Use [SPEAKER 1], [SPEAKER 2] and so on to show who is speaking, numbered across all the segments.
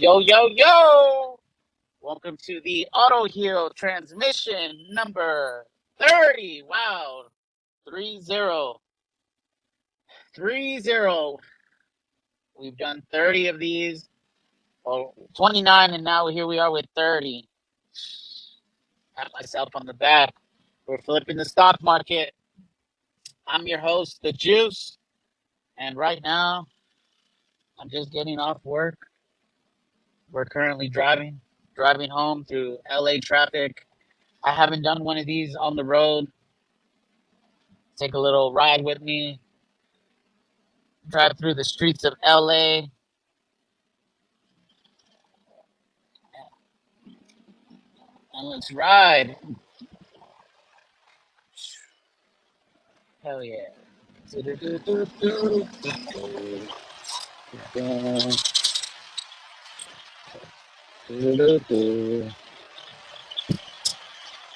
[SPEAKER 1] Yo, yo, yo! Welcome to the Autoheal transmission number 30. Wow. 30. 30. We've done 30 of these. Well, 29, and now here we are with 30. Pat myself on the back. We're flipping the stock market. I'm your host, The Juice. And right now, I'm just getting off work. We're currently driving home through LA traffic. I haven't done one of these on the road. Take a little ride with me. Drive through the streets of LA. And let's ride. Hell yeah.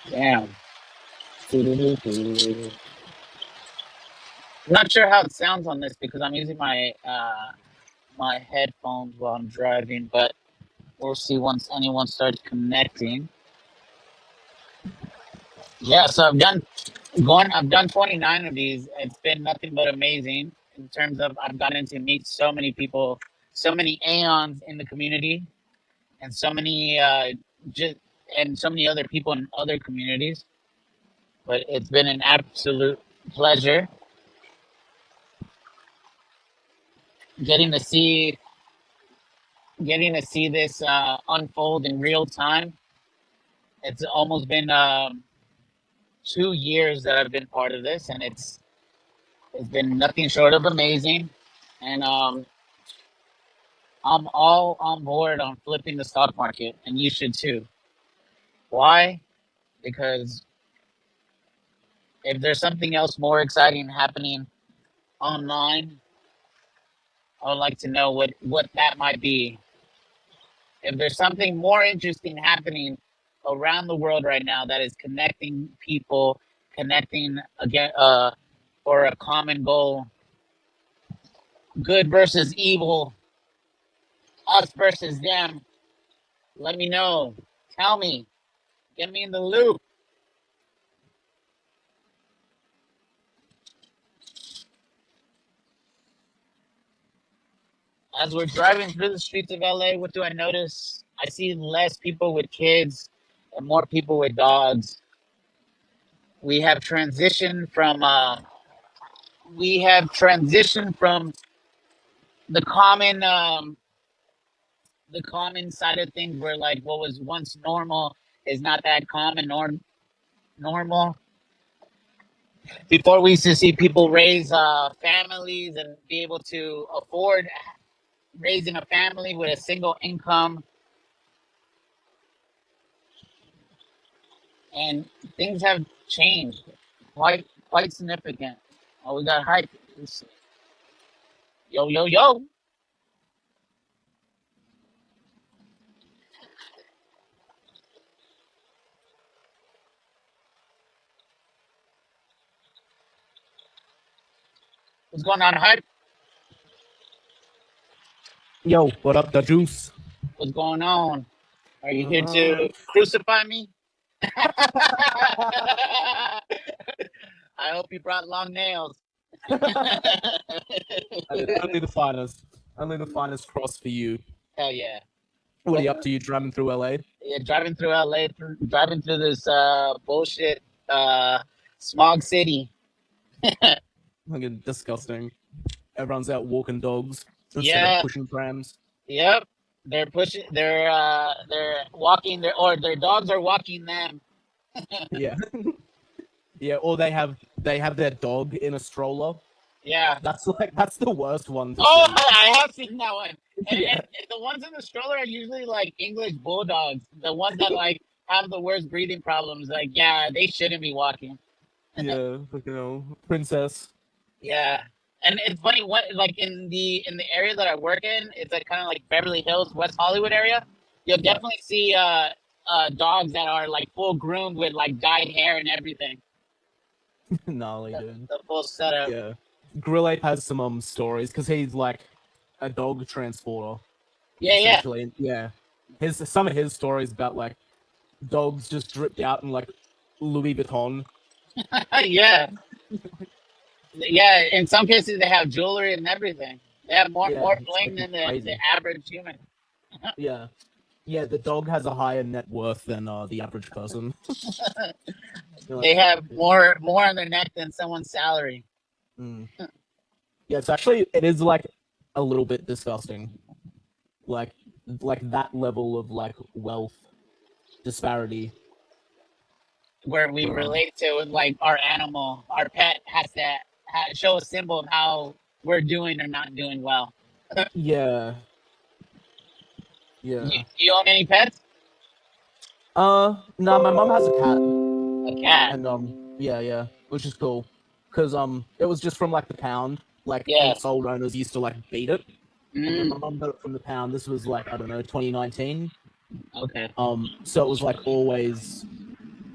[SPEAKER 1] Damn. I'm not sure how it sounds on this because I'm using my my headphones while I'm driving, but we'll see once anyone starts connecting. Yeah, so I've done 29 of these. It's been nothing but amazing in terms of I've gotten to meet so many people, so many aeons in the community, and so many just and so many other people in other communities. But it's been an absolute pleasure getting to see getting to see this unfold in real time. It's almost been 2 years that I've been part of this, and it's been nothing short of amazing. And I'm all on board on flipping the stock market, and you should too. Why? Because if there's something else more exciting happening online, I would like to know what that might be. If there's something more interesting happening around the world right now that is connecting people, connecting again for a common goal, good versus evil, us versus them, let me know. Tell me. Get me in the loop. As we're driving through the streets of LA, what do I notice? I see less people with kids and more people with dogs. We have transitioned from the common side of things where like what was once normal is not that common or normal. Before we used to see people raise families and be able to afford raising a family with a single income, and things have changed quite significant. Oh, we got hype. Yo, yo, yo. What's going on, hype?
[SPEAKER 2] Yo, what up, the juice?
[SPEAKER 1] What's going on? Are you here to crucify me? I hope you brought long nails.
[SPEAKER 2] Only the finest. Only the finest cross for you.
[SPEAKER 1] Hell yeah.
[SPEAKER 2] What are you up to? You driving through LA?
[SPEAKER 1] Yeah, driving through LA, driving through this bullshit smog city.
[SPEAKER 2] Fucking disgusting. Everyone's out walking dogs instead of
[SPEAKER 1] Yeah,
[SPEAKER 2] pushing prams.
[SPEAKER 1] yep. They're walking their dogs are walking them.
[SPEAKER 2] Yeah. Yeah, or they have their dog in a stroller.
[SPEAKER 1] Yeah.
[SPEAKER 2] That's the worst one to
[SPEAKER 1] Oh,
[SPEAKER 2] see.
[SPEAKER 1] I have seen that one.
[SPEAKER 2] Yeah.
[SPEAKER 1] And the ones in the stroller are usually like English bulldogs. The ones that like have the worst breathing problems. Like, yeah, they shouldn't be walking.
[SPEAKER 2] Yeah, princess.
[SPEAKER 1] Yeah. And it's funny what like in the area that I work in, it's like kind of like Beverly Hills, West Hollywood area. You'll
[SPEAKER 2] Yeah.
[SPEAKER 1] definitely see dogs that are like full groomed with like dyed hair and everything.
[SPEAKER 2] Gnarly, dude.
[SPEAKER 1] The full setup.
[SPEAKER 2] Yeah. Grille has some stories because he's like a dog transporter.
[SPEAKER 1] Yeah, yeah,
[SPEAKER 2] essentially. Yeah, his some of his stories about like dogs just dripped out in like Louis Vuitton.
[SPEAKER 1] yeah, yeah. In some cases, they have jewelry and everything. They have
[SPEAKER 2] Yeah,
[SPEAKER 1] more
[SPEAKER 2] it's
[SPEAKER 1] bling
[SPEAKER 2] fucking
[SPEAKER 1] than the
[SPEAKER 2] crazy.
[SPEAKER 1] average human.
[SPEAKER 2] Yeah, yeah. The dog has a higher net worth than the average person. You're like,
[SPEAKER 1] They have
[SPEAKER 2] yeah.
[SPEAKER 1] more on their neck than someone's salary.
[SPEAKER 2] Mm. Yeah, it's actually it is like a little bit disgusting. Like that level of like wealth disparity.
[SPEAKER 1] Where we
[SPEAKER 2] But
[SPEAKER 1] relate to like our animal, our pet has to show a symbol of how we're doing or not doing well.
[SPEAKER 2] yeah,
[SPEAKER 1] You,
[SPEAKER 2] yeah.
[SPEAKER 1] you own any pets?
[SPEAKER 2] No, my mom has a cat,
[SPEAKER 1] A cat.
[SPEAKER 2] and yeah, yeah, which is cool, cause it was just from like the pound, like, and
[SPEAKER 1] Yeah.
[SPEAKER 2] its old owners used to like beat it, and then
[SPEAKER 1] Mm,
[SPEAKER 2] my mom got it from the pound. This was like I don't know, 2019.
[SPEAKER 1] okay.
[SPEAKER 2] So it was like always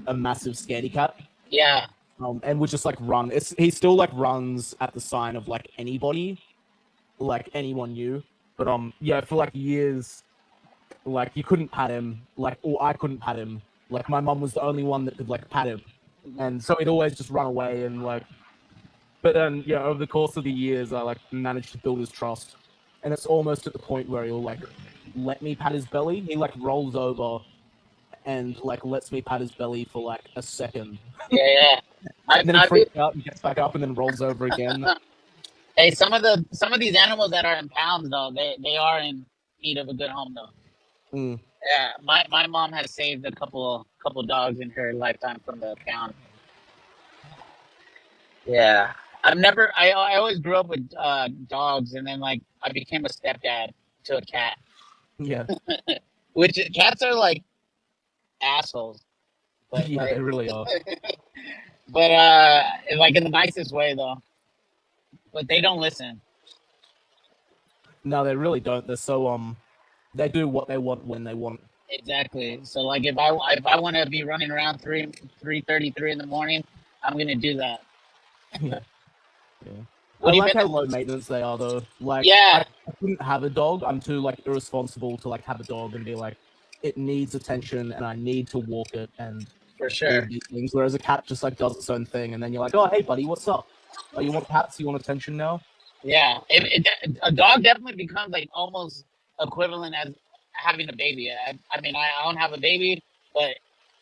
[SPEAKER 2] a massive scaredy cat.
[SPEAKER 1] Yeah.
[SPEAKER 2] And would just like run. He still like runs at the sign of like anybody, like anyone new. But yeah, for like years, like you couldn't pat him, like or I couldn't pat him. Like my mom was the only one that could like pat him, and so he'd always just run away and like. But then yeah, over the course of the years, I like managed to build his trust, and it's almost at the point where he'll like let me pat his belly. He like rolls over and like lets me pat his belly for like a second,
[SPEAKER 1] Yeah. Yeah.
[SPEAKER 2] and then he
[SPEAKER 1] I be,
[SPEAKER 2] freaks out and gets back up and then rolls over again.
[SPEAKER 1] hey, some of these animals that are in pounds though, they are in need of a good home though.
[SPEAKER 2] Mm,
[SPEAKER 1] Yeah, my mom has saved a couple dogs in her lifetime from the pound. Yeah, I always grew up with dogs, and then like I became a stepdad to a cat,
[SPEAKER 2] yeah,
[SPEAKER 1] which cats are like assholes, but
[SPEAKER 2] yeah, they really are.
[SPEAKER 1] like in the nicest way though. But they don't listen.
[SPEAKER 2] No, they really don't. They're so they do what they want when they want.
[SPEAKER 1] Exactly. So like if I want to be running around 3:33 in the morning, I'm gonna do that.
[SPEAKER 2] Yeah, yeah. I
[SPEAKER 1] What have you
[SPEAKER 2] like
[SPEAKER 1] been?
[SPEAKER 2] how low maintenance they are though. Like
[SPEAKER 1] Yeah,
[SPEAKER 2] I couldn't have a dog. I'm too like irresponsible to like have a dog and be like, it needs attention and I need to walk it and
[SPEAKER 1] for
[SPEAKER 2] all
[SPEAKER 1] sure.
[SPEAKER 2] of these things. Whereas a cat just like does its own thing and then you're like, oh hey buddy, what's up? Oh, you want pats? You want attention now?
[SPEAKER 1] Yeah, a dog definitely becomes like almost equivalent as having a baby. I mean, I don't have a baby, but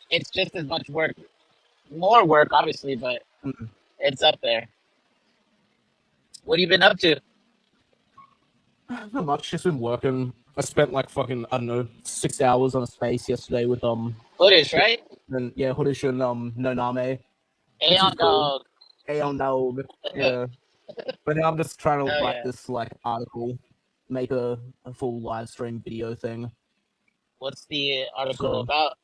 [SPEAKER 1] it's just as much work, more work, obviously, but
[SPEAKER 2] Mm-mm.
[SPEAKER 1] it's up there. What have you been up to?
[SPEAKER 2] Not much. Just been working. I spent like fucking I don't know 6 hours on a space yesterday with
[SPEAKER 1] Footage, right?
[SPEAKER 2] and yeah Hoodish and Noname, which was
[SPEAKER 1] Aeon
[SPEAKER 2] cool.
[SPEAKER 1] dog.
[SPEAKER 2] Aeon dog. Yeah. But now I'm just trying to
[SPEAKER 1] Hell
[SPEAKER 2] write
[SPEAKER 1] yeah.
[SPEAKER 2] this like article, make a full live stream video thing.
[SPEAKER 1] What's the article
[SPEAKER 2] So
[SPEAKER 1] about?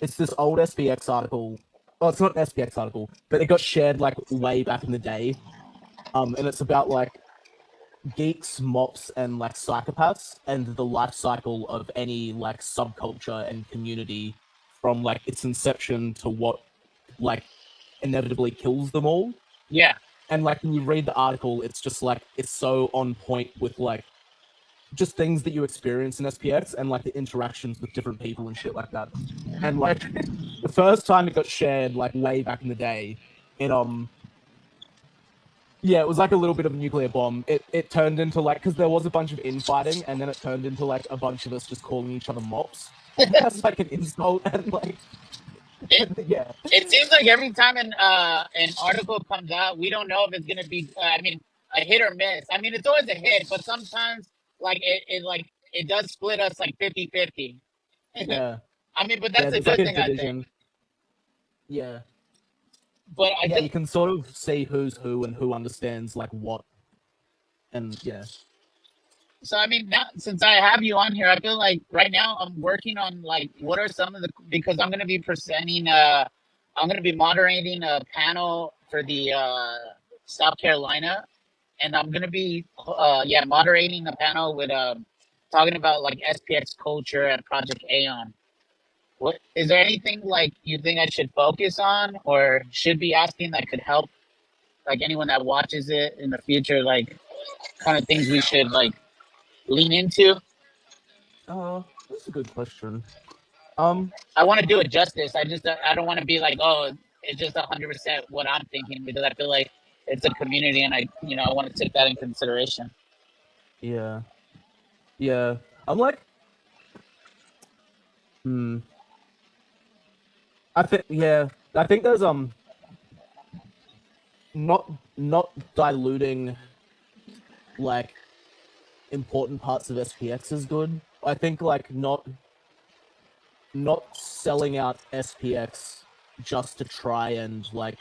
[SPEAKER 2] it's this old SPX article. Oh, it's not an SPX article, but it got shared like way back in the day. And it's about like geeks, mops, and like psychopaths, and the life cycle of any like subculture and community from like its inception to what like inevitably kills them all.
[SPEAKER 1] Yeah,
[SPEAKER 2] And like when you read the article, it's just like it's so on point with like just things that you experience in SPX and like the interactions with different people and shit like that. And like the first time it got shared, like way back in the day, it yeah, it was like a little bit of a nuclear bomb. It turned into like because there was a bunch of infighting, and then it turned into like a bunch of us just calling each other mops as like an insult and like
[SPEAKER 1] it
[SPEAKER 2] yeah
[SPEAKER 1] it seems like every time an article comes out, we don't know if it's gonna be. I mean, a hit or miss. I mean, it's always a hit, but sometimes like it does split us like 50-50.
[SPEAKER 2] yeah
[SPEAKER 1] I mean, but
[SPEAKER 2] yeah.
[SPEAKER 1] that's a
[SPEAKER 2] There's like
[SPEAKER 1] good
[SPEAKER 2] a
[SPEAKER 1] thing, I think.
[SPEAKER 2] division. Yeah,
[SPEAKER 1] But I
[SPEAKER 2] yeah. You
[SPEAKER 1] just
[SPEAKER 2] can sort of see who's who and who understands like what and yeah.
[SPEAKER 1] so I mean now since I have you on here, I feel like right now I'm working on like what are some of the because I'm gonna be presenting I'm gonna be moderating a panel for the South Carolina, and I'm gonna be yeah moderating a panel with talking about like SPX culture and Project Aeon. What is there anything like you think I should focus on or should be asking that could help like anyone that watches it in the future, like kind of things we should like lean into?
[SPEAKER 2] That's a good question.
[SPEAKER 1] I want to do it justice. I don't want to be like, oh, it's just 100% what I'm thinking, because I feel like it's a community, and I want to take that in consideration.
[SPEAKER 2] Yeah, yeah. I'm like, hmm. I think there's not diluting like important parts of SPX is good. I think like not selling out SPX just to try and like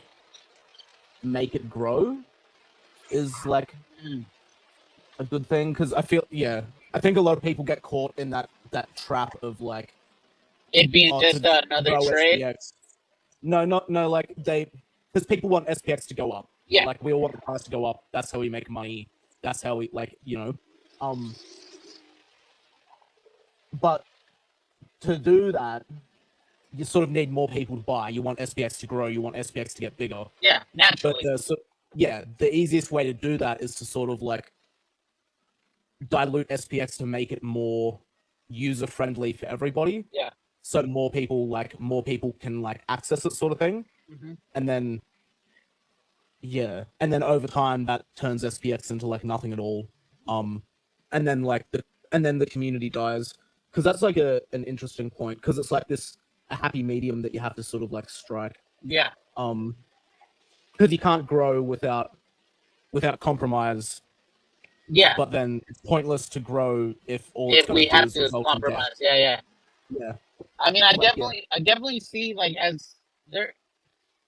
[SPEAKER 2] make it grow is like
[SPEAKER 1] Mm.
[SPEAKER 2] a good thing because I think a lot of people get caught in that trap of like
[SPEAKER 1] It being
[SPEAKER 2] to
[SPEAKER 1] just another
[SPEAKER 2] grow
[SPEAKER 1] trade.
[SPEAKER 2] SPX. No, like they because people want SPX to go up.
[SPEAKER 1] Yeah,
[SPEAKER 2] Like we all want the price to go up. That's how we make money. That's how we like um. But to do that, you sort of need more people to buy. You want SPX to grow. You want SPX to get bigger.
[SPEAKER 1] yeah,
[SPEAKER 2] But
[SPEAKER 1] naturally.
[SPEAKER 2] the easiest way to do that is to sort of like dilute SPX to make it more user friendly for everybody.
[SPEAKER 1] Yeah.
[SPEAKER 2] So more people can like access it, sort of thing.
[SPEAKER 1] Hmm.
[SPEAKER 2] And then and then over time that turns SPX into like nothing at all. Um, and then the community dies because that's like an interesting point because it's like this a happy medium that you have to sort of like strike.
[SPEAKER 1] Yeah,
[SPEAKER 2] Um, because you can't grow without compromise,
[SPEAKER 1] yeah.
[SPEAKER 2] but then it's pointless to grow if all it's
[SPEAKER 1] If
[SPEAKER 2] going to
[SPEAKER 1] we
[SPEAKER 2] do
[SPEAKER 1] have
[SPEAKER 2] is
[SPEAKER 1] to
[SPEAKER 2] result in death.
[SPEAKER 1] compromise, yeah, yeah.
[SPEAKER 2] Yeah,
[SPEAKER 1] I mean,
[SPEAKER 2] like yeah,
[SPEAKER 1] I definitely see like as there,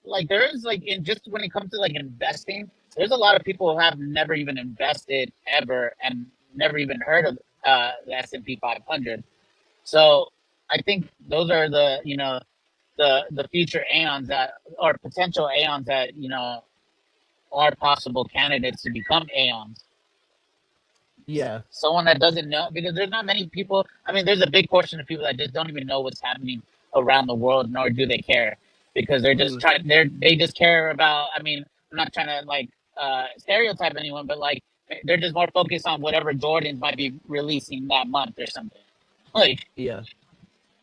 [SPEAKER 1] like there is like in just when it comes to like investing, there's a lot of people who have never even invested ever and never even heard of the S&P 500. So I think those are the future aeons that or potential aeons that are possible candidates to become aeons.
[SPEAKER 2] yeah,
[SPEAKER 1] Someone that doesn't know, because there's not many people. I mean, there's a big portion of people that just don't even know what's happening around the world, nor do they care, because they're just
[SPEAKER 2] mm,
[SPEAKER 1] trying. They just care about. I mean, I'm not trying to like stereotype anyone, but like they're just more focused on whatever Jordans might be releasing that month or something. Like
[SPEAKER 2] yeah,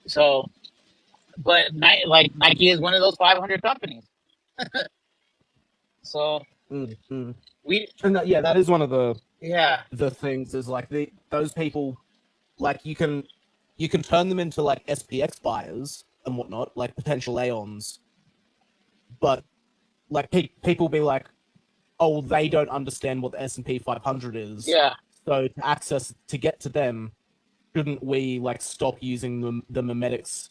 [SPEAKER 1] so, but like Nike is one of those 500 companies. So
[SPEAKER 2] mm.
[SPEAKER 1] we,
[SPEAKER 2] And that is one of
[SPEAKER 1] yeah,
[SPEAKER 2] the things is like those people like you can turn them into like SPX buyers and whatnot, like potential Aeons, but like people be like, oh, they don't understand what the S&P 500 is,
[SPEAKER 1] yeah,
[SPEAKER 2] so to get to them, shouldn't we like stop using the memetics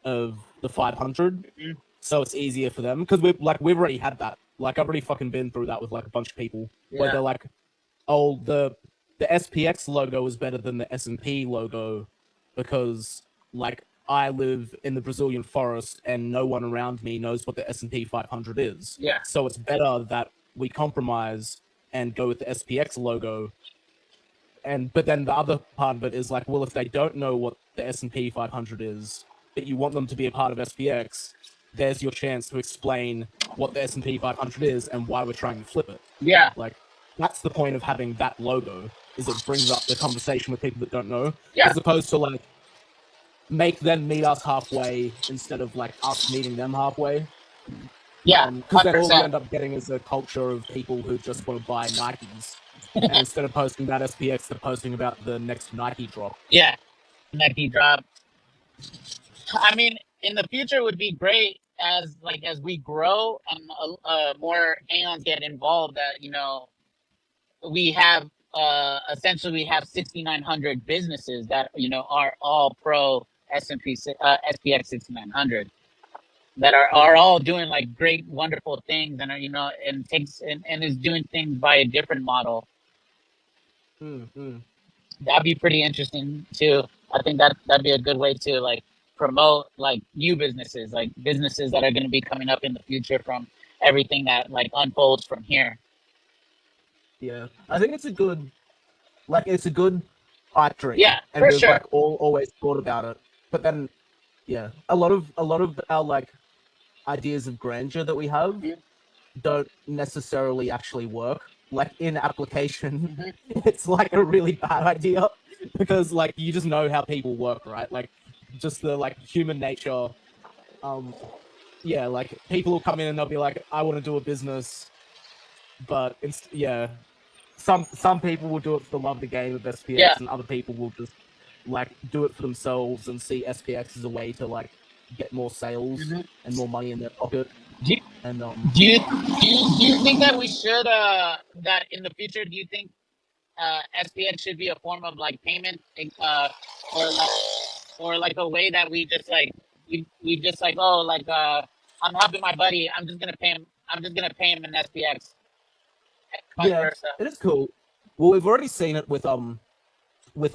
[SPEAKER 2] of the 500
[SPEAKER 1] mhm,
[SPEAKER 2] so it's easier for them because we've already had that. Like I've already fucking been through that with like a bunch of people where
[SPEAKER 1] yeah,
[SPEAKER 2] they're like, oh, the SPX logo is better than the S&P logo because like I live in the Brazilian forest and no one around me knows what the S&P 500 is.
[SPEAKER 1] yeah,
[SPEAKER 2] So it's better that we compromise and go with the SPX logo. And but then the other part of it is like, well, if they don't know what the S&P 500 is, but you want them to be a part of SPX, there's your chance to explain what the S&P 500 is and why we're trying to flip it.
[SPEAKER 1] yeah,
[SPEAKER 2] Like that's the point of having that logo is it brings up the conversation with people that don't know,
[SPEAKER 1] yeah,
[SPEAKER 2] as opposed to like make them meet us halfway instead of like us meeting them halfway.
[SPEAKER 1] yeah,
[SPEAKER 2] Because then all you
[SPEAKER 1] 100%.
[SPEAKER 2] end up getting is a culture of people who just want to buy Nikes, and instead of posting about SPX, they're posting about the next Nike drop.
[SPEAKER 1] Yeah, Nike drop. I mean, in the future would be great as we grow and more aeons get involved. That we have essentially we have 6,900 businesses that are all pro SPX 6,900 that are
[SPEAKER 2] Yeah.
[SPEAKER 1] all doing like great wonderful things and are and takes and is doing things by a different model.
[SPEAKER 2] Mm.
[SPEAKER 1] That'd be pretty interesting too. I think that'd be a good way to like promote like new businesses, like businesses that are going to be coming up in the future from everything that like unfolds from here.
[SPEAKER 2] Yeah. I think it's a good pipe dream,
[SPEAKER 1] Yeah,
[SPEAKER 2] and
[SPEAKER 1] for
[SPEAKER 2] we've
[SPEAKER 1] sure.
[SPEAKER 2] like all always thought about it. But then, yeah, a lot of our like ideas of grandeur that we have
[SPEAKER 1] Mhm.
[SPEAKER 2] don't necessarily actually work. like in application,
[SPEAKER 1] Mhm.
[SPEAKER 2] it's like a really bad idea because like you just know how people work, right? Like just the like human nature. Um, yeah, like people will come in and they'll be like, I want to do a business, but it's yeah, some people will do it for the love of the game of
[SPEAKER 1] Yeah.
[SPEAKER 2] SPX, and other people will just like do it for themselves and see SPX as a way to like get more sales
[SPEAKER 1] Mhm.
[SPEAKER 2] and more money in their pocket.
[SPEAKER 1] Do you,
[SPEAKER 2] And
[SPEAKER 1] do you think that we should that in the future? Do you think SPX should be a form of like payment, or like a way that we just like we just like, oh, like I'm helping my buddy, I'm just gonna pay him in SPX, and vice
[SPEAKER 2] yeah,
[SPEAKER 1] versa.
[SPEAKER 2] it is cool. Well, we've already seen it with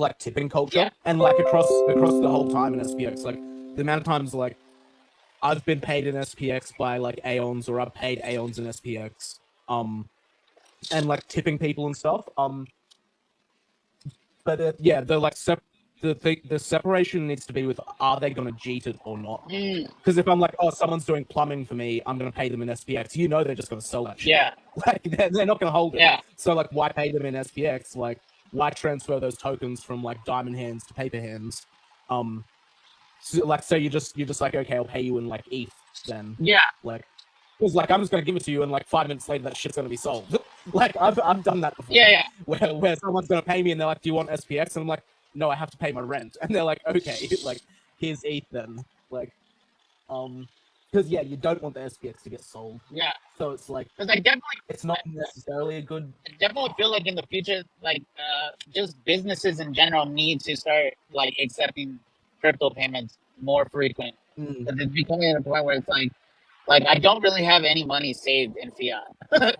[SPEAKER 2] like tipping culture
[SPEAKER 1] Yeah.
[SPEAKER 2] and like across the whole time in SPX. Like the amount of times like I've been paid in SPX by like Aeons or I've paid Aeons in SPX. And like tipping people and stuff. But yeah, the separation needs to be with are they going to cheat it or not?
[SPEAKER 1] Mm,
[SPEAKER 2] Because if I'm like, oh, someone's doing plumbing for me, I'm going to pay them in SPX. You know, they're just going to sell that shit.
[SPEAKER 1] yeah.
[SPEAKER 2] Like they're not going to hold it.
[SPEAKER 1] Yeah.
[SPEAKER 2] So like, why pay them in SPX? Like, why transfer those tokens from like diamond hands to paper hands? So, like, so you're just like, okay, I'll pay you in like ETH then.
[SPEAKER 1] Yeah.
[SPEAKER 2] Like, because like I'm just gonna give it to you, and like 5 minutes later, that shit's gonna be solved. Like I've done that before,
[SPEAKER 1] Yeah. Yeah.
[SPEAKER 2] where someone's gonna pay me, and they're like, "Do you want SPX?" And I'm like, "No, I have to pay my rent." And they're like, "Okay, like here's ETH then." Like, because yeah, you don't want the SPX to get sold,
[SPEAKER 1] Yeah.
[SPEAKER 2] so it's like
[SPEAKER 1] Because I definitely
[SPEAKER 2] it's not necessarily a good.
[SPEAKER 1] I definitely feel like in the future, like just businesses in general need to start like accepting crypto payments more frequent.
[SPEAKER 2] Mm,
[SPEAKER 1] Because it's becoming at a point where it's like I don't really have any money saved in fiat.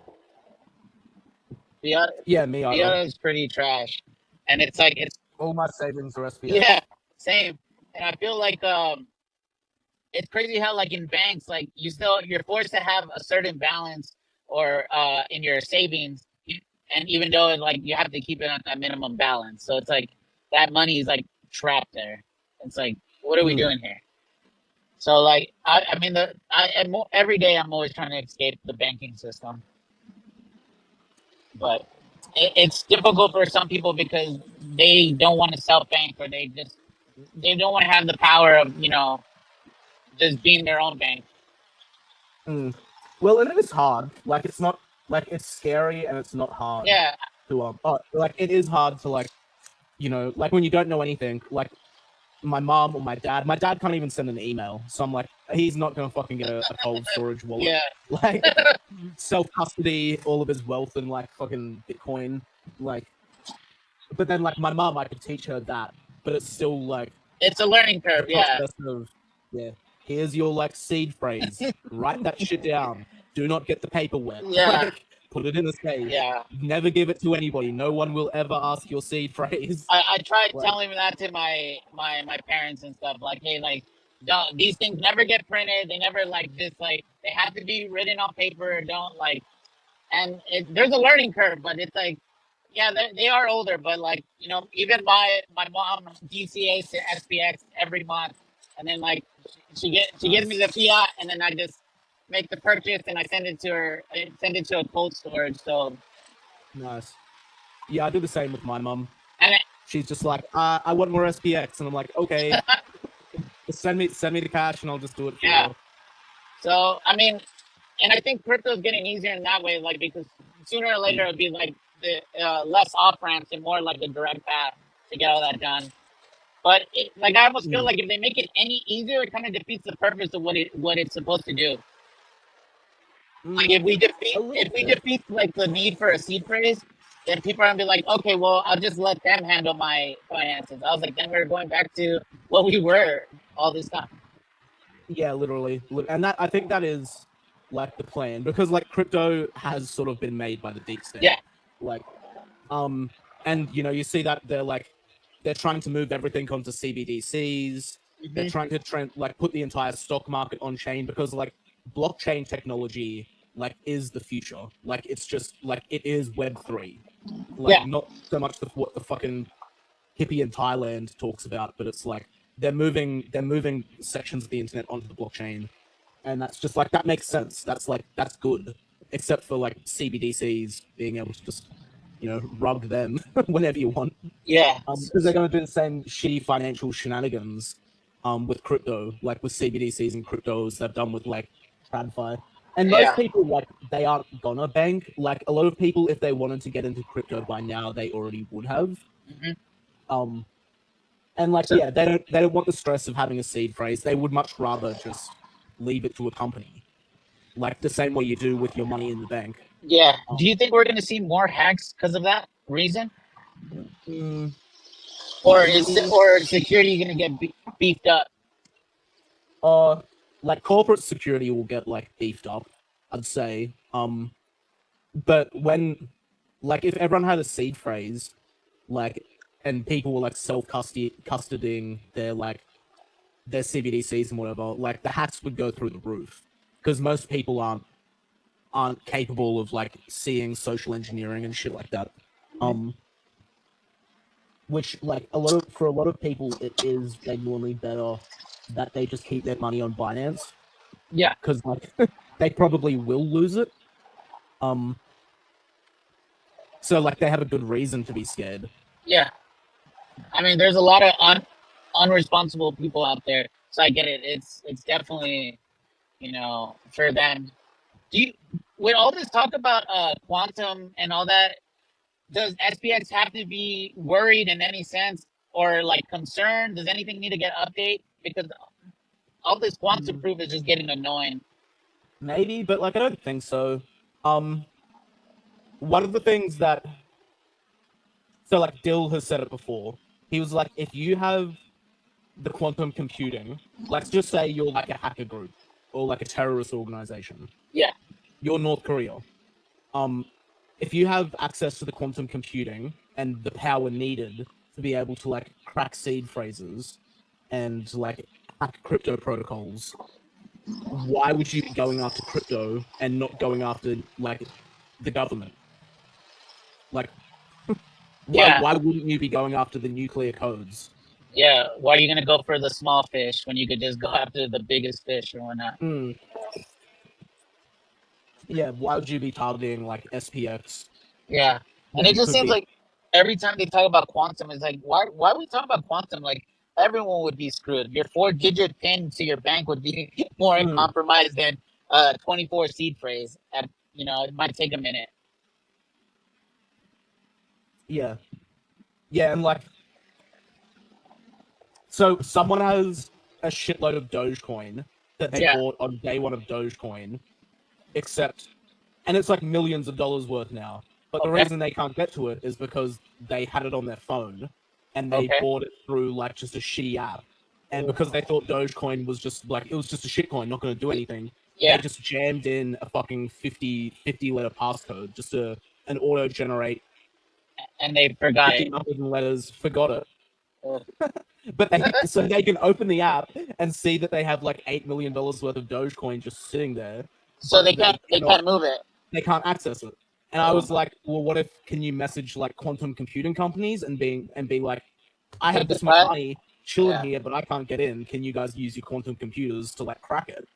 [SPEAKER 1] Fiat
[SPEAKER 2] yeah, me either.
[SPEAKER 1] Fiat is pretty trash, and it's like it's
[SPEAKER 2] All my savings are
[SPEAKER 1] yeah,
[SPEAKER 2] SPX.
[SPEAKER 1] same. And I feel like it's crazy how like in banks, like you're forced to have a certain balance or in your savings, and even though like you have to keep it at that minimum balance, so it's like that money is like trapped there. It's like, what are we
[SPEAKER 2] Mm,
[SPEAKER 1] doing here? So like I mean every day I'm always trying to escape the banking system, but it's difficult for some people because they don't want to self bank, or they don't want to have the power of just being their own bank.
[SPEAKER 2] mm. Well, and it is hard. Like it's not like it's scary and it's not hard
[SPEAKER 1] Yeah.
[SPEAKER 2] to oh, like it is hard to like like when you don't know anything, like my mom or my dad can't even send an email. So I'm like, he's not gonna fucking get a cold storage wallet.
[SPEAKER 1] Yeah.
[SPEAKER 2] Like self custody all of his wealth in like fucking Bitcoin. Like but then like my mom, I could teach her that, but it's still like
[SPEAKER 1] It's a learning
[SPEAKER 2] the
[SPEAKER 1] curve. Yeah.
[SPEAKER 2] process of yeah. Here's your like seed phrase. Write that shit down. Do not get the paper wet.
[SPEAKER 1] Yeah.
[SPEAKER 2] Like put it in a safe.
[SPEAKER 1] Yeah.
[SPEAKER 2] Never give it to anybody. No one will ever ask your seed phrase.
[SPEAKER 1] I tried
[SPEAKER 2] Like
[SPEAKER 1] telling that to my parents and stuff. Like, hey, like, don't these things never get printed. They never like just like they have to be written on paper. Don't like, and there's a learning curve, but it's like, yeah, they are older, but like even my mom DCAs to SPX every month, and then like she gives me
[SPEAKER 2] nice.
[SPEAKER 1] the fiat, and then I just make the purchase and I send it to her. I send it to a cold storage. So
[SPEAKER 2] Nice. Yeah, I do the same with my mum.
[SPEAKER 1] and
[SPEAKER 2] She's just like, I want more SPX, and I'm like, okay, just send me the cash, and I'll just do it for
[SPEAKER 1] yeah.
[SPEAKER 2] you.
[SPEAKER 1] So I mean, and I think crypto is getting easier in that way, like because sooner or later it'll be like the less off ramps and more like the direct path to get all that done. But like I almost feel
[SPEAKER 2] Mm.
[SPEAKER 1] like if they make it any easier, it kind of defeats the purpose of what it's supposed to do. Like
[SPEAKER 2] Mm, a little
[SPEAKER 1] if we
[SPEAKER 2] bit.
[SPEAKER 1] defeat like the need for a seed phrase, then people are gonna be like, okay, well I'll just let them handle my finances. I was like, then we're going back to what we were all this time.
[SPEAKER 2] Yeah, literally, and that I think that is like the plan because like crypto has sort of been made by the deep
[SPEAKER 1] Yeah.
[SPEAKER 2] state, like um, and you see that they're trying to move everything onto CBDCs. They're
[SPEAKER 1] Hmm.
[SPEAKER 2] trying to like put the entire stock market on chain because like blockchain technology like is the future. Like it's just like it is Web3. Like
[SPEAKER 1] Yeah.
[SPEAKER 2] not so much what the fucking hippie in Thailand talks about, but it's like they're moving sections of the internet onto the blockchain, and that's just like that makes sense. That's like that's good. except for like CBDCs being able to just, rug them whenever you want.
[SPEAKER 1] Yeah.
[SPEAKER 2] Because they're going to do the same shitty financial shenanigans with crypto, like with CBDCs and cryptos they've done with like TradFi. And most
[SPEAKER 1] Yeah.
[SPEAKER 2] people, like, they aren't gonna bank. Like, a lot of people, if they wanted to get into crypto by now, they already would have.
[SPEAKER 1] Hmm.
[SPEAKER 2] Um, and like,
[SPEAKER 1] So
[SPEAKER 2] yeah, they don't want the stress of having a seed phrase. They would much rather just leave it to a company, like the same way you do with your money in the bank.
[SPEAKER 1] yeah. Do
[SPEAKER 2] Um,
[SPEAKER 1] you think we're gonna see more hacks because of that reason,
[SPEAKER 2] mm,
[SPEAKER 1] or
[SPEAKER 2] maybe.
[SPEAKER 1] is security gonna get beefed up?
[SPEAKER 2] Uh, like corporate security will get like beefed up, I'd say. But when, like, if everyone had a seed phrase, like, and people were like self custodying their CBDCs and whatever, like the hacks would go through the roof because most people aren't capable of like seeing social engineering and shit like that. Um, which like for a lot of people, it is genuinely better that they just keep their money on Binance
[SPEAKER 1] Yeah.
[SPEAKER 2] because like they probably will lose it. Um, so like they have a good reason to be scared.
[SPEAKER 1] Yeah. I mean, there's a lot of unresponsible people out there, so I get it. It's definitely, for them. Do you, with all this talk about quantum and all that, does SPX have to be worried in any sense or like concerned? Does anything need to get update? Because all this quantum
[SPEAKER 2] Mm,
[SPEAKER 1] proof is just getting annoying.
[SPEAKER 2] maybe, but like I don't think so. Um, one of the things that so like Dill has said it before. He was like, if you have the quantum computing, let's just say you're like a hacker group or like a terrorist organization,
[SPEAKER 1] Yeah.
[SPEAKER 2] you're North Korea. Um, if you have access to the quantum computing and the power needed to be able to like crack seed phrases and like hack crypto protocols, why would you be going after crypto and not going after like the government? Like, why
[SPEAKER 1] Yeah.
[SPEAKER 2] why wouldn't you be going after the nuclear codes?
[SPEAKER 1] Yeah. Why are you gonna go for the small fish when you could just go after the biggest fish or whatnot?
[SPEAKER 2] Mm, yeah, why would you be targeting like SPX
[SPEAKER 1] Yeah. And
[SPEAKER 2] when
[SPEAKER 1] it
[SPEAKER 2] you
[SPEAKER 1] just
[SPEAKER 2] could
[SPEAKER 1] seems
[SPEAKER 2] be?
[SPEAKER 1] like every time they talk about quantum, it's like, why are we talking about quantum? Like everyone would be screwed. Your 4-digit pin to your bank would be more
[SPEAKER 2] Mm,
[SPEAKER 1] compromised than 24 seed phrase. It might take a minute.
[SPEAKER 2] yeah, yeah, and like, so someone has a shitload of Dogecoin that they
[SPEAKER 1] Yeah.
[SPEAKER 2] bought on day one of Dogecoin, except, and it's like millions of dollars worth now. But the
[SPEAKER 1] Okay.
[SPEAKER 2] reason they can't get to it is because they had it on their phone and they
[SPEAKER 1] Okay.
[SPEAKER 2] bought it through like just a shitty app. And because they thought Dogecoin was just like, it was just a shitcoin, not going to do anything, they
[SPEAKER 1] Yeah.
[SPEAKER 2] just jammed in a fucking 50 letter passcode, just an auto generate
[SPEAKER 1] And they forgot
[SPEAKER 2] 50
[SPEAKER 1] it.
[SPEAKER 2] numbers and letters, forgot it.
[SPEAKER 1] Uh,
[SPEAKER 2] But so they can open the app and see that they have like $8 million worth of Dogecoin just sitting there,
[SPEAKER 1] so
[SPEAKER 2] but
[SPEAKER 1] they
[SPEAKER 2] they
[SPEAKER 1] can't they
[SPEAKER 2] cannot
[SPEAKER 1] can't move it.
[SPEAKER 2] they can't access it. And I was like, well, what if can you message like quantum computing companies and be like, I
[SPEAKER 1] Take
[SPEAKER 2] have
[SPEAKER 1] the
[SPEAKER 2] this much
[SPEAKER 1] cut.
[SPEAKER 2] money chilling
[SPEAKER 1] Yeah.
[SPEAKER 2] here, but I can't get in. Can you guys use your quantum computers to like crack it?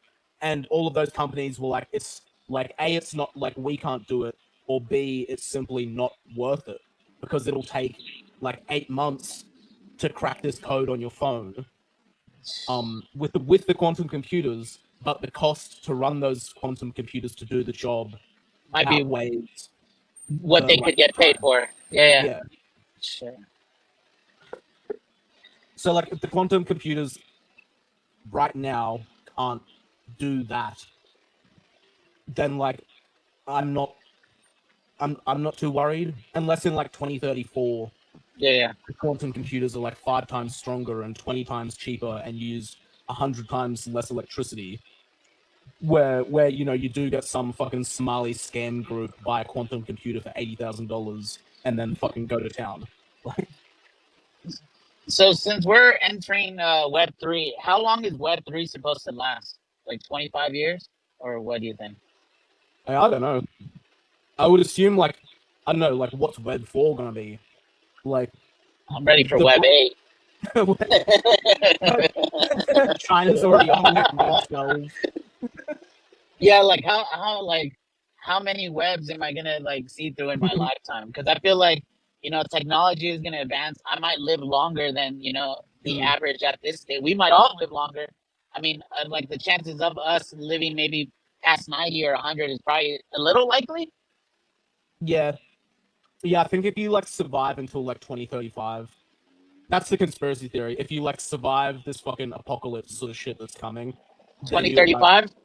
[SPEAKER 2] And all of those companies were like, it's like A, it's not like we can't do it, or B, it's simply not worth it because it'll take like 8 months to crack this code on your phone with the quantum computers, but the cost to run those quantum computers to do the job
[SPEAKER 1] Might be
[SPEAKER 2] outweighs
[SPEAKER 1] what
[SPEAKER 2] the
[SPEAKER 1] they
[SPEAKER 2] like
[SPEAKER 1] could get paid
[SPEAKER 2] time.
[SPEAKER 1] for. Yeah. Yeah.
[SPEAKER 2] Yeah.
[SPEAKER 1] Sure.
[SPEAKER 2] So like if the quantum computers right now can't do that, then like I'm not I'm not too worried unless in like 2034
[SPEAKER 1] Yeah. Yeah.
[SPEAKER 2] the quantum computers are like 5 times stronger and 20 times cheaper and use 100 times less electricity. Where you do get some fucking Somali scam group buy a quantum computer for $80,000 and then fucking go to town. Like
[SPEAKER 1] So since we're entering Web 3, how long is Web 3 supposed to last? Like 25 years, or what do you think?
[SPEAKER 2] I don't know. I would assume like I don't know like what's Web 4 gonna be like
[SPEAKER 1] I'm ready for
[SPEAKER 2] the
[SPEAKER 1] Web 8.
[SPEAKER 2] China's already on like Web 12.
[SPEAKER 1] Yeah, like how how many webs am I gonna like see through in my lifetime? Because I feel like technology is gonna advance. I might live longer than the
[SPEAKER 2] Mm,
[SPEAKER 1] average at this state. We might all live longer. I mean, like the chances of us living maybe past 90 or 100 is probably a little likely.
[SPEAKER 2] yeah, yeah. I think if you like survive until like 2035, that's the conspiracy theory. If you like survive this fucking apocalypse sort of shit that's coming, then you'll like
[SPEAKER 1] 2035.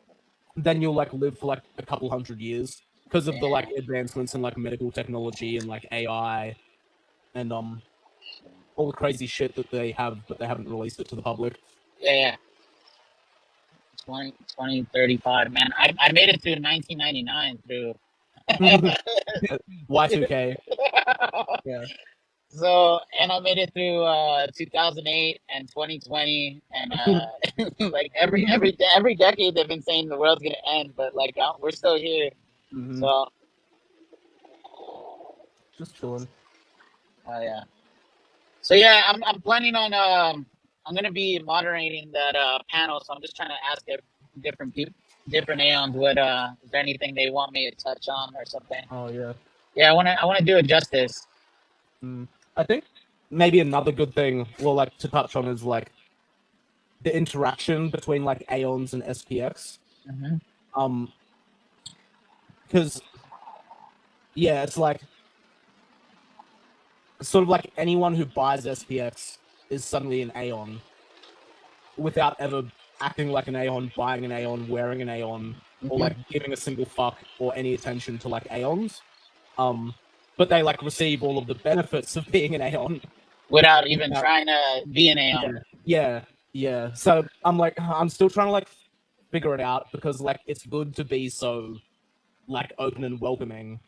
[SPEAKER 2] live for like a couple hundred years because of the like
[SPEAKER 1] Yeah,
[SPEAKER 2] advancements in like medical technology and like AI and all the crazy shit that they have, but they haven't released it to the public.
[SPEAKER 1] yeah, yeah. 2035. Man, I made it through 1999 through.
[SPEAKER 2] Y2K. Yeah.
[SPEAKER 1] So, and I made it through 2008 and 2020, and like every decade they've been saying the world's gonna end, but like we're still here.
[SPEAKER 2] Hmm.
[SPEAKER 1] So,
[SPEAKER 2] Just chilling.
[SPEAKER 1] yeah. So yeah, I'm planning on I'm gonna be moderating that panel. So I'm just trying to ask different people, different aeons, what is there anything they want me to touch on or something?
[SPEAKER 2] Oh yeah.
[SPEAKER 1] Yeah, I wanna do it justice.
[SPEAKER 2] Mm. I think maybe another good thing we'll like to touch on is like the interaction between like Aeons and SPX.
[SPEAKER 1] Hmm.
[SPEAKER 2] Um, because yeah, it's like sort of like anyone who buys SPX is suddenly an Aeon without ever acting like an Aeon, buying an Aeon, wearing an Aeon, or
[SPEAKER 1] Hmm.
[SPEAKER 2] like giving a single fuck or any attention to like Aeons. Um, but they like receive all of the benefits of being an Aeon
[SPEAKER 1] Without even
[SPEAKER 2] without,
[SPEAKER 1] trying to be an
[SPEAKER 2] yeah,
[SPEAKER 1] aeon.
[SPEAKER 2] yeah, yeah. So I'm like, I'm still trying to like figure it out because like it's good to be so like open and welcoming,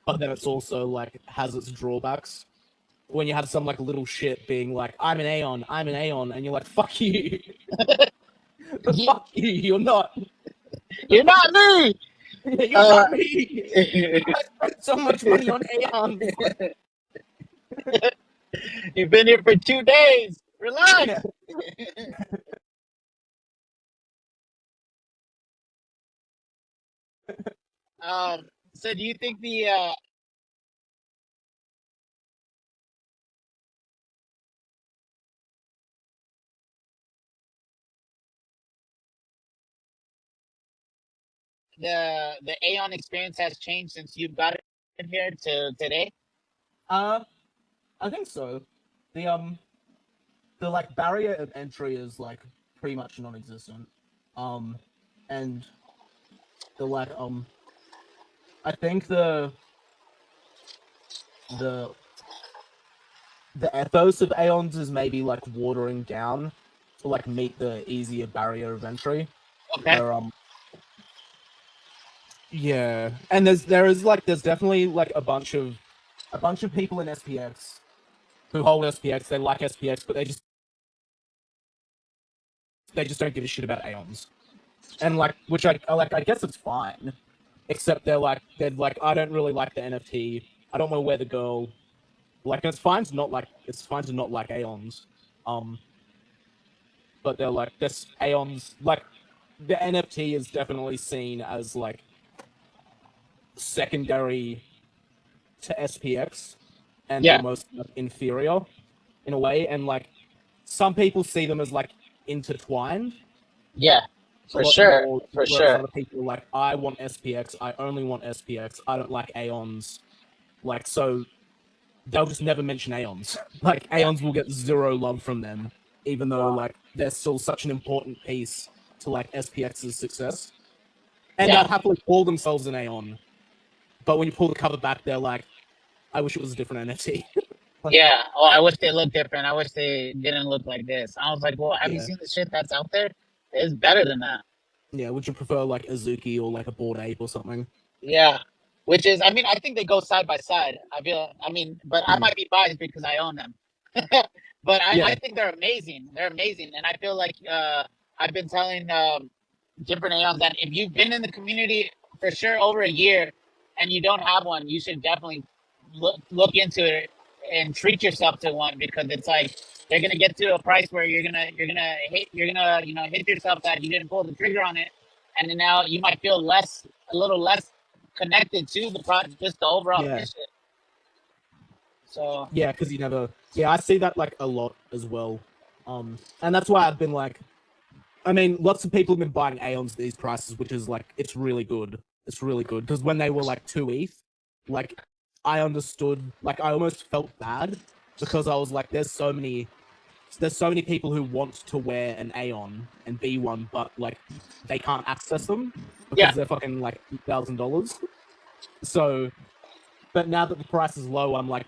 [SPEAKER 2] but then it's also like has its drawbacks. When you have some like little shit being like, I'm an Aeon, and you're like, fuck you, fuck you, you're not,
[SPEAKER 1] You're not me.
[SPEAKER 2] you're
[SPEAKER 1] Uh,
[SPEAKER 2] not me. I spent so much money on Aeons.
[SPEAKER 1] you've been here for 2 days.
[SPEAKER 2] Yeah.
[SPEAKER 1] Relax. So do you think the Aeon experience has changed since you've got it here to today?
[SPEAKER 2] Uh, I think so. The the like barrier of entry is like pretty much non-existent. Um, and the like I think the the ethos of Aeons is maybe like watering down to like meet the easier barrier of entry.
[SPEAKER 1] Okay.
[SPEAKER 2] Where yeah, and there's definitely like a bunch of people in SPX who hold SPX. They like SPX, but they just don't give a shit about Aeons. And like which I like I guess it's fine. Except they're like I don't really like the NFT. I don't want to wear the girl. Like it's fine to not like Aeons. Um, but they're like this Aeons like the NFT is definitely seen as like secondary to SPX and
[SPEAKER 1] Yeah.
[SPEAKER 2] almost like, inferior in a way. And like some people see them as like intertwined
[SPEAKER 1] Yeah.
[SPEAKER 2] a
[SPEAKER 1] For
[SPEAKER 2] lot
[SPEAKER 1] sure.
[SPEAKER 2] more,
[SPEAKER 1] For
[SPEAKER 2] whereas
[SPEAKER 1] sure.
[SPEAKER 2] other people are like, I want SPX, I only want SPX, I don't like Aeons. Like so they'll just never mention Aeons. Like
[SPEAKER 1] Yeah.
[SPEAKER 2] Aeons will get zero love from them, even though
[SPEAKER 1] Wow.
[SPEAKER 2] like they're still such an important piece to like SPX's success. And they'll
[SPEAKER 1] Yeah.
[SPEAKER 2] happily call themselves an Aeon. But when you pull the cover back, they're like, I wish it was a different NFT. Like,
[SPEAKER 1] Yeah. Oh, I wish they looked different. I wish they didn't look like this. I was like, well, have you
[SPEAKER 2] yeah.
[SPEAKER 1] seen the shit that's out there? It's better than that.
[SPEAKER 2] Yeah, would you prefer like Azuki or like a bored ape or something?
[SPEAKER 1] Yeah. Which is, I mean, I think they go side by side. I mean, but I
[SPEAKER 2] Mm.
[SPEAKER 1] might be biased because I own them. But I
[SPEAKER 2] Yeah.
[SPEAKER 1] think they're amazing. They're amazing. And I feel like I've been telling different aeons that if you've been in the community for sure over a year and you don't have one, you should definitely look into it and treat yourself to one because it's like they're gonna get to a price where you're gonna hit yourself that you didn't pull the trigger on it, and then now you might feel a little less connected to the product, just the overall
[SPEAKER 2] Yeah.
[SPEAKER 1] mission. So
[SPEAKER 2] Yeah, because you never. Yeah, I see that like a lot as well. And that's why I've been like, I mean, lots of people have been buying Aeons at these prices, which is like, it's really good. It's really good because when they were like 2 ETH, like I understood, like I almost felt bad because I was like, there's so many people who want to wear an Aeon and be one, but like they can't access them
[SPEAKER 1] yeah,
[SPEAKER 2] because they're fucking like $8,000. So, but now that the price is low, I'm like,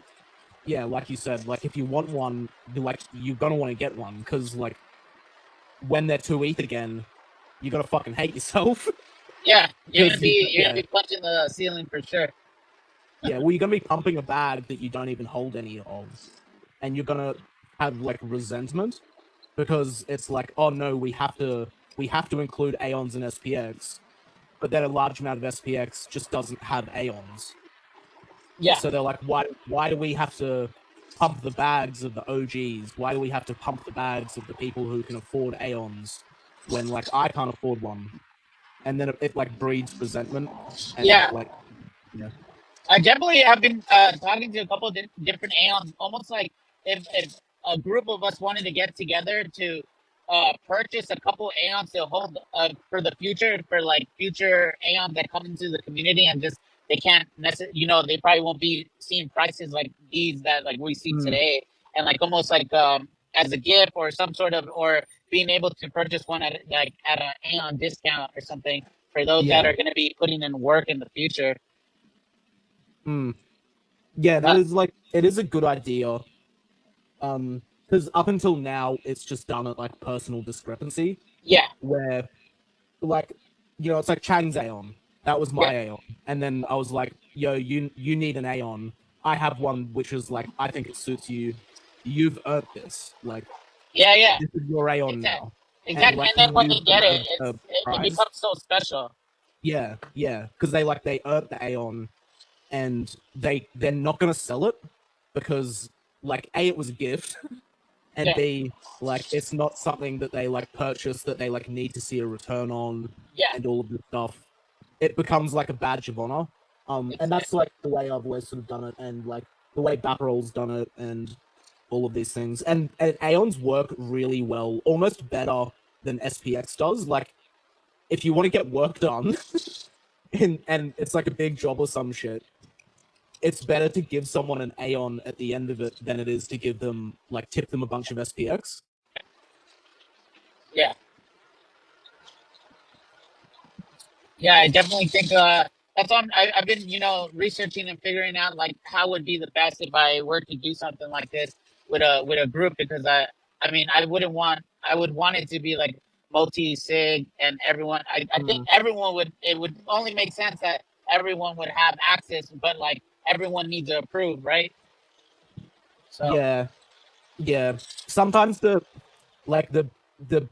[SPEAKER 2] yeah, like you said, like if you want one, you're gonna want to get one because like when they're 2 ETH again, you're gonna fucking hate yourself
[SPEAKER 1] yeah,
[SPEAKER 2] because
[SPEAKER 1] you're gonna be punching the ceiling for sure.
[SPEAKER 2] yeah, well, you're gonna be pumping a bag that you don't even hold any of, and you're gonna have like resentment because it's like, oh no, we have to include Aeons in SPX, but then a large amount of SPX just doesn't have Aeons.
[SPEAKER 1] Yeah,
[SPEAKER 2] So they're like, why do we have to pump the bags of the OGs? Why do we have to pump the bags of the people who can afford Aeons when like I can't afford one? And then it like breeds resentment and
[SPEAKER 1] yeah.
[SPEAKER 2] like yeah.
[SPEAKER 1] I definitely have been talking to a couple of different Aeons. Almost like if a group of us wanted to get together to purchase a couple Aeons to hold for the future, for like future Aeons that come into the community, and just they can't necessarily, they probably won't be seeing prices like these that like we see
[SPEAKER 2] Mm,
[SPEAKER 1] today, and like almost like as a gift or some sort of, or being able to purchase one at like at an Aeon discount or something for those that
[SPEAKER 2] yeah.
[SPEAKER 1] are going to be putting in work in the future.
[SPEAKER 2] Mm, yeah, that
[SPEAKER 1] But
[SPEAKER 2] is like it is a good idea. Because up until now it's just done at like personal discrepancy
[SPEAKER 1] yeah,
[SPEAKER 2] where like it's like Chang's Aeon. That was
[SPEAKER 1] yeah,
[SPEAKER 2] my Aeon. And then I was like, yo, you need an Aeon. I have one which is like I think it suits you. You've earned this. Like
[SPEAKER 1] yeah, yeah.
[SPEAKER 2] this is your Aeon
[SPEAKER 1] Exactly.
[SPEAKER 2] now. And
[SPEAKER 1] Exactly.
[SPEAKER 2] like
[SPEAKER 1] And then
[SPEAKER 2] you
[SPEAKER 1] when
[SPEAKER 2] use
[SPEAKER 1] they get it,
[SPEAKER 2] a
[SPEAKER 1] it
[SPEAKER 2] prize.
[SPEAKER 1] becomes so special.
[SPEAKER 2] Yeah, yeah. Because they earned the Aeon and they're not gonna sell it because like A, it was a gift, and
[SPEAKER 1] Yeah,
[SPEAKER 2] B, like it's not something that they like purchase that they like need to see a return on
[SPEAKER 1] yeah,
[SPEAKER 2] and all of this stuff. It becomes like a badge of honor. And that's
[SPEAKER 1] exactly.
[SPEAKER 2] like the way I've always sort of done it, and like the way Batterall's done it, and all of these things. And Aeons work really well, almost better than SPX does. Like if you want to get work done, and it's like a big job or some shit, it's better to give someone an Aeon at the end of it than it is to give them like tip them a bunch of SPX.
[SPEAKER 1] Yeah, yeah. I definitely think that's on. I've been researching and figuring out like how would be the best if I were to do something like this with a group, because I mean I would want it to be like multi sig and everyone. I think
[SPEAKER 2] Mm.
[SPEAKER 1] everyone would, it would only make sense that everyone would have access, but like everyone needs to approve, right? So
[SPEAKER 2] Yeah, yeah. Sometimes the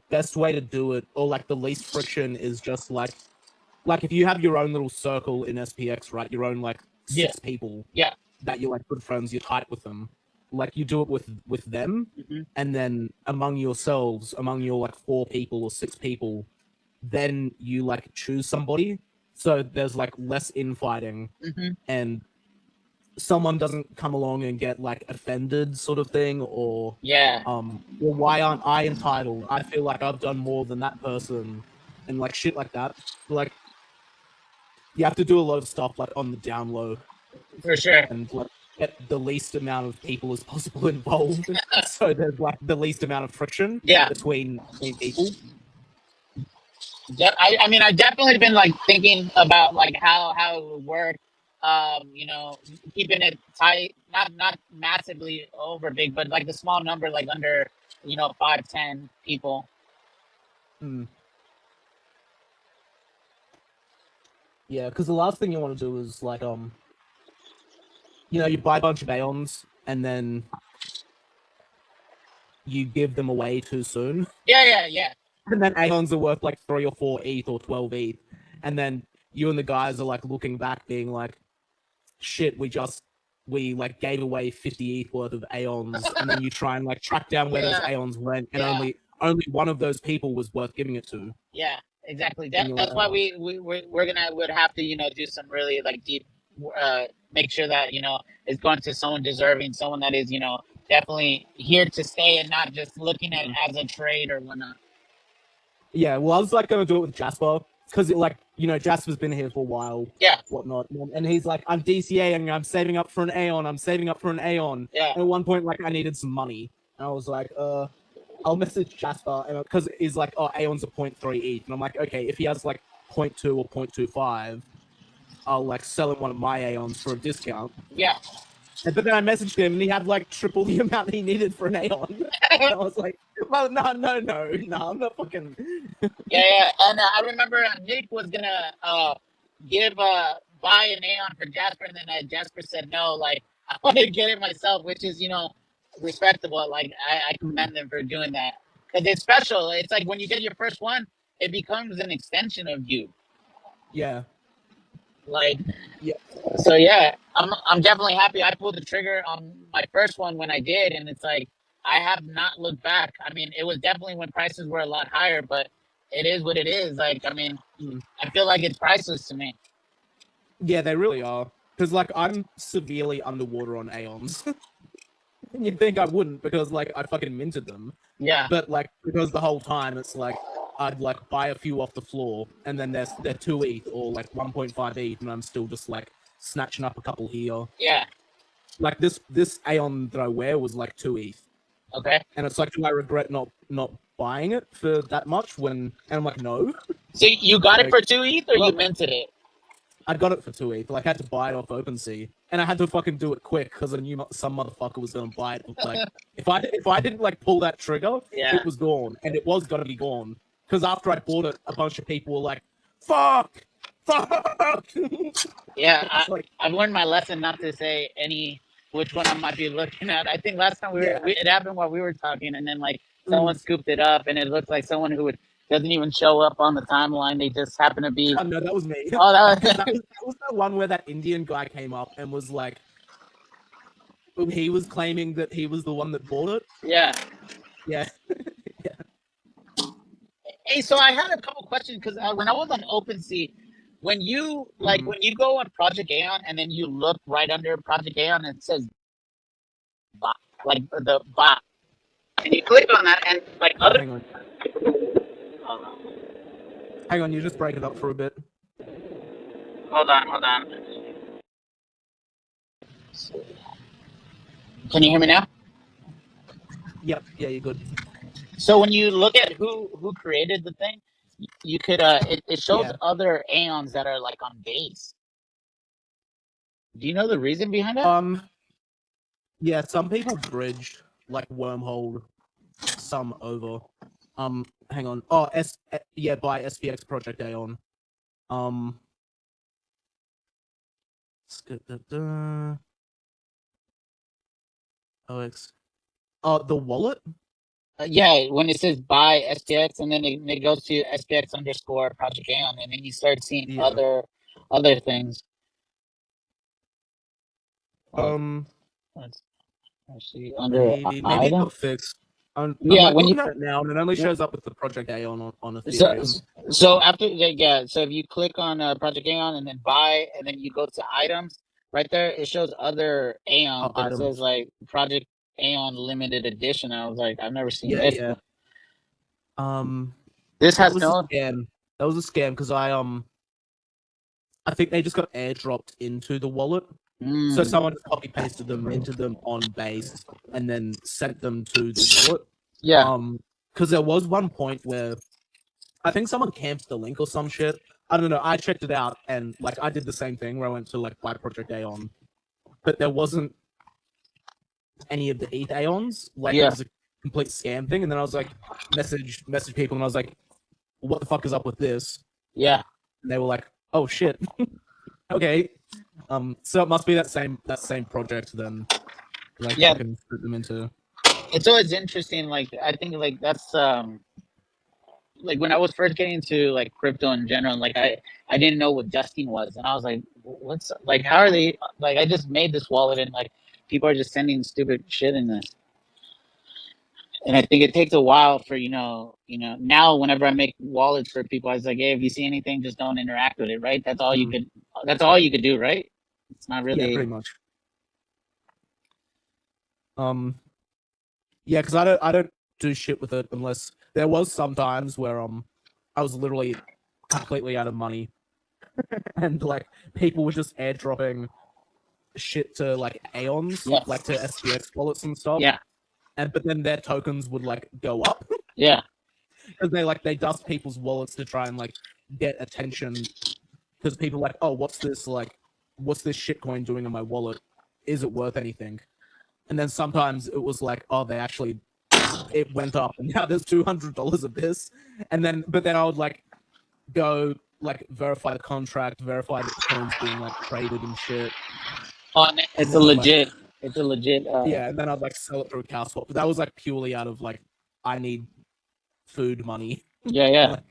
[SPEAKER 2] best way to do it, or like the least friction, is just like if you have your own little circle in SPX, right? Your own like
[SPEAKER 1] yeah,
[SPEAKER 2] 6 people
[SPEAKER 1] yeah.
[SPEAKER 2] that you're like good friends, you're tight with them. Like you do it with them,
[SPEAKER 1] Hmm.
[SPEAKER 2] and then among yourselves, among your like 4 people or 6 people, then you like choose somebody. So there's like less infighting,
[SPEAKER 1] Hmm.
[SPEAKER 2] and someone doesn't come along and get like offended, sort of thing, or
[SPEAKER 1] Yeah,
[SPEAKER 2] well, why aren't I entitled? I feel like I've done more than that person, and like shit like that. Like you have to do a lot of stuff like on the down low
[SPEAKER 1] for sure.
[SPEAKER 2] and like get the least amount of people as possible involved, so there's like the least amount of friction
[SPEAKER 1] Yeah,
[SPEAKER 2] between people.
[SPEAKER 1] I mean, I've definitely been like thinking about like how it would work. Keeping it tight, not massively over big, but like the small number, like under 5-10 people.
[SPEAKER 2] Mm, yeah, because the last thing you want to do is like you buy a bunch of Aeons and then you give them away too soon.
[SPEAKER 1] Yeah, yeah, yeah,
[SPEAKER 2] And then Aeons are worth like 3 or 4 ETH or 12 ETH. And then you and the guys are like looking back, being like, shit, we like gave away 50 ETH worth of Aeons. And then you try and like track down where those
[SPEAKER 1] yeah,
[SPEAKER 2] Aeons went, and
[SPEAKER 1] yeah,
[SPEAKER 2] only one of those people was worth giving it to.
[SPEAKER 1] yeah. exactly.
[SPEAKER 2] and you're like,
[SPEAKER 1] That's why
[SPEAKER 2] oh,
[SPEAKER 1] we're gonna would have to do some really like deep, make sure that it's going to someone deserving, someone that is definitely here to stay and not just looking at it
[SPEAKER 2] mm.
[SPEAKER 1] as a trade or whatnot.
[SPEAKER 2] Yeah, well, I was like gonna do it with Jasper because like Jasper's been here for a while,
[SPEAKER 1] Yeah,
[SPEAKER 2] whatnot, and he's like, I'm DCAing, I'm saving up for an Aeon, I'm saving up for an Aeon.
[SPEAKER 1] yeah,
[SPEAKER 2] And at one point, like I needed some money, and I was like, I'll message Jasper, and because he's like, oh, Aeon's a 0.3 ETH, and I'm like, okay, if he has like 0.2 or 0.25, I'll like sell him one of my Aeons for a discount.
[SPEAKER 1] yeah.
[SPEAKER 2] But then I messaged him, and he had like triple the amount he needed for an Aeon. And I was like, well, no, I'm not fucking.
[SPEAKER 1] Yeah, yeah. And I remember Nick was gonna give buy an Aeon for Jasper, and then Jasper said no. Like I want to get it myself, which is respectable. Like I commend them for doing that because it's special. It's like when you get your first one, it becomes an extension of you.
[SPEAKER 2] Yeah,
[SPEAKER 1] Like
[SPEAKER 2] yeah.
[SPEAKER 1] so, yeah. I'm definitely happy I pulled the trigger on my first one when I did, and it's like I have not looked back. I mean, it was definitely when prices were a lot higher, but it is what it is. Like I mean,
[SPEAKER 2] Mm.
[SPEAKER 1] I feel like it's priceless to me.
[SPEAKER 2] Yeah, they really are. Because like I'm severely underwater on Aeons. And you'd think I wouldn't because like I fucking minted them.
[SPEAKER 1] Yeah,
[SPEAKER 2] But like because the whole time it's like I'd like buy a few off the floor and then they're 2 ETH or like 1.5 ETH and I'm still just like snatching up a couple here.
[SPEAKER 1] yeah.
[SPEAKER 2] Like this Aeon that I wear was like 2 ETH.
[SPEAKER 1] Okay.
[SPEAKER 2] And it's like, do I regret not buying it for that much when and I'm like, no.
[SPEAKER 1] So you got it
[SPEAKER 2] Like,
[SPEAKER 1] for 2 ETH, or you
[SPEAKER 2] well,
[SPEAKER 1] minted it?
[SPEAKER 2] I got it for 2 ETH. Like, I had to buy it off OpenSea, and I had to fucking do it quick because I knew some motherfucker was gonna buy it. Like, if I didn't like pull that trigger,
[SPEAKER 1] Yeah,
[SPEAKER 2] it was gone, and it was gonna be gone. Because after I bought it, a bunch of people were like, "Fuck, fuck."
[SPEAKER 1] yeah.
[SPEAKER 2] It's like,
[SPEAKER 1] I've learned my lesson not to say any which one I might be looking at. I think last time
[SPEAKER 2] yeah,
[SPEAKER 1] it happened while we were talking, and then like someone
[SPEAKER 2] mm.
[SPEAKER 1] scooped it up, and it looked like someone who doesn't even show up on the timeline. They just happen to be.
[SPEAKER 2] Oh no, that was me.
[SPEAKER 1] Oh,
[SPEAKER 2] Because
[SPEAKER 1] that
[SPEAKER 2] that
[SPEAKER 1] was,
[SPEAKER 2] was the one where that Indian guy came up and was like, he was claiming that he was the one that bought it.
[SPEAKER 1] yeah.
[SPEAKER 2] Yeah, yeah.
[SPEAKER 1] Hey, so I had a couple questions because when I was on OpenSea,
[SPEAKER 2] Mm.
[SPEAKER 1] when you go on Project Aeon and then you look right under Project Aeon and it says bot, like the bot, and you click on that and like
[SPEAKER 2] Oh,
[SPEAKER 1] other.
[SPEAKER 2] hang on. You just break it up for a bit.
[SPEAKER 1] Hold on, hold on. Can you hear me now?
[SPEAKER 2] Yep, yeah, you're good.
[SPEAKER 1] So when you look at who created the thing, you could it shows
[SPEAKER 2] Yeah.
[SPEAKER 1] other Aeons that are like on base. Do you know the reason behind that?
[SPEAKER 2] Yeah, some people bridge like wormhole some over. Hang on. Oh, yeah, by SPX Project Aeon. Um, OX. Oh, the wallet.
[SPEAKER 1] Yeah, when it says buy SPX and then it goes to SPX underscore Project Aeon, and then you start seeing
[SPEAKER 2] Yeah.
[SPEAKER 1] other things. Well,
[SPEAKER 2] Um,
[SPEAKER 1] let's see under
[SPEAKER 2] maybe it
[SPEAKER 1] item.
[SPEAKER 2] got fixed. I'm
[SPEAKER 1] Yeah,
[SPEAKER 2] like
[SPEAKER 1] when you
[SPEAKER 2] looking at it now, and it only shows up with the Project Aeon on
[SPEAKER 1] so
[SPEAKER 2] Ethereum.
[SPEAKER 1] so after yeah, so if you click on Project Aeon and then buy, and then you go to items, right there it shows other
[SPEAKER 2] Oh,
[SPEAKER 1] Aeons, but it says
[SPEAKER 2] items.
[SPEAKER 1] like Project Aeon limited edition. I was like, I've never seen
[SPEAKER 2] Yeah,
[SPEAKER 1] this.
[SPEAKER 2] yeah. Um,
[SPEAKER 1] This
[SPEAKER 2] that
[SPEAKER 1] has
[SPEAKER 2] was a
[SPEAKER 1] no.
[SPEAKER 2] scam. That was a scam because I think they just got airdropped into the wallet. So
[SPEAKER 1] Mm,
[SPEAKER 2] someone just copy pasted them, minted them on base, and then sent them to the wallet.
[SPEAKER 1] yeah,
[SPEAKER 2] Because there was one point where I think someone camped the link or some shit. I don't know. I checked it out and like I did the same thing where I went to like buy Project Aeon, but there wasn't any of the ETH Aeons. Like it
[SPEAKER 1] yeah,
[SPEAKER 2] was a complete scam thing. And then I was like, message people, and I was like, what the fuck is up with this?
[SPEAKER 1] yeah.
[SPEAKER 2] And they were like, oh shit, okay. So it must be that same project then. Like
[SPEAKER 1] Yeah,
[SPEAKER 2] fucking put them into.
[SPEAKER 1] it's always interesting. Like I think like that's like when I was first getting into like crypto in general, like I didn't know what dusting was, and I was like, what's like how are they like? I just made this wallet, and like people are just sending stupid shit in this. And I think it takes a while for now. Whenever I make wallets for people, I was like, hey, if you see anything, just don't interact with it, right? That's all you
[SPEAKER 2] Mm.
[SPEAKER 1] could. That's all you could do, right? It's not
[SPEAKER 2] Yeah,
[SPEAKER 1] really.
[SPEAKER 2] pretty much. Um, yeah, because I don't do shit with it unless there was some times where I was literally completely out of money and like people were just airdropping shit to like Aeons, like
[SPEAKER 1] Yes.
[SPEAKER 2] to SPX wallets and stuff.
[SPEAKER 1] Yeah.
[SPEAKER 2] And but then their tokens would like go up
[SPEAKER 1] Yeah.
[SPEAKER 2] because they dust people's wallets to try and like get attention because people are like, oh, what's this shitcoin doing in my wallet? Is it worth anything? And then sometimes it was like, oh, they actually it went up and now there's $200 of this. And then but then I would like go like verify the contract, verify that the coin's being like traded and shit. And
[SPEAKER 1] It's a
[SPEAKER 2] then I'd like
[SPEAKER 1] legit. It's a legit.
[SPEAKER 2] yeah, and then I'd like sell it through CowSwap. But that was like purely out of like I need food money.
[SPEAKER 1] Yeah. Yeah.
[SPEAKER 2] Like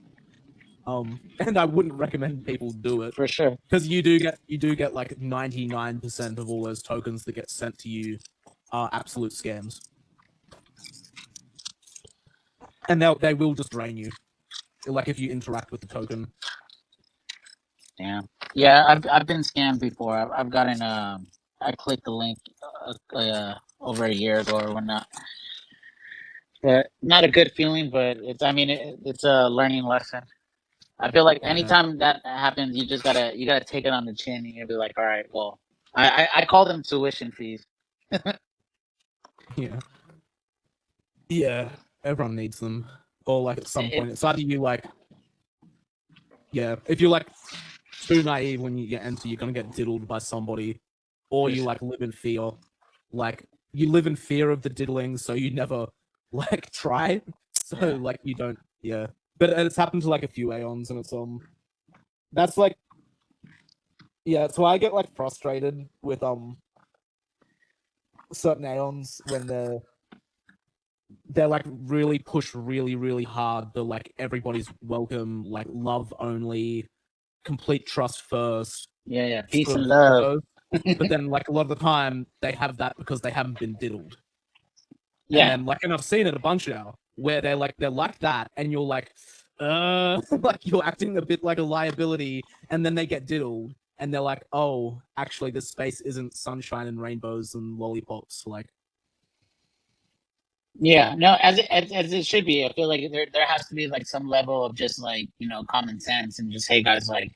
[SPEAKER 2] and I wouldn't recommend people do it
[SPEAKER 1] For sure.
[SPEAKER 2] because you do get like 99% of all those tokens that get sent to you are absolute scams. And they will just drain you. Like if you interact with the token.
[SPEAKER 1] Damn. Yeah. I've been scammed before. I've gotten I clicked the link over a year ago or whatnot. But not a good feeling. But it's a learning lesson. I feel like
[SPEAKER 2] Yeah.
[SPEAKER 1] anytime that happens, you gotta take it on the chin and you'll be like, all right, well, I call them tuition fees.
[SPEAKER 2] Yeah. Yeah. Everyone needs them. Or like at some point. It's either you like yeah, if you're like too naive when you get enter, you're gonna get diddled by somebody, or you like live in fear. Like you live in fear of the diddling, so you never like try. So
[SPEAKER 1] Yeah.
[SPEAKER 2] like you don't, yeah. But it's happened to like a few Aeons, and it's that's like yeah. So I get like frustrated with certain Aeons when they're like really push really hard. They're like everybody's welcome, like love only, complete trust first,
[SPEAKER 1] Yeah, yeah. Peace
[SPEAKER 2] sort
[SPEAKER 1] and
[SPEAKER 2] of
[SPEAKER 1] love.
[SPEAKER 2] ethos. But then like a lot of the time they have that because they haven't been diddled. And
[SPEAKER 1] Yeah.
[SPEAKER 2] then like and I've seen it a bunch now where they're like that and you're like like you're acting a bit like a liability and then they get diddled and they're like, oh, actually this space isn't sunshine and rainbows and lollipops. Like
[SPEAKER 1] Yeah. No, as it should be. I feel like there has to be like some level of just like, common sense and just, hey guys, like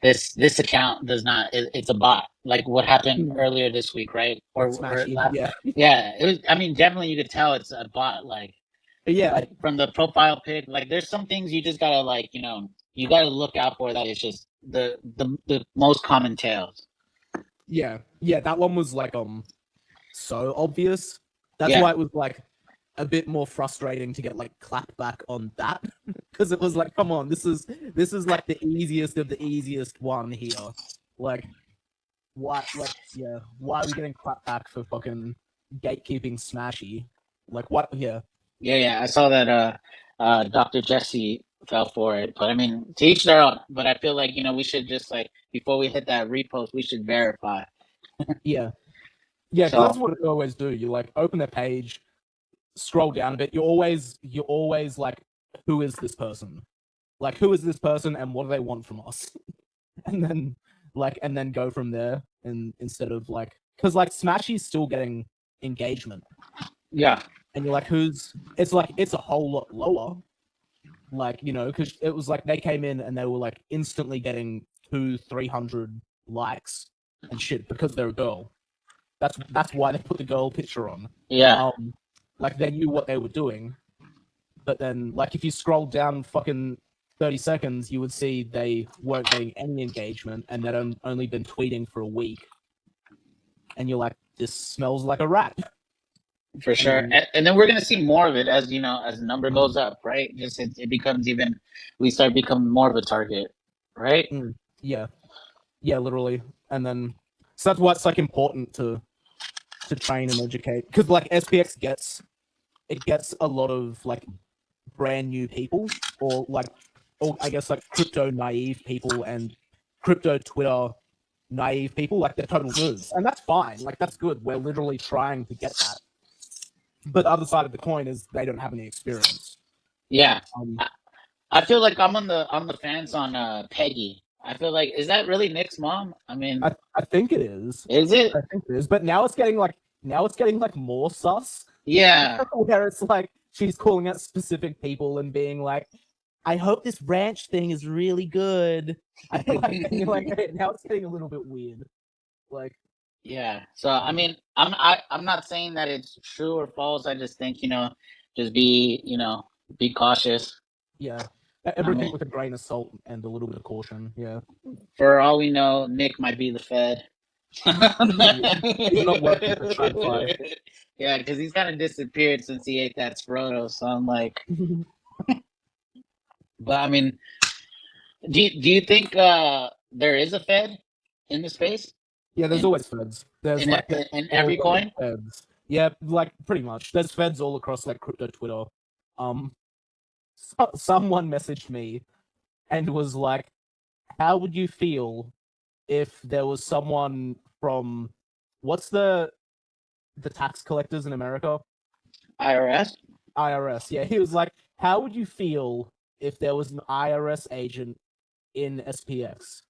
[SPEAKER 1] this account does not it's a bot. Like what happened earlier this week, right?
[SPEAKER 2] like
[SPEAKER 1] Or
[SPEAKER 2] smashy.
[SPEAKER 1] last
[SPEAKER 2] Yeah.
[SPEAKER 1] Yeah, it was definitely you could tell it's a bot,
[SPEAKER 2] Yeah.
[SPEAKER 1] like from the profile pic. Like there's some things you just gotta like, you gotta look out for that it's just the most common tails.
[SPEAKER 2] Yeah. Yeah. That one was like so obvious. That's
[SPEAKER 1] Yeah.
[SPEAKER 2] why it was like a bit more frustrating to get like clapped back on that because it was like, come on, this is like the easiest of the easiest one here. Like, why? Like, yeah, why are we getting clapped back for fucking gatekeeping Smashy? Like, what? Yeah,
[SPEAKER 1] Yeah, yeah. I saw that Dr. Jesse fell for it. But I mean, to each their own. But I feel like, we should just like before we hit that repost, we should verify.
[SPEAKER 2] yeah, yeah. Because that's
[SPEAKER 1] So
[SPEAKER 2] what you always do. You like open their page, scroll down a bit. You're always like, who is this person? Like, who is this person, and what do they want from us? And then go from there. And instead of like, because like Smashy's still getting engagement,
[SPEAKER 1] yeah.
[SPEAKER 2] and you're like, who's? It's like it's a whole lot lower. Like because it was like they came in and they were like instantly getting 200-300 likes and shit because they're a girl. That's why they put the girl picture on.
[SPEAKER 1] Yeah.
[SPEAKER 2] Um, like they knew what they were doing, but then like if you scroll down fucking 30 seconds, you would see they weren't getting any engagement and they'd only been tweeting for a week. And you're like, this smells like a rat.
[SPEAKER 1] For
[SPEAKER 2] And
[SPEAKER 1] sure.
[SPEAKER 2] then,
[SPEAKER 1] And then we're gonna see more of it as as the number goes up, right? Just it becomes even we start becoming more of a target, right?
[SPEAKER 2] yeah, yeah, literally. And then, so that's why it's like important to train and educate because like SPX gets a lot of like brand new people or I guess like crypto naive people and crypto Twitter naive people, like they're total noobs. And that's fine. Like that's good. We're literally trying to get that. But the other side of the coin is they don't have any experience.
[SPEAKER 1] Yeah.
[SPEAKER 2] Um,
[SPEAKER 1] I feel like I'm on the fence on Peggy. I feel like, is that really Nick's mom? I mean,
[SPEAKER 2] I think it is.
[SPEAKER 1] is it?
[SPEAKER 2] I think it is. But now it's getting like more sus,
[SPEAKER 1] Yeah.
[SPEAKER 2] where it's like she's calling out specific people and being like, "I hope this ranch thing is really good." I like, and you're like, hey, now it's getting a little bit weird. Like,
[SPEAKER 1] Yeah. So I
[SPEAKER 2] um,
[SPEAKER 1] mean, I'm not saying that it's true or false. I just think, just be, be cautious.
[SPEAKER 2] yeah,
[SPEAKER 1] I
[SPEAKER 2] everything
[SPEAKER 1] mean,
[SPEAKER 2] with a grain of salt and a little bit of caution. Yeah,
[SPEAKER 1] for all we know, Nick might be the Fed.
[SPEAKER 2] he's not working for TradFi.
[SPEAKER 1] Yeah, because he's kind of disappeared since he ate that Sproto. So I'm like, but I mean, do you think there is a Fed in the space
[SPEAKER 2] Yeah, there's
[SPEAKER 1] in
[SPEAKER 2] always feds. There's
[SPEAKER 1] in
[SPEAKER 2] like
[SPEAKER 1] in every
[SPEAKER 2] always
[SPEAKER 1] coin?
[SPEAKER 2] feds. Yeah, like pretty much. There's feds all across like crypto Twitter. Um, someone messaged me and was like, "How would you feel if there was someone from what's the tax collectors in America?
[SPEAKER 1] IRS?
[SPEAKER 2] IRS." Yeah, he was like, "How would you feel if there was an IRS agent in SPX?"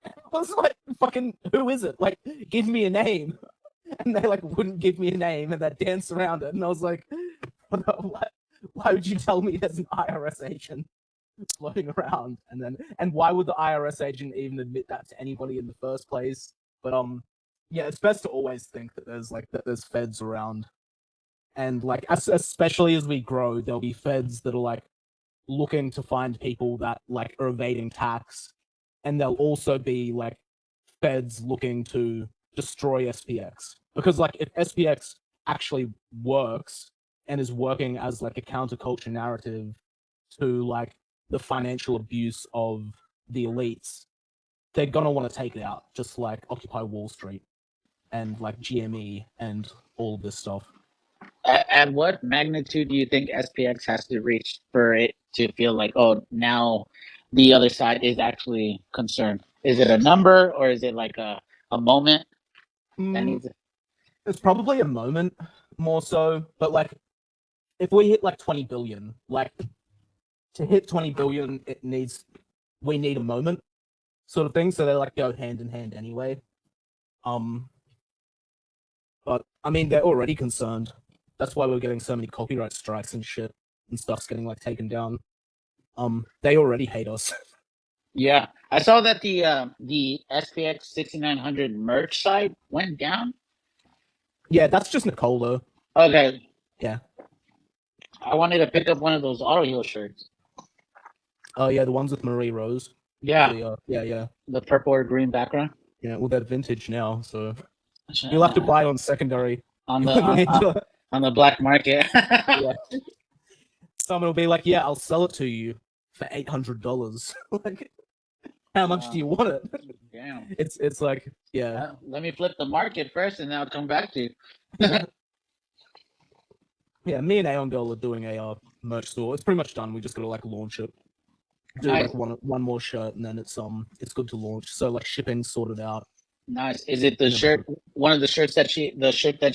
[SPEAKER 2] I was like, "Fucking, who is it? Like, give me a name." And they like wouldn't give me a name, and they danced around it. And I was like, what? Why would you tell me there's an IRS agent floating around? And why would the IRS agent even admit that to anybody in the first place? But yeah, it's best to always think that there's feds around, and like especially as we grow, there'll be feds that are like looking to find people that like are evading tax, and there'll also be like feds looking to destroy SPX. Because like if SPX actually works and is working as like a counterculture narrative to like the financial abuse of the elites, they're gonna want to take it out, just like Occupy Wall Street and like GME and all of this stuff.
[SPEAKER 1] At what magnitude do you think SPX has to reach for it to feel like, oh, now the other side is actually concerned? Is it a number or is it like a moment that
[SPEAKER 2] Mm,
[SPEAKER 1] needs?
[SPEAKER 2] it's probably a moment more so, but like if we hit like 20 billion, like to hit 20 billion, we need a moment sort of thing. So they like go hand in hand anyway. Um, but I mean, they're already concerned. That's why we're getting so many copyright strikes and shit, and stuff's getting like taken down. They already hate us.
[SPEAKER 1] Yeah, I saw that the SPX6900 merch site went down.
[SPEAKER 2] Yeah, that's just Nicole though.
[SPEAKER 1] Okay,
[SPEAKER 2] Yeah.
[SPEAKER 1] I wanted to pick up one of those Autoheal shirts.
[SPEAKER 2] Oh yeah, the ones with Marie Rose.
[SPEAKER 1] Yeah,
[SPEAKER 2] Yeah.
[SPEAKER 1] the purple or green background.
[SPEAKER 2] Yeah, well they're vintage now, so you'll have to buy it on secondary.
[SPEAKER 1] On the
[SPEAKER 2] You'll need to,
[SPEAKER 1] on the black market.
[SPEAKER 2] yeah. Someone will be like, "Yeah, I'll sell it to you for $800." Like, how much do you want it?
[SPEAKER 1] Damn.
[SPEAKER 2] It's like, yeah.
[SPEAKER 1] Let me flip the market first, and then I'll come back to you.
[SPEAKER 2] Yeah, me and Aeon Girl are doing a merch store. It's pretty much done. We just gotta like launch it. Do
[SPEAKER 1] Nice,
[SPEAKER 2] like one more shirt, and then it's good to launch. So like shipping sorted out
[SPEAKER 1] nice. Is it the
[SPEAKER 2] and
[SPEAKER 1] shirt?
[SPEAKER 2] everything.
[SPEAKER 1] One of the shirt that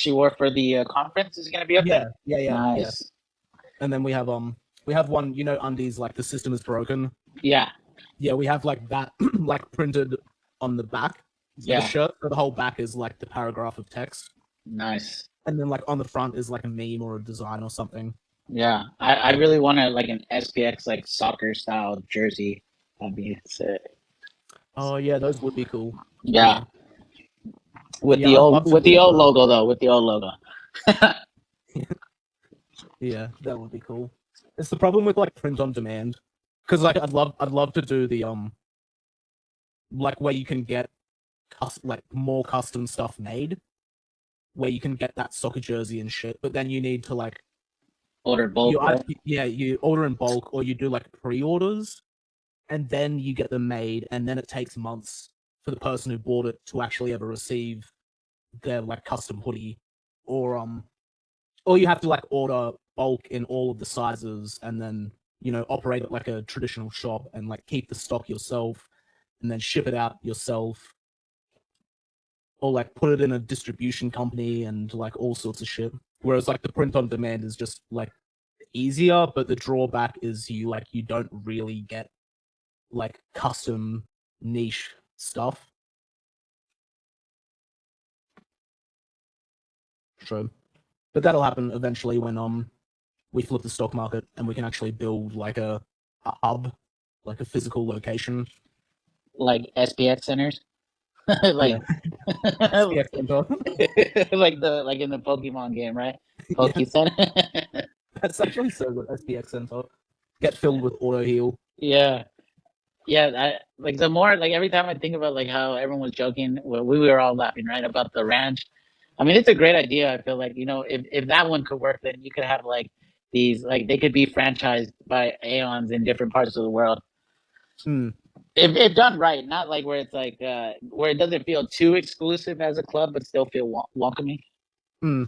[SPEAKER 1] she wore for the conference is gonna be up there.
[SPEAKER 2] Yeah.
[SPEAKER 1] Nice.
[SPEAKER 2] And then we have one, undies like the system is broken.
[SPEAKER 1] Yeah,
[SPEAKER 2] Yeah, we have like that like printed on the back of the
[SPEAKER 1] yeah.
[SPEAKER 2] shirt. So the whole back is like the paragraph of text.
[SPEAKER 1] Nice.
[SPEAKER 2] And then like on the front is like a meme or a design or something.
[SPEAKER 1] Yeah, I really want to like an SPX like soccer style jersey. That'd be sick.
[SPEAKER 2] Oh yeah, those would be cool.
[SPEAKER 1] Yeah,
[SPEAKER 2] Yeah. Yeah, I'd love to
[SPEAKER 1] with the
[SPEAKER 2] do
[SPEAKER 1] old logo though, with the old logo.
[SPEAKER 2] yeah, that would be cool. It's the problem with like print on demand. Because like I'd love to do the like where you can get like more custom stuff made, where you can get that soccer jersey and shit, but then you need to like
[SPEAKER 1] Order bulk, right?
[SPEAKER 2] you order in bulk or you do like pre-orders and then you get them made and then it takes months for the person who bought it to actually ever receive their like custom hoodie, or or you have to like order bulk in all of the sizes and then operate it like a traditional shop and like keep the stock yourself and then ship it out yourself, or like put it in a distribution company and like all sorts of shit. Whereas like the print on demand is just like easier, but the drawback is you don't really get like custom niche stuff. True. But that'll happen eventually when we flip the stock market and we can actually build like a hub, like a physical location.
[SPEAKER 1] Like SPX centers,
[SPEAKER 2] Yeah,
[SPEAKER 1] like
[SPEAKER 2] SPX Center.
[SPEAKER 1] like in the Pokemon game, right?
[SPEAKER 2] Yeah,
[SPEAKER 1] Poke Center.
[SPEAKER 2] that's actually so good. SPX Center get filled with Autoheal.
[SPEAKER 1] Yeah. Yeah, like the more like every time I think about like how everyone was joking, well, we were all laughing, right, about the ranch. I mean, it's a great idea. I feel like, if that one could work, then you could have like these, like they could be franchised by Aeons in different parts of the world.
[SPEAKER 2] Hmm.
[SPEAKER 1] If done right, not like where it's like where it doesn't feel too exclusive as a club, but still feel welcoming.
[SPEAKER 2] Hmm.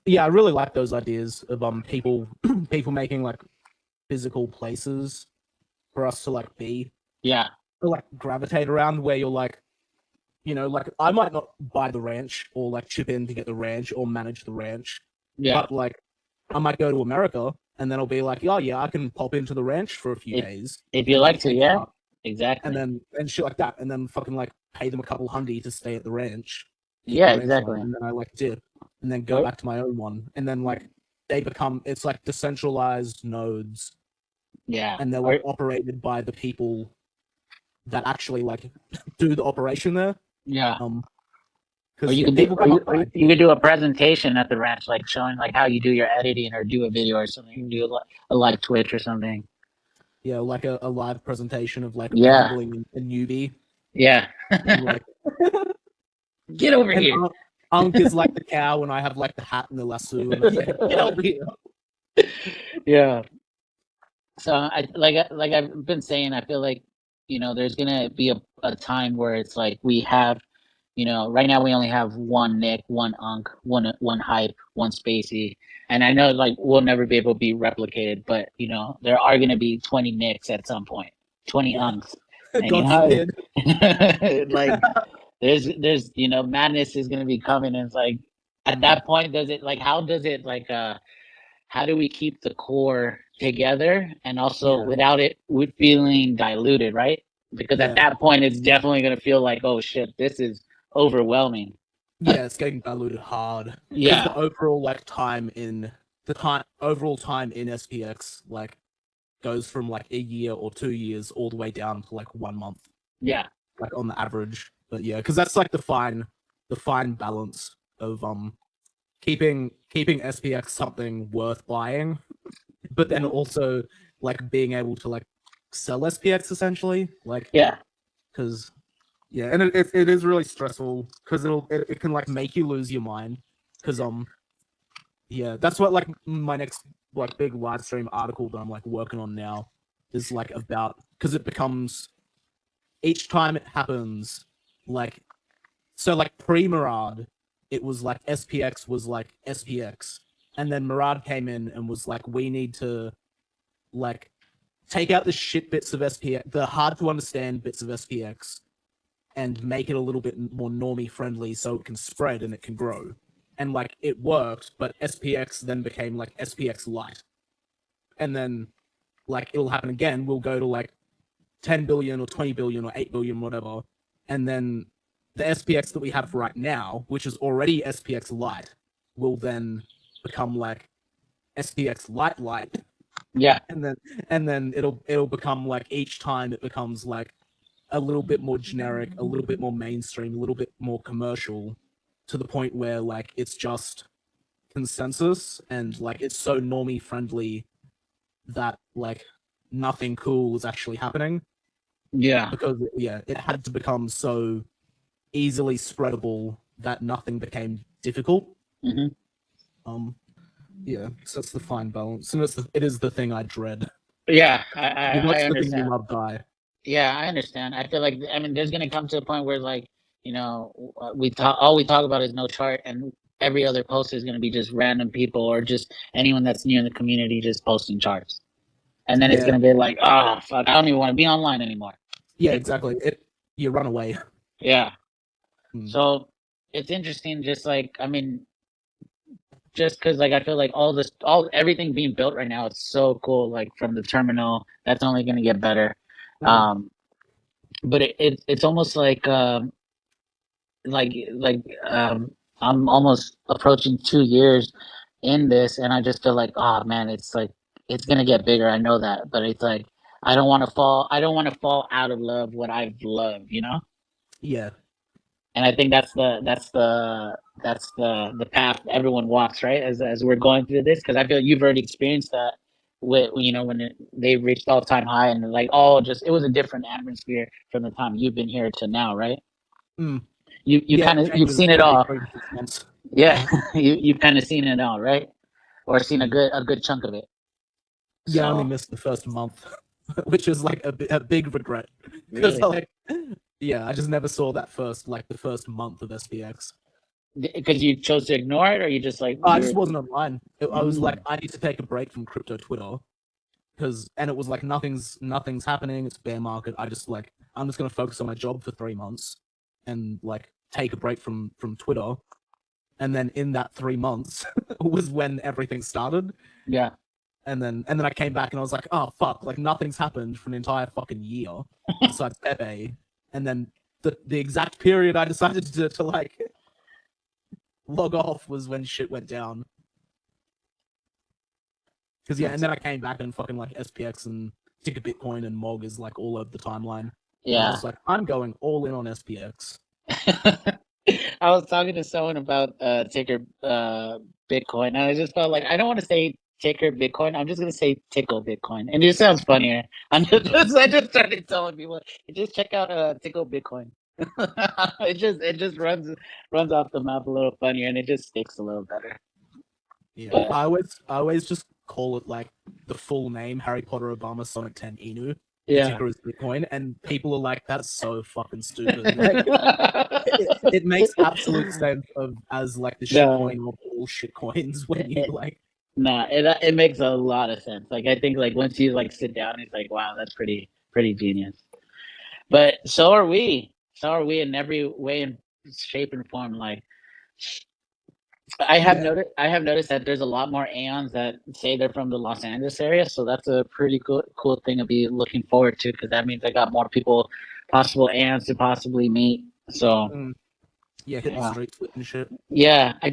[SPEAKER 2] Yeah, I really like those ideas of people people making like physical places for us to like be
[SPEAKER 1] Yeah,
[SPEAKER 2] or like gravitate around where you're like, like I might not buy the ranch or like chip in to get the ranch or manage the ranch,
[SPEAKER 1] yeah.
[SPEAKER 2] but like I might go to America and then I'll be like, oh yeah, I can pop into the ranch for a few
[SPEAKER 1] If
[SPEAKER 2] days
[SPEAKER 1] if you
[SPEAKER 2] and like
[SPEAKER 1] like to,
[SPEAKER 2] take
[SPEAKER 1] yeah,
[SPEAKER 2] part and
[SPEAKER 1] exactly.
[SPEAKER 2] then and shit like that, and then fucking like pay them a couple hundy to stay at the ranch, keep the
[SPEAKER 1] Yeah,
[SPEAKER 2] ranch running,
[SPEAKER 1] exactly.
[SPEAKER 2] and then I like dip and then go
[SPEAKER 1] Or
[SPEAKER 2] back to my own one, and then like they become it's like decentralized nodes
[SPEAKER 1] yeah,
[SPEAKER 2] and they're like
[SPEAKER 1] or
[SPEAKER 2] operated by the people that actually like do the operation there.
[SPEAKER 1] yeah.
[SPEAKER 2] Um,
[SPEAKER 1] Or
[SPEAKER 2] because
[SPEAKER 1] you
[SPEAKER 2] yeah,
[SPEAKER 1] could do,
[SPEAKER 2] people come up with
[SPEAKER 1] you could
[SPEAKER 2] ideas.
[SPEAKER 1] do a presentation at the ranch, like showing like how you do your editing, or do a video or something. Do a live Twitch or something.
[SPEAKER 2] Yeah, like a live presentation of like me
[SPEAKER 1] Yeah,
[SPEAKER 2] handling a newbie
[SPEAKER 1] yeah.
[SPEAKER 2] and like
[SPEAKER 1] Get over
[SPEAKER 2] and
[SPEAKER 1] here.
[SPEAKER 2] Unk is like the cow and I have like the hat and the lasso and yeah, get over here.
[SPEAKER 1] Yeah. So like I've been saying, I feel like there's gonna be a time where it's like we have, right now we only have one Nick, one Unk, one Hype, one Spacey, and I know like we'll never be able to be replicated, but there are gonna be 20 Nicks at some point, 20
[SPEAKER 2] Yeah.
[SPEAKER 1] Unks, and
[SPEAKER 2] God forbid.
[SPEAKER 1] like there's madness is gonna be coming, and it's like at
[SPEAKER 2] Mm,
[SPEAKER 1] that point, does it like how does it like how do we keep the core together and also
[SPEAKER 2] yeah.
[SPEAKER 1] without it with feeling diluted, right? Because at
[SPEAKER 2] Yeah.
[SPEAKER 1] that point it's definitely going to feel like, oh shit, this is overwhelming.
[SPEAKER 2] Yeah, it's getting diluted hard. Because the
[SPEAKER 1] Yeah,
[SPEAKER 2] overall like time in the time overall time in SPX like goes from like a year or 2 years all the way down to like 1 month,
[SPEAKER 1] yeah,
[SPEAKER 2] like on the average. But yeah, because that's like the fine balance of keeping SPX something worth buying, but then also like being able to like sell SPX essentially, like
[SPEAKER 1] yeah,
[SPEAKER 2] because yeah, and it is really stressful because it can like make you lose your mind because yeah, that's what like my next like big live stream article that I'm like working on now is like about because it becomes each time it happens like so like pre Murad it was like SPX was like SPX and then Murad came in and was like we need to like take out the shit bits of SPX, the hard to understand bits of SPX, and make it a little bit more normie friendly so it can spread and it can grow. And like it worked, but SPX then became like SPX Lite. And then like it'll happen again. We'll go to like 10 billion or 20 billion or 8 billion, whatever. And then the SPX that we have right now, which is already SPX Lite, will then become like SPX Lite,
[SPEAKER 1] yeah,
[SPEAKER 2] and then it'll become like each time it becomes like a little bit more generic, a little bit more mainstream, a little bit more commercial, to the point where like it's just consensus and like it's so normie friendly that like nothing cool is actually happening
[SPEAKER 1] yeah.
[SPEAKER 2] because yeah, it had to become so easily spreadable that nothing became difficult.
[SPEAKER 1] Hmm.
[SPEAKER 2] Um, yeah, so it's the fine balance, and it is the thing I dread.
[SPEAKER 1] Yeah,
[SPEAKER 2] You
[SPEAKER 1] I
[SPEAKER 2] watch the thing you
[SPEAKER 1] understand.
[SPEAKER 2] love die.
[SPEAKER 1] Yeah, I understand. I feel like, I mean, there's gonna come to a point where like we talk all we talk about is no chart, and every other post is gonna be just random people or just anyone that's new in the community just posting charts. And then it's
[SPEAKER 2] Yeah,
[SPEAKER 1] gonna be like, oh fuck, I don't even want to be online anymore.
[SPEAKER 2] yeah, exactly. You run away.
[SPEAKER 1] Yeah.
[SPEAKER 2] Mm,
[SPEAKER 1] So it's interesting, just like I mean, just because like I feel like everything being built right now, it's so cool. Like from the terminal, that's only going to get better.
[SPEAKER 2] Mm.
[SPEAKER 1] Um, but it's almost like I'm almost approaching 2 years in this, and I just feel like, oh man, it's like it's gonna get bigger. I know that, but it's like I don't want to fall. I don't want to fall out of love what I've loved, you know.
[SPEAKER 2] Yeah.
[SPEAKER 1] And I think that's the path everyone walks, right? As we're going through this, because I feel you've already experienced that with when they reached all time high and like all just it was a different atmosphere from the time you've been here to now, right?
[SPEAKER 2] Mm.
[SPEAKER 1] You
[SPEAKER 2] Yeah,
[SPEAKER 1] kind
[SPEAKER 2] it
[SPEAKER 1] of you've
[SPEAKER 2] changes
[SPEAKER 1] seen it
[SPEAKER 2] every
[SPEAKER 1] all.
[SPEAKER 2] 3 to 6 months.
[SPEAKER 1] Yeah, you've kind of seen it all, right? Or seen
[SPEAKER 2] Mm.
[SPEAKER 1] a good chunk of it.
[SPEAKER 2] Yeah, I only
[SPEAKER 1] So
[SPEAKER 2] missed the first month, which is like a big regret because
[SPEAKER 1] really,
[SPEAKER 2] like, yeah, I just never saw that the first month of SPX.
[SPEAKER 1] because you chose to ignore it, or you just like
[SPEAKER 2] I
[SPEAKER 1] you're.
[SPEAKER 2] just wasn't online. I was like,
[SPEAKER 1] Mm,
[SPEAKER 2] I need to take a break from crypto Twitter because, and it was like nothing's happening. It's bear market. I'm just gonna focus on my job for 3 months and like take a break from Twitter. And then in that 3 months was when everything started.
[SPEAKER 1] yeah.
[SPEAKER 2] And then I came back and I was like, oh fuck, like nothing's happened for an entire fucking year besides Pepe. And then the exact period I decided to like log off was when shit went down. Because yeah, and
[SPEAKER 1] That's
[SPEAKER 2] then I came back and fucking like SPX and Ticker Bitcoin and Mog is like all over the timeline. And I was
[SPEAKER 1] yeah.
[SPEAKER 2] just like, I'm going all in on SPX.
[SPEAKER 1] I was talking to someone about ticker Bitcoin, and I just felt like I don't want to say ticker Bitcoin. I'm just gonna say tickle Bitcoin, and it just sounds funnier. I just started telling people, just check out tickle Bitcoin. it just runs off the mouth a little funnier, and it just sticks a little better.
[SPEAKER 2] Yeah,
[SPEAKER 1] But
[SPEAKER 2] I always just call it like the full name Harry Potter Obama Sonic 10 Inu. The
[SPEAKER 1] yeah.
[SPEAKER 2] ticker is Bitcoin, and people are like, "That's so fucking stupid." Like, it makes absolute sense of as like the
[SPEAKER 1] No,
[SPEAKER 2] shitcoin of all shitcoins when you
[SPEAKER 1] it,
[SPEAKER 2] like,
[SPEAKER 1] nah, it makes a lot of sense. Like I think like once you like sit down, it's like wow, that's pretty genius. But so are we. So are we in every way and shape and form. Like
[SPEAKER 2] yeah,
[SPEAKER 1] I have noticed that there's a lot more Aeons that say they're from the Los Angeles area. So that's a pretty cool thing to be looking forward to because that means I got more people, possible Aeons to possibly meet. So
[SPEAKER 2] mm, yeah, hit the
[SPEAKER 1] yeah.
[SPEAKER 2] streets with and shit.
[SPEAKER 1] Yeah, I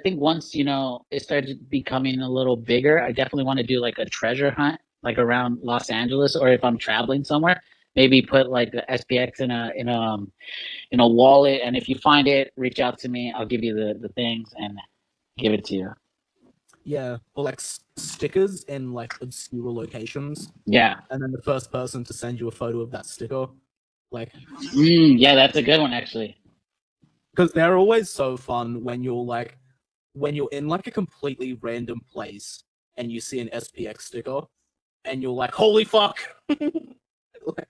[SPEAKER 1] think once, it started becoming a little bigger, I definitely want to do like a treasure hunt, like around Los Angeles, or if I'm traveling somewhere, maybe put like the SPX in a wallet, and if you find it, reach out to me. I'll give you the things and give it to you.
[SPEAKER 2] Yeah, or like stickers in like obscure locations,
[SPEAKER 1] Yeah.
[SPEAKER 2] and then the first person to send you a photo of that sticker, like,
[SPEAKER 1] Yeah, that's a good one actually.
[SPEAKER 2] because they're always so fun when you're in like a completely random place and you see an SPX sticker and you're like, holy fuck. Like,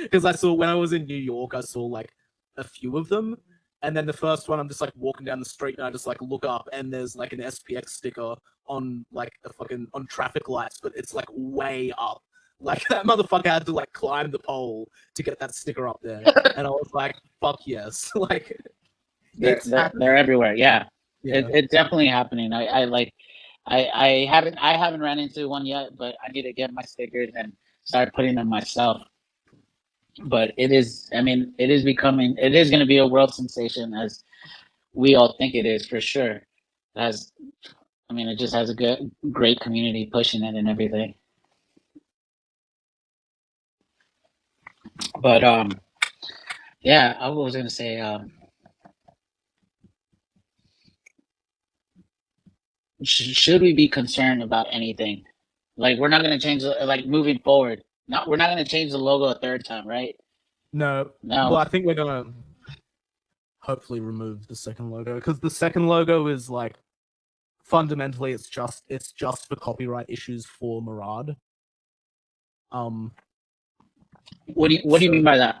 [SPEAKER 2] because I saw when I was in New York, I saw like a few of them. And then the first one, I'm just like walking down the street and I just like look up and there's like an SPX sticker on like a fucking on traffic lights, but it's like way up. Like that motherfucker had to like climb the pole to get that sticker up there. And I was like, fuck yes. Like
[SPEAKER 1] They're
[SPEAKER 2] it's
[SPEAKER 1] they're they're
[SPEAKER 2] happening.
[SPEAKER 1] everywhere. Yeah,
[SPEAKER 2] Yeah.
[SPEAKER 1] it's definitely happening. I like I haven't ran into one yet, but I need to get my stickers and start putting them myself. But it is, I mean, it is going to be a world sensation as we all think it is for sure. As I mean, it just has a great community pushing it and everything. But yeah, I was going to say, should we be concerned about anything? Like, we're not going to change, like, moving forward. Not, we're not going to change the logo a third time, right?
[SPEAKER 2] No. Well,
[SPEAKER 1] No.
[SPEAKER 2] I think we're gonna hopefully remove the second logo because the second logo is like fundamentally it's just for copyright issues for Murad. Um,
[SPEAKER 1] What do you mean
[SPEAKER 2] so
[SPEAKER 1] by that?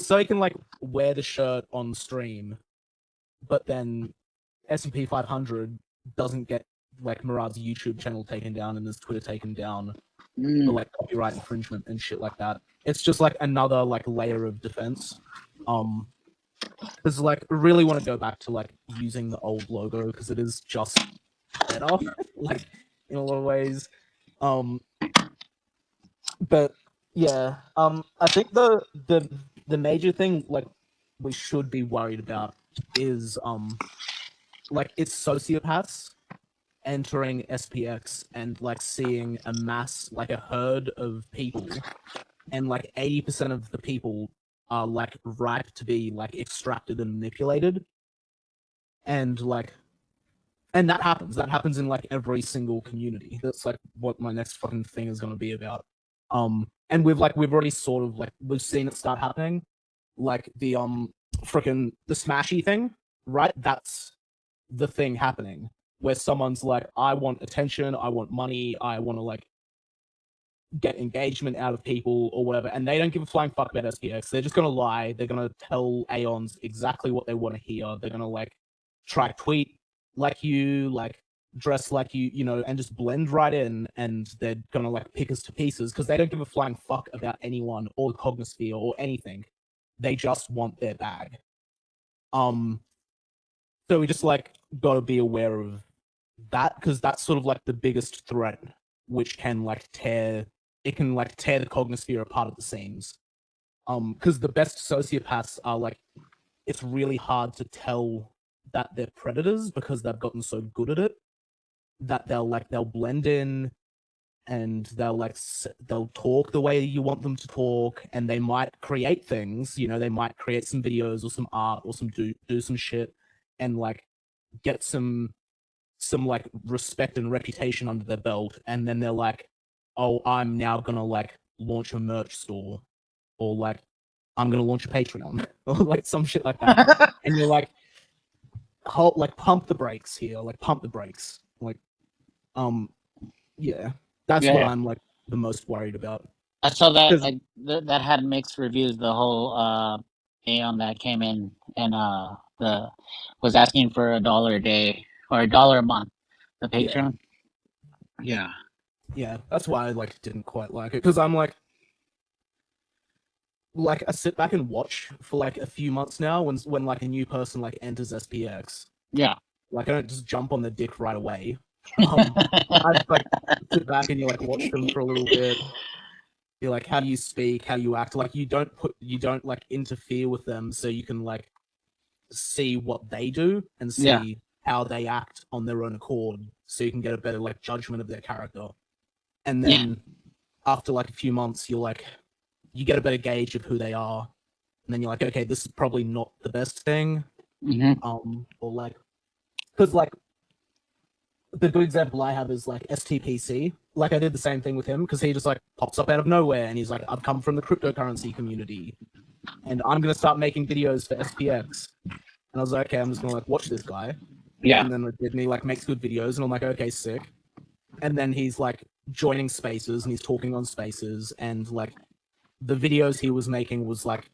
[SPEAKER 2] so he can like wear the shirt on stream, but then S&P 500 doesn't get like Murad's YouTube channel taken down and his Twitter taken down for
[SPEAKER 1] Mm,
[SPEAKER 2] like copyright infringement and shit like that. It's just like another like layer of defense. Um, because like really want to go back to like using the old logo because it is just better, like in a lot of ways. Um, but yeah, I think the major thing like we should be worried about is like it's sociopaths entering SPX and like seeing a mass like a herd of people and like 80% of the people are like ripe to be like extracted and manipulated and like and that happens in like every single community. That's like what my next fucking thing is going to be about. And we've already sort of like we've seen it start happening, like the freaking the smashy thing, right? That's the thing happening where someone's like, I want attention, I want money, I want to like get engagement out of people or whatever, and they don't give a flying fuck about SPX. They're just gonna lie. They're gonna tell Aeons exactly what they want to hear. They're gonna like try tweet like you, like dress like you know, and just blend right in. And they're gonna like pick us to pieces because they don't give a flying fuck about anyone or the cognosphere or anything. They just want their bag. Um, so we just like gotta be aware of that because that's sort of like the biggest threat, which can like tear it can like tear the cognosphere apart at the seams. Because the best sociopaths are like it's really hard to tell that they're predators because they've gotten so good at it that they'll blend in and they'll talk the way you want them to talk and they might create things, you know, they might create some videos or some art or some do some shit and like get some like respect and reputation under their belt, and then they're like, "Oh, I'm now gonna like launch a merch store, or like I'm gonna launch a Patreon, or like some shit like that." And you're like, "Halt! Like pump the brakes here, like pump the brakes." Like, um, yeah, that's what
[SPEAKER 1] Yeah,
[SPEAKER 2] I'm like the most worried about.
[SPEAKER 1] I saw that.
[SPEAKER 2] Because
[SPEAKER 1] That had mixed reviews. The whole Aeon that came in and the was asking for $1 a day or $1 a month. The
[SPEAKER 2] yeah,
[SPEAKER 1] Patreon. Yeah.
[SPEAKER 2] yeah, that's why I like didn't quite like it because I'm like I sit back and watch for like a few months now when like a new person like enters SPX.
[SPEAKER 1] Yeah.
[SPEAKER 2] Like I don't just jump on the dick right away. I just like sit back and you like watch them for a little bit. You're like, how do you speak? How do you act? Like you don't like interfere with them, so you can like see what they do and
[SPEAKER 1] Yeah.
[SPEAKER 2] see how they act on their own accord, so you can get a better like judgment of their character. And
[SPEAKER 1] Yeah.
[SPEAKER 2] then after like a few months, you're like, you get a better gauge of who they are, and then you're like, okay, this is probably not the best thing.
[SPEAKER 1] Hmm.
[SPEAKER 2] Or like, because like the good example I have is like STPC. Like I did the same thing with him because he just like pops up out of nowhere and he's like, I've come from the cryptocurrency community and I'm gonna start making videos for SPX. And I was like, okay, I'm just gonna like watch this guy.
[SPEAKER 1] Yeah.
[SPEAKER 2] And then I did, and he like makes good videos, and I'm like, okay, sick. And then he's like joining spaces and he's talking on spaces, and like the videos he was making was like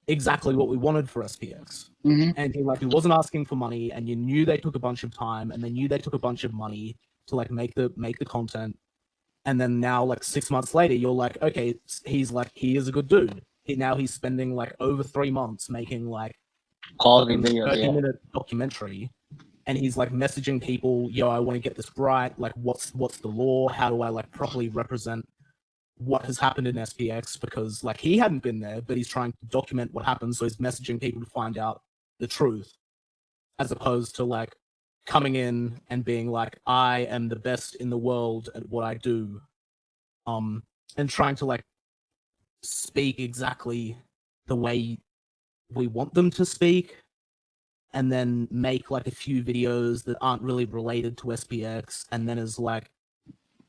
[SPEAKER 2] exactly what we wanted for SPX.
[SPEAKER 1] Hmm.
[SPEAKER 2] And he wasn't asking for money, and you knew they took a bunch of time, and they knew they took a bunch of money to like make the content. And then now, like 6 months later, you're like, okay, he is a good dude. He's spending like over 3 months making like a
[SPEAKER 1] Quality
[SPEAKER 2] fucking
[SPEAKER 1] videos.
[SPEAKER 2] 30
[SPEAKER 1] Yeah.
[SPEAKER 2] minute documentary, and he's like messaging people, yo, I want to get this right. Like, what's the law? How do I like properly represent what has happened in SPX because like he hadn't been there, but he's trying to document what happened, so he's messaging people to find out the truth, as opposed to like coming in and being like, I am the best in the world at what I do, um, and trying to like speak exactly the way we want them to speak, and then make like a few videos that aren't really related to SPX, and then is like,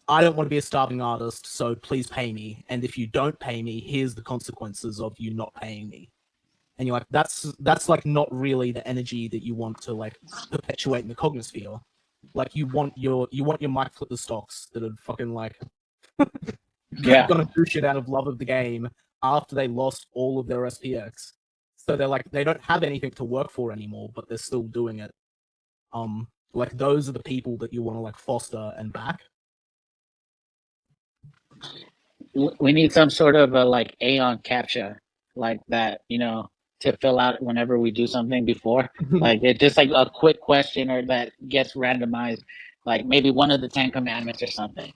[SPEAKER 2] I don't want to be a starving artist, so please pay me. And if you don't pay me, here's the consequences of you not paying me. And you're like, that's like not really the energy that you want to like perpetuate in the cognosphere. Like you want your Mike Flipper stocks that are fucking like
[SPEAKER 1] Yeah.
[SPEAKER 2] gonna do shit out of love of the game after they lost all of their SPX. So they're like they don't have anything to work for anymore, but they're still doing it. Like those are the people that you want to like foster and back.
[SPEAKER 1] We need some sort of a like Aeon captcha like that, you know, to fill out whenever we do something before. Like it's just like a quick question or that gets randomized, like maybe one of the Ten Commandments or something.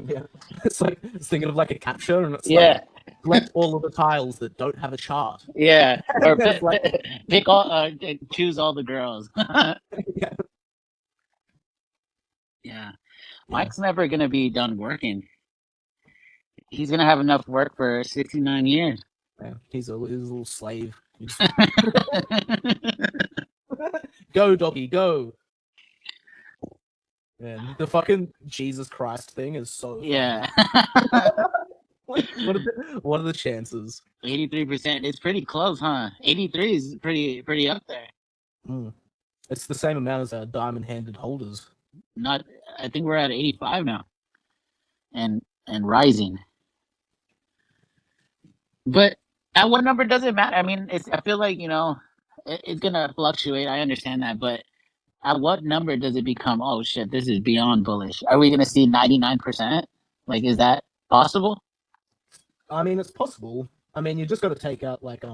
[SPEAKER 2] Yeah, it's like it's thinking of like a capture, and it's like
[SPEAKER 1] Yeah,
[SPEAKER 2] select all of the tiles that don't have a chart.
[SPEAKER 1] yeah.
[SPEAKER 2] And
[SPEAKER 1] Or
[SPEAKER 2] then it's like,
[SPEAKER 1] pick all, choose all the girls.
[SPEAKER 2] yeah,
[SPEAKER 1] Yeah,
[SPEAKER 2] yeah,
[SPEAKER 1] Mike's never gonna be done working. He's gonna have enough work for 69 years.
[SPEAKER 2] yeah. He's a little slave. You just go, doggy, go. Man, the fucking Jesus Christ thing is so funny.
[SPEAKER 1] Yeah.
[SPEAKER 2] Like, what are the chances?
[SPEAKER 1] 83%. It's pretty close, huh? 83 is pretty up there.
[SPEAKER 2] Mm. It's the same amount as our diamond-handed holders.
[SPEAKER 1] Not I think we're at 85 now and rising. But at what number does it matter? I mean, it's I feel like, it's gonna fluctuate. I understand that, but at what number does it become, oh shit, this is beyond bullish? Are we gonna see 99%? Like, is that possible?
[SPEAKER 2] I mean, it's possible. I mean, you just got to take out like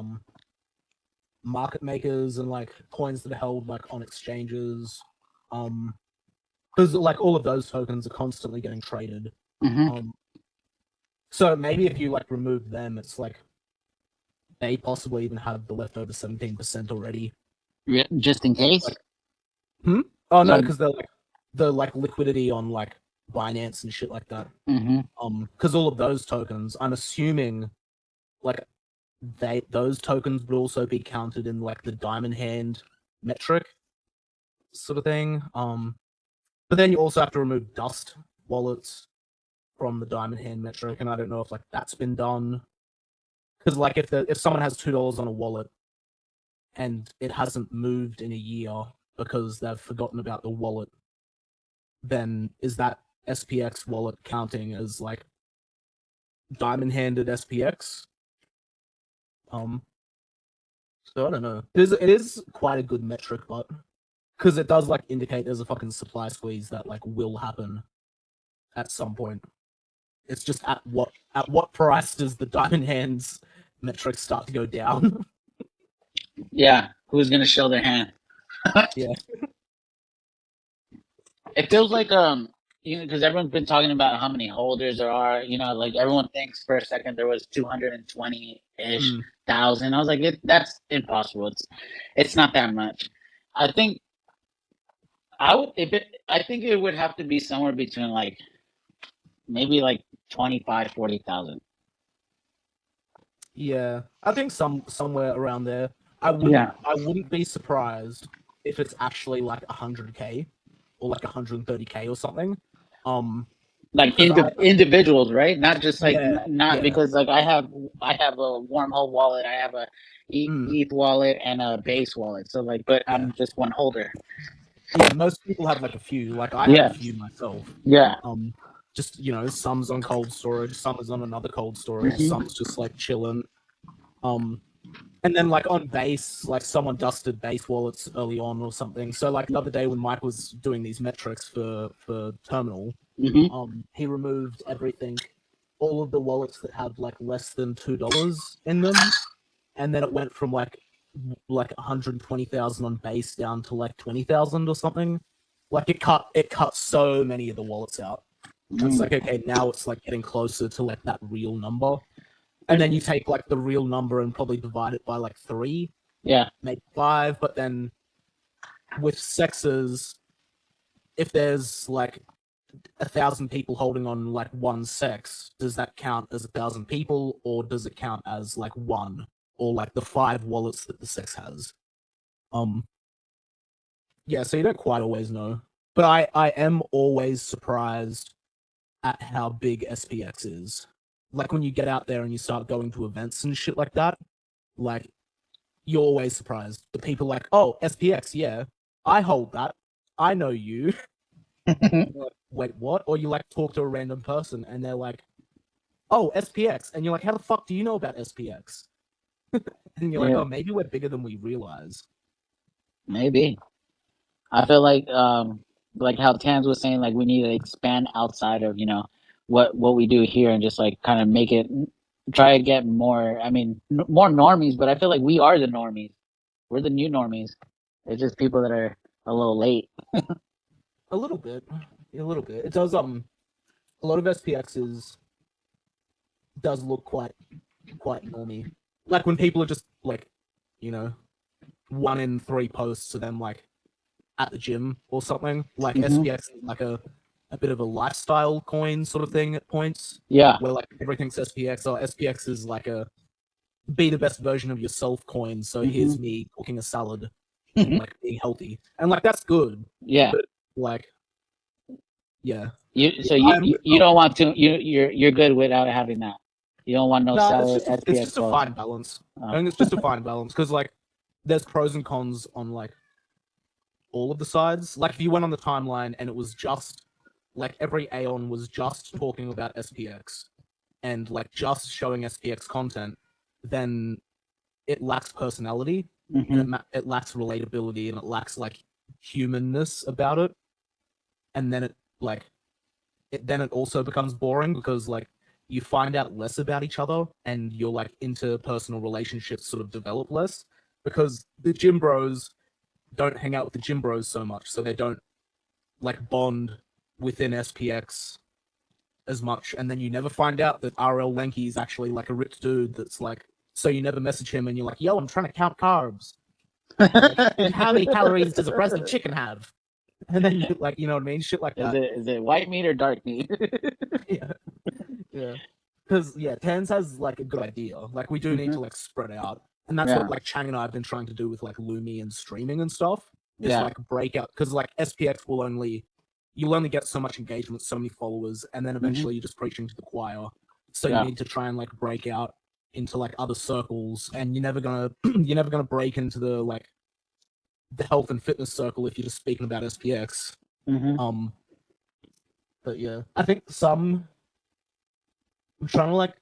[SPEAKER 2] market makers and like coins that are held like on exchanges, because like all of those tokens are constantly getting traded.
[SPEAKER 1] Hmm.
[SPEAKER 2] Um, so maybe if you like remove them, it's like they possibly even have the leftover 17% already.
[SPEAKER 1] Just in case.
[SPEAKER 2] Like, oh no,
[SPEAKER 1] So,
[SPEAKER 2] because they're like the like liquidity on like Binance and shit like that.
[SPEAKER 1] hmm.
[SPEAKER 2] Because all of those tokens, I'm assuming like those tokens would also be counted in like the diamond hand metric sort of thing. But then you also have to remove dust wallets from the diamond hand metric, and I don't know if like that's been done. Because like if someone has $2 on a wallet and it hasn't moved in a year because they've forgotten about the wallet, then is that SPX wallet counting as like diamond handed SPX? Um, so I don't know. It is quite a good metric, but because it does like indicate there's a fucking supply squeeze that like will happen at some point. It's just at what price does the diamond hands metric start to go down?
[SPEAKER 1] Yeah, who's gonna show their hand?
[SPEAKER 2] Yeah.
[SPEAKER 1] It feels like because everyone's been talking about how many holders there are. Like everyone thinks for a second there was 220 ish
[SPEAKER 2] Mm.
[SPEAKER 1] thousand. I was like, that's impossible. It's not that much. I think I think it would have to be somewhere between like maybe like 25, 40,000.
[SPEAKER 2] Yeah. I think somewhere around there. I wouldn't
[SPEAKER 1] Yeah,
[SPEAKER 2] I wouldn't be surprised if it's actually like 100K or like 130K or something.
[SPEAKER 1] like
[SPEAKER 2] Because I
[SPEAKER 1] individuals, right? Not just like
[SPEAKER 2] yeah,
[SPEAKER 1] not
[SPEAKER 2] yeah.
[SPEAKER 1] because like I have a wormhole wallet, I have a
[SPEAKER 2] Mm,
[SPEAKER 1] ETH wallet and a base wallet. So like, but
[SPEAKER 2] yeah.
[SPEAKER 1] I'm just one holder.
[SPEAKER 2] Yeah, most people have like a few. Like I have a
[SPEAKER 1] Yeah,
[SPEAKER 2] few myself.
[SPEAKER 1] yeah.
[SPEAKER 2] Um, just some's on cold storage, some is on another cold storage,
[SPEAKER 1] Hmm.
[SPEAKER 2] some's just like chilling. Um, and then like on base, like someone dusted base wallets early on or something. So like the other day when Mike was doing these metrics for terminal,
[SPEAKER 1] Hmm.
[SPEAKER 2] he removed everything, all of the wallets that had like less than $2 in them, and then it went from like 120,000 on base down to like 20,000 or something. Like it cut so many of the wallets out. And it's like, okay, now it's like getting closer to like that real number. And then you take like the real number and probably divide it by like three,
[SPEAKER 1] Yeah,
[SPEAKER 2] maybe five. But then with sexes, if there's like 1,000 people holding on like one sex, does that count as 1,000 people, or does it count as like one, or like the five wallets that the sex has? Um, yeah, so you don't quite always know. But I am always surprised at how big SPX is. Like when you get out there and you start going to events and shit like that, like you're always surprised. The people like, oh, SPX, yeah, I hold that. I know you. Like, wait, what? Or you like talk to a random person and they're like, oh, SPX. And you're like, how the fuck do you know about SPX? And you're like,
[SPEAKER 1] yeah,
[SPEAKER 2] oh, maybe we're bigger than we realize.
[SPEAKER 1] maybe. I feel like how Tans was saying, like we need to expand outside of what we do here and just like kind of make it. try to get more. I mean, more normies, but I feel like we are the normies. We're the new normies. It's just people that are a little late.
[SPEAKER 2] A little bit, a little bit. It does a lot of SPXs does look quite normy. Like when people are just like, you know, 1 in 3 posts of them like at the gym or something. Like
[SPEAKER 1] Mm-hmm.
[SPEAKER 2] SPX is like a bit of a lifestyle coin sort of thing at points.
[SPEAKER 1] Yeah.
[SPEAKER 2] Where like everything's SPX or SPX is like a be the best version of yourself coin. So
[SPEAKER 1] Mm-hmm.
[SPEAKER 2] here's me cooking a salad and like being healthy. And like that's good.
[SPEAKER 1] Yeah.
[SPEAKER 2] But like yeah.
[SPEAKER 1] You
[SPEAKER 2] Yeah,
[SPEAKER 1] so
[SPEAKER 2] I'm
[SPEAKER 1] you don't want to you're good without having that. You don't want no
[SPEAKER 2] nah,
[SPEAKER 1] salad
[SPEAKER 2] it's
[SPEAKER 1] SPX
[SPEAKER 2] just a
[SPEAKER 1] post.
[SPEAKER 2] fine balance. I
[SPEAKER 1] Oh.
[SPEAKER 2] think it's just a fine balance because like there's pros and cons on like all of the sides. Like if you went on the timeline and it was just like every Aeon was just talking about SPX and like just showing SPX content, then it lacks personality and
[SPEAKER 1] Mm-hmm.
[SPEAKER 2] it lacks relatability and it lacks like humanness about it. And then it like then it also becomes boring because like you find out less about each other and your like interpersonal relationships sort of develop less because the gym bros don't hang out with the gym bros so much, so they don't like bond within SPX as much, and then you never find out that RL Lanky is actually like a ripped dude that's like. So you never message him, and you're like, "Yo, I'm trying to count carbs. Like, how many calories does a breast of chicken have?" And then you like, you know what I mean? Shit like that.
[SPEAKER 1] Is it white meat or dark meat?
[SPEAKER 2] Yeah, yeah. Because yeah, Tens has like a good idea. Like we do need
[SPEAKER 1] Mm-hmm.
[SPEAKER 2] to like spread out, and that's what
[SPEAKER 1] Yeah.
[SPEAKER 2] like Chang and I have been trying to do with like Lumi and streaming and stuff. Is
[SPEAKER 1] Yeah.
[SPEAKER 2] like break out because like SPX will only you'll only get so much engagement, so many followers, and then
[SPEAKER 1] Mm-hmm.
[SPEAKER 2] eventually you're just preaching to the choir. So you
[SPEAKER 1] Yeah.
[SPEAKER 2] need to try and like break out into like other circles, and you're never gonna you're never gonna break into the health and fitness circle if you're just speaking about SPX.
[SPEAKER 1] Mm-hmm.
[SPEAKER 2] Um, but yeah, I think some I'm trying to like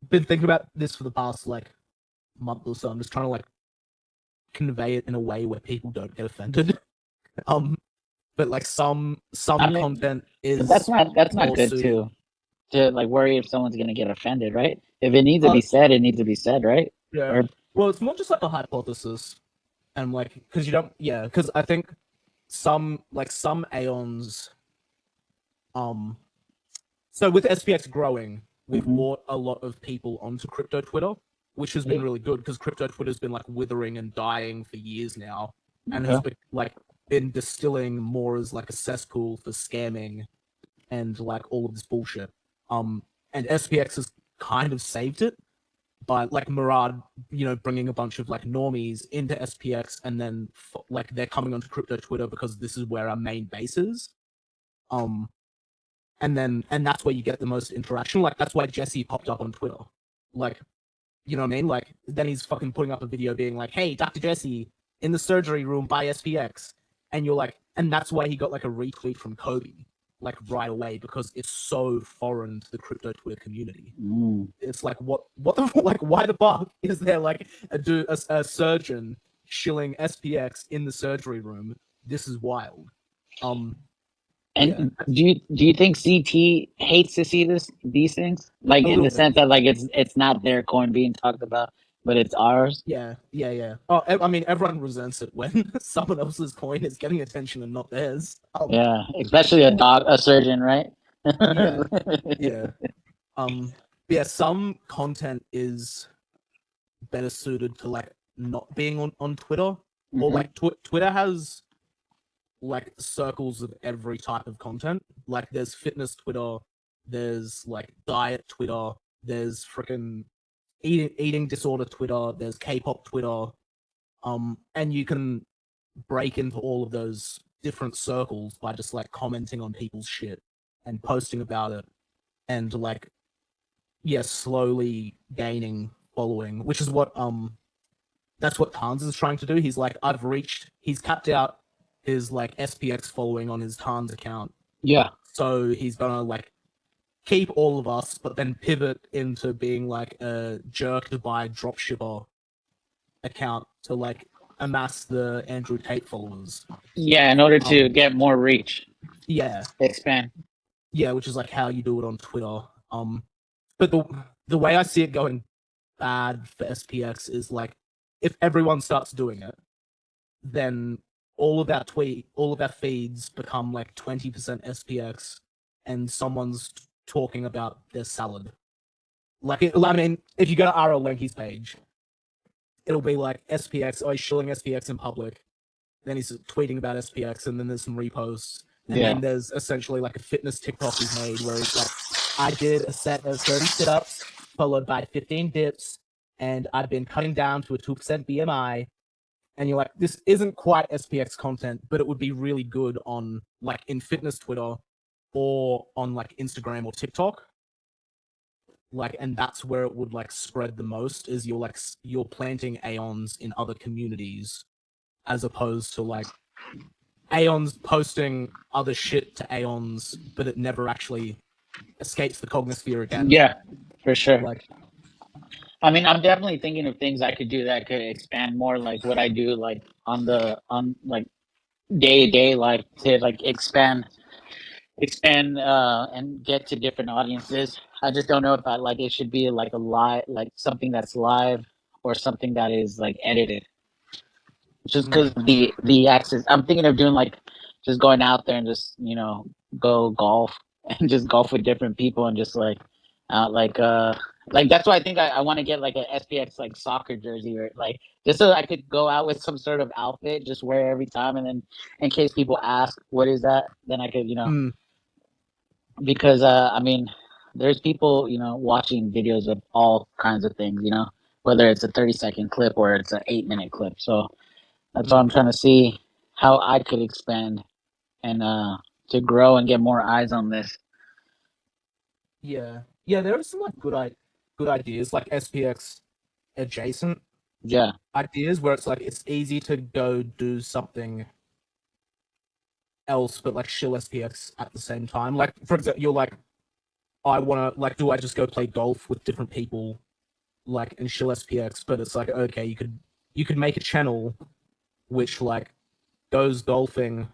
[SPEAKER 2] been thinking about this for the past like month or so. I'm just trying to like convey it in a way where people don't get offended. um, but like
[SPEAKER 1] I
[SPEAKER 2] some
[SPEAKER 1] mean,
[SPEAKER 2] content
[SPEAKER 1] but
[SPEAKER 2] is
[SPEAKER 1] that's not
[SPEAKER 2] more
[SPEAKER 1] good
[SPEAKER 2] suited.
[SPEAKER 1] to like worry if someone's gonna get offended, right? If it needs to
[SPEAKER 2] Uh,
[SPEAKER 1] be said, it needs to be said, right?
[SPEAKER 2] yeah.
[SPEAKER 1] Or
[SPEAKER 2] Well, it's more just like a hypothesis, and like because you don't, yeah, because I think some Aeons, um, so with SPX growing, we've
[SPEAKER 1] mm-hmm.
[SPEAKER 2] brought a lot of people onto crypto Twitter, which has been really good because crypto Twitter's been like withering and dying for years now, and has
[SPEAKER 1] Okay.
[SPEAKER 2] been like been distilling more as like a cesspool for scamming and like all of this bullshit. And SPX has kind of saved it by like Murad, bringing a bunch of like normies into SPX, and then like they're coming onto crypto Twitter because this is where our main base is. Um, and that's where you get the most interaction. Like that's why Jesse popped up on Twitter. Like, you know what I mean? Like then he's fucking putting up a video being like, "Hey, Dr. Jesse in the surgery room by SPX," and you're like, and that's why he got like a retweet from Kobe like right away because it's so foreign to the crypto Twitter community.
[SPEAKER 1] Mm.
[SPEAKER 2] It's like what the like why the fuck is there like a surgeon shilling SPX in the surgery room? This is wild. Um, yeah,
[SPEAKER 1] And do you think CT hates to see these things? Like
[SPEAKER 2] a
[SPEAKER 1] in
[SPEAKER 2] little
[SPEAKER 1] the
[SPEAKER 2] bit.
[SPEAKER 1] sense that like it's not their coin being talked about, but it's ours.
[SPEAKER 2] Yeah, yeah, yeah. Oh, I mean, everyone resents it when someone else's coin is getting attention and not theirs.
[SPEAKER 1] Yeah, especially a surgeon, right?
[SPEAKER 2] Yeah, yeah. Um, yeah. Some content is better suited to like not being on Twitter, or
[SPEAKER 1] Hmm.
[SPEAKER 2] like Twitter has like circles of every type of content. Like there's fitness Twitter, there's like diet Twitter, there's freaking eating disorder Twitter, there's K-pop Twitter. And you can break into all of those different circles by just like commenting on people's shit and posting about it and like yeah, slowly gaining following, which is what that's what Tans is trying to do. He's capped out his like SPX following on his Tans account.
[SPEAKER 1] Yeah.
[SPEAKER 2] So he's gonna like keep all of us, but then pivot into being like a jerked by dropshipper account to like amass the Andrew Tate followers.
[SPEAKER 1] Yeah, in order to
[SPEAKER 2] Um,
[SPEAKER 1] get more reach,
[SPEAKER 2] yeah,
[SPEAKER 1] expand.
[SPEAKER 2] yeah, which is like how you do it on Twitter. But the way I see it going bad for SPX is like if everyone starts doing it, then all of our feeds become like 20% SPX, and someone's talking about their salad. I mean, if you go to RL Lenky's page, it'll be like SPX. Oh, he's shilling SPX in public. Then he's tweeting about SPX, and then there's some reposts, and
[SPEAKER 1] Yeah.
[SPEAKER 2] then there's essentially like a fitness TikTok he's made where he's like, I did a set of 30 sit-ups followed by 15 dips, and I've been cutting down to a 2% BMI. And you're like, this isn't quite SPX content, but it would be really good on like in fitness Twitter or on like Instagram or TikTok. Like, and that's where it would like spread the most is you're planting aeons in other communities as opposed to like aeons posting other shit to aeons, but it never actually escapes the cognosphere again.
[SPEAKER 1] Yeah, for sure.
[SPEAKER 2] Like,
[SPEAKER 1] I mean, I'm definitely thinking of things I could do that could expand more, like what I do, like on like day to day life to like expand and get to different audiences. I just don't know if I like it should be like a live, like something that's live or something that is like edited. Just because
[SPEAKER 2] mm,
[SPEAKER 1] the access, I'm thinking of doing like just going out there and just go golf and just golf with different people and just uh like uh like that's why I think I want to get like a SPX like soccer jersey or like just so I could go out with some sort of outfit, just wear every time, and then in case people ask what is that, then I could
[SPEAKER 2] mm,
[SPEAKER 1] because I mean there's people watching videos of all kinds of things, whether it's a 30-second clip or it's an 8-minute clip. So that's why
[SPEAKER 2] mm,
[SPEAKER 1] I'm trying to see how I could expand and to grow and get more eyes on this.
[SPEAKER 2] yeah, yeah. There are some like good ideas like SPX adjacent
[SPEAKER 1] Yeah.
[SPEAKER 2] ideas where it's like it's easy to go do something else, but like shill SPX at the same time. Like for example, you're like, I want to like, do I just go play golf with different people, like and shill SPX? But it's like, okay, you could make a channel which like goes golfing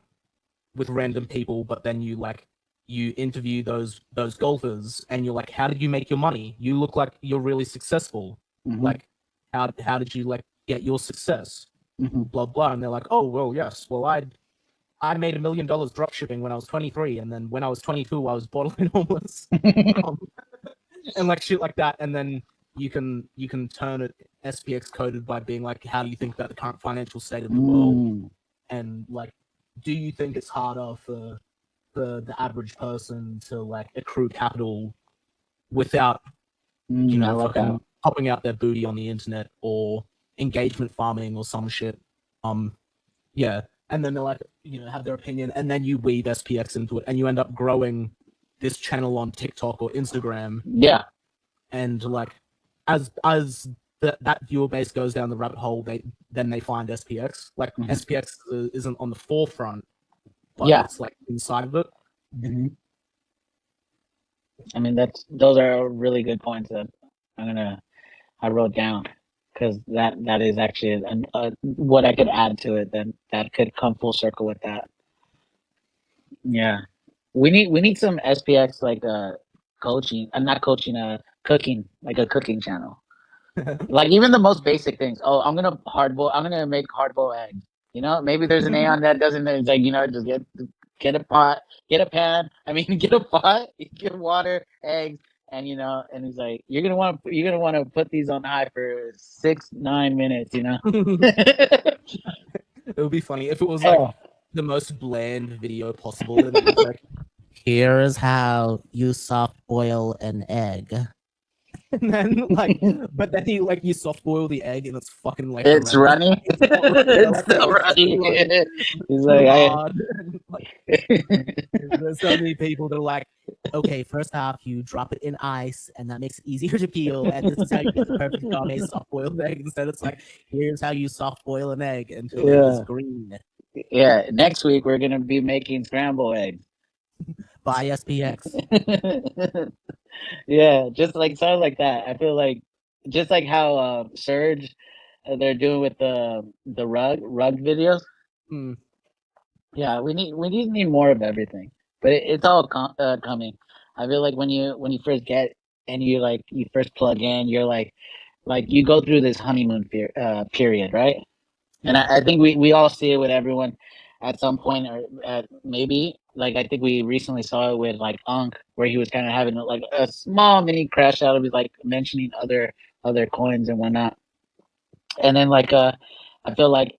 [SPEAKER 2] with random people, but then you interview those golfers, and you're like, how did you make your money? You look like you're really successful.
[SPEAKER 1] Hmm.
[SPEAKER 2] Like, how did you like get your success?
[SPEAKER 1] Hmm.
[SPEAKER 2] Blah blah. And they're like, oh well, yes, well I made $1 million drop shipping when I was 23, and then when I was 22, I was borderline homeless, um, and like shit like that. And then you can turn it SPX coded by being like, how do you think about the current financial state of the world?
[SPEAKER 1] Mm.
[SPEAKER 2] And like, do you think it's harder for the average person to like accrue capital without
[SPEAKER 1] Mm, I like that.
[SPEAKER 2] fucking popping out their booty on the internet or engagement farming or some shit? Um, yeah. And then they're like, have their opinion, and then you weave SPX into it, and you end up growing this channel on TikTok or Instagram,
[SPEAKER 1] Yeah.
[SPEAKER 2] and like, as that viewer base goes down the rabbit hole, they find SPX. Like
[SPEAKER 1] Hmm.
[SPEAKER 2] SPX isn't on the forefront, but
[SPEAKER 1] Yeah.
[SPEAKER 2] it's like inside of it.
[SPEAKER 1] Hmm. I mean, those are really good points that I'm gonna I wrote down because that is actually what I could add to it. That could come full circle with that. Yeah, we need some SPX like coaching, not coaching, cooking, like a cooking channel. Like even the most basic things. Oh, I'm gonna make hard boiled eggs. Maybe there's an Aeon that doesn't. It's like just get a pot, get a pan. I mean, get a pot, get water, eggs, and and he's like, you're gonna want to put these on high for 6-9 minutes.
[SPEAKER 2] It would be funny if it was like
[SPEAKER 1] Oh.
[SPEAKER 2] the most bland video possible, and it was like, here is how you soft boil an egg. And then like, but then you soft boil the egg and it's fucking like
[SPEAKER 1] It's
[SPEAKER 2] horrendous.
[SPEAKER 1] runny.
[SPEAKER 2] It's not runny.
[SPEAKER 1] It's
[SPEAKER 2] Like
[SPEAKER 1] still
[SPEAKER 2] it's
[SPEAKER 1] runny.
[SPEAKER 2] like
[SPEAKER 1] He's
[SPEAKER 2] too
[SPEAKER 1] like,
[SPEAKER 2] hard. Like there's so many people that are like, okay, first off, you drop it in ice, and that makes it easier to peel. And this is how you get the perfect gourmet soft boiled egg. Instead, it's like, here's how you soft boil an egg until it is
[SPEAKER 1] yeah,
[SPEAKER 2] green.
[SPEAKER 1] yeah. Next week we're gonna be making scrambled eggs.
[SPEAKER 2] By SPX.
[SPEAKER 1] Yeah, just like sounds like that. I feel like just like how Surge they're doing with the rug videos.
[SPEAKER 2] Hmm.
[SPEAKER 1] Yeah, we need more of everything, but it's all coming. I feel like when you first and you first plug in, you're like you go through this honeymoon period, right? And
[SPEAKER 2] Yeah.
[SPEAKER 1] I think we all see it with everyone at some point, or maybe like I think we recently saw it with like Unk, where he was kind of having like a small mini crash out of his like mentioning other coins and whatnot. And then I feel like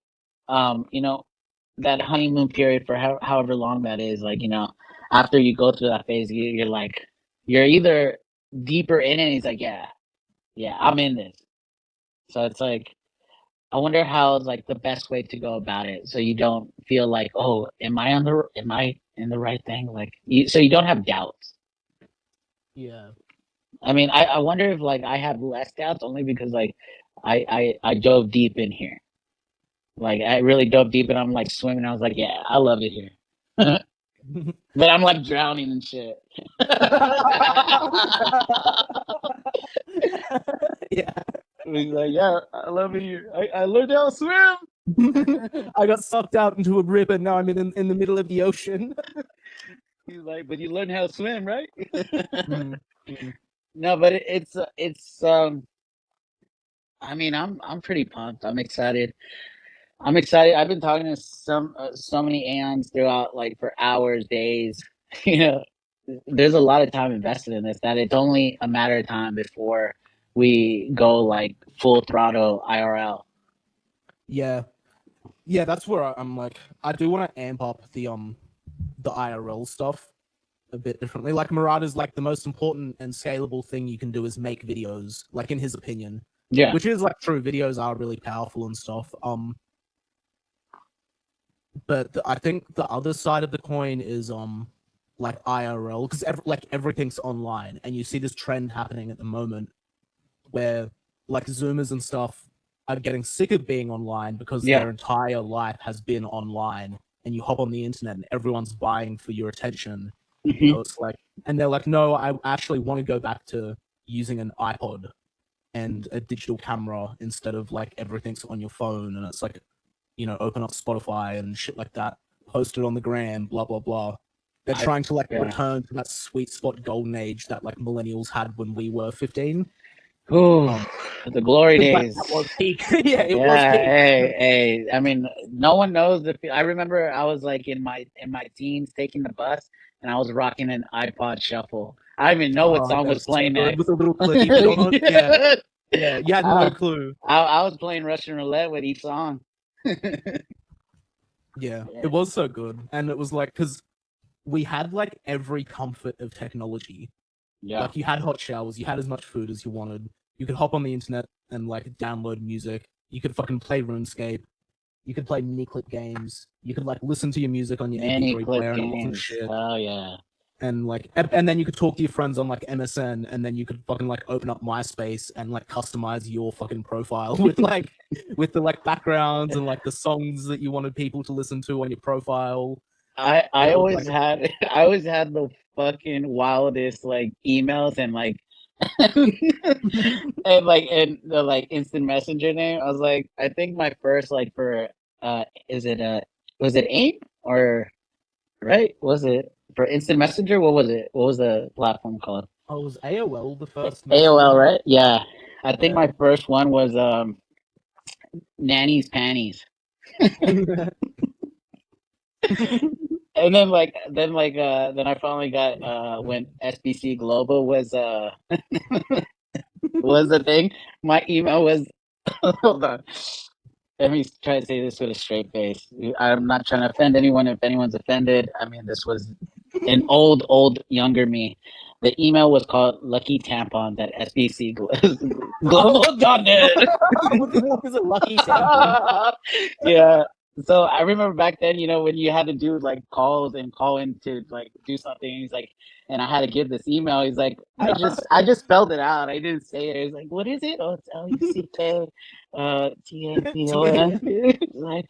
[SPEAKER 1] you know that honeymoon period for however long that is, like after you go through that phase, you're like you're either deeper in it. And he's like, yeah, I'm in this. So it's like I wonder how like the best way to go about it, so you don't feel like, oh, am I in the right thing? Like, so you don't have doubts.
[SPEAKER 2] Yeah.
[SPEAKER 1] I mean, I wonder if like I have less doubts only because like I dove deep in here. Like I really dove deep and I'm like swimming. I was like, yeah, I love it here. But I'm like drowning and shit.
[SPEAKER 2] Yeah.
[SPEAKER 1] He's like, yeah, I love it here. I learned how to swim.
[SPEAKER 2] I got sucked out into a rip and now I'm in the middle of the ocean.
[SPEAKER 1] He's like, but you learned how to swim, right?
[SPEAKER 2] Mm, mm.
[SPEAKER 1] No, but it's I mean, I'm pretty pumped. I'm excited. I'm excited. I've been talking to so many aeons throughout, like for hours, days. You know, there's a lot of time invested in this that it's only a matter of time before we go like full throttle IRL.
[SPEAKER 2] Yeah. Yeah, that's where I'm like, I do want to amp up the IRL stuff a bit differently. Like Murad is like the most important and scalable thing you can do is make videos, like in his opinion.
[SPEAKER 1] Yeah,
[SPEAKER 2] Which is like true, videos are really powerful and stuff. But I think the other side of the coin is like IRL because like everything's online, and you see this trend happening at the moment where like Zoomers and stuff are getting sick of being online because
[SPEAKER 1] yeah.
[SPEAKER 2] their entire life has been online, and you hop on the internet and everyone's vying for your attention. You know,
[SPEAKER 1] Hmm.
[SPEAKER 2] it's like, and they're like, no, I actually want to go back to using an iPod and a digital camera instead of like everything's on your phone, and it's like, you know, open up Spotify and shit like that, post it on the gram, blah blah blah. They're
[SPEAKER 1] I
[SPEAKER 2] trying to like
[SPEAKER 1] yeah.
[SPEAKER 2] return to that sweet spot golden age that like millennials had when we were 15.
[SPEAKER 1] Ooh,
[SPEAKER 2] Um,
[SPEAKER 1] the glory
[SPEAKER 2] because
[SPEAKER 1] days.
[SPEAKER 2] that was peak. Yeah, it was
[SPEAKER 1] Yeah,
[SPEAKER 2] peak.
[SPEAKER 1] hey. I mean, no one knows the. I remember I was like in my teens taking the bus, and I was rocking an iPod Shuffle. I didn't even know what
[SPEAKER 2] Oh,
[SPEAKER 1] song
[SPEAKER 2] that
[SPEAKER 1] was
[SPEAKER 2] was so
[SPEAKER 1] playing
[SPEAKER 2] good with
[SPEAKER 1] next.
[SPEAKER 2] a little clicky bit on it. Yeah,
[SPEAKER 1] Yeah.
[SPEAKER 2] yeah. You had no
[SPEAKER 1] I,
[SPEAKER 2] clue.
[SPEAKER 1] I was playing Russian roulette with each song.
[SPEAKER 2] Yeah, it
[SPEAKER 1] Yeah,
[SPEAKER 2] was so good, and it was like because we had like every comfort of technology.
[SPEAKER 1] yeah.
[SPEAKER 2] Like you had hot showers, you had as much food as you wanted. You could hop on the internet and like download music. You could fucking play RuneScape. You could play mini clip games. You could like listen to your music on your
[SPEAKER 1] Many
[SPEAKER 2] MP3
[SPEAKER 1] clip
[SPEAKER 2] player, and it wasn't
[SPEAKER 1] games.
[SPEAKER 2] shit.
[SPEAKER 1] Oh yeah.
[SPEAKER 2] And like, and then you could talk to your friends on like MSN, and then you could fucking like open up MySpace and like customize your fucking profile with the like backgrounds and like the songs that you wanted people to listen to on your profile. And
[SPEAKER 1] I
[SPEAKER 2] it was
[SPEAKER 1] always
[SPEAKER 2] like,
[SPEAKER 1] had I always had the fucking wildest like emails and like and the like instant messenger name. I was like, I think my first like for is it was it AIM or right? Was it for instant messenger? What was it? What was the platform called?
[SPEAKER 2] oh, was AOL the first
[SPEAKER 1] AOL,
[SPEAKER 2] messenger?
[SPEAKER 1] right? Yeah. I think
[SPEAKER 2] Yeah.
[SPEAKER 1] my first one was Nanny's Panties. And then I finally got when SBC Global was the thing. My email was hold on. Let me try to say this with a straight face. I'm not trying to offend anyone. If anyone's offended, I mean this was an old younger me. The email was called Lucky Tampons at SBC Global.net.
[SPEAKER 2] What the fuck is a lucky tampon?
[SPEAKER 1] Yeah. So I remember back then, when you had to do like calls and call in to like do something. He's like, and I had to give this email. He's like, I just spelled it out. I didn't say it. He's like, what is it? Oh, it's LUCK TAMPON.
[SPEAKER 2] TAM.
[SPEAKER 1] Like,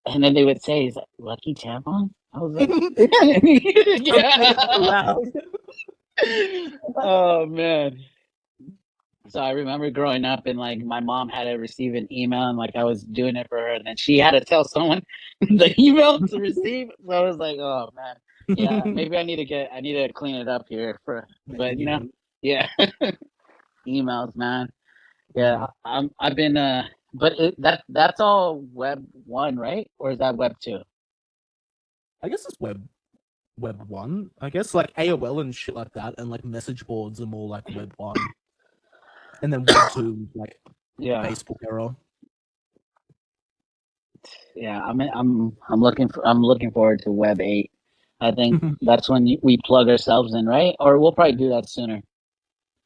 [SPEAKER 1] and then they would say, he's like, Lucky Tampon. I was like,
[SPEAKER 2] Don't say it
[SPEAKER 1] yeah.
[SPEAKER 2] aloud.
[SPEAKER 1] Oh man. So I remember growing up and like my mom had to receive an email and like I was doing it for her and then she had to tell someone the email to receive. So I was like, oh man, yeah, maybe I need to clean it up here for, but
[SPEAKER 2] Yeah.
[SPEAKER 1] Yeah, emails, man.
[SPEAKER 2] Mm.
[SPEAKER 1] Yeah, I've been but that's all web 1, right? Or is that web 2?
[SPEAKER 2] I guess it's web 1. I guess like AOL and shit like that, and like message boards are more like web 1, and then web 2 like
[SPEAKER 1] Yeah,
[SPEAKER 2] Facebook era.
[SPEAKER 1] yeah. I'm looking forward to web 8. I think that's when we plug ourselves in, right? Or we'll probably do that sooner.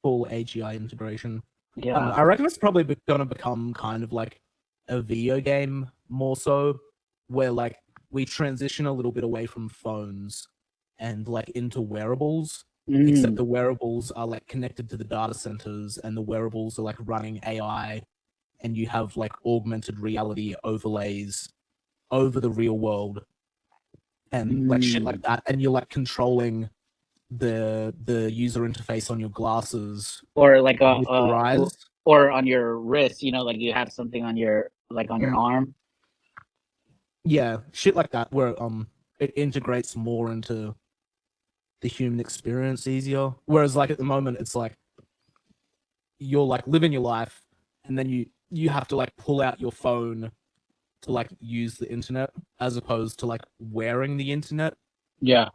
[SPEAKER 2] Full AGI integration.
[SPEAKER 1] Yeah.
[SPEAKER 2] I reckon it's probably gonna become kind of like a video game more so, where like we transition a little bit away from phones and like into wearables. Except
[SPEAKER 1] Mm,
[SPEAKER 2] the wearables are like connected to the data centers, and the wearables are like running AI, and you have like augmented reality overlays over the real world and like shit like
[SPEAKER 1] mm.
[SPEAKER 2] that, and you're like controlling the user interface on your glasses
[SPEAKER 1] Or like
[SPEAKER 2] with your eyes.
[SPEAKER 1] or on your wrist, like you have something on your like on your
[SPEAKER 2] Mm,
[SPEAKER 1] arm.
[SPEAKER 2] yeah, shit like that, where it integrates more into the human experience easier. Whereas like at the moment, it's like you're like living your life, and then you have to like pull out your phone to like use the internet, as opposed to like wearing the internet,
[SPEAKER 1] Yeah.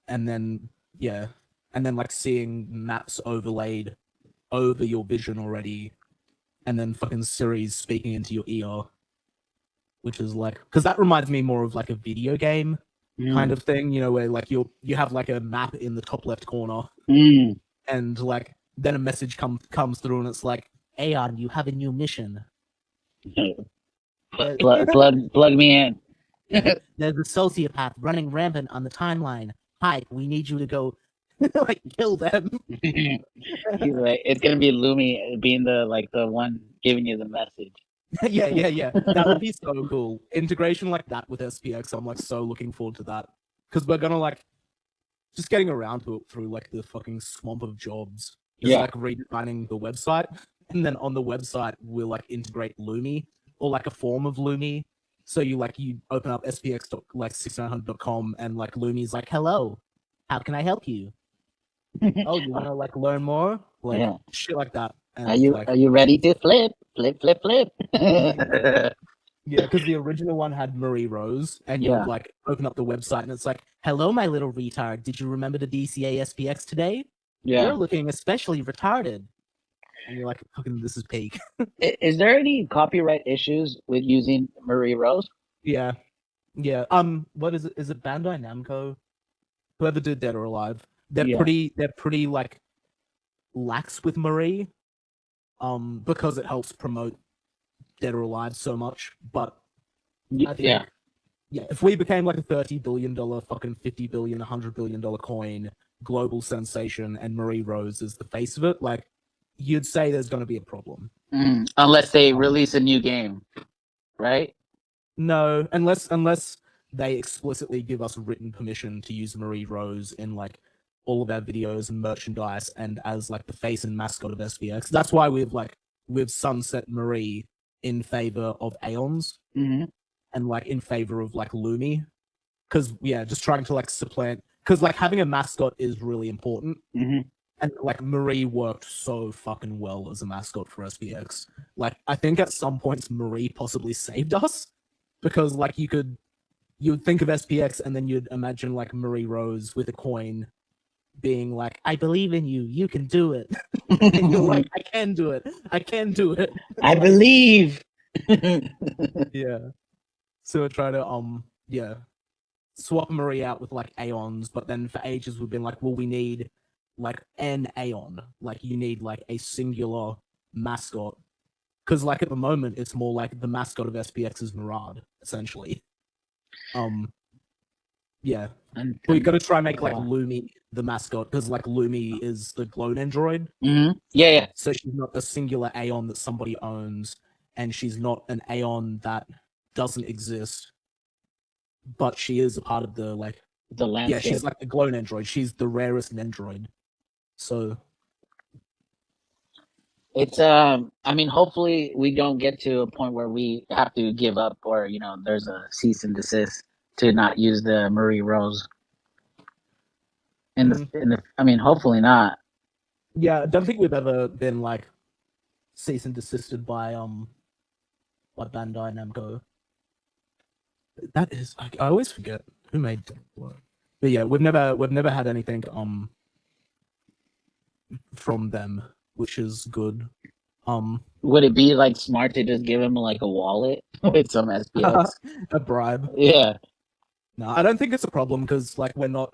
[SPEAKER 2] and then yeah, and then like seeing maps overlaid over your vision already, and then fucking Siri's speaking into your ear, which is like, because that reminds me more of like a video game kind
[SPEAKER 1] Mm,
[SPEAKER 2] of thing, where like you have like a map in the top left corner,
[SPEAKER 1] mm.
[SPEAKER 2] and like then a message comes through, and it's like, Aeon, you have a new mission. There's
[SPEAKER 1] Plug me in.
[SPEAKER 2] there's a sociopath running rampant on the timeline. Hi, we need you to go like kill them.
[SPEAKER 1] He's like, it's gonna be Lumi being the one giving you the message.
[SPEAKER 2] Yeah, yeah, yeah. That would be so cool. Integration like that with SPX. I'm like so looking forward to that, because we're gonna like just getting around to it through like the fucking swamp of jobs is
[SPEAKER 1] Yeah.
[SPEAKER 2] like redefining the website, and then on the website we'll like integrate Lumi, or like a form of Lumi. So you open up SPX like 6900.com, and like Lumi's like, hello, how can I help you? Oh, you want to like learn more, like
[SPEAKER 1] Yeah.
[SPEAKER 2] shit like that,
[SPEAKER 1] Are
[SPEAKER 2] and
[SPEAKER 1] you
[SPEAKER 2] like
[SPEAKER 1] are you ready to flip?
[SPEAKER 2] yeah, because the original one had Marie Rose, and you would
[SPEAKER 1] Yeah.
[SPEAKER 2] like open up the website, and it's like, hello, my little retard. Did you remember the DCA SPX today?
[SPEAKER 1] Yeah.
[SPEAKER 2] You're looking especially retarded. And you're like, fucking, this is peak.
[SPEAKER 1] Is there any copyright issues with using Marie Rose?
[SPEAKER 2] Yeah. Yeah. What is it? Is it Bandai Namco? Whoever did Dead or Alive.
[SPEAKER 1] Yeah.
[SPEAKER 2] They're pretty like lax with Marie, because it helps promote Dead or Alive so much. But I
[SPEAKER 1] Yeah.
[SPEAKER 2] think, yeah, if we became like a $30 billion, fucking 50 billion, $100 billion coin, global sensation, and Marie Rose is the face of it, like you'd say there's going to be a problem.
[SPEAKER 1] Unless they
[SPEAKER 2] Um,
[SPEAKER 1] release a new game, right?
[SPEAKER 2] no, unless they explicitly give us written permission to use Marie Rose in like all of our videos and merchandise, and as like the face and mascot of SVX. That's why we've sunset Marie in favor of Aeons,
[SPEAKER 1] Hmm.
[SPEAKER 2] and like in favor of like Lumi, because yeah, just trying to like supplant, because like having a mascot is really important,
[SPEAKER 1] Hmm.
[SPEAKER 2] and like Marie worked so fucking well as a mascot for SPX. Like I think at some points Marie possibly saved us, because like you'd think of SPX, and then you'd imagine like Marie Rose with a coin being like, I believe in you, you can do it. And you're like, I can do it, I can do it.
[SPEAKER 1] I
[SPEAKER 2] Like,
[SPEAKER 1] believe.
[SPEAKER 2] yeah. So I try to yeah, swap Marie out with like Aeons, but then for ages we've been like, well, we need like an Aeon. Like you need like a singular mascot. Because like at the moment it's more like the mascot of SPX is Murad, essentially. Um yeah. But we gotta try and make like
[SPEAKER 1] Yeah.
[SPEAKER 2] Lumi the mascot, because like Lumi is the clone android.
[SPEAKER 1] Yeah, yeah.
[SPEAKER 2] So she's not a singular Aeon that somebody owns, and she's not an Aeon that doesn't exist, but she is a part of the like,
[SPEAKER 1] The
[SPEAKER 2] yeah,
[SPEAKER 1] landscape.
[SPEAKER 2] she's like a clone android. She's the rarest android. So
[SPEAKER 1] It's I mean, hopefully we don't get to a point where we have to give up, or there's a cease and desist to not use the Marie Rose in the
[SPEAKER 2] mm,
[SPEAKER 1] I mean, hopefully not.
[SPEAKER 2] Yeah, I don't think we've ever been like cease and desisted by Bandai Namco. That is, I always forget who made what. But yeah, we've never had anything from them, which is good. Um,
[SPEAKER 1] Would it be like smart to just give him like a wallet with some SPX?
[SPEAKER 2] a bribe.
[SPEAKER 1] Yeah,
[SPEAKER 2] No, I don't think it's a problem because like we're not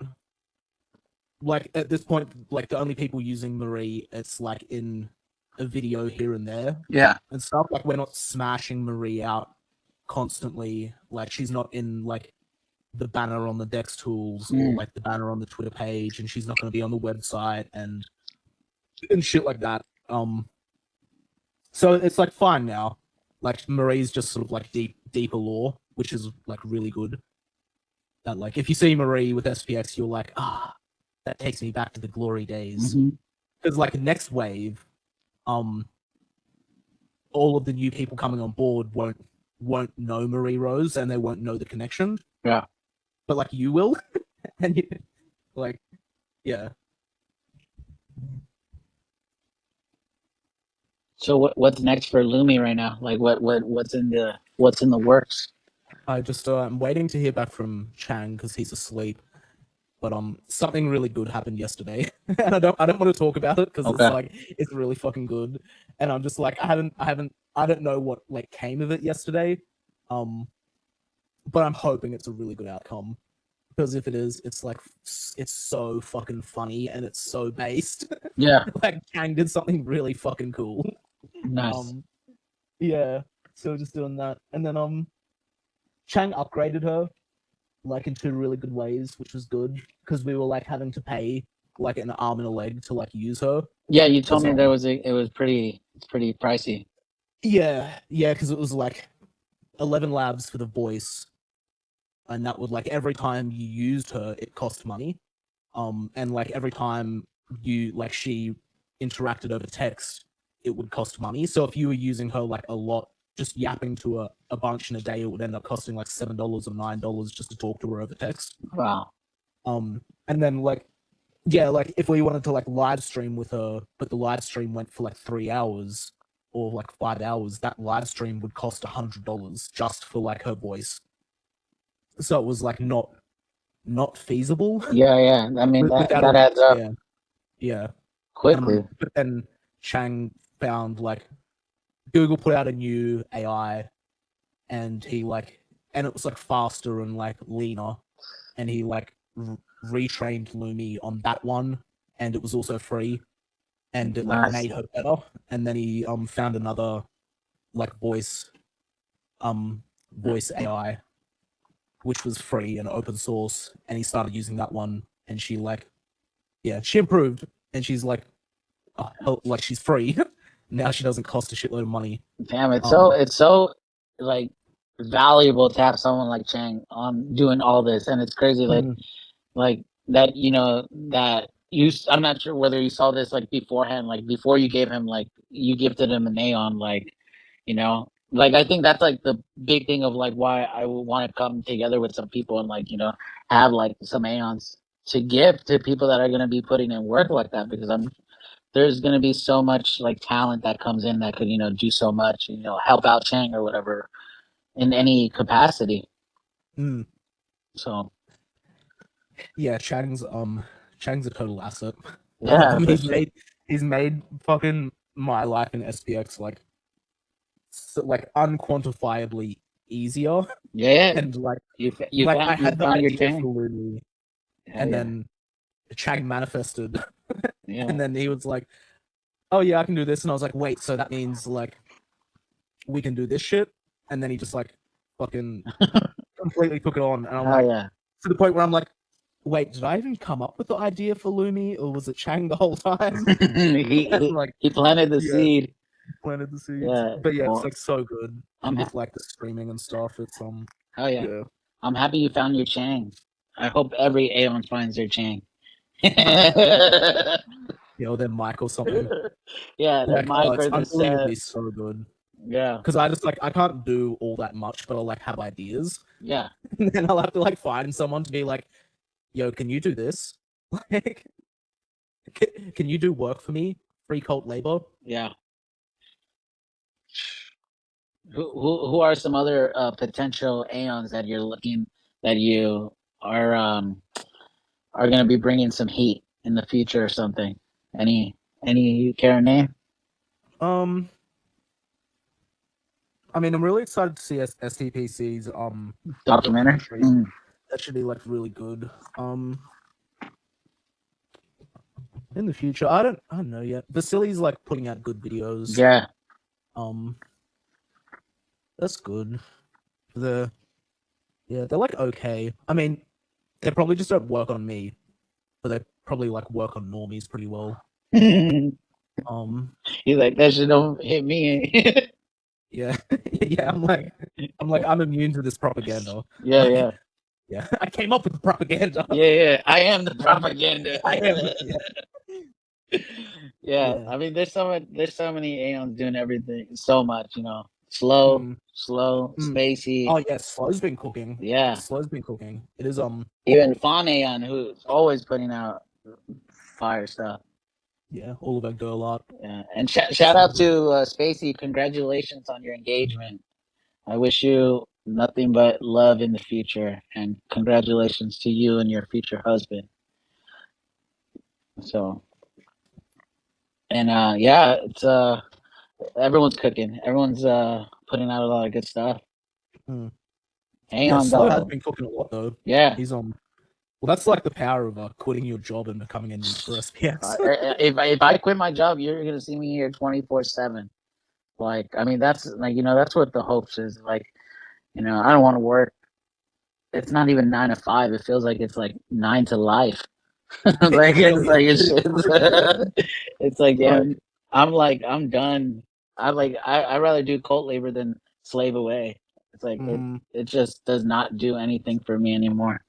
[SPEAKER 2] like at this point like the only people using Marie it's like in a video here and there
[SPEAKER 1] yeah.
[SPEAKER 2] and stuff. Like we're not smashing Marie out constantly. Like she's not in like the banner on the Dex tools or
[SPEAKER 1] Mm.
[SPEAKER 2] like the banner on the Twitter page, and she's not going to be on the website and shit like that. So it's like fine now. Like Marie's just sort of like deeper lore, which is like really good. That like if you see Marie with SPX, you're like, that takes me back to the glory days.
[SPEAKER 1] Hmm.
[SPEAKER 2] Because like next wave, um, all of the new people coming on board won't know Marie Rose and they won't know the connection.
[SPEAKER 1] Yeah.
[SPEAKER 2] But like you will, and you, like yeah.
[SPEAKER 1] So what's next for Lumi right now? Like what's in the works?
[SPEAKER 2] I just I'm waiting to hear back from Chang because he's asleep. But something really good happened yesterday, and I don't want to talk about it because it's
[SPEAKER 1] Okay.
[SPEAKER 2] like it's really fucking good, and I'm just like I don't know what like came of it yesterday, um, but I'm hoping it's a really good outcome because if it is, it's like it's so fucking funny and it's so based.
[SPEAKER 1] Yeah.
[SPEAKER 2] Like Chang did something really fucking cool.
[SPEAKER 1] Nice.
[SPEAKER 2] Um, yeah, so just doing that, and then Chang upgraded her like in two really good ways, which was good because we were like having to pay like an arm and a leg to like use her.
[SPEAKER 1] Yeah, you told
[SPEAKER 2] Because
[SPEAKER 1] me it was pretty pricey.
[SPEAKER 2] yeah, because it was like 11 labs for the voice, and that would like every time you used her, it cost money. And like every time you like she interacted over text, it would cost money. So if you were using her like a lot, just yapping to a bunch in a day, it would end up costing like $7 or $9 just to talk to her over text.
[SPEAKER 1] Wow.
[SPEAKER 2] And then like yeah, like if we wanted to like live stream with her, but the live stream went for like 3 hours or like 5 hours, that live stream would cost $100 just for like her voice. So it was like not feasible
[SPEAKER 1] Yeah, yeah. I mean
[SPEAKER 2] without
[SPEAKER 1] that
[SPEAKER 2] it.
[SPEAKER 1] adds up
[SPEAKER 2] Yeah, yeah.
[SPEAKER 1] quickly.
[SPEAKER 2] But then Chang found like Google put out a new AI, and he like, and it was like faster and like leaner, and he like retrained Lumi on that one, and it was also free and it like
[SPEAKER 1] Nice.
[SPEAKER 2] made her better. And then he found another like um voice AI which was free and open source, and he started using that one, and she like yeah she improved, and she's like like she's free now. She doesn't cost a shitload of money.
[SPEAKER 1] Damn,
[SPEAKER 2] Um,
[SPEAKER 1] it's so like valuable to have someone like Chang on doing all this, and it's crazy
[SPEAKER 2] mm,
[SPEAKER 1] like that. You know that you. I'm not sure whether you saw this like beforehand, like before you gave him like you gifted him an Aeon, like like I think that's like the big thing of like why I would want to come together with some people and like have like some Aeons to give to people that are gonna be putting in work like that because there's going to be so much like talent that comes in that could do so much, help out Chang or whatever in any capacity.
[SPEAKER 2] mm,
[SPEAKER 1] So
[SPEAKER 2] yeah, Chang's a total asset.
[SPEAKER 1] yeah, for
[SPEAKER 2] He's
[SPEAKER 1] sure.
[SPEAKER 2] made fucking my life in SPX like like unquantifiably easier.
[SPEAKER 1] Yeah,
[SPEAKER 2] And
[SPEAKER 1] you
[SPEAKER 2] I
[SPEAKER 1] found you
[SPEAKER 2] had the
[SPEAKER 1] found your
[SPEAKER 2] idea
[SPEAKER 1] Chang.
[SPEAKER 2] for Lulu,
[SPEAKER 1] Hell
[SPEAKER 2] and
[SPEAKER 1] yeah.
[SPEAKER 2] then Chang manifested,
[SPEAKER 1] Yeah.
[SPEAKER 2] and then he was like, "Oh yeah, I can do this," and I was like, "Wait, so that means like we can do this shit?" And then he just like fucking completely took it on, and I'm
[SPEAKER 1] Hell
[SPEAKER 2] like,
[SPEAKER 1] yeah.
[SPEAKER 2] to the point where I'm like, "Wait, did I even come up with the idea for Lumi, or was it Chang the whole time?"
[SPEAKER 1] he,
[SPEAKER 2] I'm
[SPEAKER 1] he
[SPEAKER 2] like,
[SPEAKER 1] he planted the
[SPEAKER 2] yeah,
[SPEAKER 1] seed.
[SPEAKER 2] planted the seeds,
[SPEAKER 1] Yeah.
[SPEAKER 2] but yeah, it's
[SPEAKER 1] Well,
[SPEAKER 2] like so good
[SPEAKER 1] I'm
[SPEAKER 2] with like the streaming and stuff. It's
[SPEAKER 1] hell yeah.
[SPEAKER 2] yeah,
[SPEAKER 1] I'm happy you found your Chang. I hope every Aeon finds their Chang. Yeah,
[SPEAKER 2] their mic or something.
[SPEAKER 1] their
[SPEAKER 2] Like, oh,
[SPEAKER 1] mic
[SPEAKER 2] it's
[SPEAKER 1] or the set.
[SPEAKER 2] unbelievably so good.
[SPEAKER 1] Yeah.
[SPEAKER 2] Because I just like I can't do all that much, but I'll like have ideas,
[SPEAKER 1] Yeah.
[SPEAKER 2] and then I'll have to like find someone to be like, "Yo, can you do this?" Like, Can you do work for me? Free cult labor?
[SPEAKER 1] Yeah. Who are some other potential aeons that you're looking that you are going to be bringing some heat in the future or something? Any any you care to name?
[SPEAKER 2] Um, I mean, I'm really excited to see STPC's
[SPEAKER 1] Documentary?
[SPEAKER 2] documentary.
[SPEAKER 1] Mm,
[SPEAKER 2] That should be like really good. In the future, I don't know yet. Vasily's like putting out good videos.
[SPEAKER 1] yeah.
[SPEAKER 2] Um, that's good. The Yeah, they're like okay. I mean, they probably just don't work on me, but they probably like work on normies pretty well.
[SPEAKER 1] He's
[SPEAKER 2] Um,
[SPEAKER 1] like, that shit don't hit me.
[SPEAKER 2] yeah, yeah. I'm immune to this propaganda.
[SPEAKER 1] Yeah,
[SPEAKER 2] Like,
[SPEAKER 1] yeah.
[SPEAKER 2] yeah, I came up with the propaganda.
[SPEAKER 1] Yeah, yeah. I am the propaganda.
[SPEAKER 2] I am. Yeah,
[SPEAKER 1] Yeah,
[SPEAKER 2] yeah.
[SPEAKER 1] I mean, there's so many aeons doing everything so much, you know. Slow,
[SPEAKER 2] Mm,
[SPEAKER 1] slow,
[SPEAKER 2] mm.
[SPEAKER 1] spacey.
[SPEAKER 2] Oh yeah, Slow's been cooking.
[SPEAKER 1] Yeah,
[SPEAKER 2] Slow's been cooking. It is
[SPEAKER 1] even Fawn Aeon, who's always putting out fire stuff.
[SPEAKER 2] yeah, all of our girl art.
[SPEAKER 1] Yeah, and shout
[SPEAKER 2] So
[SPEAKER 1] out to
[SPEAKER 2] good.
[SPEAKER 1] Spacey. Congratulations on your engagement. I wish you nothing but love in the future, and congratulations to you and your future husband. So, and yeah, it's everyone's cooking. Everyone's putting out a lot of good stuff.
[SPEAKER 2] Mm. Yeah,
[SPEAKER 1] Aeon
[SPEAKER 2] Slow has
[SPEAKER 1] dog.
[SPEAKER 2] been cooking a lot though.
[SPEAKER 1] Yeah.
[SPEAKER 2] He's well, that's like the power of quitting your job and becoming a need for SPX.
[SPEAKER 1] If I quit my job, you're gonna see me here 24/7. Like, I mean, that's like, you know, that's what the hopes is. Like, you know, I don't want to work. It's not even 9 to 5. It feels like it's like 9 to life. Like,
[SPEAKER 2] It
[SPEAKER 1] it's
[SPEAKER 2] really,
[SPEAKER 1] like
[SPEAKER 2] it is for real.
[SPEAKER 1] it's like, yeah,
[SPEAKER 2] Like,
[SPEAKER 1] I'm like, I'm done. I rather do cold labor than slave away. It's like
[SPEAKER 2] mm,
[SPEAKER 1] it just does not do anything for me anymore.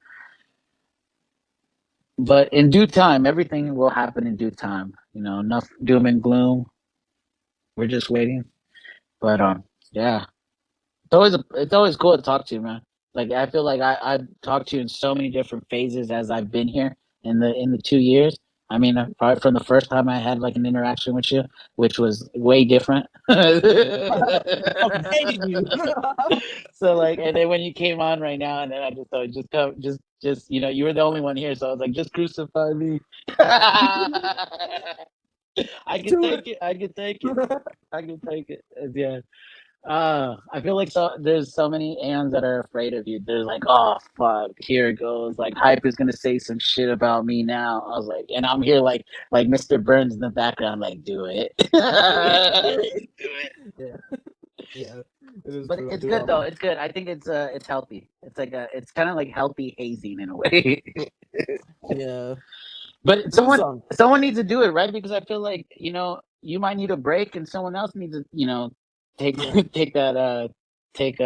[SPEAKER 1] But in due time, everything will happen in due time. You know, enough doom and gloom. We're just waiting. But yeah, it's always cool to talk to you, man. Like, I feel like I've talked to you in so many different phases as I've been here in the 2 years. I mean, probably from the first time I had like an interaction with you, which was way different.
[SPEAKER 2] I fucking hated you.
[SPEAKER 1] So like, and then when you came on right now, and then I just thought, just come, just you know, you were the only one here, so I was like, just crucify me. I can
[SPEAKER 2] Do
[SPEAKER 1] take it. I can take it.
[SPEAKER 2] it.
[SPEAKER 1] I can take it. Yeah. I feel like there's so many Aeons that are afraid of you. They're like, oh fuck, here it goes. Like, Hype is gonna say some shit about me now. I was like, and I'm here like Mr. Burns in the background, like, do it.
[SPEAKER 2] Do it. Do
[SPEAKER 1] Do
[SPEAKER 2] it.
[SPEAKER 1] it.
[SPEAKER 2] Yeah. Yeah. It is
[SPEAKER 1] But
[SPEAKER 2] true. I
[SPEAKER 1] it's
[SPEAKER 2] do.
[SPEAKER 1] good though. It's good. I think it's healthy. It's like it's kind of like healthy hazing in a way.
[SPEAKER 2] Yeah.
[SPEAKER 1] But
[SPEAKER 2] It was
[SPEAKER 1] someone needs to do it, right? Because I feel like, you know, you might need a break, and someone else needs to, you know, take
[SPEAKER 2] yeah.
[SPEAKER 1] take that take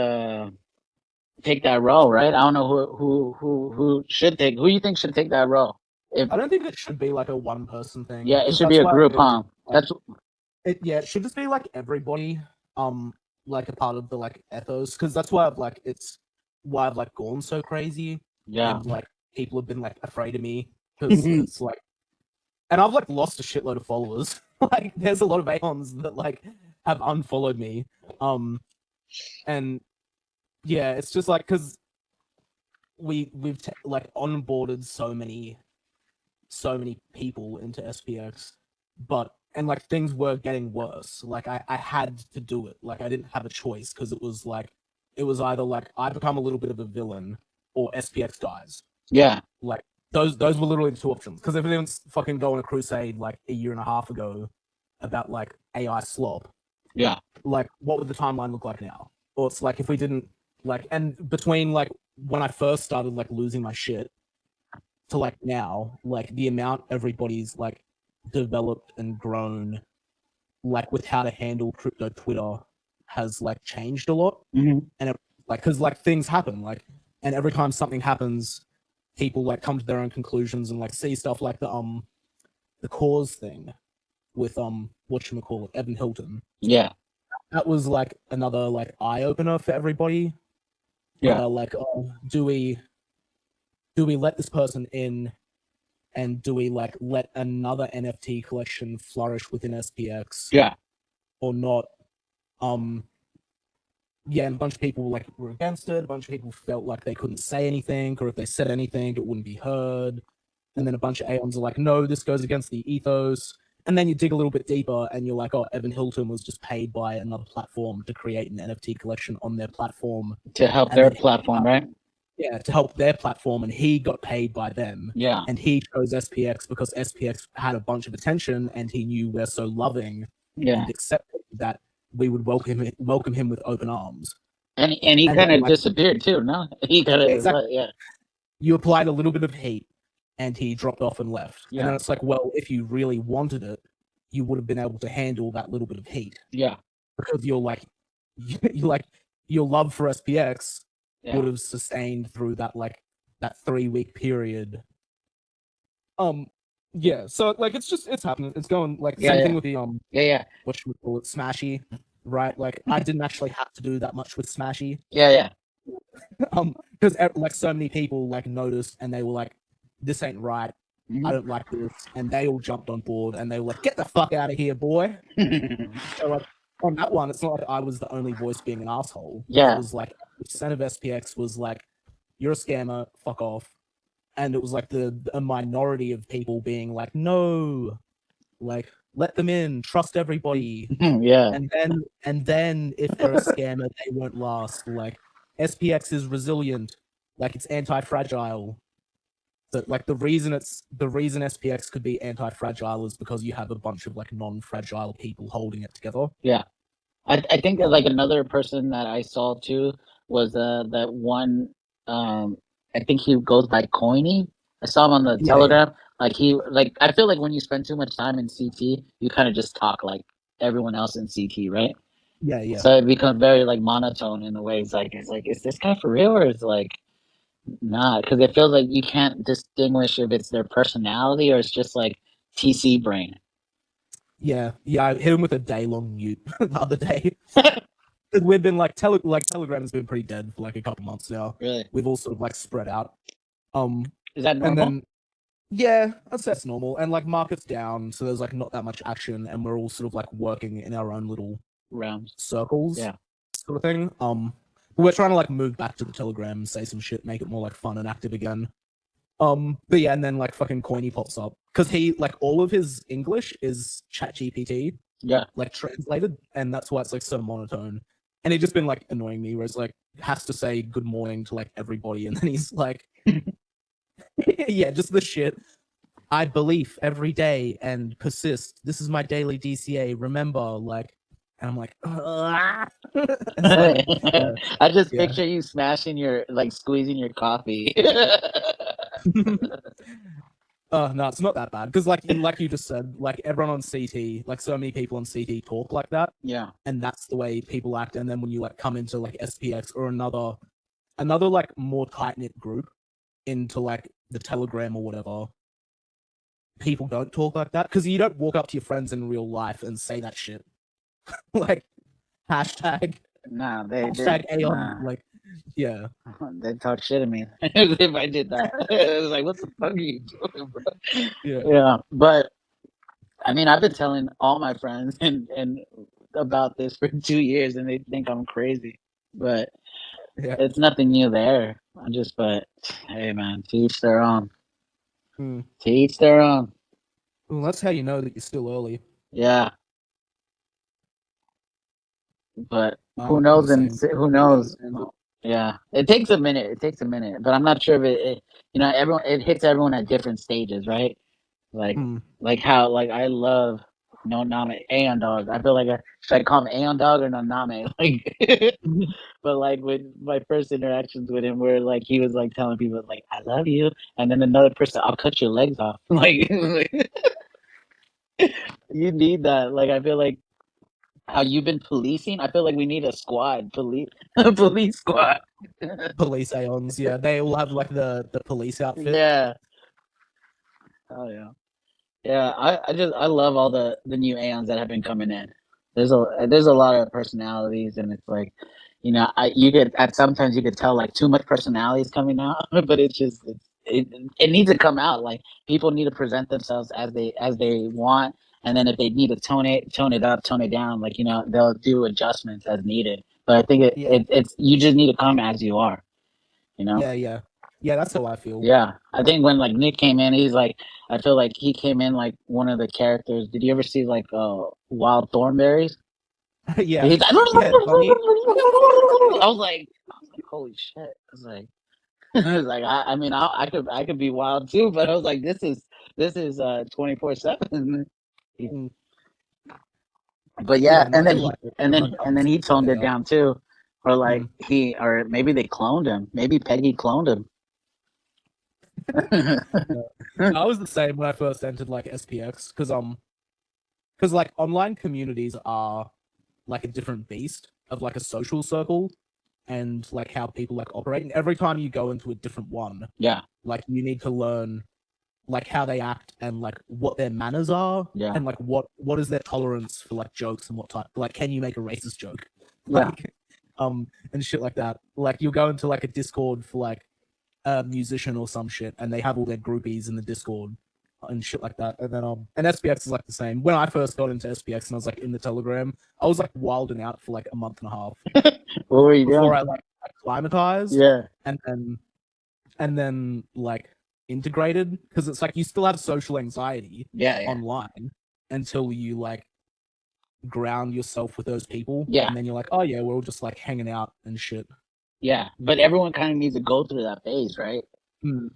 [SPEAKER 1] take that role, right? I don't know who should take, who you think should take that role. If
[SPEAKER 2] I don't think it should be like a one person thing
[SPEAKER 1] Yeah, it
[SPEAKER 2] because
[SPEAKER 1] should be
[SPEAKER 2] that's
[SPEAKER 1] a
[SPEAKER 2] why I've
[SPEAKER 1] group,
[SPEAKER 2] been
[SPEAKER 1] huh?
[SPEAKER 2] like
[SPEAKER 1] That's
[SPEAKER 2] it should just be like everybody like a part of the like ethos because that's why I've like gone so crazy
[SPEAKER 1] yeah.
[SPEAKER 2] and like people have been like afraid of me because it's like and I've like lost a shitload of followers. Like there's a lot of Aeons that like have unfollowed me. And yeah, it's just like because like onboarded so many people into SPX, but and like things were getting worse. Like I had to do it. Like I didn't have a choice because it was either like I become a little bit of a villain or SPX dies.
[SPEAKER 1] Yeah.
[SPEAKER 2] Like those were literally the two options. Because everyone's fucking going a crusade like a year and a half ago about like AI slop.
[SPEAKER 1] Yeah.
[SPEAKER 2] Like what would the timeline look like now? Or it's like if we didn't like and between like when I first started like losing my shit to like now, like the amount everybody's like developed and grown, like with how to handle crypto Twitter has like changed a lot.
[SPEAKER 1] Hmm.
[SPEAKER 2] And it, like, cause like things happen, like, and every time something happens, people like come to their own conclusions and like see stuff like the cause thing with whatchamacallit, Evan Hilton.
[SPEAKER 1] Yeah.
[SPEAKER 2] That was like another like eye opener for everybody where
[SPEAKER 1] Yeah.
[SPEAKER 2] they're like, oh, do we let this person in and do we like let another NFT collection flourish within SPX
[SPEAKER 1] Yeah.
[SPEAKER 2] or not? Um, yeah, and a bunch of people like were against it. A bunch of people felt like they couldn't say anything, or if they said anything, it wouldn't be heard. And then a bunch of Aeons are like, no, this goes against the ethos. And then you dig a little bit deeper and you're like, oh, Evan Hilton was just paid by another platform to create an NFT collection on their platform.
[SPEAKER 1] To help
[SPEAKER 2] And
[SPEAKER 1] their
[SPEAKER 2] then,
[SPEAKER 1] platform, right?
[SPEAKER 2] yeah, to help their platform. And he got paid by them.
[SPEAKER 1] Yeah.
[SPEAKER 2] And he chose SPX because SPX had a bunch of attention and he knew we're so loving
[SPEAKER 1] Yeah.
[SPEAKER 2] and accepting that we would welcome him with open arms.
[SPEAKER 1] And he
[SPEAKER 2] And
[SPEAKER 1] kind
[SPEAKER 2] then,
[SPEAKER 1] of
[SPEAKER 2] like,
[SPEAKER 1] disappeared too, no? He kind of,
[SPEAKER 2] exactly,
[SPEAKER 1] yeah.
[SPEAKER 2] you applied a little bit of heat and he dropped off and left.
[SPEAKER 1] Yeah.
[SPEAKER 2] And then it's like, well, if you really wanted it, you would have been able to handle that little bit of heat.
[SPEAKER 1] Yeah.
[SPEAKER 2] Because you like your love for SPX
[SPEAKER 1] Yeah.
[SPEAKER 2] would have sustained through that 3 week period. Yeah, so like it's happening. It's going like
[SPEAKER 1] Yeah.
[SPEAKER 2] same thing
[SPEAKER 1] Yeah.
[SPEAKER 2] with the
[SPEAKER 1] Yeah. Yeah.
[SPEAKER 2] what should we call it, Smashy, right? Like I didn't actually have to do that much with Smashy.
[SPEAKER 1] Yeah. Yeah.
[SPEAKER 2] Because like so many people like noticed and they were like, this ain't right. I don't like this. And they all jumped on board and they were like, get the fuck out of here, boy. So like on that one, it's not like I was the only voice being an asshole. It
[SPEAKER 1] Yeah.
[SPEAKER 2] was like percent of SPX was like, you're a scammer, fuck off. And it was like a minority of people being like, no, like let them in, trust everybody.
[SPEAKER 1] Yeah.
[SPEAKER 2] And then if they're a scammer, they won't last. Like SPX is resilient, like it's anti-fragile. But like the reason SPX could be anti-fragile is because you have a bunch of like non-fragile people holding it together.
[SPEAKER 1] Yeah. I think that like another person that I saw too was that one I think he goes by Coiny. I saw him on the
[SPEAKER 2] Yeah, yeah,
[SPEAKER 1] Telegram. Like he like I feel like when you spend too much time in CT, you kind of just talk like everyone else in CT, right?
[SPEAKER 2] yeah, yeah,
[SPEAKER 1] So it becomes very like monotone in a way. It's like is this guy for real or is like not? Because it feels like you can't distinguish if it's their personality or it's just like TC brain.
[SPEAKER 2] yeah, yeah. I hit him with a day-long mute the other day. We've been like Telegram has been pretty dead for like a couple months now.
[SPEAKER 1] Really?
[SPEAKER 2] We've all sort of like spread out. Um,
[SPEAKER 1] Is that
[SPEAKER 2] and
[SPEAKER 1] normal?
[SPEAKER 2] then yeah, I'd say it's normal. And like market's down, so there's like not that much action, and we're all sort of like working in our own little
[SPEAKER 1] Rounds.
[SPEAKER 2] circles,
[SPEAKER 1] Yeah.
[SPEAKER 2] sort of thing. We're trying to like move back to the Telegram, say some shit, make it more like fun and active again. But yeah, and then like fucking Coiny pops up because he like all of his English is Chat GPT,
[SPEAKER 1] Yeah.
[SPEAKER 2] like translated, and that's why it's like so monotone. And he's just been like annoying me, where it's like has to say good morning to like everybody, and then he's like, yeah, just the shit. I believe every day and persist. This is my daily DCA. Remember, like, and I'm like, it's like, yeah,
[SPEAKER 1] I just
[SPEAKER 2] yeah.
[SPEAKER 1] picture you smashing your like squeezing your coffee.
[SPEAKER 2] No, it's not that bad because, like you just said, like everyone on CT, like so many people on CT talk like that,
[SPEAKER 1] Yeah.
[SPEAKER 2] and that's the way people act. And then when you like come into like SPX or another like more tight knit group into like the Telegram or whatever, people don't talk like that because you don't walk up to your friends in real life and say that shit. Like hashtag
[SPEAKER 1] Nah, they
[SPEAKER 2] hashtag Aeon.
[SPEAKER 1] nah.
[SPEAKER 2] Like, yeah,
[SPEAKER 1] They talk shit to me if I did that. It was like, what the fuck are you doing, bro?
[SPEAKER 2] yeah,
[SPEAKER 1] Yeah, but I mean, I've been telling all my friends and about this for 2 years, and they think I'm crazy. But
[SPEAKER 2] yeah.
[SPEAKER 1] it's nothing new there. But hey, man, to each their own.
[SPEAKER 2] Mm.
[SPEAKER 1] To each their own.
[SPEAKER 2] Well, that's how you know that you're still early.
[SPEAKER 1] Yeah, but who
[SPEAKER 2] I'm
[SPEAKER 1] knows?
[SPEAKER 2] the
[SPEAKER 1] And
[SPEAKER 2] same.
[SPEAKER 1] who
[SPEAKER 2] I don't
[SPEAKER 1] knows?
[SPEAKER 2] understand it.
[SPEAKER 1] Yeah, it takes a minute. It takes a minute, but I'm not sure if everyone. It hits everyone at different stages, right? Like,
[SPEAKER 2] Mm.
[SPEAKER 1] like how like I love no name Aeon dog. I feel like should I call him Aeon dog or no name? Like, but like with my first interactions with him, where like he was like telling people like I love you, and then another person I'll cut your legs off. Like, you need that. Like I feel like how you've been policing. I feel like we need a squad, police, a police squad.
[SPEAKER 2] Police Aeons, yeah, they all have like the police outfit.
[SPEAKER 1] Yeah. Oh yeah. Yeah, I love all the new Aeons that have been coming in. There's a lot of personalities, and it's like, you get at sometimes you could tell like too much personalities coming out, but it's just it needs to come out. Like people need to present themselves as they want, and then if they need to tone it up, tone it down, like they'll do adjustments as needed. But I think
[SPEAKER 2] Yeah,
[SPEAKER 1] it's you just need to come as you are. You know.
[SPEAKER 2] yeah. That's how I feel.
[SPEAKER 1] Yeah, I think when like Nick came in, he's like, I feel like he came in like one of the characters. Did you ever see like Wild Thornberries?
[SPEAKER 2] Yeah,
[SPEAKER 1] He's like,
[SPEAKER 2] yeah. Bunny.
[SPEAKER 1] I was like, holy shit! I was like, I was like, I mean, I could be wild too, but I was like, this is 24/7.
[SPEAKER 2] Mm,
[SPEAKER 1] But yeah,
[SPEAKER 2] yeah, no,
[SPEAKER 1] and then
[SPEAKER 2] they're
[SPEAKER 1] he
[SPEAKER 2] like it.
[SPEAKER 1] and then
[SPEAKER 2] Everyone
[SPEAKER 1] he, and then
[SPEAKER 2] comes
[SPEAKER 1] he
[SPEAKER 2] who
[SPEAKER 1] toned
[SPEAKER 2] they
[SPEAKER 1] it
[SPEAKER 2] are.
[SPEAKER 1] down too, or like
[SPEAKER 2] Mm.
[SPEAKER 1] or maybe they cloned him. Maybe Peggy cloned him.
[SPEAKER 2] No. No, I was the same when I first entered like SPX because like online communities are like a different beast of like a social circle and like how people like operate. And every time you go into a different one,
[SPEAKER 1] Yeah,
[SPEAKER 2] like you need to learn like how they act and like what their manners are
[SPEAKER 1] yeah,
[SPEAKER 2] and like what is their tolerance for like jokes and what type like can you make a racist joke
[SPEAKER 1] yeah,
[SPEAKER 2] like and shit like that. Like you'll go into like a Discord for like a musician or some shit and they have all their groupies in the Discord and shit like that. And then and SPX is like the same. When I first got into SPX and I was like in the Telegram, I was like wilding out for like a month and a half
[SPEAKER 1] what were you
[SPEAKER 2] before
[SPEAKER 1] doing?
[SPEAKER 2] I like acclimatized
[SPEAKER 1] Yeah,
[SPEAKER 2] and then like integrated because it's like you still have social anxiety
[SPEAKER 1] yeah, yeah,
[SPEAKER 2] online until you like ground yourself with those people
[SPEAKER 1] yeah.
[SPEAKER 2] and then you're like, oh yeah, we're all just like hanging out and shit.
[SPEAKER 1] Yeah, but everyone kind of needs to go through that phase, right?
[SPEAKER 2] Mm,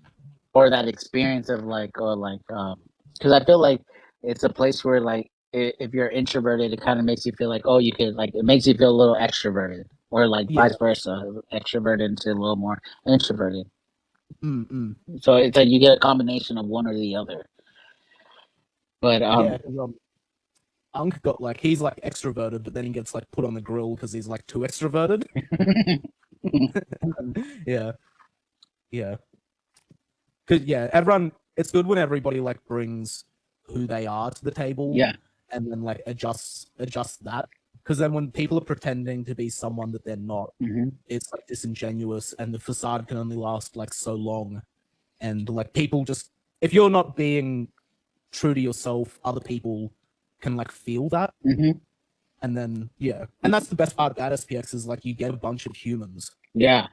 [SPEAKER 1] Or that experience of like, or like, because I feel like it's a place where like, if you're introverted, it kind of makes you feel like, oh, you could like, it makes you feel a little extroverted, or like
[SPEAKER 2] yeah.
[SPEAKER 1] vice versa, extroverted into a little more introverted.
[SPEAKER 2] Mm.
[SPEAKER 1] So it's like you get a combination of one or the other. But
[SPEAKER 2] Yeah, 'cause, Unk got like he's like extroverted, but then he gets like put on the grill because he's like too extroverted. Yeah, yeah. Because yeah, everyone. It's good when everybody like brings who they are to the table,
[SPEAKER 1] yeah,
[SPEAKER 2] and then like adjusts that. Because then when people are pretending to be someone that they're not,
[SPEAKER 1] hmm
[SPEAKER 2] it's like disingenuous, and the facade can only last like so long. And like people just, if you're not being true to yourself, other people can like feel that.
[SPEAKER 1] hmm
[SPEAKER 2] And then yeah, and that's the best part about SPX is like you get a bunch of humans
[SPEAKER 1] yeah,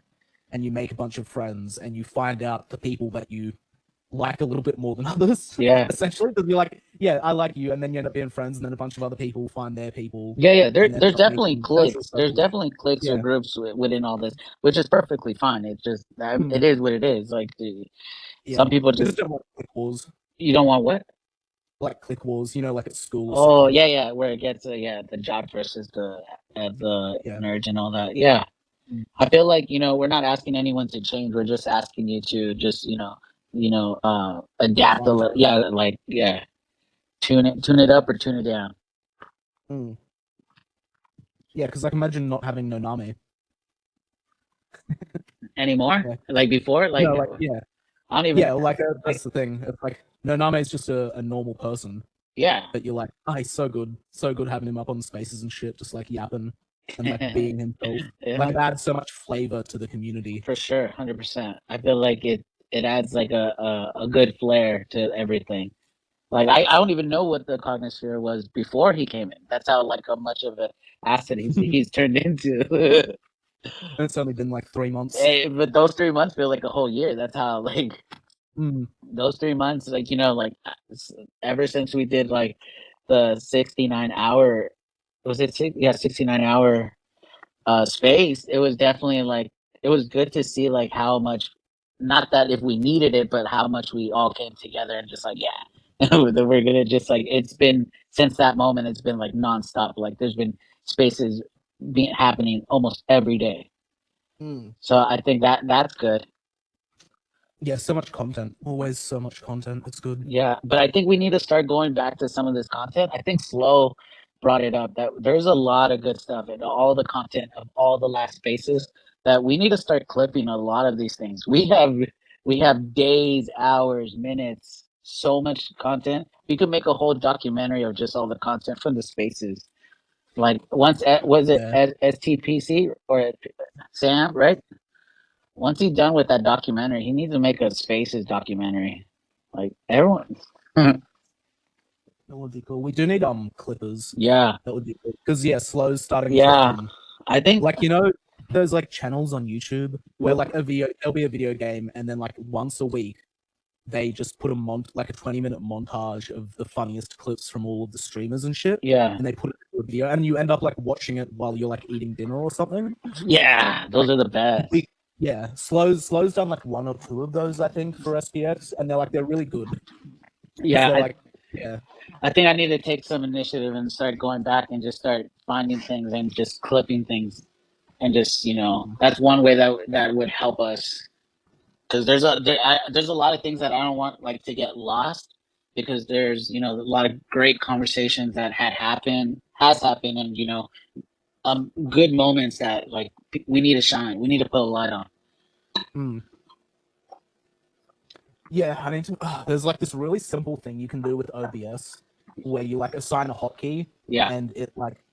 [SPEAKER 2] and you make a bunch of friends and you find out the people that you like a little bit more than others,
[SPEAKER 1] yeah.
[SPEAKER 2] essentially. Because you're like, yeah, I like you, and then you end up being friends, and then a bunch of other people find their people,
[SPEAKER 1] Yeah, yeah.
[SPEAKER 2] and then
[SPEAKER 1] There's
[SPEAKER 2] start
[SPEAKER 1] definitely
[SPEAKER 2] making social
[SPEAKER 1] cliques. There's
[SPEAKER 2] circles.
[SPEAKER 1] definitely cliques or
[SPEAKER 2] Yeah.
[SPEAKER 1] groups within all this, which is perfectly fine. It's just
[SPEAKER 2] Mm,
[SPEAKER 1] it is what it is. Like
[SPEAKER 2] yeah.
[SPEAKER 1] some people
[SPEAKER 2] I
[SPEAKER 1] just
[SPEAKER 2] just don't want click wars,
[SPEAKER 1] you don't want what?
[SPEAKER 2] like click wars, like at school or
[SPEAKER 1] Oh
[SPEAKER 2] something.
[SPEAKER 1] yeah, yeah. Where it gets the jock versus the
[SPEAKER 2] Yeah.
[SPEAKER 1] nerds and all that. Yeah,
[SPEAKER 2] Mm,
[SPEAKER 1] I feel like we're not asking anyone to change. We're just asking you to just adapt a little.
[SPEAKER 2] acclimatize.
[SPEAKER 1] Yeah, like yeah, tune it up or tune it down.
[SPEAKER 2] Mm. Yeah, because like imagine not having Noname.
[SPEAKER 1] Anymore?
[SPEAKER 2] Yeah.
[SPEAKER 1] Like before? Like
[SPEAKER 2] No, like yeah,
[SPEAKER 1] I don't even
[SPEAKER 2] yeah. Like
[SPEAKER 1] like
[SPEAKER 2] that's the thing. It's like Noname is just a normal person,
[SPEAKER 1] yeah.
[SPEAKER 2] but you're like, oh, he's so good having him up on spaces and shit, just like yapping and like being himself. Like it
[SPEAKER 1] Yeah,
[SPEAKER 2] adds so much flavor to the community.
[SPEAKER 1] for sure, 100%. I feel like it adds like a good flair to everything. Like I don't even know what the Cognisphere was before he came in. That's how like a much of an asset
[SPEAKER 2] And
[SPEAKER 1] he's turned into.
[SPEAKER 2] it's only been like 3 months.
[SPEAKER 1] But those 3 months feel like a whole year. That's how like
[SPEAKER 2] Mm,
[SPEAKER 1] those 3 months, like like ever since we did like the 69 hour, was it yeah 69 hour space, it was definitely like it was good to see like how much, not that if we needed it, but how much we all came together and just like yeah, that we're gonna just like it's been since that moment it's been like nonstop. Like there's been spaces being happening almost every day.
[SPEAKER 2] mm.
[SPEAKER 1] So I think that's good.
[SPEAKER 2] Yeah, so much content. Always so much content. It's good.
[SPEAKER 1] Yeah, but I think we need to start going back to some of this content. I think Slow brought it up that there's a lot of good stuff in all the content of all the last spaces that we need to start clipping a lot of these things. We have days, hours, minutes, so much content. We could make a whole documentary of just all the content from the spaces. Like once was it
[SPEAKER 2] Yeah.
[SPEAKER 1] STPC or Sam, right? Once he's done with that documentary, he needs to make a spaces documentary. Like everyone.
[SPEAKER 2] That would be cool. We do need clippers.
[SPEAKER 1] Yeah,
[SPEAKER 2] That would be cool. Because yeah, Slow's starting to
[SPEAKER 1] yeah. I think.
[SPEAKER 2] like, you know, those like channels on YouTube where like there'll be a video game, and then like once a week they just put like a 20-minute montage of the funniest clips from all of the streamers and shit,
[SPEAKER 1] Yeah,
[SPEAKER 2] and they put it into a video, and you end up like watching it while you're like eating dinner or something.
[SPEAKER 1] yeah. Those
[SPEAKER 2] Like,
[SPEAKER 1] are the best.
[SPEAKER 2] yeah, Slow's done like one or two of those, I think, for SPX, and they're really good because
[SPEAKER 1] Yeah,
[SPEAKER 2] they're like, yeah.
[SPEAKER 1] I think I need to take some initiative and start going back and just start finding things and just clipping things and just that's one way that would help us because there's a lot of things that I don't want like to get lost because there's a lot of great conversations that has happened and good moments that like we need to shine, we need to put a light on.
[SPEAKER 2] Mm. Yeah, I need to. There's like this really simple thing you can do with OBS where you like assign a hotkey,
[SPEAKER 1] Yeah.
[SPEAKER 2] and it like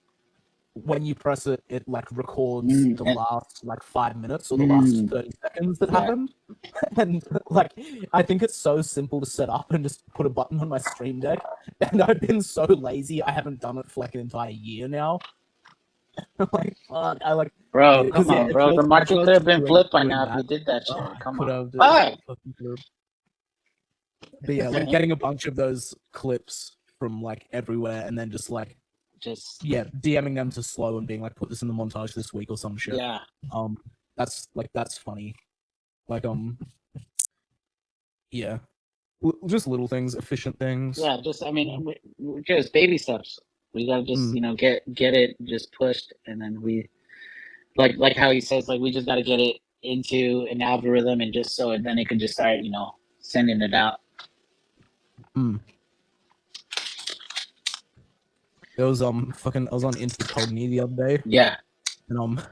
[SPEAKER 2] when you press it, it like records
[SPEAKER 1] Mm,
[SPEAKER 2] the
[SPEAKER 1] and-
[SPEAKER 2] last like 5 minutes or the last 30 seconds that
[SPEAKER 1] yeah,
[SPEAKER 2] happened. And like I think it's so simple to set up and just put a button on my stream deck. And I've been so lazy, I haven't done it for like an entire year now. I'm like, fuck, I like
[SPEAKER 1] bro,
[SPEAKER 2] because
[SPEAKER 1] come
[SPEAKER 2] yeah,
[SPEAKER 1] on, bro, the
[SPEAKER 2] it
[SPEAKER 1] market
[SPEAKER 2] feels
[SPEAKER 1] could have
[SPEAKER 2] just
[SPEAKER 1] been flipped by
[SPEAKER 2] doing
[SPEAKER 1] now if
[SPEAKER 2] that.
[SPEAKER 1] you did that shit.
[SPEAKER 2] I
[SPEAKER 1] Come
[SPEAKER 2] could
[SPEAKER 1] on.
[SPEAKER 2] have
[SPEAKER 1] Hi.
[SPEAKER 2] fucking could have. But yeah, like getting a bunch of those clips from like everywhere, and then just like
[SPEAKER 1] Just
[SPEAKER 2] yeah, DMing them to Slow and being like, put this in the montage this week or some shit.
[SPEAKER 1] yeah.
[SPEAKER 2] Um, that's funny. Like yeah, just little things, efficient things.
[SPEAKER 1] Yeah, just I mean, just baby steps. We gotta just
[SPEAKER 2] Mm,
[SPEAKER 1] get it just pushed, and then we like how he says like we just gotta get it into an algorithm, and just so then it can just start sending it out.
[SPEAKER 2] mm. There was fucking I was on Intercogni the other day,
[SPEAKER 1] Yeah,
[SPEAKER 2] and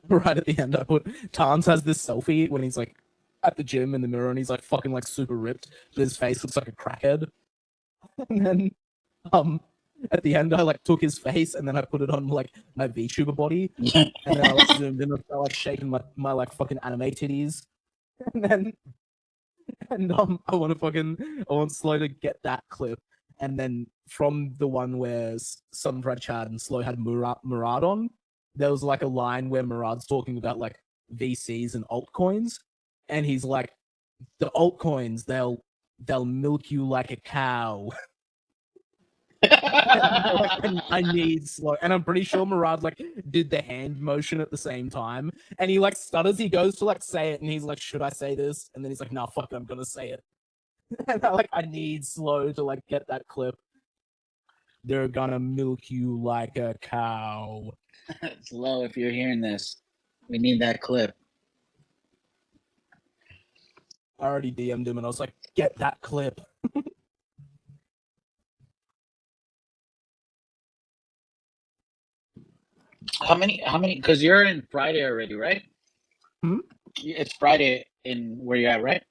[SPEAKER 2] right at the end I put Tans has this selfie when he's like at the gym in the mirror, and he's like fucking like super ripped, but his face looks like a crackhead. And then um at the end I like took his face and then I put it on like my VTuber body, and then I like zoomed in and I like shaking my like fucking anime titties. And then I want Slow to get that clip, and then from the one where Sunfred Chad and Slow had Murad on, there was like a line where Murad's talking about like VCs and altcoins, and he's like, the altcoins, they'll milk you like a cow. Like, I need Slow, and I'm pretty sure Murad like did the hand motion at the same time, and he like stutters. He goes to like say it, and he's like, "Should I say this?" And then he's like, "No, fuck it, I'm gonna say it." And I need Slow to like get that clip. They're gonna milk you like a cow.
[SPEAKER 1] it's low if you're hearing this. We need that clip.
[SPEAKER 2] I already DM'd him, and I was like, "Get that clip."
[SPEAKER 1] How many? How many? Because you're in Friday already, right?
[SPEAKER 2] Hmm?
[SPEAKER 1] It's Friday in where you're at, right?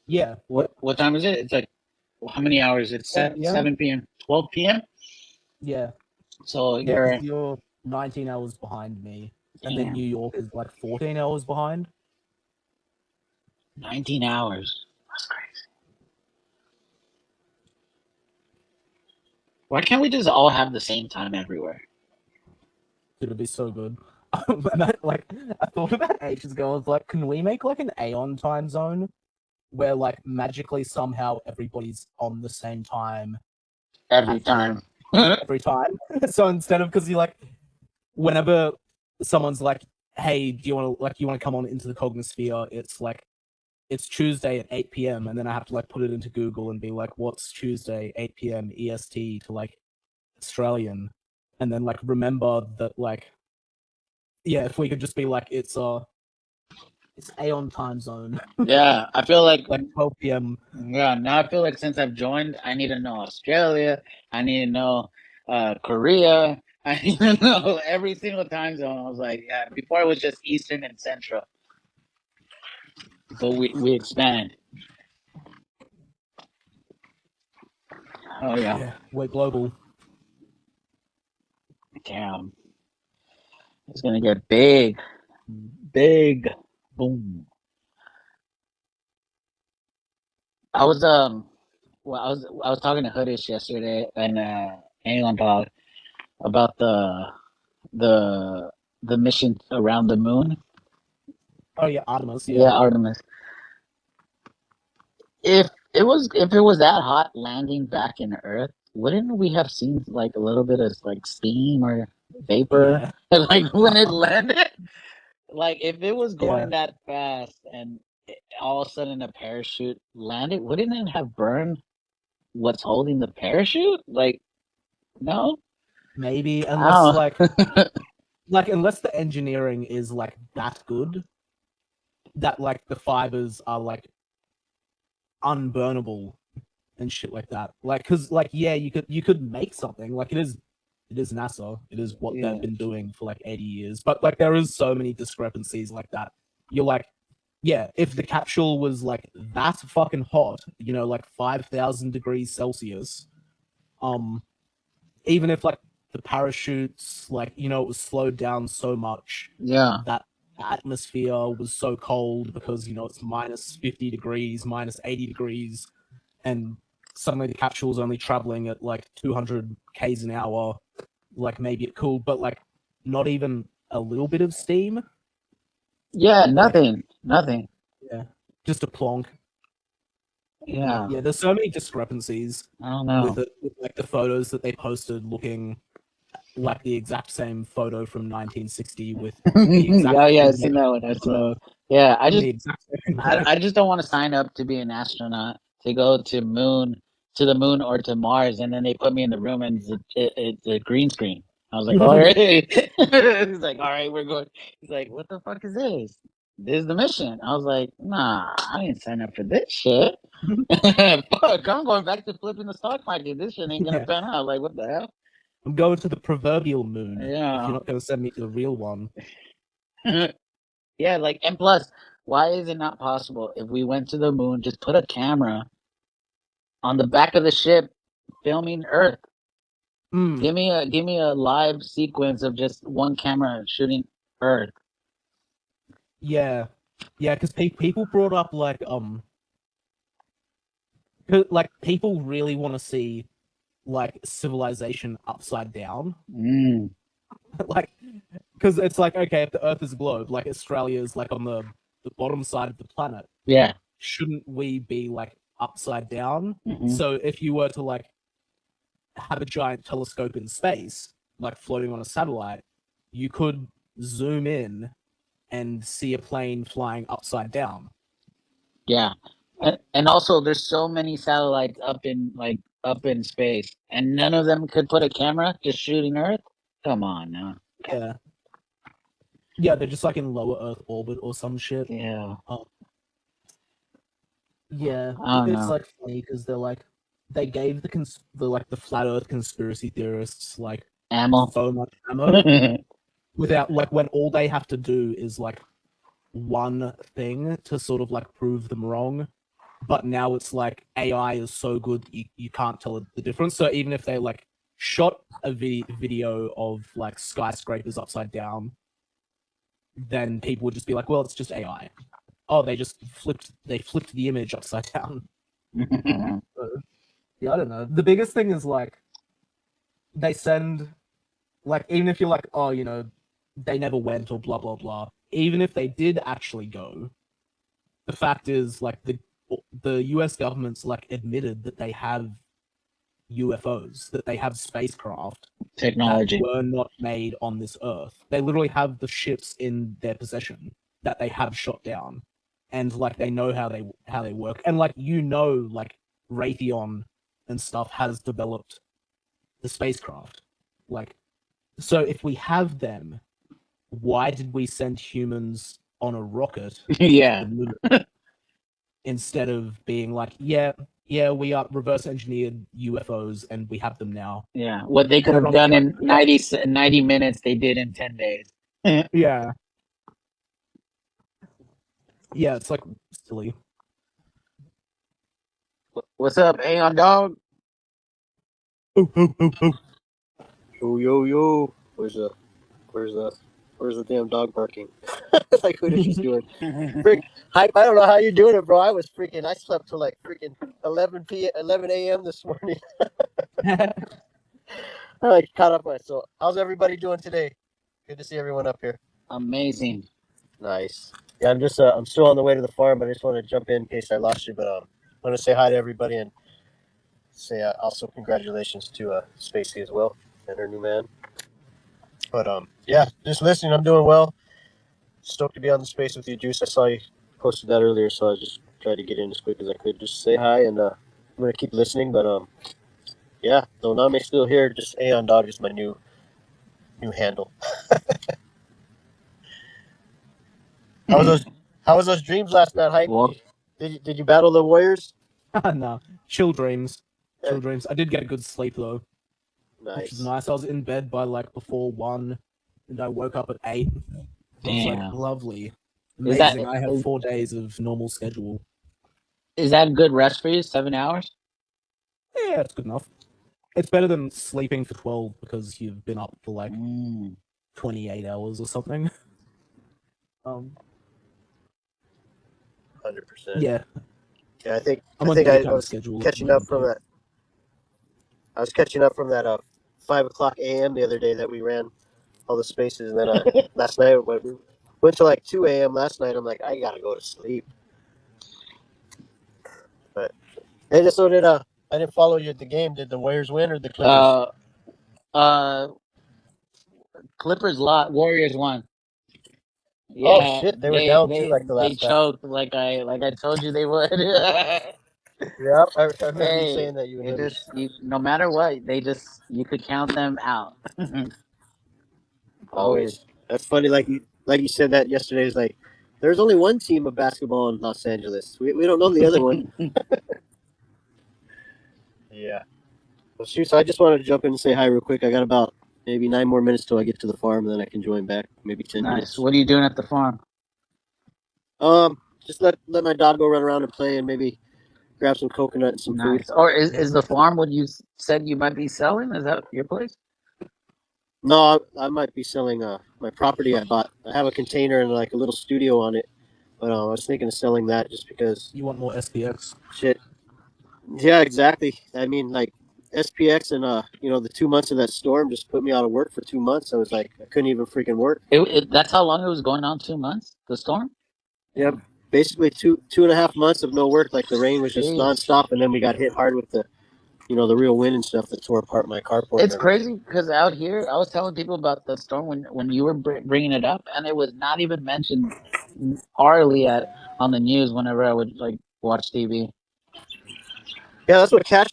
[SPEAKER 2] Yeah.
[SPEAKER 1] What time is it? It's like how many hours? It's
[SPEAKER 2] 12 p.m.
[SPEAKER 1] 7 p.m. 12 p.m.
[SPEAKER 2] Yeah.
[SPEAKER 1] So
[SPEAKER 2] Yeah, because
[SPEAKER 1] you're
[SPEAKER 2] you're 19 hours behind me, and then
[SPEAKER 1] damn
[SPEAKER 2] New York is like 14 hours behind.
[SPEAKER 1] 19 hours. That's crazy. Why can't we just all have the same time everywhere?
[SPEAKER 2] It'd be so good. Like I thought about ages ago. I was like, can we make like an Aeon time zone where like magically somehow everybody's on the same time
[SPEAKER 1] Every
[SPEAKER 2] at the
[SPEAKER 1] time.
[SPEAKER 2] every time? So instead of because you like whenever someone's like, hey, do you want to come on into the Cognosphere? It's like it's Tuesday at 8 p.m. and then I have to like put it into Google and be like, what's Tuesday 8 p.m. EST to like Australian, and then like remember that like yeah, if we could just be like it's Aeon time zone,
[SPEAKER 1] Yeah, I feel like
[SPEAKER 2] like 12 p.m.
[SPEAKER 1] yeah. Now I feel like since I've joined, I need to know Australia. I need to know Korea. I need to know every single time zone. I was like, yeah. Before it was just Eastern and Central, but we expand. Oh yeah,
[SPEAKER 2] Yeah, we're global.
[SPEAKER 1] damn. It's gonna get big, big. Boom. I was well, I was talking to Hoodish yesterday and Aeon Dog about the the mission around the moon.
[SPEAKER 2] Oh yeah, Artemis.
[SPEAKER 1] Yeah,
[SPEAKER 2] Yeah,
[SPEAKER 1] Artemis. If it was that hot landing back in Earth, wouldn't we have seen like a little bit of like steam or vapor
[SPEAKER 2] yeah,
[SPEAKER 1] like when it landed? Like if it was
[SPEAKER 2] yeah.
[SPEAKER 1] going that fast and all of a sudden a parachute landed, wouldn't it have burned what's holding the parachute? Like no,
[SPEAKER 2] Maybe unless
[SPEAKER 1] oh
[SPEAKER 2] unless the engineering is like that good that like the fibers are like unburnable and shit like that. Like, because like yeah, you could make something. Like it is NASA. It is what they've
[SPEAKER 1] yeah,
[SPEAKER 2] been doing for like 80 years. But like there is so many discrepancies like that. You're like, yeah, if the capsule was like that fucking hot, like 5,000 degrees Celsius, um, even if like the parachutes, like, it was slowed down so much
[SPEAKER 1] yeah,
[SPEAKER 2] that the atmosphere was so cold because, it's minus 50 degrees, minus 80 degrees, and suddenly the capsule's only traveling at like 200 k's an hour, like maybe it cooled, but like not even a little bit of steam.
[SPEAKER 1] yeah,
[SPEAKER 2] Like,
[SPEAKER 1] nothing.
[SPEAKER 2] yeah, just a plonk. And
[SPEAKER 1] Yeah,
[SPEAKER 2] yeah, there's so many discrepancies
[SPEAKER 1] I don't
[SPEAKER 2] with
[SPEAKER 1] know.
[SPEAKER 2] it, with like the photos that they posted looking like the exact same photo from 1960 with the exact
[SPEAKER 1] Oh yeah,
[SPEAKER 2] same
[SPEAKER 1] I've seen that
[SPEAKER 2] negative
[SPEAKER 1] one. I've seen that
[SPEAKER 2] photo
[SPEAKER 1] one. Yeah,
[SPEAKER 2] and the exact same thing.
[SPEAKER 1] I just don't want to sign up to be an astronaut to go to the moon or to Mars, and then they put me in the room and it's a green screen. I was like, all right. He's like, all right, we're going. He's like, what the fuck is this? This is the mission. I was like, nah, I didn't sign up for this shit. Fuck, I'm going back to flipping the stock market. This shit ain't gonna
[SPEAKER 2] Yeah,
[SPEAKER 1] pan out. Like, what the hell?
[SPEAKER 2] I'm going to the proverbial moon if you're
[SPEAKER 1] Yeah.
[SPEAKER 2] not going to send me to the real one.
[SPEAKER 1] Yeah, like, and plus, why is it not possible if we went to the moon, just put a camera on the back of the ship filming Earth?
[SPEAKER 2] Mm,
[SPEAKER 1] Give me a live sequence of just one camera shooting Earth.
[SPEAKER 2] yeah, yeah, because people brought up like 'cause, like people really want to see like civilization upside down,
[SPEAKER 1] Mm,
[SPEAKER 2] like because it's like okay, if the Earth is a globe, like Australia is like on the bottom side of the planet,
[SPEAKER 1] yeah.
[SPEAKER 2] shouldn't we be like upside down?
[SPEAKER 1] Hmm.
[SPEAKER 2] So if you were to like have a giant telescope in space, like floating on a satellite, you could zoom in and see a plane flying upside down.
[SPEAKER 1] Yeah. And also, there's so many satellites up in space, and none of them could put a camera just shooting Earth. Come on now.
[SPEAKER 2] Yeah, yeah, they're just like in lower Earth orbit or some shit.
[SPEAKER 1] Yeah.
[SPEAKER 2] Um, yeah,
[SPEAKER 1] I don't
[SPEAKER 2] it's
[SPEAKER 1] know.
[SPEAKER 2] like funny because they gave the flat Earth conspiracy theorists like
[SPEAKER 1] Ammo.
[SPEAKER 2] so much ammo without like when all they have to do is like one thing to sort of like prove them wrong. But now it's like AI is so good you can't tell the difference. So even if they like shot a video of like skyscrapers upside down, then people would just be like, well, it's just AI. Oh, they flipped the image upside down. So, yeah, I don't know. The biggest thing is like they send like even if you're like, oh, they never went or blah blah blah. Even if they did actually go, the fact is like the US government's like admitted that they have UFOs, that they have spacecraft that
[SPEAKER 1] Technology.
[SPEAKER 2] were not made on this earth. They literally have the ships in their possession that they have shot down. And like they know how they work. And like like Raytheon and stuff has developed the spacecraft. Like so if we have them, why did we send humans on a rocket to
[SPEAKER 1] Yeah.
[SPEAKER 2] the moon instead of being like, yeah, yeah, we are reverse engineered UFOs and we have them now.
[SPEAKER 1] Yeah. What they could
[SPEAKER 2] And
[SPEAKER 1] have
[SPEAKER 2] everyone's
[SPEAKER 1] done
[SPEAKER 2] like,
[SPEAKER 1] in
[SPEAKER 2] yeah,
[SPEAKER 1] 90 minutes, they did in 10 days.
[SPEAKER 2] yeah, yeah. It's like silly.
[SPEAKER 1] What's up, Aeon Dog?
[SPEAKER 2] Oh, oh, oh, oh.
[SPEAKER 3] Yo, yo, yo. Where's the? Where's the? Where's the damn dog barking? Like, what is she doing? Frick, hype! I don't know how you're doing it, bro. I slept till like freaking 11 a.m. this morning. I like caught up myself. How's everybody doing today? Good to see everyone up here.
[SPEAKER 1] Amazing.
[SPEAKER 3] Nice. Yeah, I'm still on the way to the farm, but I just want to jump in case I lost you. But I want to say hi to everybody and say also congratulations to Spacey as well and her new man. But yeah, just listening. I'm doing well. Stoked to be on the space with you, Juice. I saw you posted that earlier, so I just tried to get in as quick as I could. Just say hi, and I'm gonna keep listening. But yeah, Doname still here. Just Aeon Dog is my new handle. How was those? How was those dreams last night, Hype?
[SPEAKER 1] Well,
[SPEAKER 3] Did you battle the Warriors?
[SPEAKER 2] No, chill dreams.
[SPEAKER 3] Yeah.
[SPEAKER 2] Chill dreams. I did get a good sleep though, which was
[SPEAKER 3] Nice.
[SPEAKER 2] nice. I was in bed by like before 1, and I woke up at 8. I was like,
[SPEAKER 1] damn.
[SPEAKER 2] lovely,
[SPEAKER 1] Is that
[SPEAKER 2] amazing. I have 4 days of normal schedule.
[SPEAKER 1] is that good rest for you? 7 hours?
[SPEAKER 2] Yeah, it's good enough. It's better than sleeping for 12 because you've been up for like
[SPEAKER 1] Mm.
[SPEAKER 2] 28 hours or something.
[SPEAKER 3] 100%.
[SPEAKER 2] Yeah,
[SPEAKER 3] Yeah,
[SPEAKER 2] I'm on
[SPEAKER 3] I
[SPEAKER 2] daytime
[SPEAKER 3] was
[SPEAKER 2] schedule at the
[SPEAKER 3] catching up
[SPEAKER 2] moment
[SPEAKER 3] from
[SPEAKER 2] though.
[SPEAKER 3] that. I was catching up from that 5 o'clock a.m. the other day that we ran all the spaces, and then last night we went to like 2 a.m. last night. I'm like, I gotta go to sleep. But hey, so did I didn't follow you at the game. Did the Warriors win or the Clippers?
[SPEAKER 1] Uh, uh, Clippers lot. Warriors won.
[SPEAKER 3] Oh
[SPEAKER 1] Yeah,
[SPEAKER 3] shit, they were
[SPEAKER 1] they
[SPEAKER 3] down too
[SPEAKER 1] they
[SPEAKER 3] like the
[SPEAKER 1] they
[SPEAKER 3] last time.
[SPEAKER 1] choked like I told you they would.
[SPEAKER 3] Yeah, I remember you
[SPEAKER 1] Hey,
[SPEAKER 3] saying that you would
[SPEAKER 1] it
[SPEAKER 3] never.
[SPEAKER 1] just no matter what, they just you could count them out. Always.
[SPEAKER 3] Always. That's funny. Like you said that yesterday. Is like there's only one team of basketball in Los Angeles. We don't know the other one. Yeah. Well, shoot. So I just wanted to jump in and say hi real quick. I got about maybe 9 more minutes till I get to the farm, and then I can join back. Maybe ten
[SPEAKER 1] Nice.
[SPEAKER 3] minutes.
[SPEAKER 1] What are you doing at the farm?
[SPEAKER 3] Just let my dog go run around and play, and maybe grab some coconut and some food.
[SPEAKER 1] Nice. Or is the farm what you said you might be selling? Is that your place?
[SPEAKER 3] No, I might be selling my property I bought. I have a container and like a little studio on it, but I was thinking of selling that just because
[SPEAKER 2] You want more SPX?
[SPEAKER 3] shit. Yeah, exactly. I mean, like SPX and the 2 months of that storm just put me out of work for 2 months. I was like, I couldn't even freaking work.
[SPEAKER 1] That's how long it was going on. 2 months. The storm.
[SPEAKER 3] Yep,
[SPEAKER 1] Damn.
[SPEAKER 3] basically two and a half months of no work. Like the rain was just
[SPEAKER 1] Jeez.
[SPEAKER 3] nonstop, and then we got hit hard with the real wind and stuff that tore apart my carport and
[SPEAKER 1] It's
[SPEAKER 3] everything.
[SPEAKER 1] crazy because out here, I was telling people about the storm when you were bringing it up, and it was not even mentioned hardly at on the news whenever I would like watch TV.
[SPEAKER 3] Yeah, that's what Cash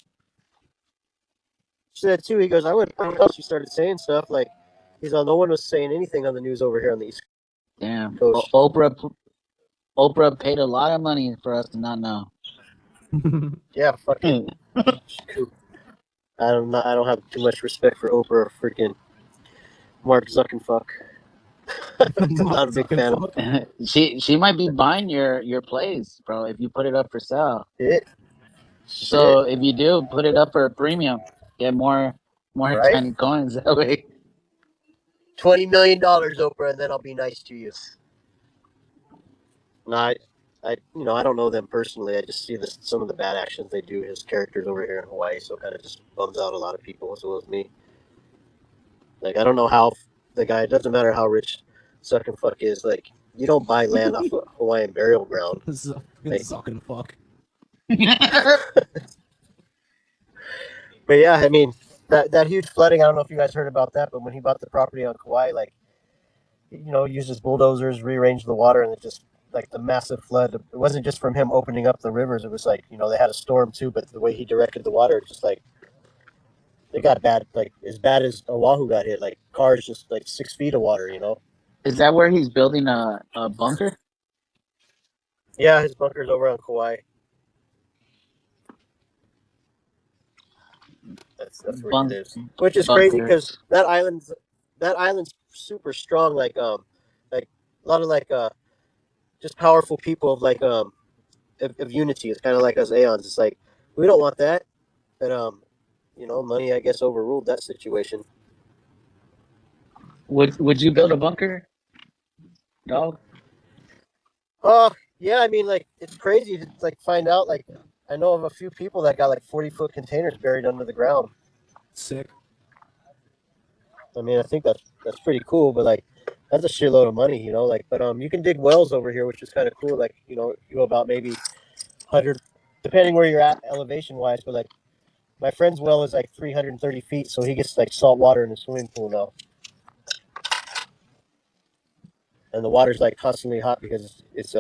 [SPEAKER 3] said too. He goes, I went else you started saying stuff like he's on. No one was saying anything on the news over here on the East
[SPEAKER 1] Damn,
[SPEAKER 3] Coast.
[SPEAKER 1] Oprah paid a lot of money for us to not know.
[SPEAKER 3] Yeah, fucking. I don't have too much respect for Oprah or freaking Mark Zuckerfuck.
[SPEAKER 2] Mark
[SPEAKER 3] Not a big fan of
[SPEAKER 2] Zuckerberg.
[SPEAKER 1] She might be buying your place, bro, if you put it up for sale.
[SPEAKER 3] it.
[SPEAKER 1] So
[SPEAKER 3] Shit.
[SPEAKER 1] if you do, put it up for a premium. Get more
[SPEAKER 3] Right?
[SPEAKER 1] tiny coins that way.
[SPEAKER 3] $20 million, Oprah, and then I'll be nice to you. No, I don't know them personally. I just see some of the bad actions they do. His characters over here in Hawaii, so it kind of just bums out a lot of people as well as me. Like I don't know how the guy. It doesn't matter how rich Suck and Fuck is. Like you don't buy land off a Hawaiian burial ground. Like,
[SPEAKER 2] Zuckerberg.
[SPEAKER 3] but yeah, I mean that huge flooding. I don't know if you guys heard about that, but when he bought the property on Kauai, like uses bulldozers, rearranged the water, and it just like the massive flood. It wasn't just from him opening up the rivers. It was like they had a storm too, but the way he directed the water, just like it got bad, like as bad as Oahu got hit. Like cars just like 6 feet of water.
[SPEAKER 1] Is that where he's building a bunker?
[SPEAKER 3] Yeah, his bunker's over on Kauai. That's where he
[SPEAKER 1] Bunk
[SPEAKER 3] lives, which is crazy because
[SPEAKER 1] bunkers.
[SPEAKER 3] that island's super strong. Like a lot of just powerful people of of unity. It's kind of like us Aeons. It's like we don't want that, but money I guess overruled that situation.
[SPEAKER 1] Would you build a bunker? dog?
[SPEAKER 3] Yeah, I mean, like, it's crazy to, like, find out, like, I know of a few people that got, like, 40-foot containers buried under the ground.
[SPEAKER 2] Sick.
[SPEAKER 3] I mean, I think that's pretty cool, but, like, that's a shitload of money, you know, like, but, you can dig wells over here, which is kind of cool, like, you know, you go about maybe 100, depending where you're at elevation-wise, but, like, my friend's well is, like, 330 feet, so he gets, like, salt water in the swimming pool now. And the water's, like, constantly hot because it's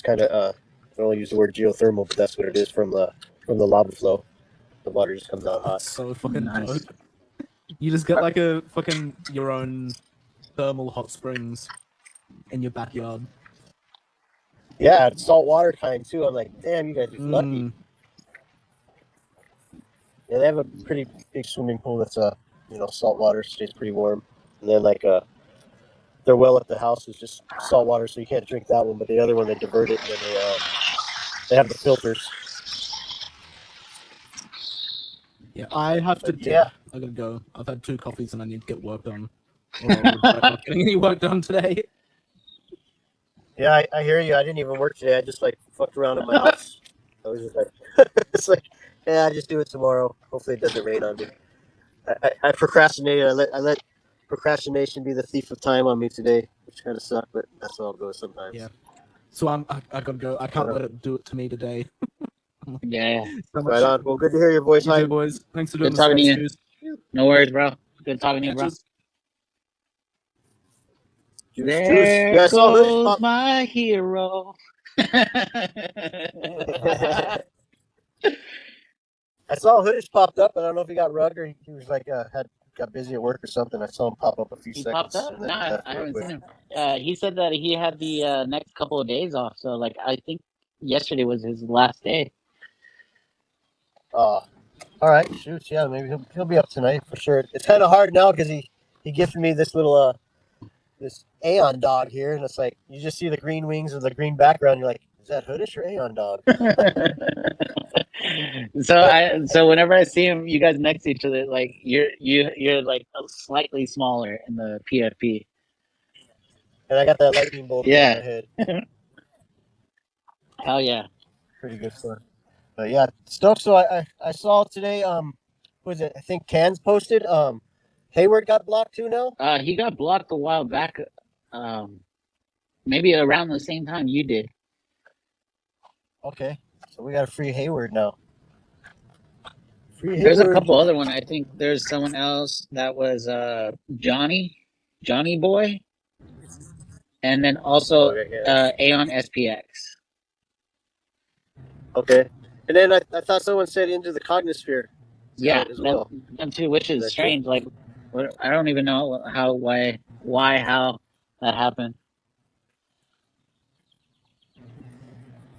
[SPEAKER 3] kind of, I don't want to use the word geothermal, but that's what it is from the lava flow. The water just comes out hot.
[SPEAKER 2] That's so fucking
[SPEAKER 1] Nice.
[SPEAKER 2] dope. You just get like a fucking your own thermal hot springs in your backyard.
[SPEAKER 3] Yeah, it's saltwater kind too. I'm like, damn, you guys are lucky. Yeah, they have a pretty big swimming pool that's you know, salt water, stays pretty warm. And then like their well at the house is just salt water, so you can't drink that one. But the other one they divert it, and then they have the filters.
[SPEAKER 2] Yeah, I have to
[SPEAKER 3] But
[SPEAKER 2] dip.
[SPEAKER 3] yeah,
[SPEAKER 2] I gotta go. I've had 2 coffees and I need to get work done. Or I regret not getting any work done today.
[SPEAKER 3] yeah, I hear you. I didn't even work today. I just like fucked around in my house. I was just like, it's like, yeah, I just do it tomorrow. Hopefully, it doesn't rain on me. I procrastinated. I let procrastination be the thief of time on me today, which kind of sucked, but that's how it goes sometimes.
[SPEAKER 2] Yeah. So I gotta go. I can't let it do it to me today.
[SPEAKER 1] Like, yeah.
[SPEAKER 2] So much
[SPEAKER 3] right
[SPEAKER 2] shit.
[SPEAKER 3] on. Well, good to hear your voice.
[SPEAKER 2] You too, boys. Thanks for doing
[SPEAKER 1] Good
[SPEAKER 2] the
[SPEAKER 1] talking to
[SPEAKER 2] space,
[SPEAKER 1] you.
[SPEAKER 2] juice.
[SPEAKER 1] No worries, bro. Good talking to you, bro.
[SPEAKER 2] Just
[SPEAKER 1] There
[SPEAKER 3] Yeah, I saw Hoodish
[SPEAKER 1] goes
[SPEAKER 3] pop.
[SPEAKER 1] my hero.
[SPEAKER 3] I saw Hoodish popped up, but I don't know if he got rugged or he was like got busy at work or something. I saw him pop up a few
[SPEAKER 1] He popped
[SPEAKER 3] seconds
[SPEAKER 1] up?
[SPEAKER 3] and then
[SPEAKER 1] Nah,
[SPEAKER 3] left
[SPEAKER 1] I
[SPEAKER 3] real
[SPEAKER 1] haven't
[SPEAKER 3] quick.
[SPEAKER 1] seen him. He said that he had the next couple of days off. So, like, I think yesterday was his last day.
[SPEAKER 3] All right, shoot, yeah, maybe he'll be up tonight for sure. It's kind of hard now because he gifted me this little this Aeon dog here, and it's like you just see the green wings and the green background. You're like, is that Hoodish or Aeon dog?
[SPEAKER 1] So whenever I see him, you guys next to each other, like you're like slightly smaller in the PFP.
[SPEAKER 3] And I got that lightning bolt on my head.
[SPEAKER 1] Hell yeah.
[SPEAKER 3] Pretty good fun. But yeah, stuff. So I saw today. Was it? I think Cans posted. Hayward got blocked too now.
[SPEAKER 1] He got blocked a while back. Maybe around the same time you did.
[SPEAKER 3] Okay, so we got a free Hayward now. Free
[SPEAKER 1] There's a
[SPEAKER 3] Hayward.
[SPEAKER 1] couple other one. I think there's someone else that was Johnny Boy, and then also
[SPEAKER 3] Okay, yeah.
[SPEAKER 1] Aeon SPX.
[SPEAKER 3] Okay, and then I thought someone said into the Cognosphere
[SPEAKER 1] Yeah,
[SPEAKER 3] as well.
[SPEAKER 1] them too, which is strange. Like, I don't even know how, how that happened.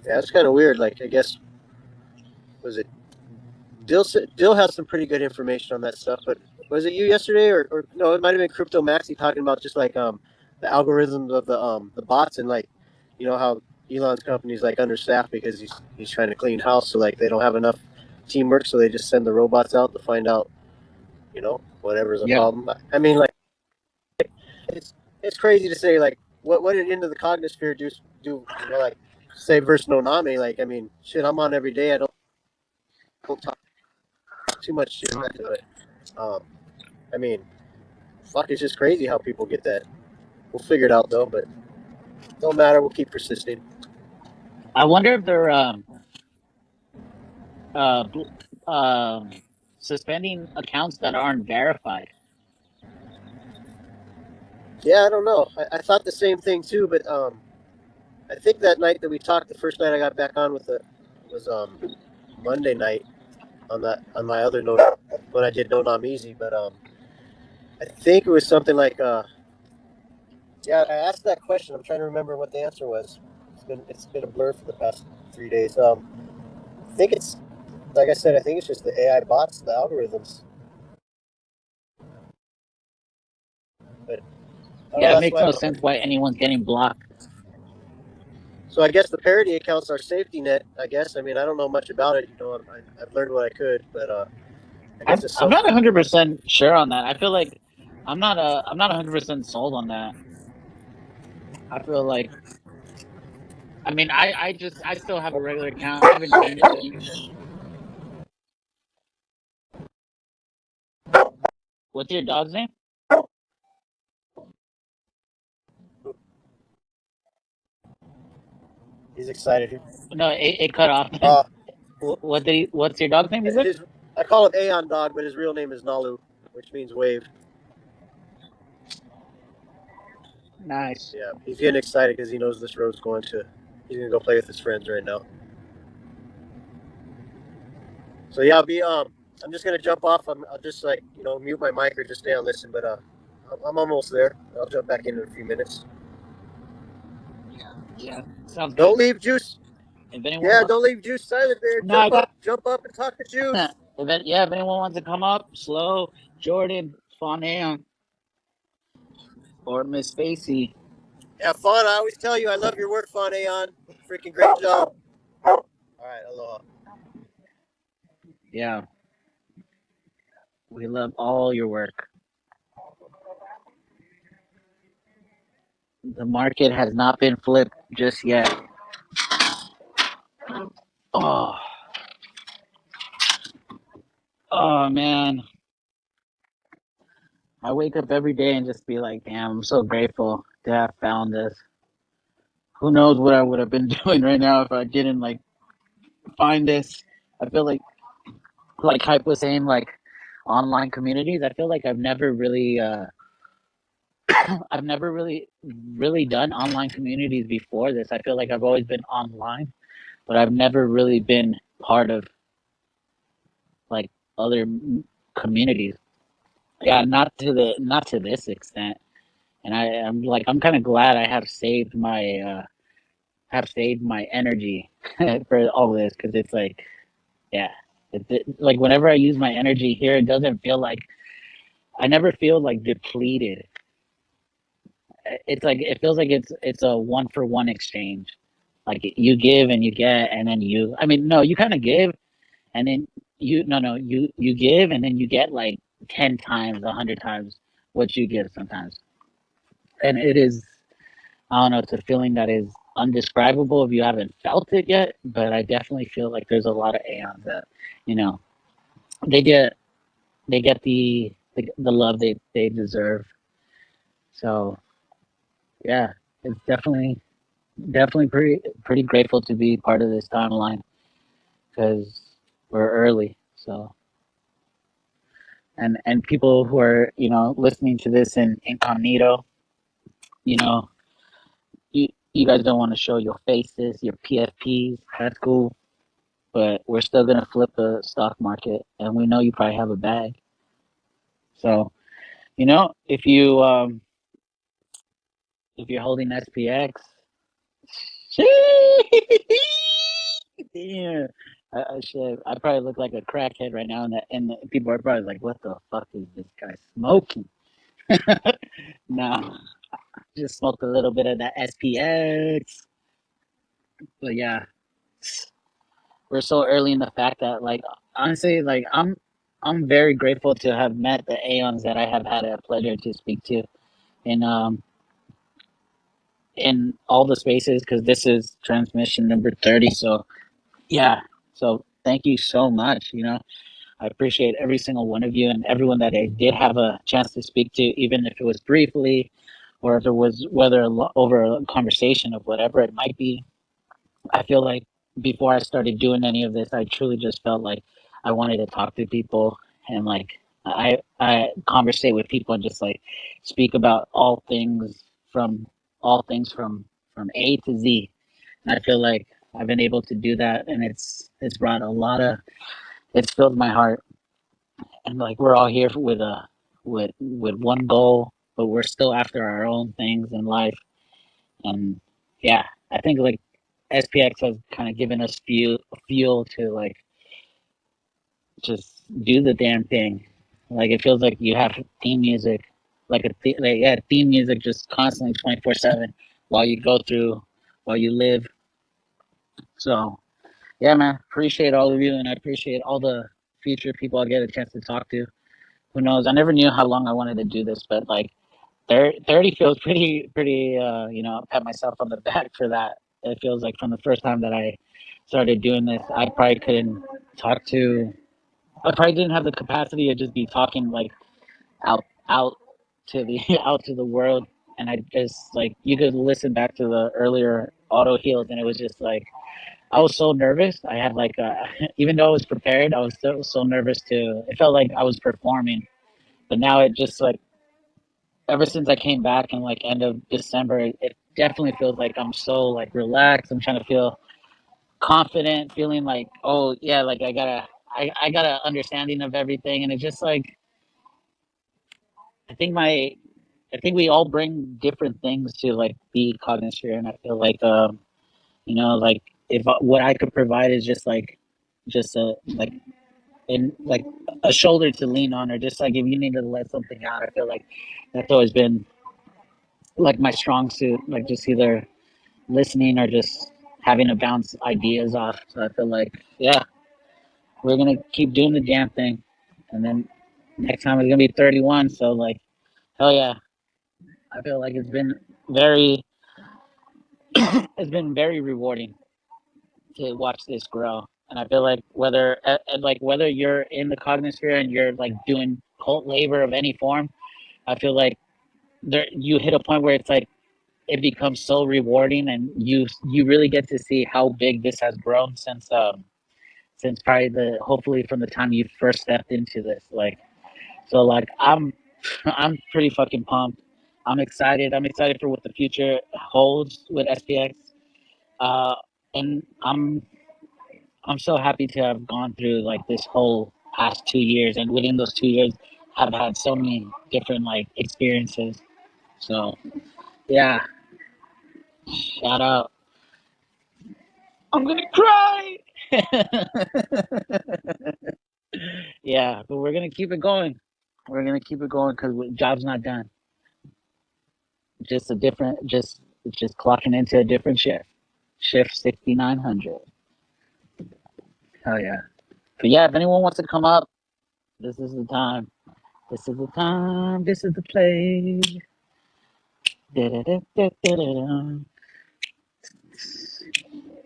[SPEAKER 3] Yeah, it's kind of weird. Like I guess was it Dill has some pretty good information on that stuff, but was it you yesterday or no? It might have been Crypto Maxi talking about just like the algorithms of the bots and like you know how Elon's company is like understaffed because he's trying to clean house, so like they don't have enough teamwork, so they just send the robots out to find out you know whatever's a problem. I mean like it's crazy to say like what did Into the Cognosphere do you know like say versus Noname like I mean shit I'm on every day I don't talk too much shit into it. I mean, fuck, it's just crazy how people get that. We'll figure it out though, but don't matter. We'll keep persisting.
[SPEAKER 1] I wonder if they're uh, suspending accounts that aren't verified.
[SPEAKER 3] Yeah, I don't know. I thought the same thing too, but I think that night that we talked, the first night I got back on with it was Monday night on my other note when I did No Nom Easy, but I think it was something like yeah, I asked that question. I'm trying to remember what the answer was. It's been a blur for the past 3 days. I think it's like I said. I think it's just the AI bots, the algorithms. But
[SPEAKER 1] Yeah, it
[SPEAKER 3] that's
[SPEAKER 1] makes
[SPEAKER 3] why.
[SPEAKER 1] no sense why anyone's getting blocked.
[SPEAKER 3] So I guess the parody accounts are safety net. I guess. I mean, I don't know much about it. You know, I've learned what I could, but I guess it's
[SPEAKER 1] I'm
[SPEAKER 3] something.
[SPEAKER 1] not 100% sure on that. I feel like I'm not 100% sold on that. I feel like, I mean, I still have a regular account. I haven't changed anything. What's your dog's name?
[SPEAKER 3] He's excited.
[SPEAKER 1] No, it cut off.
[SPEAKER 3] Uh,
[SPEAKER 1] What did he? What's your dog's name? You said.
[SPEAKER 3] his I call him Aeon Dog, but his real name is Nalu, which means wave.
[SPEAKER 1] Nice.
[SPEAKER 3] Yeah, he's getting excited because he knows this road's going to. He's gonna go play with his friends right now. So yeah, I'll be I'm just gonna jump off. I'll just like mute my mic or just stay on listen. But I'm almost there. I'll jump back in a few minutes.
[SPEAKER 1] Yeah, sounds good.
[SPEAKER 3] Don't leave Juice.
[SPEAKER 1] If anyone
[SPEAKER 3] Yeah,
[SPEAKER 1] wants,
[SPEAKER 3] don't leave Juice silent there.
[SPEAKER 1] no, I got.
[SPEAKER 3] Jump up and talk to Juice.
[SPEAKER 1] Yeah, if anyone wants to come up, Slow, Jordan, Fawn or Miss Spacey.
[SPEAKER 3] Yeah, Fawn. I always tell you I love your work, Fawn Aeon. Freaking great job. All right, aloha.
[SPEAKER 1] Yeah, we love all your work. The market has not been flipped just yet. Oh, oh man. I wake up every day and just be like, damn, I'm so grateful to have found this. Who knows what I would have been doing right now if I didn't like find this. I feel like Hype was saying, like online communities. I feel like I've never really done online communities before this. I feel like I've always been online, but I've never really been part of like other communities. Yeah, not to this extent. And I'm kind of glad I have saved my energy for all this because it's like yeah, like whenever I use my energy here, it doesn't feel like I never feel like depleted. It's like it feels like it's a one for one exchange. Like you give and you get, and then I mean, no, you kind of give, and then you give, and then you get like 10 times, 100 times what you give sometimes, and it is I don't know, it's a feeling that is undescribable if you haven't felt it yet. But I definitely feel like there's a lot of aeons that you know they get the love they deserve. So yeah, it's definitely pretty grateful to be part of this timeline because we're early. So and people who are listening to this in incognito, you know, you guys don't want to show your faces, your PFPs. That's cool, but we're still gonna flip the stock market, and we know you probably have a bag. So if you're holding SPX, damn. I probably look like a crackhead right now, and people are probably like, "What the fuck is this guy smoking?" No, just smoked a little bit of that SPX. But yeah, we're so early in the fact that, like, honestly, like I'm very grateful to have met the Aeons that I have had a pleasure to speak to in in all the spaces because this is transmission number 30. So yeah, so thank you so much. I appreciate every single one of you and everyone that I did have a chance to speak to, even if it was briefly, or if it was over a conversation of whatever it might be. I feel like before I started doing any of this, I truly just felt like I wanted to talk to people and like I conversate with people and just like speak about from all things from A to Z. And I feel like I've been able to do that, and it's brought a lot of it's filled my heart. And like we're all here with one goal, but we're still after our own things in life. And yeah, I think like SPX has kind of given us fuel to like just do the damn thing. Like it feels like you have theme music, theme music just constantly 24/7 while you go through while you live. So yeah, man, appreciate all of you, and I appreciate all the future people I get a chance to talk to. Who knows? I never knew how long I wanted to do this, but like 30 feels pretty. Pat myself on the back for that. It feels like from the first time that I started doing this, I probably couldn't talk to. I probably didn't have the capacity to just be talking like out to the out to the world, and I just like you could listen back to the earlier auto heals, and it was just like I was so nervous. I had like even though I was prepared, I was still so nervous to. It felt like I was performing, but now it just like ever since I came back in like end of December, it definitely feels like I'm so like relaxed. I'm trying to feel confident, feeling like oh yeah, like I got a understanding of everything, and it's just like I think my I think we all bring different things to like be cognisphere, and I feel like like if what I could provide is just a like in like a shoulder to lean on, or just like if you need to let something out, I feel like that's always been like my strong suit, like just either listening or just having to bounce ideas off. So I feel like yeah, we're gonna keep doing the damn thing, and then next time it's gonna be 31. So like hell yeah, I feel like very it's been very rewarding to watch this grow. And I feel like whether you're in the cognisphere and you're like doing cult labor of any form, I feel like there you hit a point where it's like it becomes so rewarding, and you really get to see how big this has grown since probably the hopefully from the time you first stepped into this. Like so like I'm pretty fucking pumped. I'm excited. I'm excited for what the future holds with SPX. Uh, and I'm so happy to have gone through like this whole past 2 years, and within those 2 years, I've had so many different like experiences. So yeah, shout out. I'm gonna cry. Yeah, but we're gonna keep it going. We're gonna keep it going because job's not done. Just a different, just clocking into a different shift. Shift 6900. Hell yeah. But yeah, if anyone wants to come up, this is the time. This is the time. This is the place. Da-da-da-da-da-da.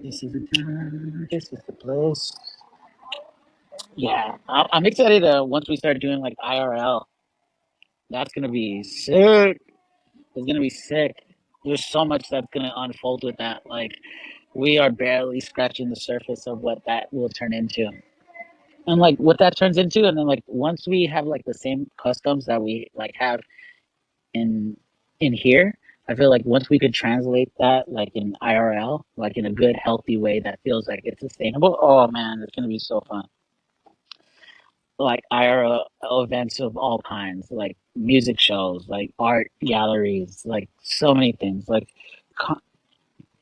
[SPEAKER 1] This is the time. This is the place. Yeah, I'm excited. Once we start doing like IRL, that's gonna be sick. It's gonna be sick. There's so much that's gonna unfold with that. Like we are barely scratching the surface of what that will turn into, and like what that turns into, and then like once we have like the same customs that we like have in in here, I feel like once we could translate that like in IRL, like in a good healthy way that feels like it's sustainable. Oh man, it's gonna be so fun. Like IRL events of all kinds, like music shows, like art galleries, like so many things, co-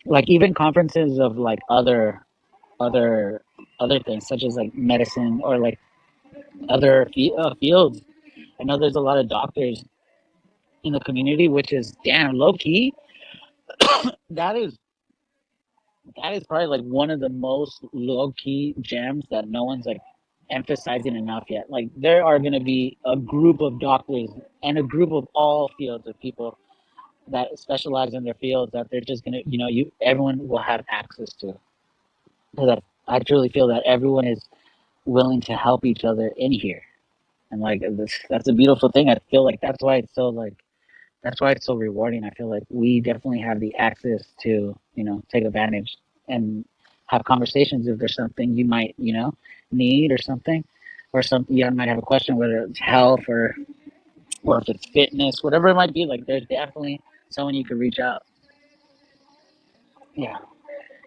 [SPEAKER 1] like even conferences of like other other things such as like medicine or like other fields. I know there's a lot of doctors in the community, which is damn low key. That is that is probably like one of the most low key gems that no one's like emphasizing enough yet. Like there are going to be a group of doctors and a group of all fields of people that specialize in their fields that they're just going to, you everyone will have access to. That I truly feel that everyone is willing to help each other in here, and like that's a beautiful thing. I feel like that's why it's so rewarding. I feel like we definitely have the access to, take advantage and have conversations if there's something you might, need or something, or something you might have a question, whether it's health or if it's fitness, whatever it might be. Like there's definitely someone you could reach out. Yeah,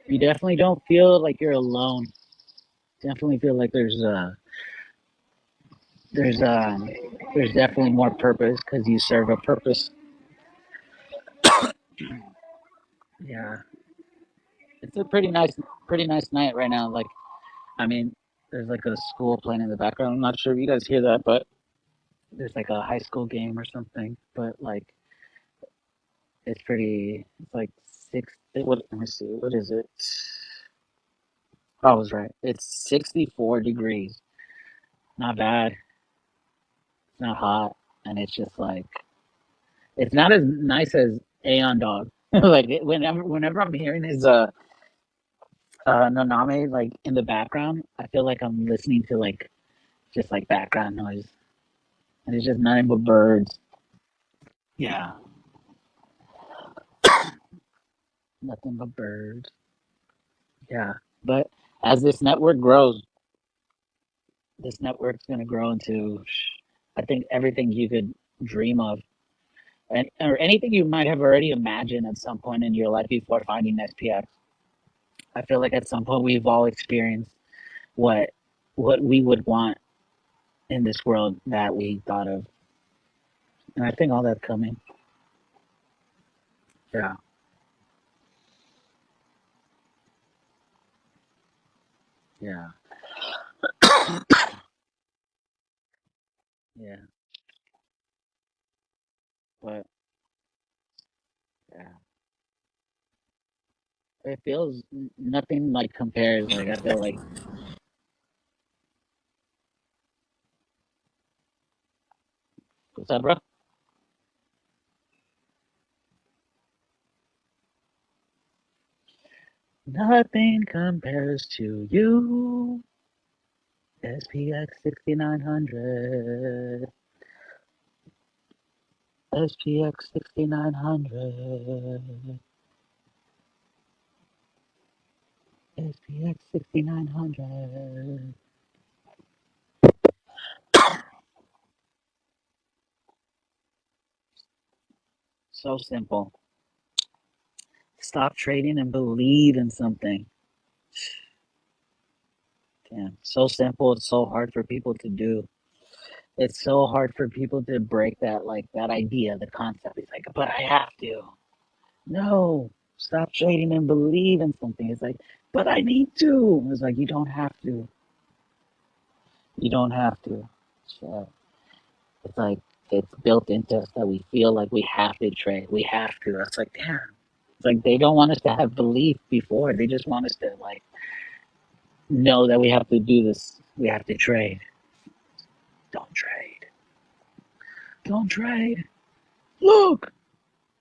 [SPEAKER 1] you definitely don't feel like you're alone. Definitely feel like there's there's definitely more purpose because you serve a purpose. Yeah, it's a pretty nice night right now. Like I mean, there's like a school playing in the background. I'm not sure if you guys hear that, but there's like a high school game or something. But like, it's pretty. It's like six. What? Let me see. What is it? Oh, I was right. It's 64 degrees. Not bad. It's not hot, and it's just like It's not as nice as Aeon Dog. Like whenever I'm hearing his Naname like in the background, I feel like I'm listening to like just like background noise, and it's just nothing but birds. Yeah, nothing but birds. Yeah, but as this network grows, this network's gonna grow into, I think, everything you could dream of, and or anything you might have already imagined at some point in your life before finding SPX. I feel like at some point we've all experienced what what we would want in this world that we thought of, and I think all that's coming. Yeah, yeah, yeah. But yeah, it feels nothing like compares. Like I feel like what's up, bro? Nothing compares to you. SPX 6900. SPX 6900. SPX 6900. So simple. Stop trading and believe in something. Damn. So simple. It's so hard for people to do. It's so hard for people to break that, like, that idea, the concept. It's like, but I have to. No. Stop trading and believe in something. It's like, but I need to. It's like, you don't have to. You don't have to. So it's like, it's built into us that we feel like we have to trade. We have to. It's like, damn. It's like they don't want us to have belief before. They just want us to, like, know that we have to do this. We have to trade. Don't trade. Don't trade. Look.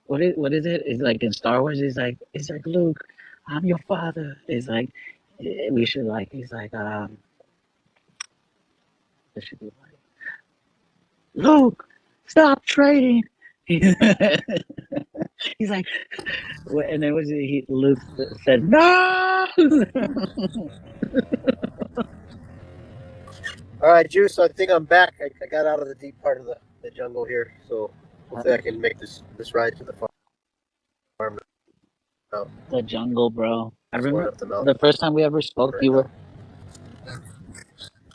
[SPEAKER 1] What is it? It's like in Star Wars. It's like Luke, I'm your father. It's like we should like. He's like it should be like Luke, stop trading. He's like, and then was he? Luke said no.
[SPEAKER 3] All right, Juice. I think I'm back. I got out of the deep part of the jungle here, so hopefully I can make this ride to the farm now.
[SPEAKER 1] The jungle, bro. I
[SPEAKER 3] Just going
[SPEAKER 1] remember
[SPEAKER 3] up the mountain
[SPEAKER 1] the first time we ever spoke.
[SPEAKER 3] right
[SPEAKER 1] You
[SPEAKER 3] now.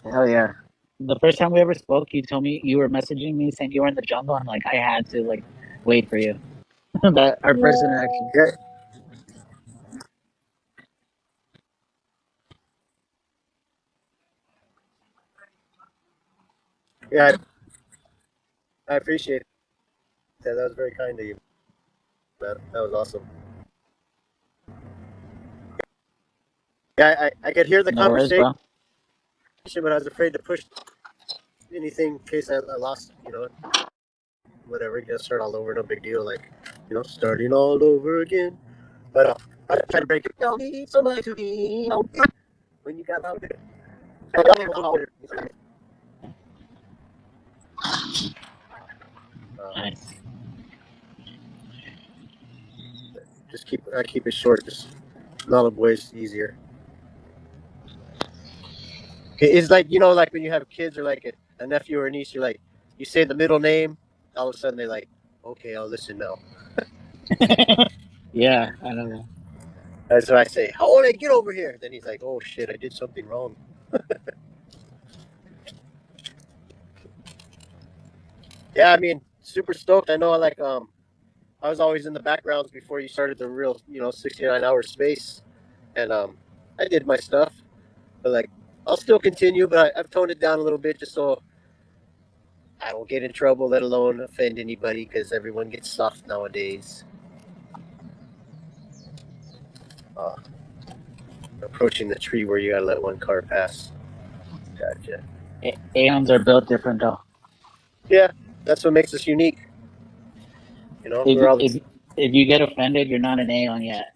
[SPEAKER 1] were hell yeah. The first time we ever spoke, you told me you were messaging me saying you were in the jungle. I'm like, I had to like wait for you. That our first interaction.
[SPEAKER 3] Yeah, yeah. I appreciate that. That was very kind of you, man. That was awesome. Yeah, I could hear the
[SPEAKER 1] No worries,
[SPEAKER 3] conversation,
[SPEAKER 1] bro.
[SPEAKER 3] but I was afraid to push anything in case I lost, whatever. You gotta start all over, no big deal. Like, starting all over again. But I try to break it. Don't need somebody to be when you got out there. Uh,
[SPEAKER 1] Nice.
[SPEAKER 3] just keep it short. Just not a ways easier. It's like like when you have kids or like a nephew or a niece. You're like, you say the middle name, all of a sudden they're like, okay, I'll listen now.
[SPEAKER 1] Yeah, I don't know.
[SPEAKER 3] That's what I say. How old? Get over here. Then he's like, oh shit, I did something wrong. Yeah, I mean, super stoked. I know, I was always in the backgrounds before you started the real, 69-hour space, and I did my stuff, but like, I'll still continue, but I've toned it down a little bit just so I don't get in trouble, let alone offend anybody, because everyone gets soft nowadays. Uh, Approaching the tree where you gotta let one car pass. Gotcha.
[SPEAKER 1] Aeons are built different, though.
[SPEAKER 3] Yeah, that's what makes us unique. You know,
[SPEAKER 1] If
[SPEAKER 3] we're all
[SPEAKER 1] if you get offended, you're not an Aeon yet.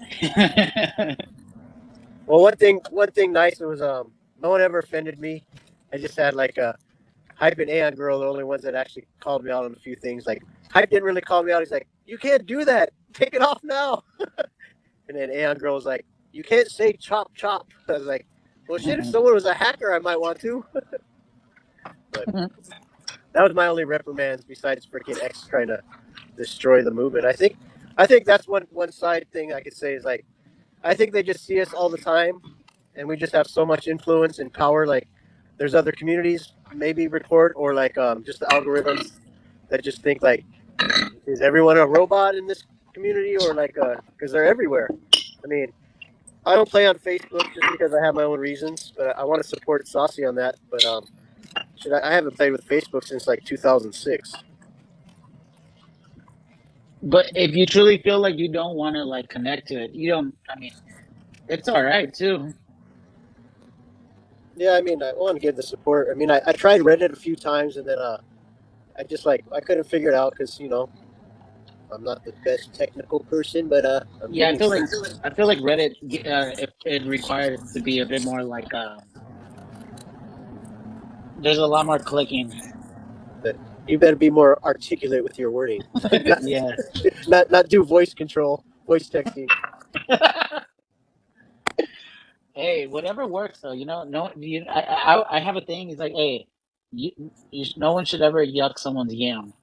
[SPEAKER 3] well. One thing nice was no one ever offended me. I just had like a Hype and Aeon Girl, the only ones that actually called me out on a few things. Like Hype didn't really call me out. He's like, "You can't do that. Take it off now." And then Aeon Girl was like, "You can't say chop chop." I was like, "Well, shit. If someone was a hacker, I might want to." But that was my only reprimands besides freaking X trying to destroy the movement. I think that's one side thing I could say is like I think they just see us all the time, and we just have so much influence and power. Like there's other communities maybe report or like just the algorithms that just think like is everyone a robot in this community or like because they're everywhere. I mean, I don't play on Facebook just because I have my own reasons, but I want to support Saucy on that. But I haven't played with Facebook since like 2006.
[SPEAKER 1] But if you truly feel like you don't want to like connect to it, you don't. I mean, it's all right too.
[SPEAKER 3] Yeah, I mean, I want to give the support. I mean, I tried Reddit a few times, and then I just like I couldn't figure it out because I'm not the best technical person, but I'm
[SPEAKER 1] Yeah,
[SPEAKER 3] getting some.
[SPEAKER 1] I feel like Reddit it requires to be a bit more like there's a lot more clicking.
[SPEAKER 3] But you better be more articulate with your wording, not,
[SPEAKER 1] Yeah.
[SPEAKER 3] not do voice control, voice texting.
[SPEAKER 1] Hey, whatever works though. You know, no, I have a thing. It's like, hey, no one should ever yuck someone's yam.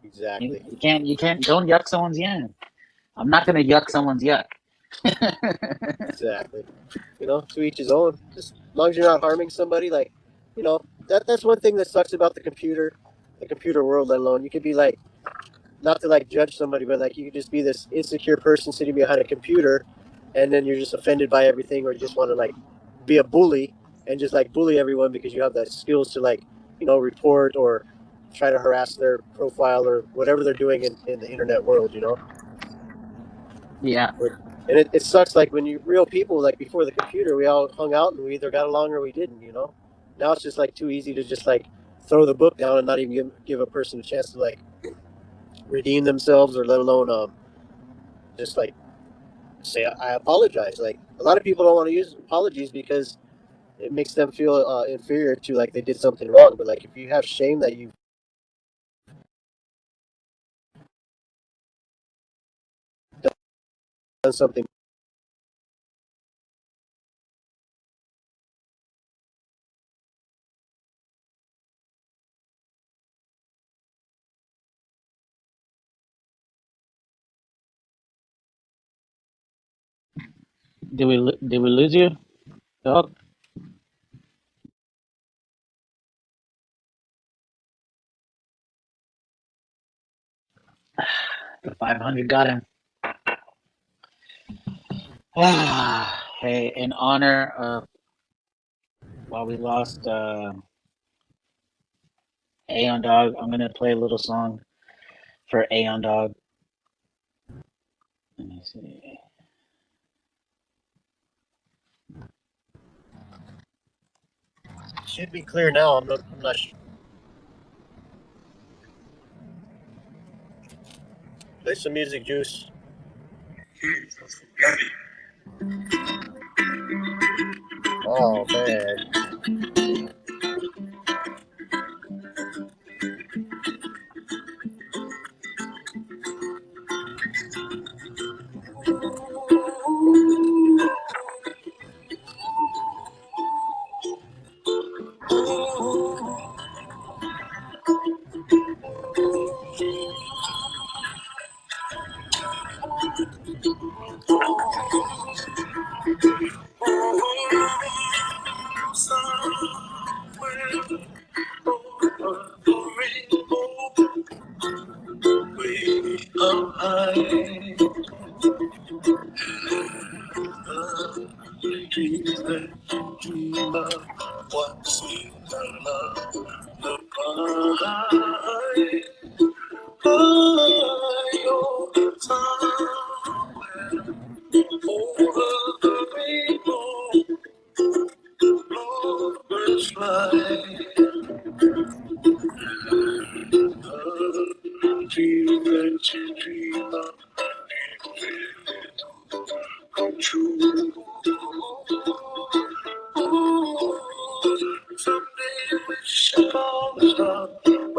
[SPEAKER 3] Exactly,
[SPEAKER 1] You can't, don't yuck someone's yam. I'm not gonna yuck someone's yuck.
[SPEAKER 3] exactly. You know, to each his own. Just as long as you're not harming somebody, like, that's one thing that sucks about the computer world. Let alone you could be like, not to like judge somebody, but like you could just be this insecure person sitting behind a computer, and then you're just offended by everything, or you just want to like be a bully and just like bully everyone because you have the skills to like report or try to harass their profile or whatever they're doing in the internet world.
[SPEAKER 1] Yeah,
[SPEAKER 3] And it sucks like when you real people like before the computer we all hung out and we either got along or we didn't. Now it's just like too easy to just like throw the book down and not even give a person a chance to like redeem themselves or let alone just like say I apologize. Like a lot of people don't want to use apologies because it makes them feel inferior to like they did something wrong. But like if you have shame that you've done something,
[SPEAKER 1] did we lose you, dog? The 500 got him. Hey, in honor of while we lost Aeon Dog, I'm gonna play a little song for Aeon Dog. Let me see.
[SPEAKER 3] should be clear now. I'm not sure. Play some music, Juice. Oh man.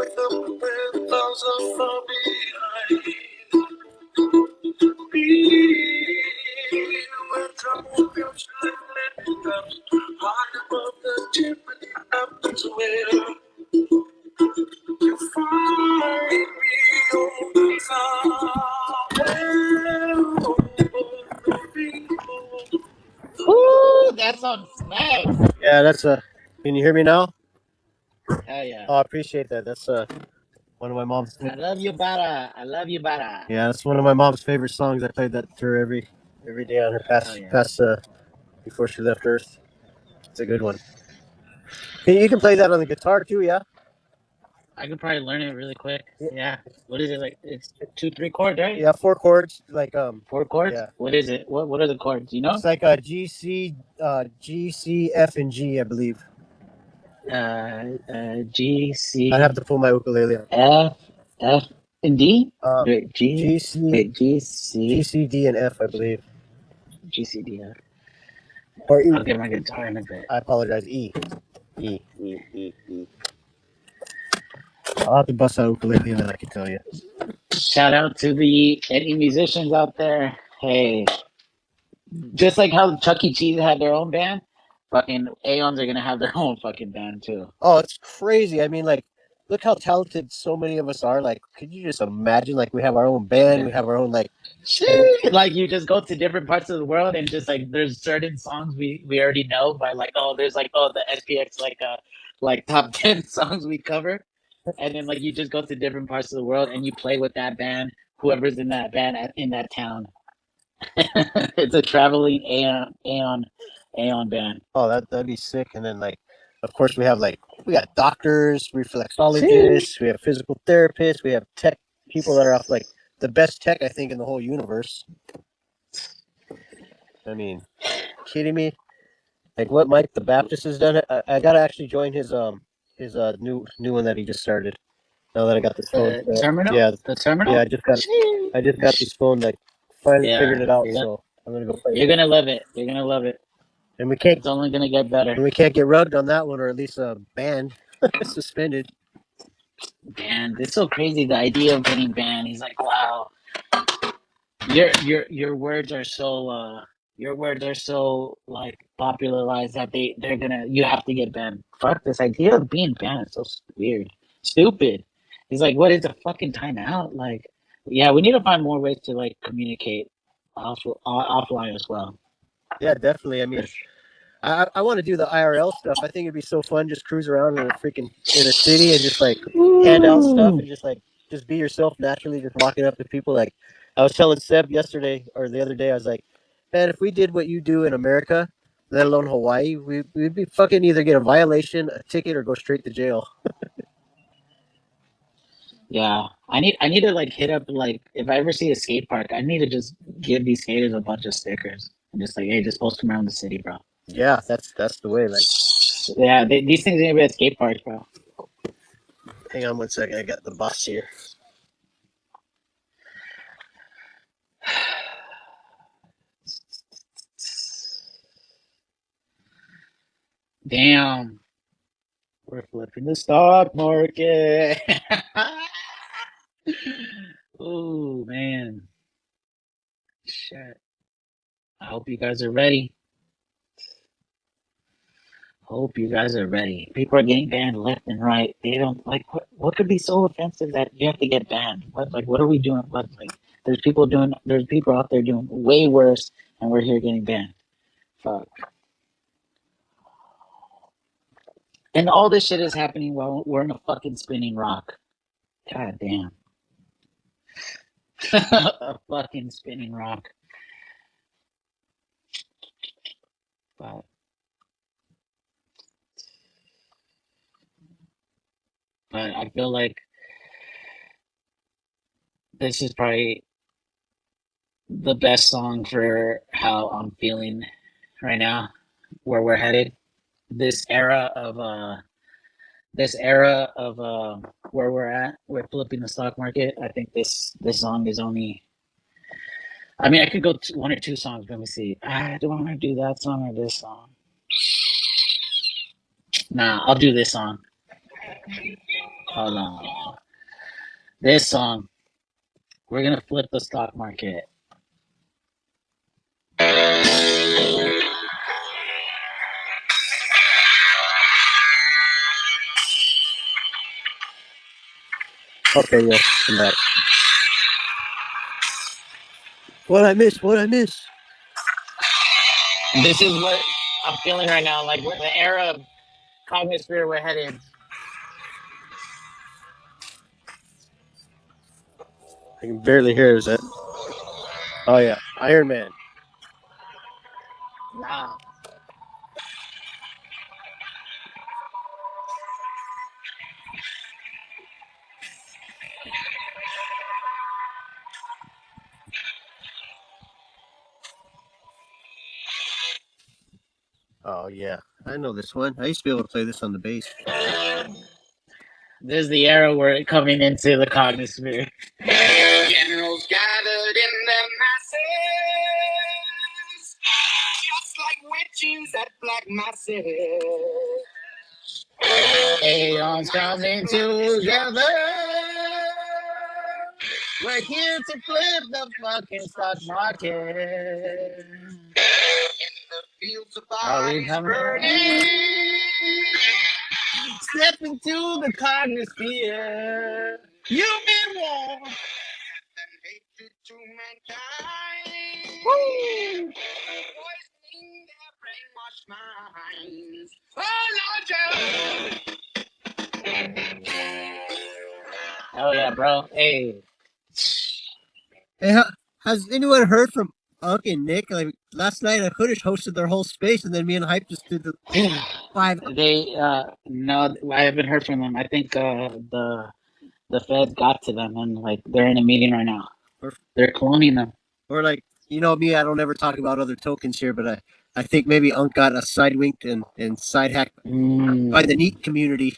[SPEAKER 3] wake up when the clouds are far behind me. When trouble comes like lead comes high above the chimney, I'm where you find me only somewhere.
[SPEAKER 1] Ooh, that song smacks.
[SPEAKER 3] Yeah, that's Can you hear me now?
[SPEAKER 1] Hell yeah.
[SPEAKER 3] Oh, I appreciate that. That's one of my mom's.
[SPEAKER 1] I love you, Bara. I love you, Bara.
[SPEAKER 3] Yeah, that's one of my mom's favorite songs. I played that to her every day on her
[SPEAKER 1] Hell yeah.
[SPEAKER 3] past before she left Earth. It's a good one. You can play that on the guitar too, yeah.
[SPEAKER 1] I could probably learn it really quick.
[SPEAKER 3] Yeah,
[SPEAKER 1] Yeah. What is it like? It's 2-3 chords, right?
[SPEAKER 3] yeah, 4 chords. Like
[SPEAKER 1] 4 chords.
[SPEAKER 3] yeah,
[SPEAKER 1] What is it? What are the chords? You know?
[SPEAKER 3] it's like G, C, F, and G, I believe.
[SPEAKER 1] G
[SPEAKER 3] I'd have
[SPEAKER 1] C
[SPEAKER 3] to pull my ukulele out.
[SPEAKER 1] F and D.
[SPEAKER 3] Uh,
[SPEAKER 1] Wait,
[SPEAKER 3] G, C,
[SPEAKER 1] Wait, G
[SPEAKER 3] G,
[SPEAKER 1] C
[SPEAKER 3] C, D, and F, I believe.
[SPEAKER 1] G C D F.
[SPEAKER 3] Or E.
[SPEAKER 1] I'll get my guitar in a bit.
[SPEAKER 3] I apologize. E. E. E. E. E. I'll have to bust out ukulele and then I can tell you.
[SPEAKER 1] Shout out to any musicians out there. Hey, just like how Chuck E. Cheese had their own band, fucking Aeons are gonna have their own fucking band too.
[SPEAKER 3] Oh, it's crazy. I mean, like, look how talented so many of us are. Like, could you just imagine? Like, we have our own band,
[SPEAKER 1] Yeah.
[SPEAKER 3] we have our own like.
[SPEAKER 1] Shit. Like you just go to different parts of the world and just like there's certain songs we already know by like there's like the SPX like top 10 songs we cover, and then like you just go to different parts of the world and you play with that band, whoever's in that band in that town. It's a traveling Aeon band.
[SPEAKER 3] Oh, that'd be sick. And then like, of course, we got doctors,
[SPEAKER 1] Shit.
[SPEAKER 3] reflexologists, we have physical therapists, we have tech people that are off like the best tech I think in the whole universe. I mean, kidding me? Like what Mike the Baptist has done. I gotta actually join his new one that he just started. Now that I got this phone,
[SPEAKER 1] Terminal?
[SPEAKER 3] yeah,
[SPEAKER 1] The
[SPEAKER 3] yeah,
[SPEAKER 1] terminal?
[SPEAKER 3] I just got this phone, like finally figured
[SPEAKER 1] Yeah,
[SPEAKER 3] it out. So I'm gonna go play
[SPEAKER 1] you're
[SPEAKER 3] with it.
[SPEAKER 1] gonna love it. You're gonna love it.
[SPEAKER 3] And
[SPEAKER 1] It's only gonna get better.
[SPEAKER 3] we can't get rugged on that one, or at least banned, suspended.
[SPEAKER 1] Banned. It's so crazy the idea of getting banned. He's like, wow, your words are so your words are so like popularized that they're gonna you have to get banned. Fuck this idea of being banned is so weird, stupid. He's like, what is a fucking timeout? Like, yeah, we need to find more ways to like communicate offline as well.
[SPEAKER 3] Yeah, definitely. I mean, I want to do the IRL stuff. I think it'd be so fun, just cruise around in in a city and just like hand out stuff
[SPEAKER 1] Ooh.
[SPEAKER 3] and just be yourself naturally, just walking up to people. Like I was telling Seb yesterday or the other day, I was like, man, if we did what you do in America, let alone Hawaii, we'd be fucking either get a violation, a ticket, or go straight to jail.
[SPEAKER 1] Yeah, I need to like hit up like if I ever see a skate park, I need to just give these skaters a bunch of stickers and just like, hey, just post them around the city, bro.
[SPEAKER 3] Yeah, that's the way. Like,
[SPEAKER 1] Yeah, these things are gonna be at skate parks, bro.
[SPEAKER 3] hang on one second, I got the boss here.
[SPEAKER 1] Damn, we're flipping the stock market. Oh man, shit. I hope you guys are ready. Hope you guys are ready. People are getting banned left and right. They don't like what could be so offensive that you have to get banned? What are we doing? What like there's people out there doing way worse and we're here getting banned. Fuck. And all this shit is happening while we're in a fucking spinning rock. God damn. A fucking spinning rock. But I feel like this is probably the best song for how I'm feeling right now, where we're headed. This era of where we're at, we're flipping the stock market. I think this song is only. I mean, I could go one or two songs. Let me see. Do I want to do that song or this song? Nah, I'll do this song. Hold on. This song, we're gonna flip the stock market.
[SPEAKER 3] Okay, yo, I'm back. What I miss? What I miss?
[SPEAKER 1] This is what I'm feeling right now, like with the era of Cognisphere we're headed.
[SPEAKER 3] I can barely hear. Is that? Oh yeah, Iron Man.
[SPEAKER 1] Nah.
[SPEAKER 3] Oh yeah, I know this one. I used to be able to play this on the bass.
[SPEAKER 1] This is the era we're coming into the Cognisphere.
[SPEAKER 4] Generals gathered in their masses, just like witches at black masses.
[SPEAKER 1] Aeons coming together. We're here to flip the fucking stock market.
[SPEAKER 4] In the fields of
[SPEAKER 1] Are we
[SPEAKER 4] bodies
[SPEAKER 1] coming?
[SPEAKER 4] burning,
[SPEAKER 1] Step into the Cognisphere. Human war.
[SPEAKER 4] and hatred to mankind.
[SPEAKER 1] Woo!
[SPEAKER 4] Poisoning their brainwashed minds. Oh, Lord,
[SPEAKER 1] Hell yeah, bro. Hey.
[SPEAKER 3] Hey, has anyone heard from Unc and Nick? Like last night, Hoodish hosted their whole space, and then me and Hype just did the 5.
[SPEAKER 1] They no, I haven't heard from them. I think the Fed got to them and like they're in a meeting right now.
[SPEAKER 3] Or,
[SPEAKER 1] They're cloning them.
[SPEAKER 3] or like you know me, I don't ever talk about other tokens here, but I think maybe Unc got a sidewinked and side hacked by the neat community.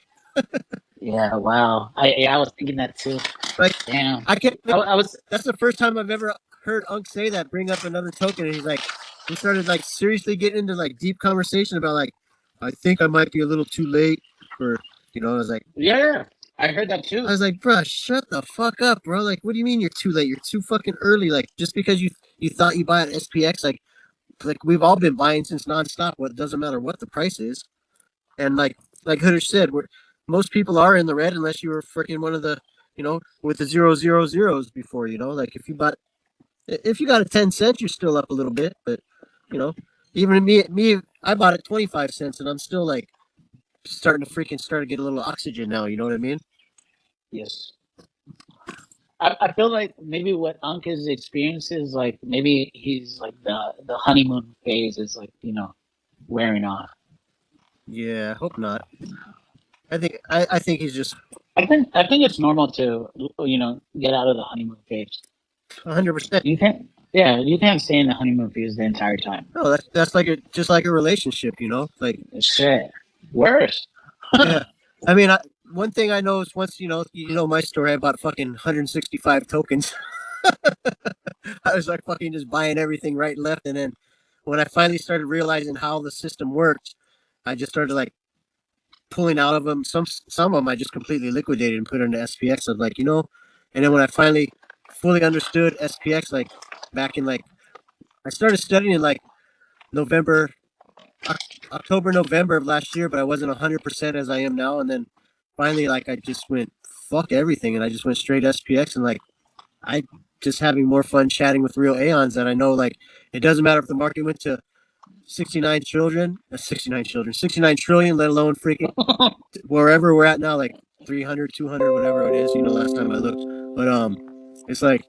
[SPEAKER 1] Yeah, wow. I was thinking that too.
[SPEAKER 3] Like
[SPEAKER 1] Damn.
[SPEAKER 3] I can't.
[SPEAKER 1] I was
[SPEAKER 3] That's the first time I've ever heard Unc say that. Bring up another token, and he's like, we started like seriously getting into like deep conversation about like, I think I might be a little too late for, you know. I was like,
[SPEAKER 1] yeah, I heard that too.
[SPEAKER 3] I was like, bro, shut the fuck up, bro. Like, what do you mean you're too late? You're too fucking early. Like, just because you thought you buy at SPX, like we've all been buying since nonstop. What it doesn't matter what the price is, and like Hooder said, most people are in the red unless you were freaking one of the, with the 000s before. Like if you got a 10 cents, you're still up a little bit, but you know, even me, I bought it 25 cents, and I'm still like starting to get a little oxygen now. You know what I mean?
[SPEAKER 1] Yes. I feel like maybe what Anka's experience is like maybe he's like the honeymoon phase is like, wearing off.
[SPEAKER 3] Yeah, hope not. I think he's just
[SPEAKER 1] I think it's normal to get out of the honeymoon phase.
[SPEAKER 3] 100%.
[SPEAKER 1] You can't yeah, you can't stay in the honeymoon phase the entire time.
[SPEAKER 3] No, that's like just like a relationship, like
[SPEAKER 1] Shit. Worse.
[SPEAKER 3] yeah. I mean, one thing I know is once you know my story, I bought fucking 165 tokens. I was like fucking just buying everything right and left, and then when I finally started realizing how the system worked, I just started like pulling out of them. Some of them I just completely liquidated and put into SPX. I was like, and then when I finally fully understood SPX, like back in like I started studying in like November, October, November of last year, but I wasn't 100% as I am now. And then finally, like I just went fuck everything, and I just went straight SPX, and like I just having more fun chatting with real Aeons that I know. Like it doesn't matter if the market went to 69 trillion, let alone freaking wherever we're at now, like 300, 200, whatever it is. Last time I looked, but it's like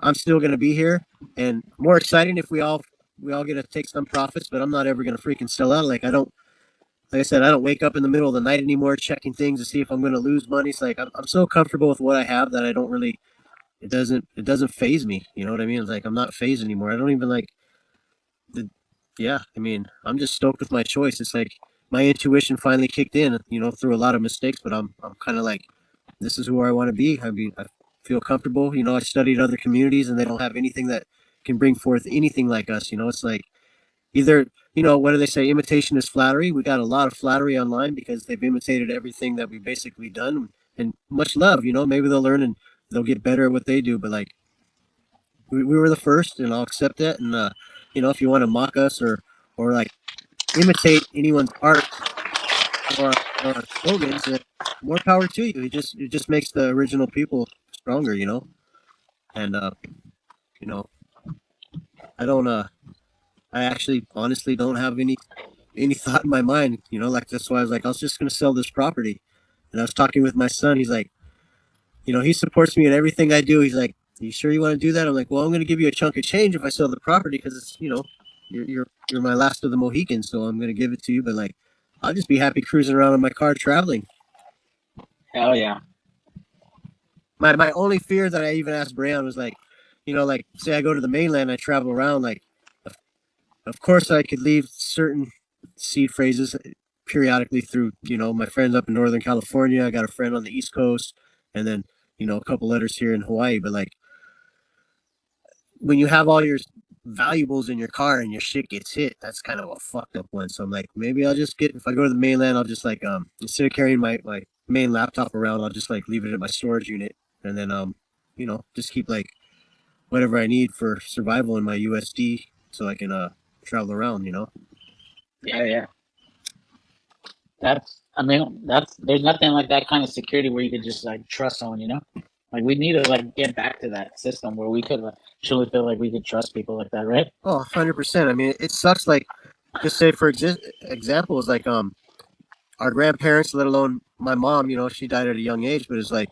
[SPEAKER 3] I'm still gonna be here, and more exciting if we all get to take some profits. But I'm not ever gonna freaking sell out. Like I said, I don't wake up in the middle of the night anymore checking things to see if I'm gonna lose money. It's like I'm so comfortable with what I have that I don't really. It doesn't phase me. You know what I mean? It's like I'm not phased anymore. I don't even like the. Yeah, I mean, I'm just stoked with my choice. It's like my intuition finally kicked in. Through a lot of mistakes, but I'm kind of like, this is who I want to be. I mean, I feel comfortable. I studied other communities, and they don't have anything that can bring forth anything like us. It's like either what do they say? Imitation is flattery. We got a lot of flattery online because they've imitated everything that we've basically done, and much love. Maybe they'll learn and they'll get better at what they do. But like we were the first, and I'll accept that. And if you want to mock us or like imitate anyone's art or our slogans, then more power to you. It just makes the original people stronger, And you know, I don't I actually honestly don't have any thought in my mind, like that's why I was like, I was just gonna sell this property. And I was talking with my son, he's like, he supports me in everything I do. He's like, you sure you want to do that? I'm like, well, I'm gonna give you a chunk of change if I sell the property because it's, you're my last of the Mohicans, so I'm gonna give it to you. But like, I'll just be happy cruising around in my car traveling.
[SPEAKER 1] Hell yeah.
[SPEAKER 3] My only fear that I even asked Brian was like, like say I go to the mainland, I travel around, like of course I could leave certain seed phrases periodically through, my friends up in Northern California. I got a friend on the East Coast, and then, a couple letters here in Hawaii. But like when you have all your valuables in your car and your shit gets hit, that's kind of a fucked up one. So I'm like, maybe I'll just if I go to the mainland, I'll just like instead of carrying my main laptop around, I'll just like leave it at my storage unit, and then just keep like whatever I need for survival in my USD so I can travel around.
[SPEAKER 1] Yeah, yeah. I mean, there's nothing like that kind of security where you could just like trust someone, Like we need to like get back to that system where we could truly feel like we could trust people like that, right?
[SPEAKER 3] Oh, 100%. I mean, it sucks. Like, just say for examples, like our grandparents, let alone my mom. She died at a young age, but it's like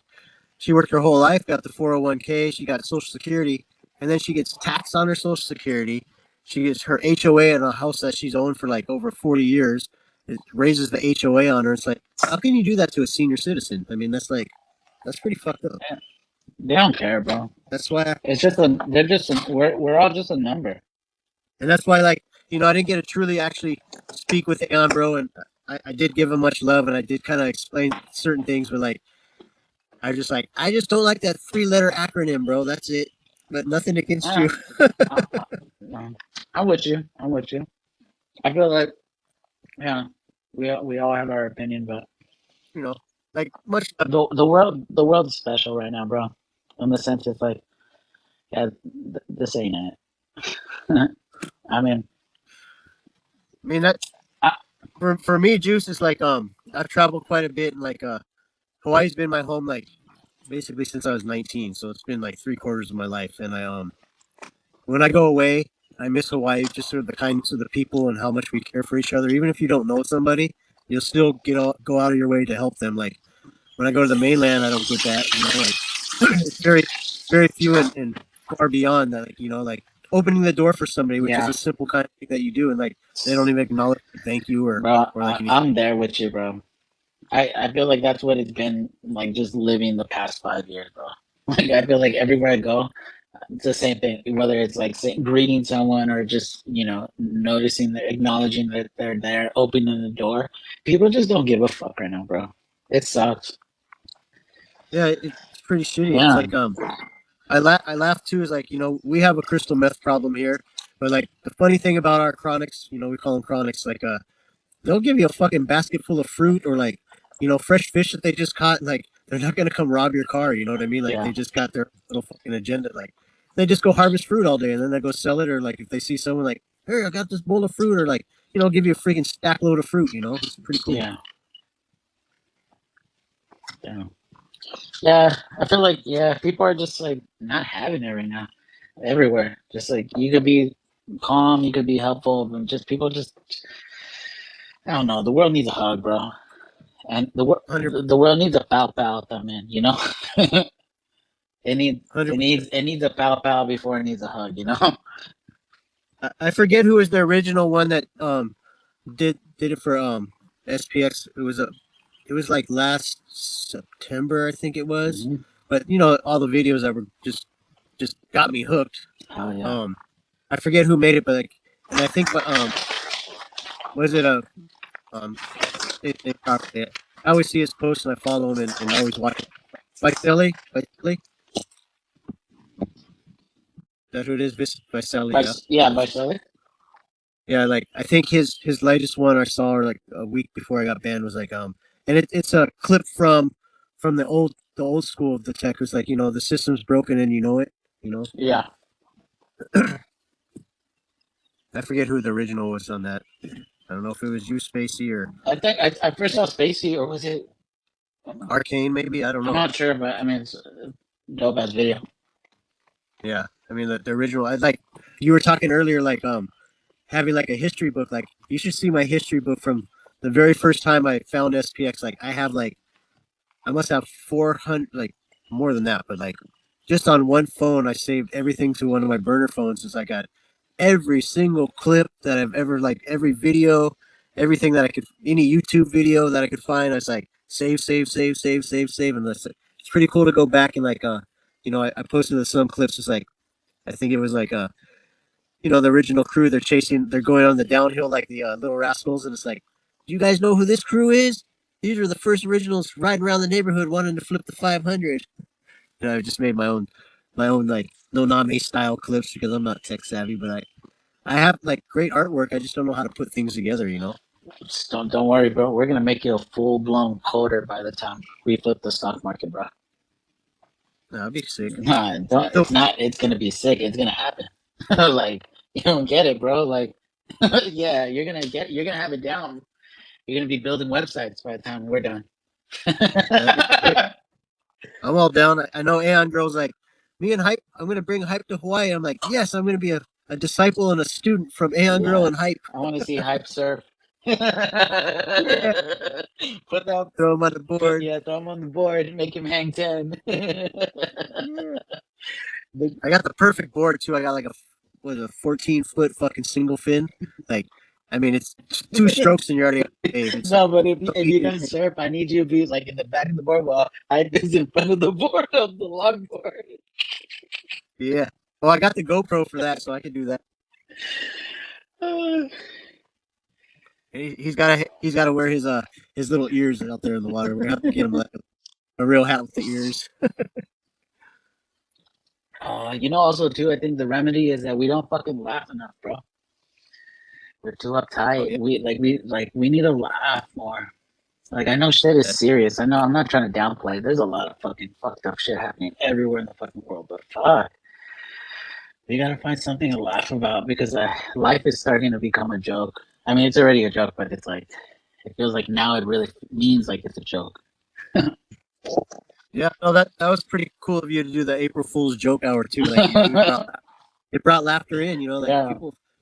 [SPEAKER 3] she worked her whole life, got the 401k, she got Social Security, and then she gets taxed on her Social Security. She gets her HOA in a house that she's owned for like over 40 years. It raises the HOA on her. It's like, how can you do that to a senior citizen? I mean, that's pretty fucked up.
[SPEAKER 1] Yeah. They don't care, bro.
[SPEAKER 3] That's why,
[SPEAKER 1] It's just we're all just a number.
[SPEAKER 3] and that's why, like, I didn't get to truly actually speak with Aon, bro, and I did give him much love, and I did kind of explain certain things, but like, I just don't like that 3 letter acronym, bro. That's it. But nothing against
[SPEAKER 1] Uh,
[SPEAKER 3] you.
[SPEAKER 1] I, I'm with you. I'm with you. I feel like yeah, we all have our opinion, but
[SPEAKER 3] you know, like much.
[SPEAKER 1] the world is special right now, bro. In the sense, it's like yeah, this ain't it. I mean,
[SPEAKER 3] I mean that
[SPEAKER 1] I,
[SPEAKER 3] for me, Juice is like I've traveled quite a bit, and like Hawaii's been my home like basically since I was 19, so it's been like 3/4 of my life, and I when I go away, I miss Hawaii, just sort of the kindness of the people and how much we care for each other. Even if you don't know somebody, you'll still go out of your way to help them. Like when I go to the mainland, I don't get that. Like it's very few and far beyond that. Like like opening the door for somebody, which is
[SPEAKER 1] yeah,
[SPEAKER 3] a simple kind of thing that you do, and like they don't even acknowledge thank you
[SPEAKER 1] bro,
[SPEAKER 3] or like anything.
[SPEAKER 1] I'm there with you, bro. I feel like that's what it's been like just living the past 5 years, bro. Like I feel like everywhere I go, it's the same thing. Whether it's like greeting someone or just noticing, acknowledging that they're there, opening the door. People just don't give a fuck right now, bro. It sucks.
[SPEAKER 3] Yeah, it's pretty shitty. It's
[SPEAKER 1] Yeah,
[SPEAKER 3] like I laugh too. Is like we have a crystal meth problem here, but like the funny thing about our chronics, we call them chronics. Like they'll give you a fucking basket full of fruit or like fresh fish that they just caught. And, like they're not gonna come rob your car. You know what I mean? Like
[SPEAKER 1] yeah,
[SPEAKER 3] they just got their little fucking agenda. Like they just go harvest fruit all day and then they go sell it. Or like if they see someone like, here, I got this bowl of fruit, or like give you a freaking stack load of fruit. It's pretty cool.
[SPEAKER 1] yeah, yeah. Yeah, I feel like people are just like not having it right now. Everywhere, just like you could be calm, you could be helpful, but just people just I don't know. The world needs a hug, bro, and
[SPEAKER 3] 100,
[SPEAKER 1] the world needs a pow pow man. It needs it
[SPEAKER 3] 100%.
[SPEAKER 1] needs it needs a pow pow before it needs a hug.
[SPEAKER 3] I forget who was the original one that did it for SPX. It was like last September, I think it was.
[SPEAKER 1] Mhm.
[SPEAKER 3] But all the videos that were just got me hooked.
[SPEAKER 1] Oh yeah,
[SPEAKER 3] Um, I forget who made it, but like, and I think was it a um, properly. I always see his posts and I follow him and I always watch it. By that's who it is. Vicelli, yeah.
[SPEAKER 1] yeah, by Shelley.
[SPEAKER 3] Yeah, like I think his latest one I saw, or like a week before I got banned, was like and it's a clip from the old school of the tech. It's like, the system's broken and you know it. You know,
[SPEAKER 1] Yeah,
[SPEAKER 3] I forget who the original was on that. I don't know if it was you, Spacey, or
[SPEAKER 1] I think I first saw Spacey, or was it?
[SPEAKER 3] Arcane, maybe. I don't
[SPEAKER 1] I'm
[SPEAKER 3] know.
[SPEAKER 1] not sure, but I mean, it's a dope ass video.
[SPEAKER 3] Yeah, I mean the original. I like you were talking earlier, like having like a history book. Like you should see my history book from the very first time I found SPX. Like I have like I must have 400, like more than that, but like just on one phone, I saved everything to one of my burner phones. Since I got every single clip that I've ever like every video, everything that I could, any YouTube video that I could find. I was like save, save, save, save, save, save, and that's it's pretty cool to go back and like I posted some clips. It's like I think it was like the original crew. They're going on the downhill like the Little Rascals, and it's like, do you guys know who this crew is? These are the first originals riding around the neighborhood wanting to flip the 500. And I just made my own like no name style clips because I'm not tech savvy, but I have like great artwork. I just don't know how to put things together.
[SPEAKER 1] Just don't worry, bro. We're gonna make you a full blown coder by the time we flip the stock market, bro.
[SPEAKER 3] That'd be sick.
[SPEAKER 1] Nah, don't,
[SPEAKER 3] So
[SPEAKER 1] it's not. It's gonna be sick. It's gonna happen. Like you don't get it, bro. Like yeah, You're gonna have it down. You're gonna be building websites by the time we're done.
[SPEAKER 3] that'd be sick. I'm all down. I know Aeon Girl's like, me and Hype, I'm gonna bring Hype to Hawaii. I'm like, yes, I'm gonna be a disciple and a student from Aeon Girl
[SPEAKER 1] Yeah,
[SPEAKER 3] and Hype.
[SPEAKER 1] I want to see hype surf. Put
[SPEAKER 3] Yeah.
[SPEAKER 1] that,
[SPEAKER 3] Throw them on the
[SPEAKER 1] put
[SPEAKER 3] board.
[SPEAKER 1] yeah, throw him on the board, make him hang 10.
[SPEAKER 3] Yeah.
[SPEAKER 1] The-
[SPEAKER 3] I got the perfect board too. I got like a 14-foot fucking single fin. Like, I mean, it's two strokes and you're already on the wave. It's
[SPEAKER 1] no, but
[SPEAKER 3] so
[SPEAKER 1] if you're
[SPEAKER 3] easy to
[SPEAKER 1] gonna
[SPEAKER 3] hit.
[SPEAKER 1] surf, I need you to be like in the back of the board while hype is in front of the board of the longboard.
[SPEAKER 3] Yeah. Well, I got the GoPro for that, so I can do that. He's got to wear his little ears out there in the water. We're gonna have to get him like a real hat with the ears.
[SPEAKER 1] Also too, I think the remedy is that we don't fucking laugh enough, bro. We're too
[SPEAKER 3] Oh
[SPEAKER 1] uptight.
[SPEAKER 3] yeah.
[SPEAKER 1] We need to laugh more. Like I know shit is serious. I know I'm not trying to downplay. There's a lot of fucking fucked up shit happening everywhere in the fucking world, but fuck, we gotta find something to laugh about because life is starting to become a joke. I mean, it's already a joke, but it's like it feels like now it really means like it's a joke.
[SPEAKER 3] Yeah. No, that was pretty cool of you to do the April Fool's joke hour too. Like it brought laughter in. Like
[SPEAKER 1] Yeah,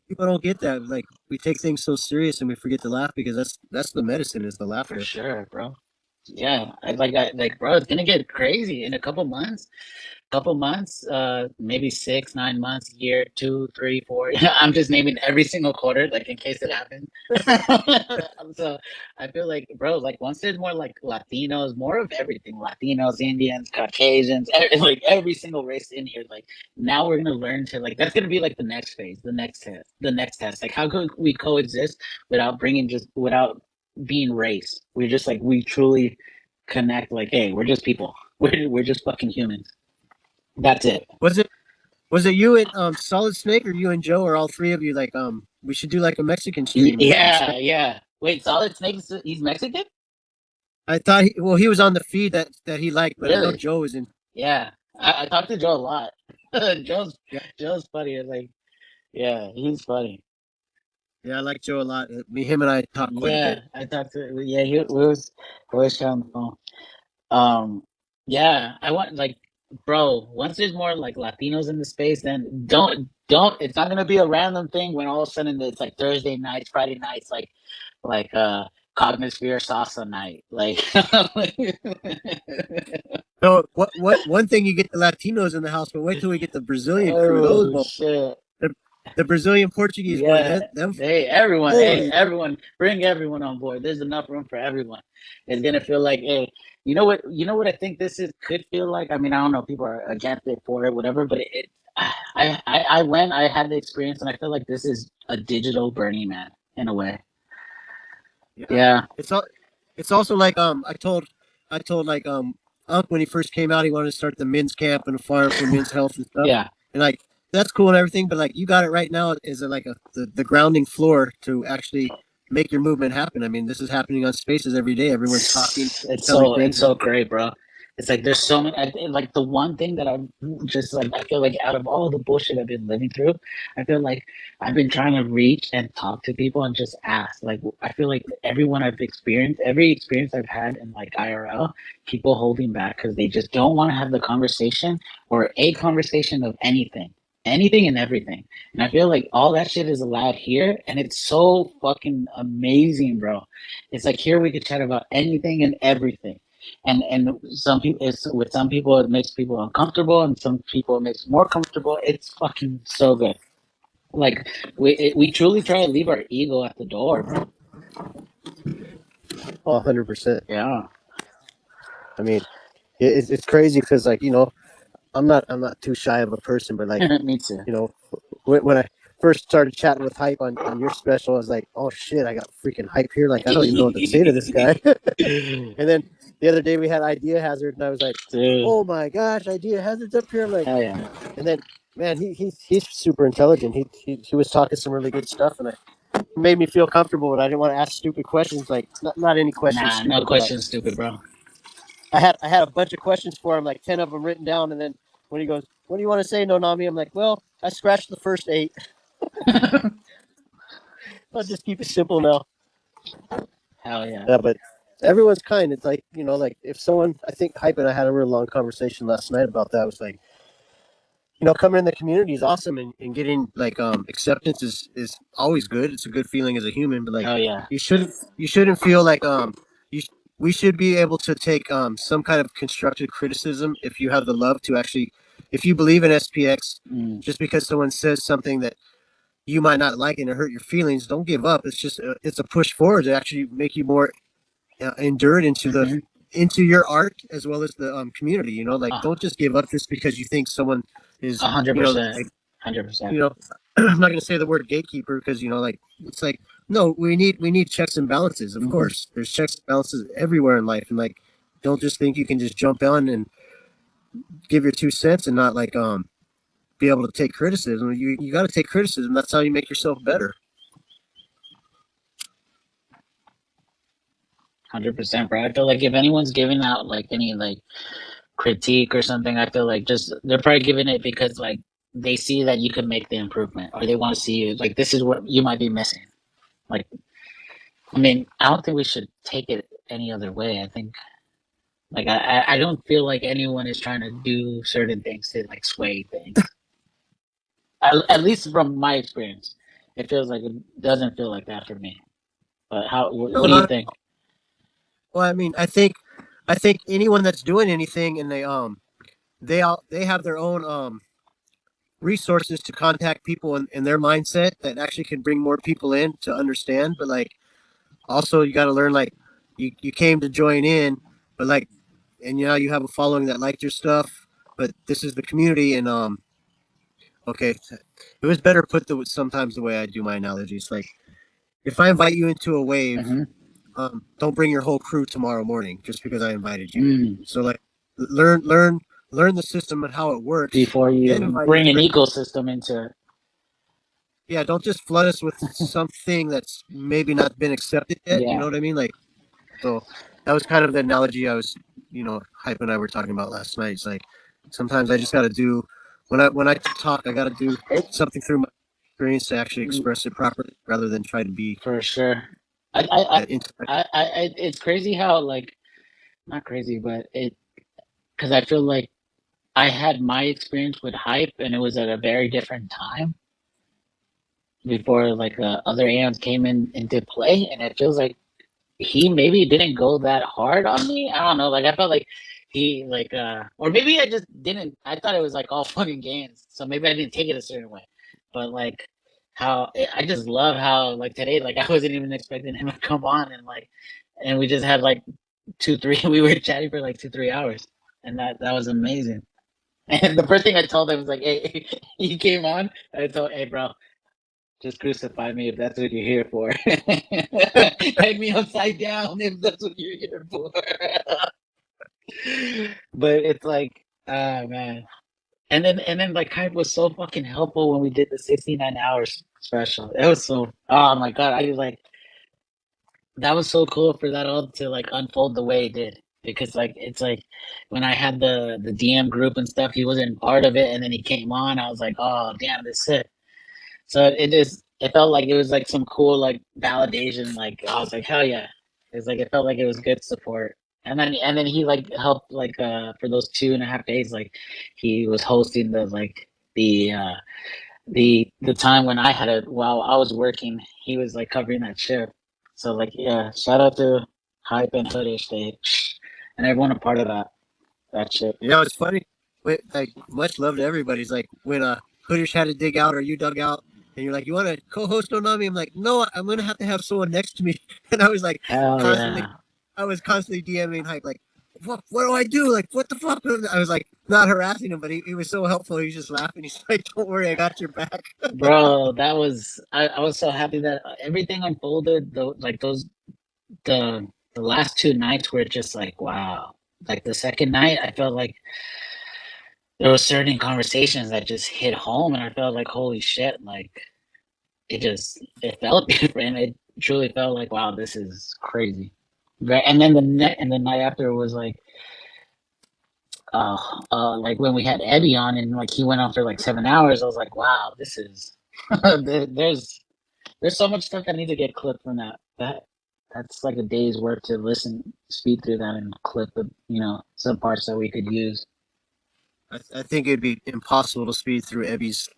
[SPEAKER 3] people don't get that. Like we take things so serious and we forget to laugh because that's the medicine is the
[SPEAKER 1] for
[SPEAKER 3] laughter.
[SPEAKER 1] sure, bro. Yeah, bro, it's gonna get crazy in a couple months, maybe 6, 9 months, year, 2, 3, 4. I'm just naming every single quarter, like in case it happens. So I feel like, bro, like once there's more like Latinos, more of everything, Latinos, Indians, Caucasians, like every single race in here, like now we're gonna learn to like that's gonna be like the next phase, the next test. Like how could we coexist without being race? We're just like we truly connect. Like, hey, we're just people. We're just fucking humans. That's it.
[SPEAKER 3] Was it was it you and Solid Snake or you and Joe or all three of you like we should do like a Mexican stream and
[SPEAKER 1] Yeah,
[SPEAKER 3] start.
[SPEAKER 1] yeah. Wait, Solid Snake, he's Mexican?
[SPEAKER 3] I thought he was on the feed that he liked, but I know
[SPEAKER 1] Really?
[SPEAKER 3] Joe was in.
[SPEAKER 1] Yeah. I talked to Joe a lot. Joe's
[SPEAKER 3] Yeah,
[SPEAKER 1] Joe's funny. Like, yeah, he's funny.
[SPEAKER 3] yeah, I like Joe a lot. Him and I talk quite a
[SPEAKER 1] Yeah,
[SPEAKER 3] bit.
[SPEAKER 1] I talked to yeah, we was always on the phone. Um, yeah, I want like, bro. Once there's more like Latinos in the space, then don't. It's not gonna be a random thing when all of a sudden it's like Thursday nights, Friday nights, like Cognisphere salsa night. Like,
[SPEAKER 3] So what one thing you get the Latinos in the house, but wait till we get the Brazilian crew. Those
[SPEAKER 1] oh
[SPEAKER 3] both
[SPEAKER 1] shit.
[SPEAKER 3] the Brazilian Portuguese boys.
[SPEAKER 1] Yeah.
[SPEAKER 3] Them
[SPEAKER 1] Hey,
[SPEAKER 3] holy
[SPEAKER 1] everyone, bring everyone on board. There's enough room for everyone. It's gonna feel like, hey, you know what I think this is could feel like. I mean, I don't know, people are against it for it, whatever, but I had the experience, and I feel like this is a digital Burning Man in a way.
[SPEAKER 3] yeah.
[SPEAKER 1] Yeah,
[SPEAKER 3] It's all it's also like I told like Unc when he first came out he wanted to start the men's camp and a farm for men's health and stuff.
[SPEAKER 1] yeah,
[SPEAKER 3] And like that's cool and everything, but like you got it right now is like the grounding floor to actually make your movement happen. I mean, this is happening on spaces every day. Everyone's talking, telling
[SPEAKER 1] it's
[SPEAKER 3] friends.
[SPEAKER 1] so great, bro. It's like there's so many. Like the one thing that I'm just like, I feel like out of all the bullshit I've been living through, I feel like I've been trying to reach and talk to people and just ask. Like I feel like everyone I've experienced, every experience I've had in like IRL, people holding back because they just don't want to have the conversation or a conversation of anything and everything. And I feel like all that shit is allowed here, and it's so fucking amazing, bro. It's like here we could chat about anything and everything. And some people, it's with some people it makes people uncomfortable, and some people it makes more comfortable. It's fucking so good. Like we truly try to leave our ego at the door, bro.
[SPEAKER 3] Oh, 100%.
[SPEAKER 1] Yeah.
[SPEAKER 3] I mean, it's crazy because like I'm not too shy of a person, but like
[SPEAKER 1] Me too.
[SPEAKER 3] you know when I first started chatting with Hype on your special, I was like, oh shit, I got freaking Hype here. Like I don't even know what to say to this guy. And then the other day we had Idea Hazard, and I was like,
[SPEAKER 1] Dude,
[SPEAKER 3] oh my gosh, Idea Hazard's up here. I'm like,
[SPEAKER 1] hell yeah.
[SPEAKER 3] and then man, he's super intelligent. He was talking some really good stuff, and it made me feel comfortable. But I didn't want to ask stupid questions. Like not any questions
[SPEAKER 1] Nah, no
[SPEAKER 3] stupid, but like
[SPEAKER 1] question, stupid, bro.
[SPEAKER 3] I had a bunch of questions for him, like 10 of them written down, and then when he goes, "What do you want to say, Nonami?" I'm like, "Well, I scratched the first eight. I'll just keep it simple now."
[SPEAKER 1] Hell yeah.
[SPEAKER 3] Yeah, but everyone's kind. It's like like if someone, I think Hype and I had a real long conversation last night about that. It was like coming in the community is awesome, and getting like acceptance is always good. It's a good feeling as a human, but like
[SPEAKER 1] Hell yeah.
[SPEAKER 3] you shouldn't feel like you we should be able to take some kind of constructive criticism if you have the love to actually, if you believe in SPX.
[SPEAKER 1] Mm.
[SPEAKER 3] Just because someone says something that you might not like and it hurt your feelings, don't give up. It's just it's a push forward to actually make you more endured
[SPEAKER 1] Mm-hmm.
[SPEAKER 3] into your art as well as the community. Like
[SPEAKER 1] Ah,
[SPEAKER 3] don't just give up just because you think someone is
[SPEAKER 1] 100%.
[SPEAKER 3] like
[SPEAKER 1] 100%.
[SPEAKER 3] you know I'm not going to say the word gatekeeper because like it's like no, we need checks and balances. Of
[SPEAKER 1] Mm-hmm.
[SPEAKER 3] course there's checks and balances everywhere in life, and like don't just think you can just jump on and give your 2 cents and not like be able to take criticism. You got to take criticism. That's how you make yourself better.
[SPEAKER 1] 100%, bro. I feel like if anyone's giving out like any like critique or something, I feel like just they're probably giving it because like they see that you can make the improvement, or they want to see you like this is what you might be missing. Like, I mean, I don't think we should take it any other way. I think like I don't feel like anyone is trying to do certain things to like sway things. At least from my experience, it feels like it doesn't feel like that for me. But how?
[SPEAKER 3] No,
[SPEAKER 1] What do you
[SPEAKER 3] not
[SPEAKER 1] think?
[SPEAKER 3] well. I mean, I think anyone that's doing anything and they have their own resources to contact people in their mindset that actually can bring more people in to understand. But like also you got to learn like you came to join in, but like and you have a following that liked your stuff. But this is the community, and okay, it was better put sometimes the way I do my analogies. Like if I invite you into a wave,
[SPEAKER 1] Mm-hmm.
[SPEAKER 3] don't bring your whole crew tomorrow morning just because I invited you.
[SPEAKER 1] Mm.
[SPEAKER 3] So like learn the system and how it works,
[SPEAKER 1] Before you
[SPEAKER 3] then
[SPEAKER 1] even
[SPEAKER 3] invite your
[SPEAKER 1] bring an
[SPEAKER 3] friends.
[SPEAKER 1] ecosystem into it.
[SPEAKER 3] Yeah, don't just flood us with something that's maybe not been accepted yet. You know
[SPEAKER 1] Yeah,
[SPEAKER 3] what I mean? Like so that was kind of the analogy I was, Hype and I were talking about last night. It's like sometimes I just got to do when I talk, I got to do
[SPEAKER 1] it,
[SPEAKER 3] something through my experience to actually express it properly, rather than try to be
[SPEAKER 1] for sure. I, I, I,
[SPEAKER 3] that intellect.
[SPEAKER 1] it's crazy how like not crazy, but it because I feel like I had my experience with hype, and it was at a very different time before like other AMs came into play, and it feels like he maybe didn't go that hard on me. I don't know. Like I felt like he like or maybe I just didn't. I thought it was like all fun and games, so maybe I didn't take it a certain way. But like how I just love how like today, like I wasn't even expecting him to come on and like, and we just had like 2 3. We were chatting for like 2 3 hours, and that was amazing. And the first thing I told him was like, "Hey," he came on. I told, "Hey, bro, just crucify me if that's what you're here for. Hang me upside down if that's what you're here for." But it's like, ah man. And then like Hype was so fucking helpful when we did the 69 hours special. It was so oh my god, I was like that was so cool for that all to like unfold the way it did. because like it's like when I had the DM group and stuff, he wasn't part of it, and then he came on. I was like, oh damn, this is it. So it just it felt like it was like some cool like validation. Like I was like, hell yeah. It's like it felt like it was good support. And then he like helped like for those 2.5 days, like he was hosting the the time when I had it while I was working, he was like covering that shift. So like yeah, shout out to Hype and Hoodish they and everyone a part of that shit.
[SPEAKER 3] You know, it's funny. Like much love to everybody. It's like when Hoodish had to dig out or you dug out, and you're like, "You want to co-host Onami?" I'm like, "No, I'm gonna have someone next to me." And I was like,
[SPEAKER 1] Hell
[SPEAKER 3] constantly,
[SPEAKER 1] yeah.
[SPEAKER 3] I was constantly DMing Hype, like, "What do I do? Like, what the fuck?" I was like, not harassing him, but he was so helpful. He was just laughing. He's like, "Don't worry, I got your back."
[SPEAKER 1] Bro, that was I was so happy that everything unfolded though like those the the last 2 nights were just like wow. Like the second night I felt like there were certain conversations that just hit home and I felt like holy shit, like it felt different. It truly felt like wow, this is crazy. Right. And then the night after was uh like when we had Eddie on and like he went on for like 7 hours, I was like, wow, this is there's there's so much stuff that needs to get clipped from that's like a day's work to listen, speed through that and clip the some parts that we could use.
[SPEAKER 3] I think it'd be impossible to speed through Ebby's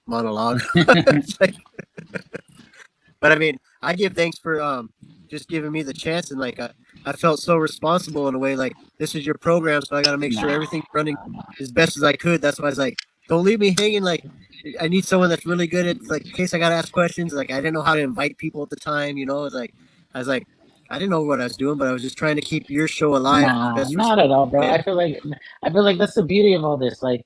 [SPEAKER 3] monologue. It's like, but I mean, I give thanks for just giving me the chance, and like I felt so responsible in a way. Like this is your program, so I got to make sure
[SPEAKER 1] Nah,
[SPEAKER 3] everything's running as best as I could. That's why I was like, don't leave me hanging. Like I need someone that's really good at like in case I got to ask questions. Like I didn't know how to invite people at the time. You know, it's like I was like I didn't know what I was doing, but I was just trying to keep your show alive the
[SPEAKER 1] nah,
[SPEAKER 3] best
[SPEAKER 1] not at
[SPEAKER 3] responsible
[SPEAKER 1] all, bro.
[SPEAKER 3] way.
[SPEAKER 1] I feel like that's the beauty of all this. Like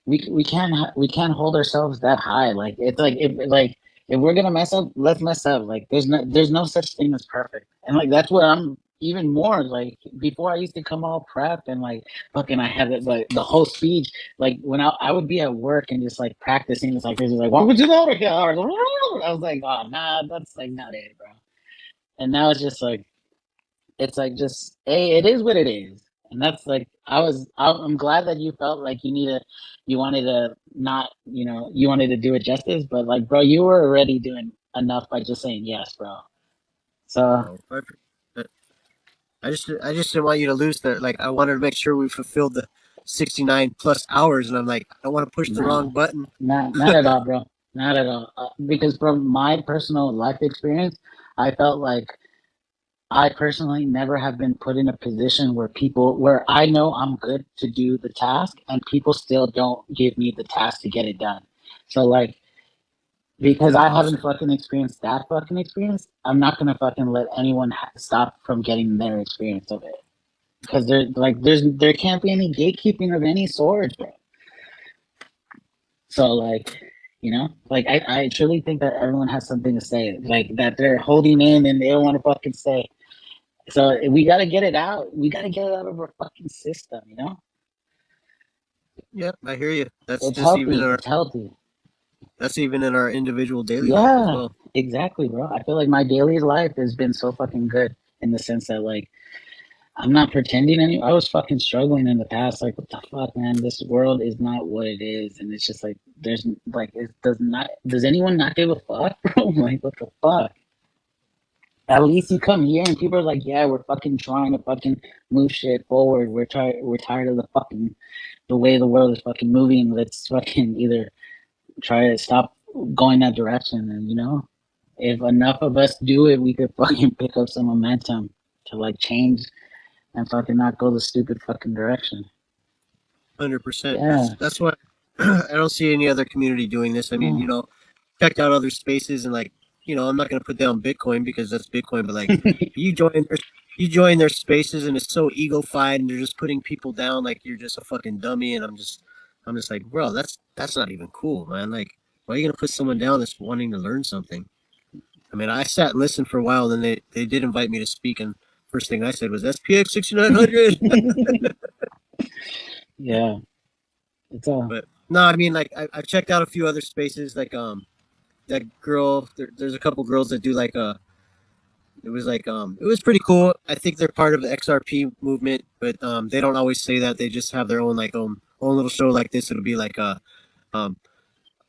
[SPEAKER 1] we can't hold ourselves that high. Like it's like if we're gonna mess up, let's mess up. Like there's no such thing as perfect. And like that's where I'm even more like before I used to come all prepped and like fucking I had it like the whole speech. Like when I would be at work and just like practicing it's like this is like welcome to the Autoheal hours. I was like, oh nah, that's like not it, bro. And now it's just like it's like just hey, it is what it is. And that's like I'm glad that you felt like you wanted to not you wanted to do it justice, but like bro, you were already doing enough by just saying yes, bro. So
[SPEAKER 3] Oh, perfect. I just didn't want you to lose the like. I wanted to make sure we fulfilled the 69 plus hours, and I'm like, I don't want to push the wrong
[SPEAKER 1] no,
[SPEAKER 3] button.
[SPEAKER 1] not at all, bro. Not at all. Because from my personal life experience, I felt like I personally never have been put in a position where I know I'm good to do the task and people still don't give me the task to get it done. So like because
[SPEAKER 3] Yeah,
[SPEAKER 1] I
[SPEAKER 3] I'm
[SPEAKER 1] haven't fucking experienced that fucking experience, I'm not gonna fucking let anyone stop from getting their experience of it. Because there can't be any gatekeeping of any sort, bro. So like like I truly think that everyone has something to say, like that they're holding in and they don't want to fucking say. So we gotta get it out. We gotta get it out of our fucking system.
[SPEAKER 3] Yep, I hear you.
[SPEAKER 1] It's healthy. It's healthy.
[SPEAKER 3] That's even in our individual daily life as
[SPEAKER 1] Yeah,
[SPEAKER 3] well.
[SPEAKER 1] exactly, bro. I feel like my daily life has been so fucking good in the sense that like I'm not pretending any. I was fucking struggling in the past. Like, what the fuck, man? This world is not what it is, and it's just like there's like it does not. Does anyone not give a fuck, bro? Like, what the fuck? At least you come here and people are like, yeah, we're fucking trying to fucking move shit forward. We're tired of the way the world is fucking moving. Let's fucking either try to stop going that direction, and if enough of us do it, we could fucking pick up some momentum to like change and fucking not go the stupid fucking direction.
[SPEAKER 3] 100%.
[SPEAKER 1] Yeah.
[SPEAKER 3] That's why I don't see any other community doing this. I mean,
[SPEAKER 1] No.
[SPEAKER 3] checked out other spaces and like, I'm not gonna put down Bitcoin because that's Bitcoin, but like you join their you join their spaces and it's so ego-fied and they're just putting people down like you're just a fucking dummy and I'm just like, bro, that's not even cool, man. Like, why are you gonna put someone down that's wanting to learn something? I mean, I sat and listened for a while, then they did invite me to speak, and first thing I said was SPX6900.
[SPEAKER 1] Yeah. It's all.
[SPEAKER 3] But no, I mean, like I've checked out a few other spaces, like that girl. There's a couple girls that do like It was like it was pretty cool. I think they're part of the XRP movement, but they don't always say that. They just have their own like own little show like this. It'll be like um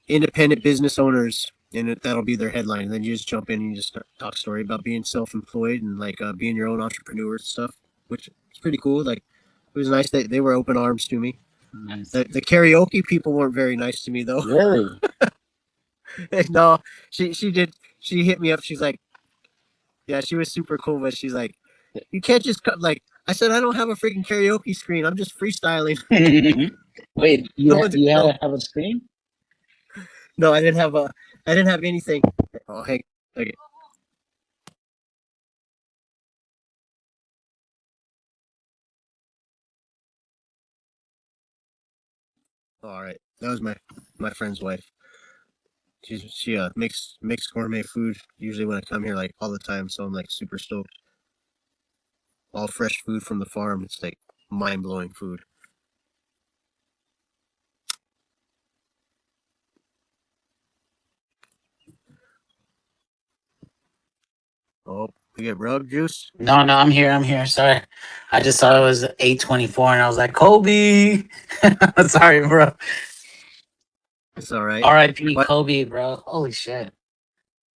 [SPEAKER 3] independent business owners, and that'll be their headline. And then you just jump in and you just start, talk story about being self-employed and like being your own entrepreneur and stuff, which is pretty cool. Like it was nice that they were open arms to me.
[SPEAKER 1] Nice.
[SPEAKER 3] The karaoke people weren't very nice to me though.
[SPEAKER 1] Really?
[SPEAKER 3] No, she did. She hit me up. She's like, yeah, she was super cool, but she's like, you can't just cut like. I said, I don't have a freaking karaoke screen. I'm just freestyling.
[SPEAKER 1] Wait,
[SPEAKER 3] No one
[SPEAKER 1] you had
[SPEAKER 3] no,
[SPEAKER 1] to have a screen?
[SPEAKER 3] no, I didn't have anything. Oh, hey, okay. All right, that was my friend's wife. She makes gourmet food usually when I come here like all the time. So I'm like super stoked. All fresh food from the farm. It's like mind blowing food. Oh, we get rug juice.
[SPEAKER 1] No, no, I'm here. I'm here. Sorry. I just saw it was 8:24 and I was like, Kobe. Sorry, bro.
[SPEAKER 3] It's all right.
[SPEAKER 1] R.I.P.
[SPEAKER 3] But
[SPEAKER 1] Kobe, bro. Holy shit.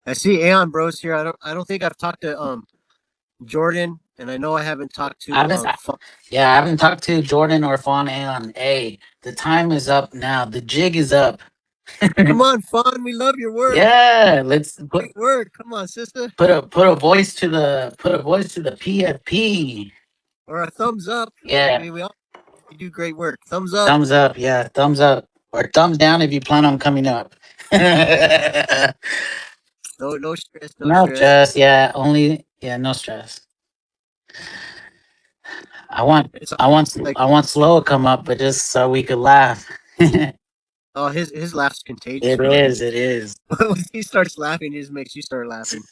[SPEAKER 3] I see Aeon Bros here. I don't think I've talked to Jordan, and I know I haven't talked
[SPEAKER 1] I
[SPEAKER 3] to
[SPEAKER 1] haven't, yeah, I haven't talked to Jordan or Fawn on. Hey, the time is up now. The jig is up.
[SPEAKER 3] Come on, Fawn. We love your work.
[SPEAKER 1] Yeah, let's
[SPEAKER 3] Great work. Come on, sister.
[SPEAKER 1] put a voice to the PFP.
[SPEAKER 3] Or a thumbs up. I
[SPEAKER 1] Yeah,
[SPEAKER 3] mean, we all you do great work. Thumbs up.
[SPEAKER 1] thumbs up. Yeah, thumbs up or thumbs down if you plan on coming up.
[SPEAKER 3] No stress. No
[SPEAKER 1] No
[SPEAKER 3] stress.
[SPEAKER 1] stress. Yeah, only yeah, no stress.
[SPEAKER 3] It's like
[SPEAKER 1] I want slow to come up, but just so we could laugh. It
[SPEAKER 3] oh his laugh's contagious, bro.
[SPEAKER 1] is. It is.
[SPEAKER 3] When he starts laughing, it just makes you start laughing.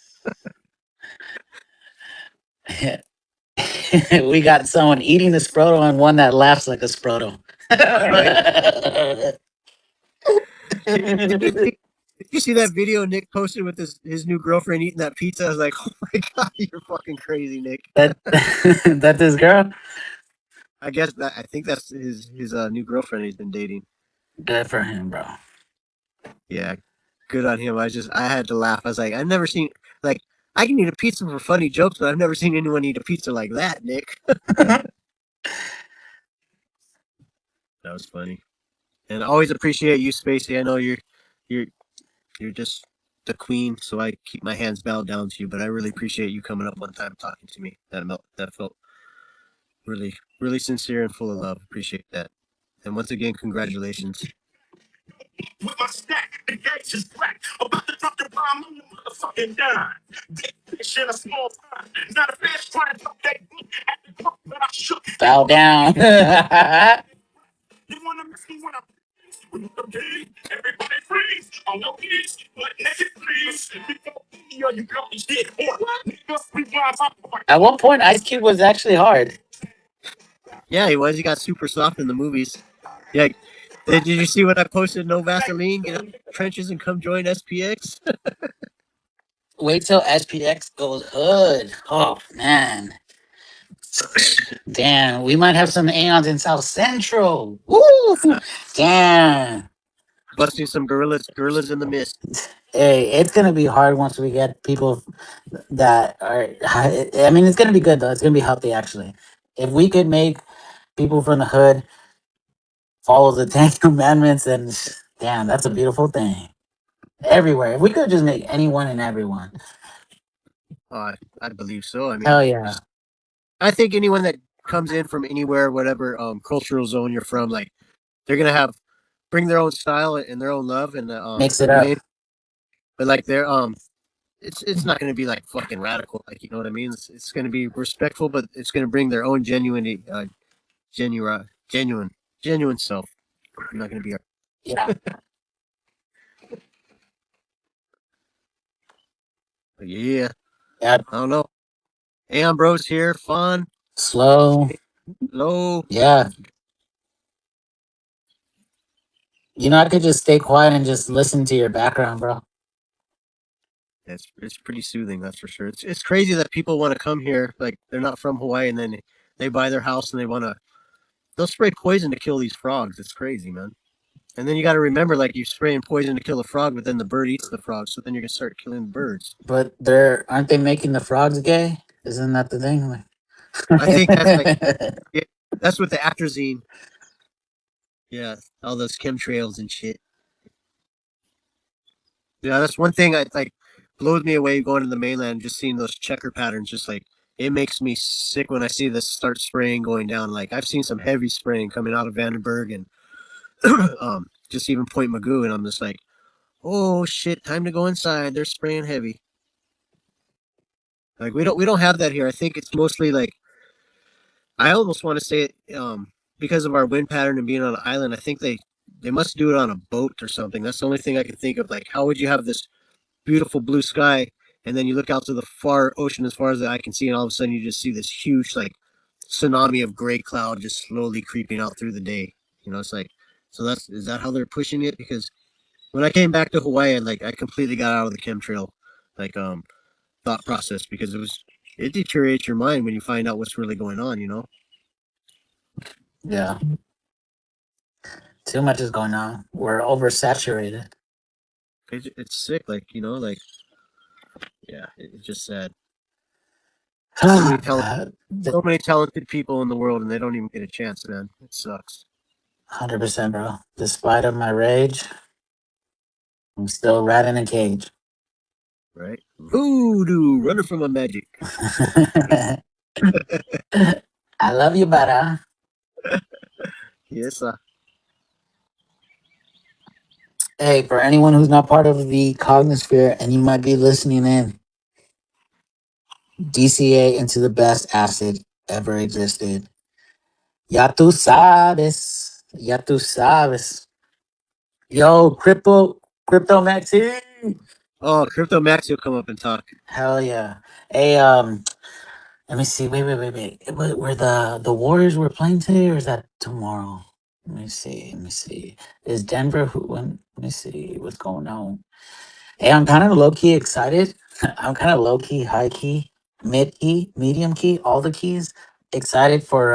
[SPEAKER 1] We got someone eating a Sproto and one that laughs like a Sproto.
[SPEAKER 3] Right? Did you see? Did you see that video Nick posted with his new girlfriend eating that pizza? I was like, oh my god, you're fucking crazy, Nick.
[SPEAKER 1] that that's his girl.
[SPEAKER 3] I think that's his new girlfriend he's been dating.
[SPEAKER 1] Good for him, bro.
[SPEAKER 3] Yeah, good on him. I had to laugh. I was like, I've never seen like I can eat a pizza for funny jokes, but I've never seen anyone eat a pizza like that, Nick. That was funny. And I always appreciate you, Spacey. I know you're you're just the queen, so I keep my hands bowed down to you. But I really appreciate you coming up one time talking to me. That felt really sincere and full of love. Appreciate that. And once again, congratulations.
[SPEAKER 4] With my stack, the gauge is black. About to drop the bomb on the motherfucking dime. Big fish in a small pond. Not a fish trying to drop that book at the book, but I shook.
[SPEAKER 1] Bow down.
[SPEAKER 4] You wanna miss me when I with the game? Everybody freeze. On no keys, but naked please. Before you go, shit. Niggas, we want my
[SPEAKER 1] At one point, Ice Cube was actually hard.
[SPEAKER 3] Yeah, he was. He got super soft in the movies. Yeah. Did you see what I posted? No Vaseline. Get out of the trenches and come join SPX.
[SPEAKER 1] Wait till SPX goes hood. Oh man. Damn, we might have some Aeons in South Central. Woo! Damn.
[SPEAKER 3] Busting some gorillas in the mist.
[SPEAKER 1] Hey, it's gonna be hard once we get people that are. I mean, it's gonna be good though. It's gonna be healthy actually. If we could make people from the hood follow the Ten Commandments, and damn, that's a beautiful thing. Everywhere. If we could just make anyone and everyone.
[SPEAKER 3] I believe so. I mean,
[SPEAKER 1] Hell yeah.
[SPEAKER 3] I think anyone that comes in from anywhere, whatever cultural zone you're from, like they're gonna have bring their own style and their own love, and
[SPEAKER 1] Mix it
[SPEAKER 3] you
[SPEAKER 1] up.
[SPEAKER 3] know, but like they're it's not gonna be like fucking radical, like you know what I mean. It's gonna be respectful, but it's gonna bring their own genuine, genuine self. I'm not gonna be.
[SPEAKER 1] Yeah.
[SPEAKER 3] But yeah,
[SPEAKER 1] Yeah.
[SPEAKER 3] I don't know. Ambrose here, fun,
[SPEAKER 1] Slow.
[SPEAKER 3] low.
[SPEAKER 1] Yeah. You know, I could just stay quiet and just listen to your background, bro.
[SPEAKER 3] It's pretty soothing, that's for sure. It's crazy that people want to come here, like they're not from Hawaii, and then they buy their house and they'll spray poison to kill these frogs. It's crazy, man. And then you got to remember, like you're spraying poison to kill a frog, but then the bird eats the frog, so then you're gonna start killing the birds.
[SPEAKER 1] But they're aren't they making the frogs gay? Isn't that the thing?
[SPEAKER 3] I think that's like yeah, that's what the atrazine, yeah, all those chemtrails and shit. Yeah, that's one thing I like blows me away going to the mainland, just seeing those checker patterns. Just like it makes me sick when I see this start spraying going down. Like I've seen some heavy spraying coming out of Vandenberg and just even Point Magoo, and I'm just like, oh shit, time to go inside. They're spraying heavy. Like we don't have that here. I think it's mostly like I almost want to say it because of our wind pattern and being on an island. I think they must do it on a boat or something. That's the only thing I can think of. Like how would you have this beautiful blue sky, and then you look out to the far ocean as far as the eye can see, and all of a sudden you just see this huge like tsunami of gray cloud just slowly creeping out through the day. It's like so that's is that how they're pushing it? Because when I came back to Hawaii, I completely got out of the chemtrail like thought process because it deteriorates your mind when you find out what's really going on.
[SPEAKER 1] Yeah, too much is going on. We're oversaturated.
[SPEAKER 3] It's sick, like yeah, it's just sad. So many talent,
[SPEAKER 1] God,
[SPEAKER 3] so many talented people in the world, and they don't even get a chance, man. It sucks.
[SPEAKER 1] 100%, bro. Despite of my rage, I'm still rat in a cage.
[SPEAKER 3] Right? Voodoo, running from a magic.
[SPEAKER 1] I love you, better.
[SPEAKER 3] Yes,
[SPEAKER 1] Hey, for anyone who's not part of the Cognosphere and you might be listening in, DCA into the best acid ever existed. Ya tú sabes. Ya tú sabes. Yo, Crypto Maxi.
[SPEAKER 3] Oh, Crypto Max will come up and talk.
[SPEAKER 1] Hell yeah. Hey, let me see. Wait. Were the Warriors were playing today, or is that tomorrow? Let me see. Is Denver who? Let me see what's going on. Hey, I'm kind of low key excited. I'm kind of low key, high key, mid key, medium key, all the keys. Excited for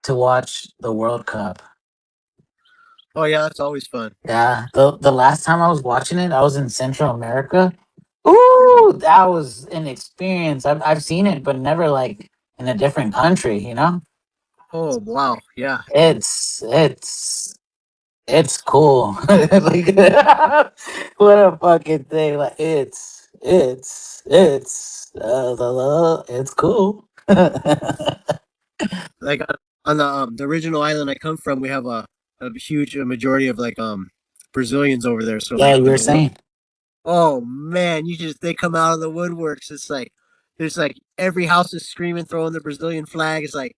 [SPEAKER 1] to watch the World Cup.
[SPEAKER 3] Oh yeah, that's always fun.
[SPEAKER 1] Yeah, the last time I was watching it, I was in Central America. Ooh, that was an experience. I've seen it, but never like in a different country.
[SPEAKER 3] Oh wow, yeah.
[SPEAKER 1] It's cool. Like what a fucking thing. Like it's cool.
[SPEAKER 3] Like on the original island I come from, we have a huge majority of Brazilians over there. So
[SPEAKER 1] Yeah,
[SPEAKER 3] like
[SPEAKER 1] you
[SPEAKER 3] when
[SPEAKER 1] were
[SPEAKER 3] the world,
[SPEAKER 1] saying.
[SPEAKER 3] oh man, they come out of the woodworks. It's like there's like every house is screaming, throwing the Brazilian flag. It's like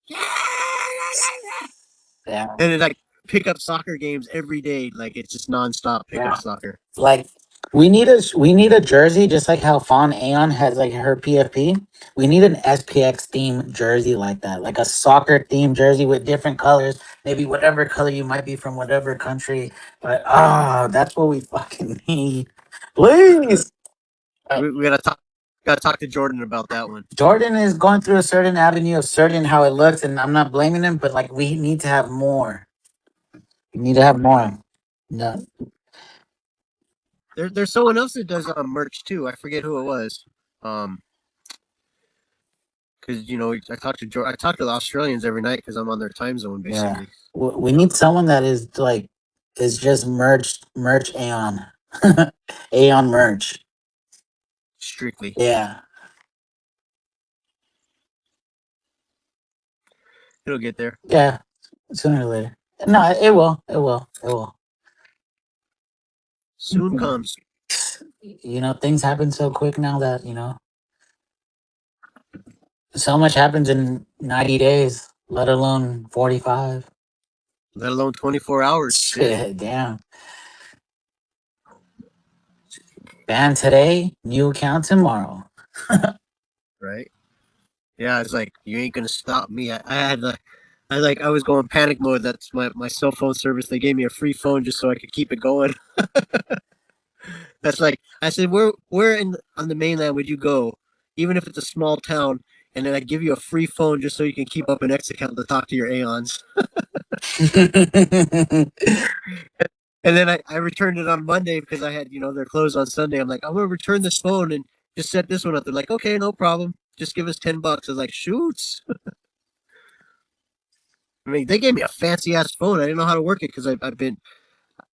[SPEAKER 1] Yeah.
[SPEAKER 3] and it's like pick up soccer games every day. Like it's just nonstop pickup
[SPEAKER 1] Yeah.
[SPEAKER 3] soccer.
[SPEAKER 1] Like we need a jersey, just like how Fawn Aeon has like her PFP. We need an SPX theme jersey like that, like a soccer theme jersey with different colors, maybe whatever color you might be from whatever country. But that's what we fucking need. Please.
[SPEAKER 3] We gotta talk to Jordan about that one.
[SPEAKER 1] Jordan is going through a certain avenue of certain how it looks, and I'm not blaming him, but like we need to have more. We need to have more. No.
[SPEAKER 3] There's someone else that does merch too. I forget who it was. Um, because I talk to the Australians every night because I'm on their time zone
[SPEAKER 1] Yeah.
[SPEAKER 3] basically.
[SPEAKER 1] We need someone that is like is just merch Aeon. Aeon merch.
[SPEAKER 3] Strictly,
[SPEAKER 1] Yeah.
[SPEAKER 3] it'll get there
[SPEAKER 1] Yeah. Sooner or later. No, it will. It will. It will.
[SPEAKER 3] soon. Comes
[SPEAKER 1] Things happen so quick now that, so much happens in 90 days, let alone 45.
[SPEAKER 3] let alone 24 hours. Shit,
[SPEAKER 1] Shit, damn. Ban today, new account tomorrow.
[SPEAKER 3] right? Yeah, it's like you ain't gonna stop me. I had I was going panic mode. That's my cell phone service. They gave me a free phone just so I could keep it going. That's like I said, where in on the mainland would you go, even if it's a small town, and then I give you a free phone just so you can keep up an X account to talk to your Aeons. And then I returned it on Monday because I had, they're closed on Sunday. I'm like, I'm gonna return this phone and just set this one up. They're like, okay, no problem. Just give us $10. I was like, shoots. I mean, they gave me a fancy ass phone. I didn't know how to work it because I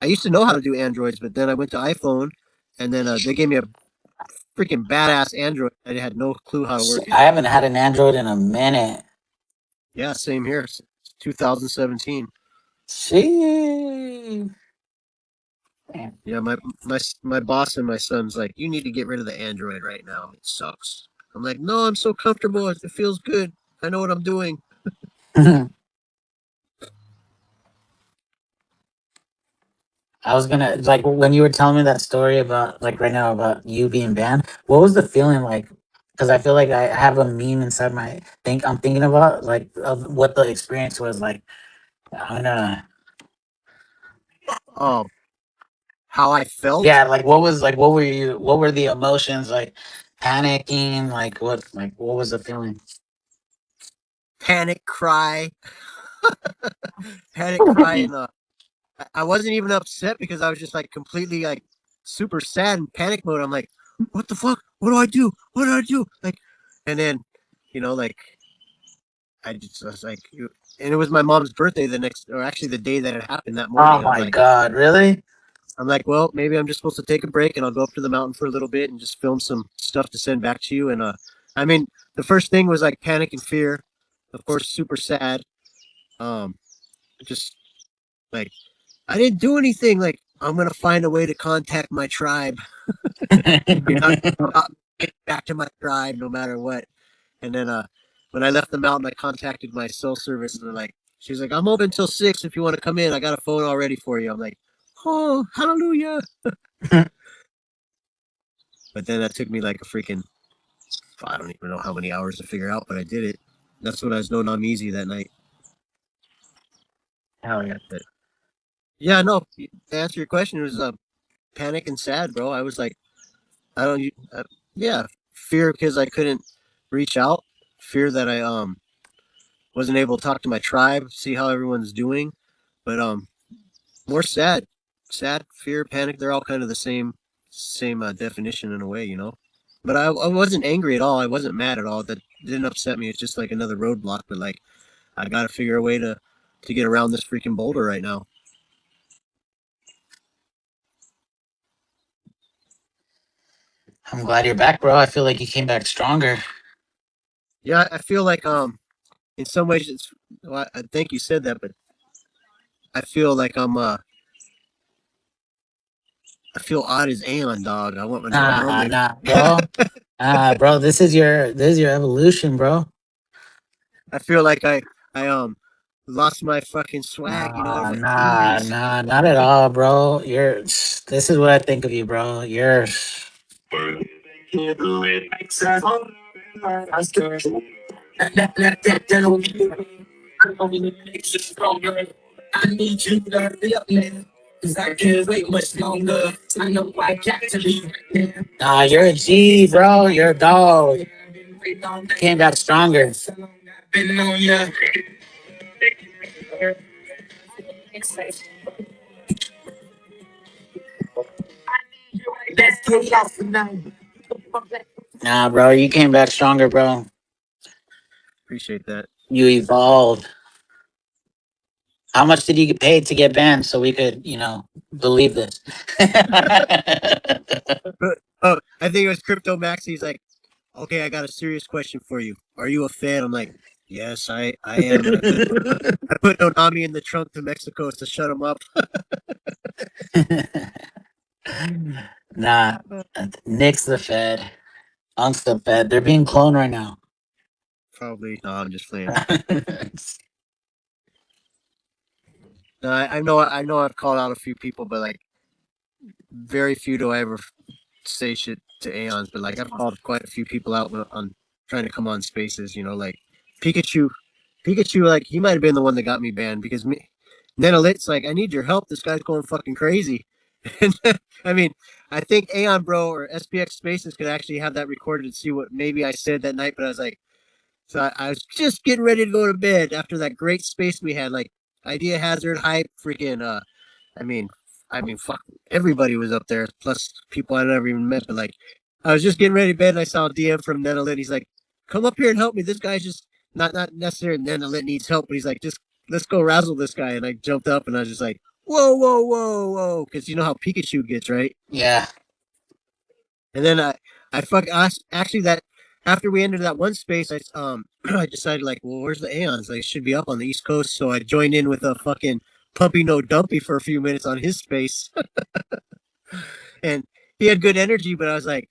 [SPEAKER 3] used to know how to do Androids, but then I went to iPhone, and then they gave me a freaking badass Android. I had no clue how to work it.
[SPEAKER 1] I haven't had an Android in a minute.
[SPEAKER 3] Yeah, same here. It's 2017.
[SPEAKER 1] See.
[SPEAKER 3] Yeah, my boss and my son's like, you need to get rid of the Android right now. It sucks. I'm like, no, I'm so comfortable. It feels good. I know what I'm doing.
[SPEAKER 1] I was gonna like when you were telling me that story about like right now about you being banned. What was the feeling like? Because I feel like I have a meme inside my think I'm thinking about like of what the experience was like. I don't know.
[SPEAKER 3] Um, how I felt,
[SPEAKER 1] Yeah, like what was like what were you? What were the emotions like? Panicking, like what was the feeling?
[SPEAKER 3] panic, cry, panic, cry, and I wasn't even upset because I was just like completely like super sad and panic mode. I'm like, what the fuck? What do I do? What do I do? Like, and then, like I was like, and it was my mom's birthday the next, or actually the day that it happened that
[SPEAKER 1] Oh
[SPEAKER 3] morning.
[SPEAKER 1] my god, really?
[SPEAKER 3] I'm like, well, maybe I'm just supposed to take a break and I'll go up to the mountain for a little bit and just film some stuff to send back to you. And I mean, the first thing was like panic and fear, of course, super sad. Um, just like I didn't do anything. Like I'm gonna find a way to contact my tribe. I'll get back to my tribe no matter what. And then when I left the mountain, I contacted my cell service and they're like, she's like, I'm open till 6 if you want to come in. I got a phone all ready for you. I'm like, oh, hallelujah. But then that took me like a freaking, I don't even know how many hours to figure out, but I did it. That's what I was known I'm easy that night.
[SPEAKER 1] Hell yeah.
[SPEAKER 3] But yeah, no, to answer your question, it was panic and sad, bro. I was like, I don't, yeah, fear because I couldn't reach out, fear that I wasn't able to talk to my tribe, see how everyone's doing, but more sad, sad, fear, panic. They're all kind of the same definition in a way, you know. But I wasn't angry at all. I wasn't mad at all. That didn't upset me. It's just like another roadblock. But like, I got to figure a way to get around this freaking boulder right now.
[SPEAKER 1] I'm glad you're back, bro. I feel like you came back stronger.
[SPEAKER 3] Yeah, I feel like in some ways it's. Well, I think you said that, but I feel like I feel odd as Aeon, dog. I want my
[SPEAKER 1] Nah,
[SPEAKER 3] normie.
[SPEAKER 1] nah, bro. Bro, this is your evolution, bro.
[SPEAKER 3] I feel like I lost my fucking swag,
[SPEAKER 1] Nah,
[SPEAKER 3] my
[SPEAKER 1] nah,
[SPEAKER 3] ooze.
[SPEAKER 1] nah, not at all, bro. This is what I think of you, bro. You're
[SPEAKER 4] I need you to hurry up, man. Cause I can't wait much longer. I know I got to be right there.
[SPEAKER 1] nah, you're a G, bro. You're a dog. Came back stronger.
[SPEAKER 4] Been on ya. Let's get off tonight.
[SPEAKER 1] Nah, bro, you came back stronger, bro.
[SPEAKER 3] Appreciate that.
[SPEAKER 1] You evolved. How much did you get paid to get banned so we could, believe this?
[SPEAKER 3] Oh, I think it was Crypto Max. He's like, okay, I got a serious question for you. Are you a fan? I'm like, yes, I am. And I put Onami in the trunk to Mexico to shut him up.
[SPEAKER 1] Nah, Nick's the Fed. Unc's the Fed. They're being cloned right now.
[SPEAKER 3] Probably. No, I'm just playing. No, I know I've called out a few people, but like very few do I ever say shit to Aeons. But like I've called quite a few people out on trying to come on spaces. Like Pikachu. Pikachu, like he might have been the one that got me banned because me. Then Elite's like, I need your help. This guy's going fucking crazy. And I mean, I think Aeon Bro or SPX Spaces could actually have that recorded and see what maybe I said that night. But I was like, so I was just getting ready to go to bed after that great space we had, like Idea Hazard, Hype, freaking. I mean, fuck, everybody was up there, plus people I never even met. But like, I was just getting ready to bed, and I saw a DM from Nenalit. He's like, "Come up here and help me. This guy's just not necessarily Nenalit needs help, but he's like, just let's go razzle this guy." And I jumped up, and I was just like, "Whoa, whoa, whoa, whoa!" Because you know how Pikachu gets, right?
[SPEAKER 1] Yeah.
[SPEAKER 3] And then I actually that after we entered that one space, I decided like, well, where's the Aeons? They should be up on the East Coast, so I joined in with a fucking Pumpy No Dumpy for a few minutes on his space, and he had good energy, but I was like,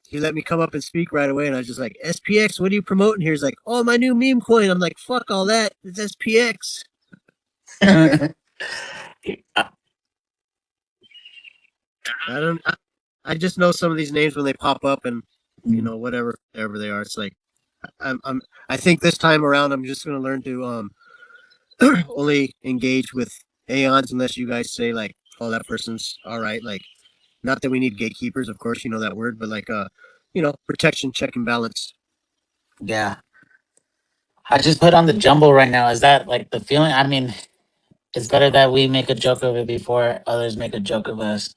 [SPEAKER 3] he let me come up and speak right away, and I was just like, SPX, what are you promoting here? He's like, oh, my new meme coin. I'm like, fuck all that, it's SPX. I don't. I just know some of these names when they pop up, and whatever they are. It's like I think this time around I'm just gonna learn to only engage with Aeons unless you guys say like, oh, that person's all right. Like, not that we need gatekeepers, of course, you know that word, but like protection, check and balance.
[SPEAKER 1] Yeah. I just put on the jumble right now. Is that like the feeling? I mean, it's better that we make a joke of it before others make a joke of us.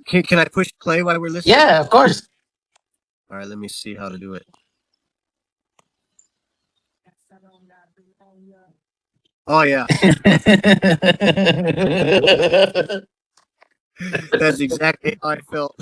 [SPEAKER 3] Can I push play while we're listening?
[SPEAKER 1] Yeah, of course.
[SPEAKER 3] All right, let me see how to do it. Oh yeah, that's exactly how I felt.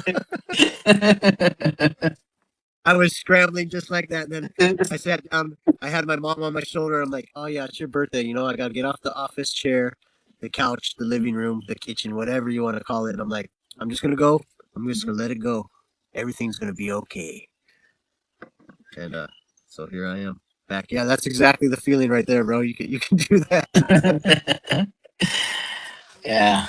[SPEAKER 3] I was scrambling just like that. And then I sat down. I had my mom on my shoulder. I'm like, oh, yeah, it's your birthday. I got to get off the office chair, the couch, the living room, the kitchen, whatever you want to call it. And I'm like, I'm just going to go. I'm just going to let it go. Everything's going to be okay. And so here I am back. Yeah, that's exactly the feeling right there, bro. You can do that.
[SPEAKER 1] Yeah.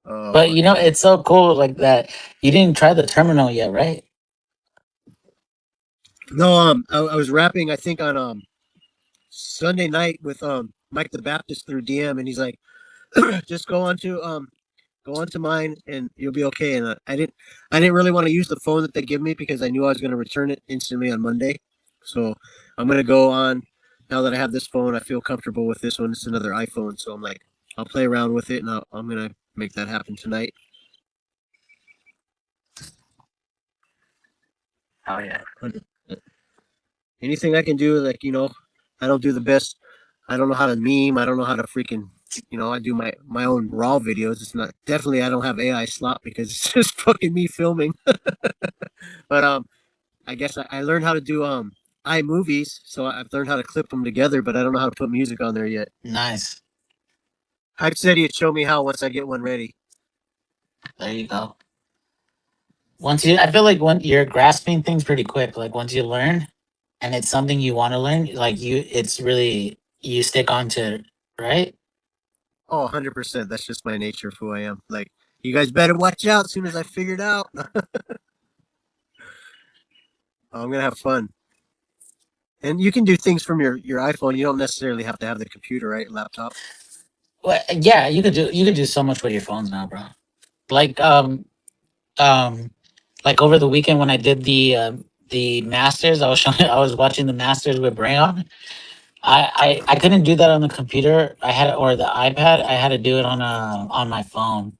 [SPEAKER 3] Oh,
[SPEAKER 1] But
[SPEAKER 3] fucking hell.
[SPEAKER 1] it's so cool like that. You didn't try the terminal yet, right?
[SPEAKER 3] No, I was rapping, I think, on Sunday night with Mike the Baptist through DM, and he's like, just go onto mine and you'll be okay. And I didn't really want to use the phone that they give me because I knew I was going to return it instantly on Monday. So I'm going to go on now that I have this phone. I feel comfortable with this one. It's another iPhone, so I'm like, I'll play around with it, and I'm going to make that happen tonight.
[SPEAKER 1] Oh yeah.
[SPEAKER 3] Anything I can do, like I don't do the best. I don't know how to meme. I don't know how to freaking. I do my own raw videos. It's not definitely. I don't have AI slot because it's just fucking me filming. But I guess I learned how to do iMovies, so I've learned how to clip them together, but I don't know how to put music on there yet.
[SPEAKER 1] Nice.
[SPEAKER 3] Hype said he'd show me how once I get one ready.
[SPEAKER 1] There you go. I feel like when you're grasping things pretty quick, like once you learn and it's something you want to learn, like it's really, you stick on to it, right?
[SPEAKER 3] Oh, 100%. That's just my nature of who I am. Like, you guys better watch out as soon as I figure it out. I'm going to have fun. And you can do things from your iPhone. You don't necessarily have to have the computer, right? Laptop.
[SPEAKER 1] Well, yeah, you could do so much with your phones now, bro. Like um like over the weekend when I did the masters, I was showing, I was watching the masters with Brayon. I couldn't do that on the computer. I had, or the iPad. I had to do it on my phone.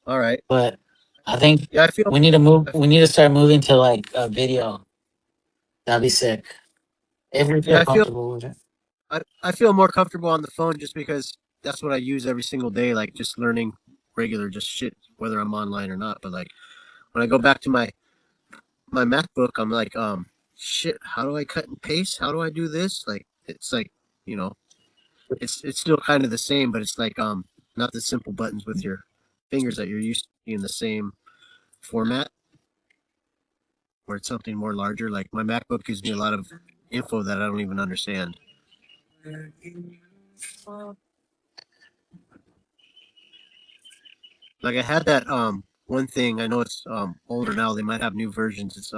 [SPEAKER 3] All right.
[SPEAKER 1] But I think
[SPEAKER 3] Yeah, I feel.
[SPEAKER 1] we need to move.
[SPEAKER 3] I,
[SPEAKER 1] We need to start moving to like a video. That'd be sick if we
[SPEAKER 3] yeah,
[SPEAKER 1] feel comfortable with it.
[SPEAKER 3] I feel more comfortable on the phone just because that's what I use every single day. Like just learning regular just shit, whether I'm online or not. But like when I go back to my MacBook, I'm like, shit, how do I cut and paste? How do I do this? Like, it's like, you know, it's still kind of the same, but it's like, not the simple buttons with your fingers that you're used to in the same format, where it's something more larger. Like my MacBook gives me a lot of info that I don't even understand. Like I had that, one thing. I know it's older now. They might have new versions. It's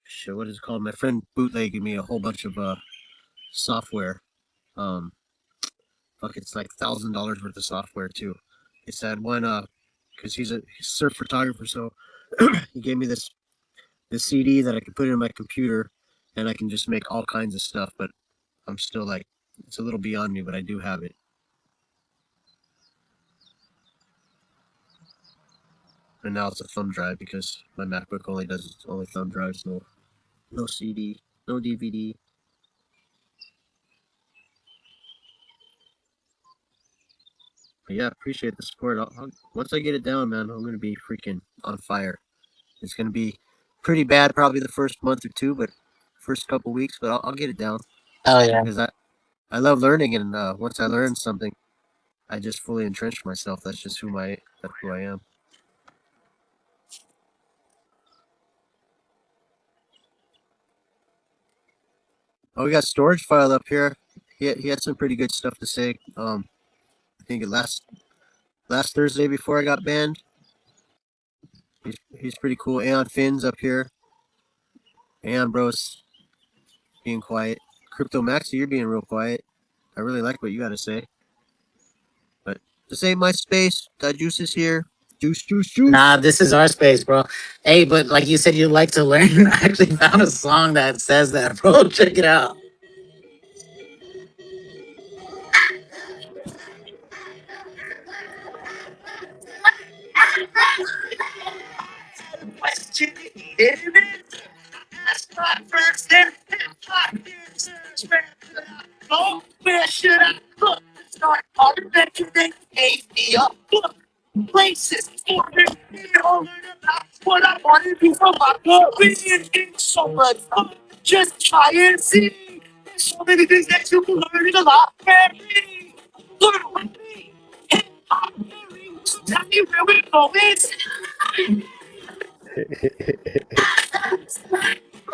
[SPEAKER 3] shit. What is it called? My friend bootlegged me a whole bunch of software. Um, fuck, it's like $1,000 worth of software too. It's that one because he's a surf photographer, so he gave me this CD that I can put in my computer, and I can just make all kinds of stuff. But I'm still like, it's a little beyond me, but I do have it. And now it's a thumb drive because my MacBook only does only thumb drives, no CD, no DVD. But yeah, appreciate the support. Once I get it down, man, I'm gonna be freaking on fire. It's gonna be pretty bad probably the first month or two, but first couple weeks. But I'll get it down
[SPEAKER 1] Oh yeah.
[SPEAKER 3] because I love learning, and once I learn something, I just fully entrench myself. That's who I am. Oh, we got storage file up here. He had some pretty good stuff to say. I think last Thursday before I got banned. He's pretty cool. Aeon Finn's up here. Aeon Bros being quiet. Crypto Maxi, you're being real quiet. I really like what you got to say. But this ain't my space. That juice is here. Juice, juice,
[SPEAKER 1] Nah,
[SPEAKER 3] juice.
[SPEAKER 1] this is our space, bro. Hey, but like you said, you like to learn. I actually found a song that says that, bro. Check it out. Where should I look? Start architecting look places for me. All about what I want to do for my career. It's so much fun. Just try and see. There's so many things that you can learn in a lot. Learn with me. Hip hop theory. So tell me where we're going.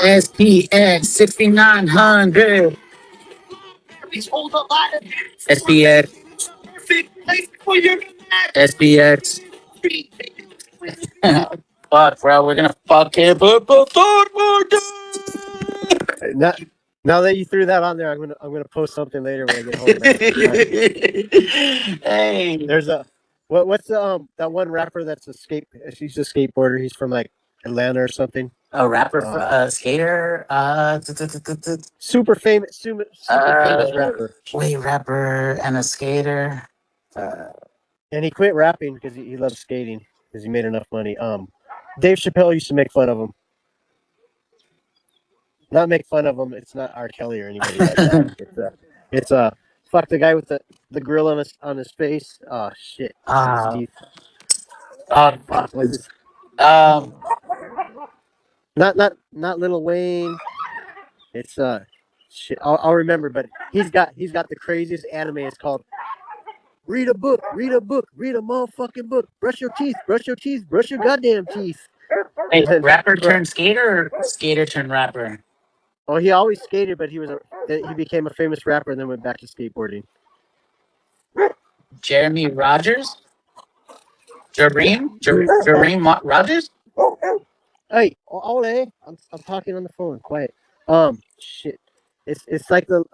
[SPEAKER 1] SPX6900. SPX. SPX. Fuck, bro, we're gonna fuck it.
[SPEAKER 3] Now, now that you threw that on there, I'm gonna post something later when I get home, man.
[SPEAKER 1] Hey.
[SPEAKER 3] There's a what's the that one rapper that's he's a skateboarder. He's from like Atlanta or something.
[SPEAKER 1] A rapper,
[SPEAKER 3] Uh,
[SPEAKER 1] skater,
[SPEAKER 3] super famous rapper.
[SPEAKER 1] wait, rapper and a skater. Uh,
[SPEAKER 3] And he quit rapping because he loves skating because he made enough money. Dave Chappelle used to make fun of him. Not make fun of him. It's not R. Kelly or anybody like that. It's fuck the guy with the grill on his face. Oh shit, and his
[SPEAKER 1] uh,
[SPEAKER 3] teeth.
[SPEAKER 1] uh,
[SPEAKER 3] Fuck, what's this?
[SPEAKER 1] um,
[SPEAKER 3] Not Lil Wayne. It's shit. I'll remember, but he's got the craziest anime. It's called Read a book, read a book, read a motherfucking book. Brush your teeth, brush your teeth, brush your goddamn teeth. And
[SPEAKER 1] wait,
[SPEAKER 3] then,
[SPEAKER 1] rapper turned skater or skater turned rapper?
[SPEAKER 3] oh, he always skated, but he became a famous rapper and then went back to skateboarding.
[SPEAKER 1] Jeremy Rogers?
[SPEAKER 3] Yeah.
[SPEAKER 1] Rogers?
[SPEAKER 3] Hey, Ole, I'm talking on the phone. Quiet. Shit. It's like but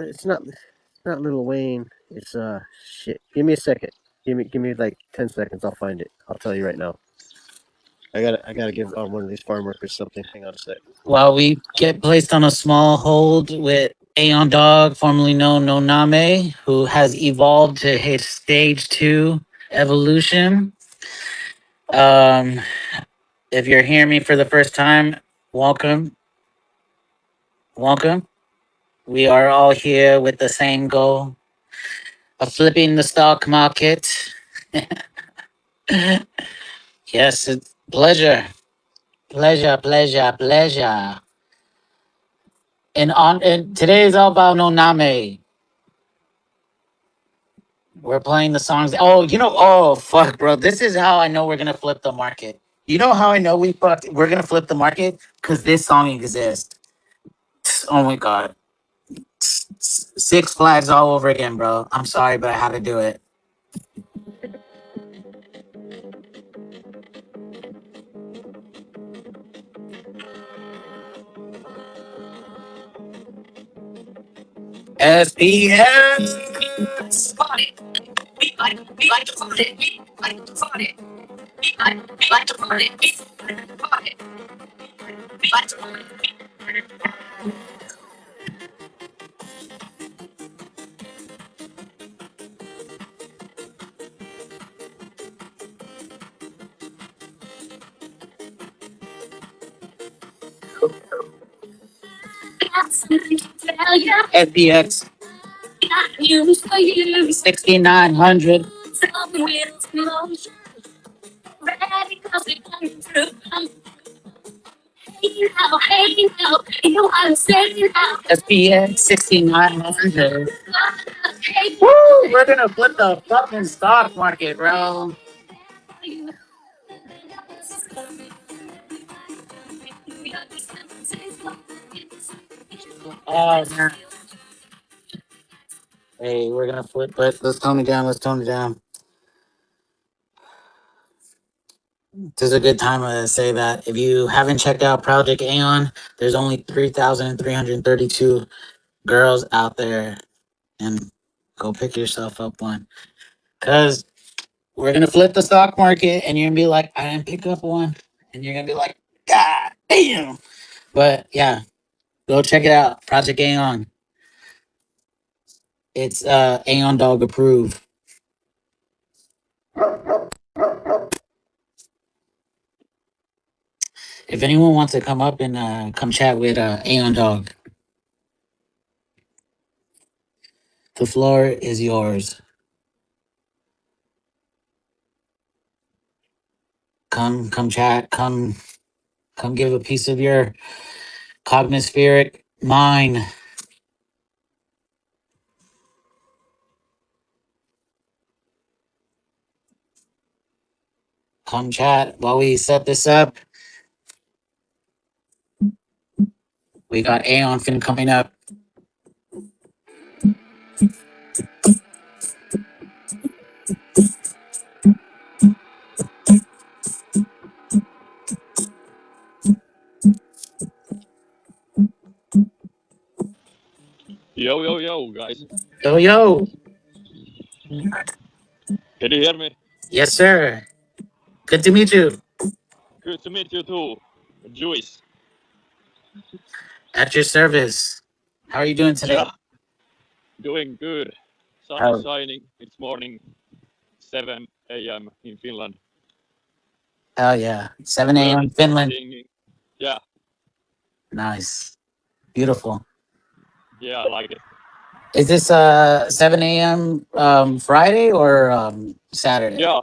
[SPEAKER 3] it's not Lil Wayne. It's shit. Give me a second. Give me like 10 seconds. I'll find it. I'll tell you right now. I gotta give one of these farm workers something. Hang on a sec.
[SPEAKER 1] While we get placed on a small hold with Aeon Dog, formerly known Noname, who has evolved to his stage 2 evolution. Um, if you're hearing me for the first time, welcome. Welcome. We are all here with the same goal of flipping the stock market. Yes, it's pleasure. Pleasure, pleasure, pleasure. And today is all about Noname. We're playing the songs. Oh fuck, bro. This is how I know we're gonna flip the market. You know how I know we're gonna flip the market? Cause this song exists. Oh my god. Six Flags all over again, bro. I'm sorry, but I had to do it. SPX. SPX 6900. SPX 6900. Woo! We're gonna flip the fucking stock market, bro. Oh man. Hey, we're gonna flip, but let's tone it down. Let's tone it down. This is a good time to say that if you haven't checked out Project Aeon, there's only 3,332 girls out there, and go pick yourself up one. Cause we're gonna flip the stock market, and you're gonna be like, I didn't pick up one, and you're gonna be like, God damn. But yeah, go check it out. Project Aeon. It's Aeon Dog approved. If anyone wants to come up and come chat with Aeon Dog, the floor is yours. Come chat. Come give a piece of your cognospheric mind. Come chat while we set this up. We got Aeon Fin coming up.
[SPEAKER 5] Yo, guys.
[SPEAKER 1] Yo, yo.
[SPEAKER 5] Can you hear me?
[SPEAKER 1] Yes, sir. Good to meet you.
[SPEAKER 5] Good to meet you too, Juice.
[SPEAKER 1] At your service. How are you doing today?
[SPEAKER 5] Yeah, doing good. Sun is
[SPEAKER 1] Oh,
[SPEAKER 5] shining. It's morning, 7 a.m. in Finland.
[SPEAKER 1] hell yeah. 7 a.m.
[SPEAKER 5] Birds are
[SPEAKER 1] Finland.
[SPEAKER 5] singing. Yeah,
[SPEAKER 1] Nice. Beautiful.
[SPEAKER 5] yeah, I like it.
[SPEAKER 1] Is this 7 a.m. Friday or Saturday?
[SPEAKER 5] Yeah,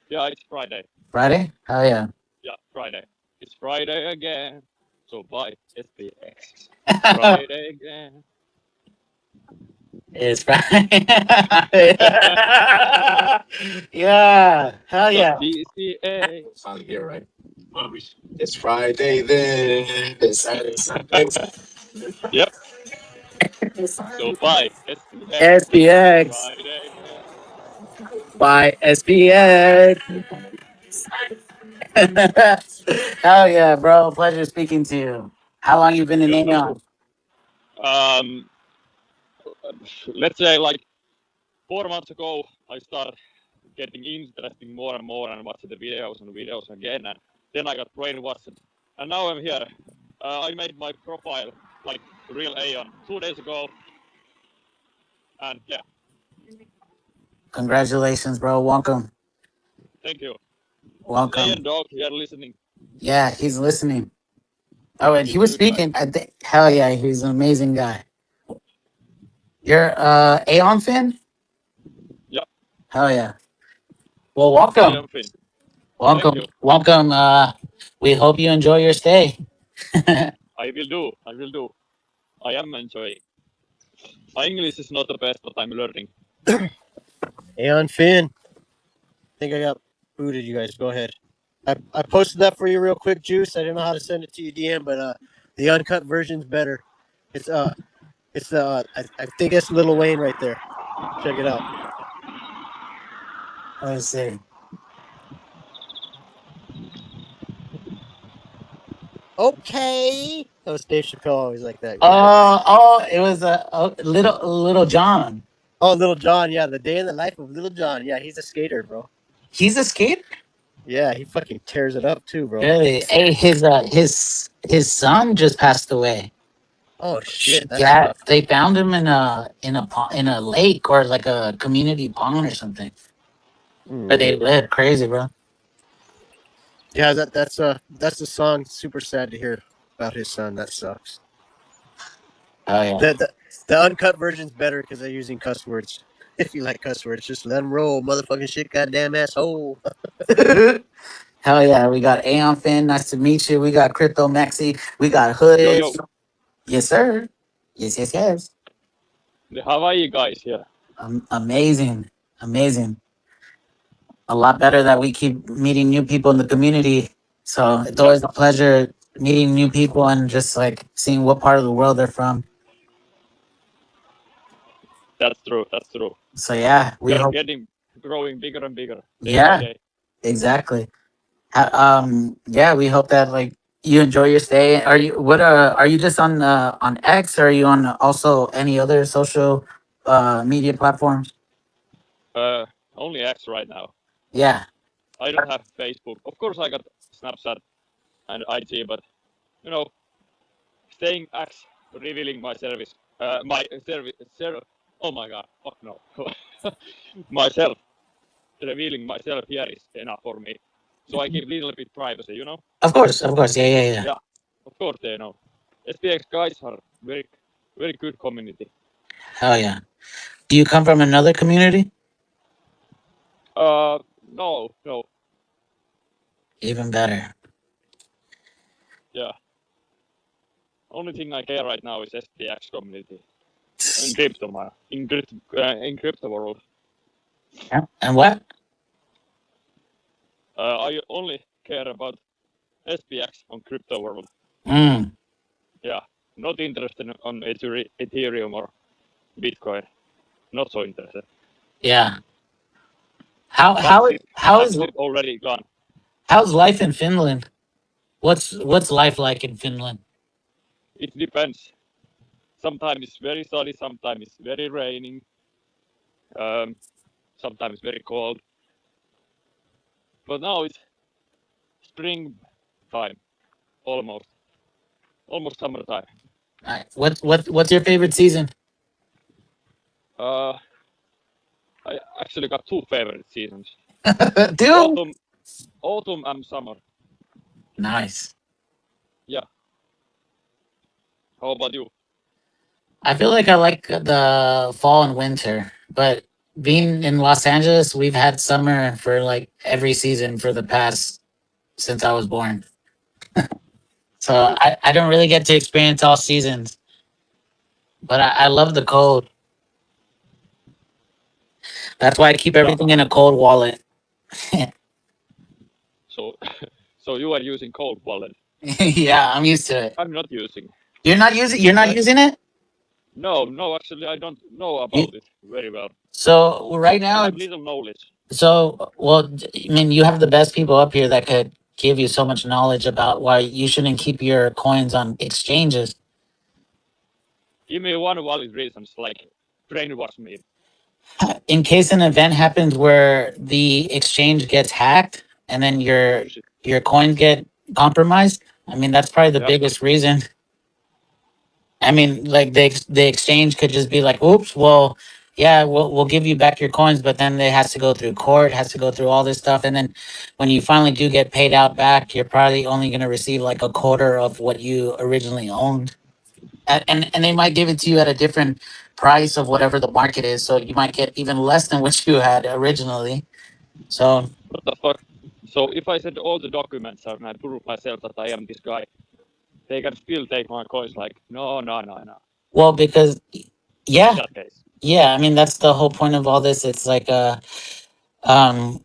[SPEAKER 5] yeah, it's Friday.
[SPEAKER 1] Friday? Hell yeah.
[SPEAKER 5] Yeah, Friday. It's Friday again. So buy SPX. Friday again.
[SPEAKER 1] It's Friday. Yeah. Hell
[SPEAKER 5] So
[SPEAKER 1] yeah.
[SPEAKER 5] DCA.
[SPEAKER 4] Finally get it right. It's Friday then. It's Saturday, Sunday.
[SPEAKER 5] Yep. So buy SPX.
[SPEAKER 1] SPX
[SPEAKER 5] Friday again.
[SPEAKER 1] by SPX. Hell yeah, bro. Pleasure speaking to you. How long you been in
[SPEAKER 5] You too.
[SPEAKER 1] Aeon?
[SPEAKER 5] Um, let's say like 4 months ago, I started getting interesting more and more and watching the videos again, and then I got brainwashed, and now I'm here. I made my profile like real Aeon 2 days ago, and yeah,
[SPEAKER 1] Congratulations, bro. Welcome.
[SPEAKER 5] thank you. Is
[SPEAKER 1] Welcome.
[SPEAKER 5] Aeon Dog here listening?
[SPEAKER 1] Yeah, he's listening. Oh, and
[SPEAKER 5] He's
[SPEAKER 1] he
[SPEAKER 5] a
[SPEAKER 1] was
[SPEAKER 5] good guy.
[SPEAKER 1] speaking. I think, hell yeah, he's an amazing guy. You're Aeon fan?
[SPEAKER 5] Yeah,
[SPEAKER 1] Hell yeah. Well,
[SPEAKER 5] I
[SPEAKER 1] welcome.
[SPEAKER 5] am Finn. Thank
[SPEAKER 1] Welcome.
[SPEAKER 5] you.
[SPEAKER 1] Welcome. We hope you enjoy your stay.
[SPEAKER 5] I will do. I will do. I am enjoying. My English is not the best, but I'm learning.
[SPEAKER 3] Aeon Finn. I think I got booted. You guys go ahead. I posted that for you real quick, Juice. I didn't know how to send it to you DM, but the uncut version's better. It's I think it's Lil Wayne right there. Check it out.
[SPEAKER 1] Let's see.
[SPEAKER 3] Okay. That was Dave Chappelle always like that. Go ahead.
[SPEAKER 1] Oh, it was a little John.
[SPEAKER 3] Oh, Little John. Yeah, the day in the life of Little John. Yeah, he's a skater, bro.
[SPEAKER 1] He's a skater.
[SPEAKER 3] Yeah, he fucking tears it up too, bro.
[SPEAKER 1] Really? Hey, his son just passed away.
[SPEAKER 3] Oh shit, that
[SPEAKER 1] Yeah,
[SPEAKER 3] sucks.
[SPEAKER 1] they found him in a lake or like a community pond or something. But
[SPEAKER 3] Mm.
[SPEAKER 1] they lived crazy, bro.
[SPEAKER 3] Yeah, that's the song. Super sad to hear about his son. That sucks.
[SPEAKER 1] Oh yeah.
[SPEAKER 3] The uncut version's better because they're using cuss words. If you like cuss words, just let them roll, motherfucking shit, goddamn asshole.
[SPEAKER 1] Hell yeah, we got Aeon Finn. Nice to meet you. We got Crypto Maxi. We got
[SPEAKER 5] Yo,
[SPEAKER 1] Hooded.
[SPEAKER 5] yo,
[SPEAKER 1] Yes, sir. Yes, yes, yes.
[SPEAKER 5] the Hawaii guys here.
[SPEAKER 1] Amazing, amazing. A lot better that we keep meeting new people in the community. So it's
[SPEAKER 5] Yep,
[SPEAKER 1] always a pleasure meeting new people and just like seeing what part of the world they're from.
[SPEAKER 5] that's true. That's true.
[SPEAKER 1] So yeah,
[SPEAKER 5] We
[SPEAKER 1] we
[SPEAKER 5] are
[SPEAKER 1] hope.
[SPEAKER 5] getting growing bigger and bigger day by
[SPEAKER 1] Yeah,
[SPEAKER 5] day.
[SPEAKER 1] exactly. Yeah, we hope that like you enjoy your stay. Are you just on X, or are you on also any other social media platforms?
[SPEAKER 5] Uh, Only X right now.
[SPEAKER 1] Yeah.
[SPEAKER 5] I don't have Facebook. Of course, I got Snapchat and IG, but you know, staying X, revealing my service, my service, oh my god, fuck no, myself, revealing myself here is enough for me. So I keep little bit privacy, you know.
[SPEAKER 1] Of course, of course. Yeah, yeah, yeah.
[SPEAKER 5] Yeah, of course they know. SPX guys are very good community.
[SPEAKER 1] Hell yeah. Do you come from another community?
[SPEAKER 5] No, no,
[SPEAKER 1] Even better.
[SPEAKER 5] yeah. Only thing I care right now is SPX community in crypto, man. In crypto world.
[SPEAKER 1] Yeah. And what?
[SPEAKER 5] I only care about SPX on crypto world.
[SPEAKER 1] Mm,
[SPEAKER 5] Yeah, not interested on Ethereum or Bitcoin. Not so interested.
[SPEAKER 1] yeah. How
[SPEAKER 5] That's
[SPEAKER 1] how
[SPEAKER 5] it.
[SPEAKER 1] how
[SPEAKER 5] That's
[SPEAKER 1] is
[SPEAKER 5] it already gone.
[SPEAKER 1] how's life in Finland? What's life like in Finland?
[SPEAKER 5] It depends. Sometimes it's very sunny. Sometimes it's very raining. Um, Sometimes very cold. But now it's spring time, almost, almost summertime.
[SPEAKER 1] What's your favorite season?
[SPEAKER 5] Uh, I actually got two favorite seasons:
[SPEAKER 1] Dude.
[SPEAKER 5] autumn, autumn and summer.
[SPEAKER 1] Nice.
[SPEAKER 5] Yeah. How about you?
[SPEAKER 1] I feel like I like the fall and winter, but being in Los Angeles, we've had summer for like every season for the past since I was born. So I don't really get to experience all seasons, but I love the cold. That's why I keep
[SPEAKER 5] Yeah.
[SPEAKER 1] everything in a cold wallet.
[SPEAKER 5] So, so you are using cold wallet.
[SPEAKER 1] Yeah, I'm used to it.
[SPEAKER 5] I'm not using.
[SPEAKER 1] You're not
[SPEAKER 5] Actually,
[SPEAKER 1] using it?
[SPEAKER 5] no, no. Actually, I don't know
[SPEAKER 1] You,
[SPEAKER 5] about it very well.
[SPEAKER 1] so right
[SPEAKER 5] I
[SPEAKER 1] now
[SPEAKER 5] have
[SPEAKER 1] it's
[SPEAKER 5] little knowledge.
[SPEAKER 1] so well. I mean, you have the best people up here that could give you so much knowledge about why you shouldn't keep your coins on exchanges.
[SPEAKER 5] Give me one valid reasons, like brainwash me.
[SPEAKER 1] In case an event happens where the exchange gets hacked and then
[SPEAKER 5] Oh shit.
[SPEAKER 1] your coins get compromised, I mean that's probably the
[SPEAKER 5] Yeah.
[SPEAKER 1] biggest reason. I mean, like the exchange could just be like, "Oops, well, yeah, we'll give you back your coins," but then it has to go through court, has to go through all this stuff, and then when you finally do get paid out back, you're probably only going to receive like a quarter of what you originally owned, and they might give it to you at a different price of whatever the market is, so you might get even less than what you had originally. So,
[SPEAKER 5] What the fuck? So if I send all the documents and I prove myself that I am this guy, they can still take my coins. Like no, no, no, no.
[SPEAKER 1] well, because
[SPEAKER 5] In
[SPEAKER 1] yeah,
[SPEAKER 5] that case,
[SPEAKER 1] yeah, I mean that's the whole point of all this. It's like um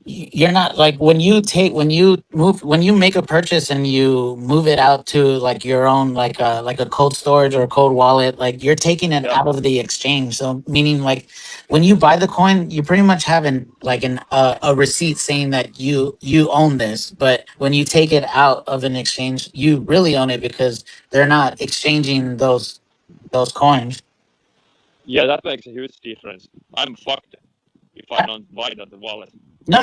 [SPEAKER 1] you're not like when you make a purchase and you move it out to like your own like a cold storage or a cold wallet, like you're taking it
[SPEAKER 5] Yeah.
[SPEAKER 1] out of the exchange. So meaning like when you buy the coin, you pretty much have a receipt saying that you own this. But when you take it out of an exchange, you really own it because they're not exchanging those coins.
[SPEAKER 5] Yeah, that makes a huge difference. I'm fucked if I don't buy that wallet.
[SPEAKER 1] No.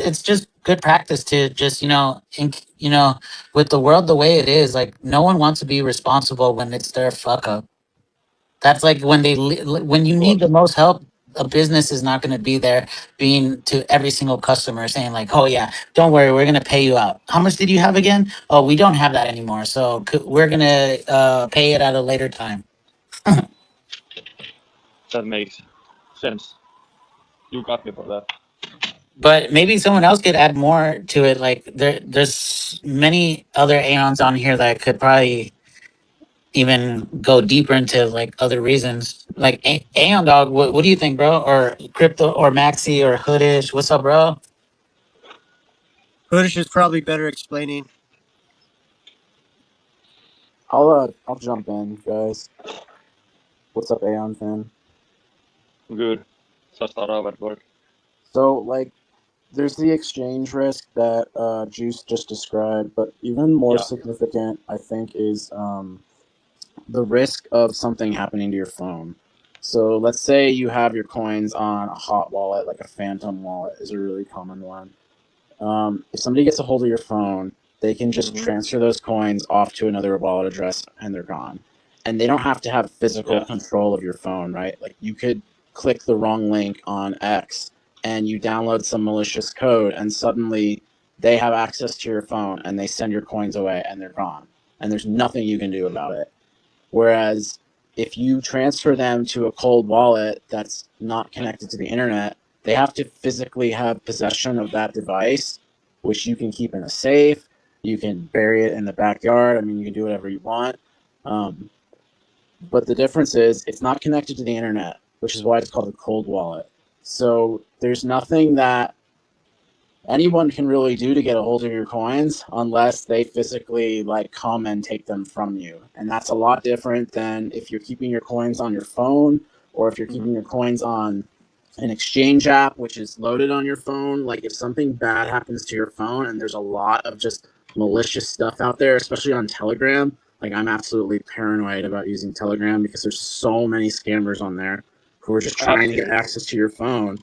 [SPEAKER 1] It's just good practice to just with the world the way it is. Like no one wants to be responsible when it's their fuck up. That's like when you
[SPEAKER 5] Of
[SPEAKER 1] need the
[SPEAKER 5] course.
[SPEAKER 1] most help. A business is not going to be there being to every single customer saying like, "Oh yeah, don't worry, we're going to pay you out. How much did you have again? Oh, we don't have that anymore, so we're going to pay it at a later time."
[SPEAKER 5] That makes sense. You got me for that.
[SPEAKER 1] But maybe someone else could add more to it. Like there's many other Aeons on here that could probably even go deeper into like other reasons. Like Aeon Dog, what do you think, bro? Or Crypto or Maxi or Hoodish? What's up, bro?
[SPEAKER 3] Hoodish is probably better explaining.
[SPEAKER 2] I'll jump in, guys. What's up, Aeon fan?
[SPEAKER 5] Good. Just thought at work.
[SPEAKER 2] So like, there's the exchange risk that Juice just described, but even more
[SPEAKER 5] Yeah.
[SPEAKER 2] significant, I think, is the risk of something happening to your phone. So let's say you have your coins on a hot wallet, like a phantom wallet is a really common one. If somebody gets a hold of your phone, they can just
[SPEAKER 5] Hmm.
[SPEAKER 2] transfer those coins off to another wallet address and they're gone. And they don't have to have physical
[SPEAKER 5] Yeah.
[SPEAKER 2] control of your phone, right? Like you could click the wrong link on X and you download some malicious code and suddenly they have access to your phone and they send your coins away and they're gone. And there's nothing you can do about it. Whereas if you transfer them to a cold wallet that's not connected to the internet, they have to physically have possession of that device, which you can keep in a safe. You can bury it in the backyard. I mean, you can do whatever you want. Um, but the difference is it's not connected to the internet, which is why it's called a cold wallet. So there's nothing that anyone can really do to get a hold of your coins unless they physically like come and take them from you. And that's a lot different than if you're keeping your coins on your phone or if you're
[SPEAKER 5] Hmm.
[SPEAKER 2] keeping your coins on an exchange app which is loaded on your phone. Like if something bad happens to your phone, and there's a lot of just malicious stuff out there, especially on Telegram. Like I'm absolutely paranoid about using Telegram because there's so many scammers on there who are just
[SPEAKER 5] I have
[SPEAKER 2] trying to get
[SPEAKER 5] seen.
[SPEAKER 2] access to your phone.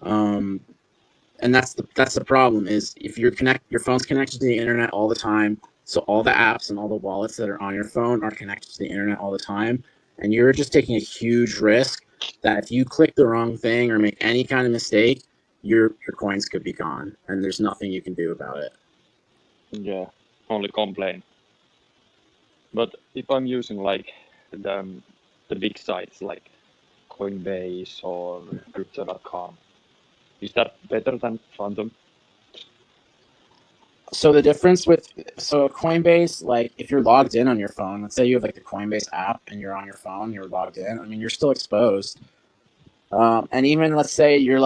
[SPEAKER 2] um, and that's the problem is if your phone's connected to the internet all the time, so all the apps and all the wallets that are on your phone are connected to the internet all the time, and you're just taking a huge risk that if you click the wrong thing or make any kind of mistake, your coins could be gone and there's nothing you can do about it.
[SPEAKER 5] Yeah. Only complain. But if I'm using like the big sites like Coinbase or Crypto.com, is that better than Phantom?
[SPEAKER 2] So the difference with Coinbase, like if you're logged in on your phone, let's say you have like the Coinbase app and you're on your phone, you're logged in, I mean you're still exposed. And even let's say you're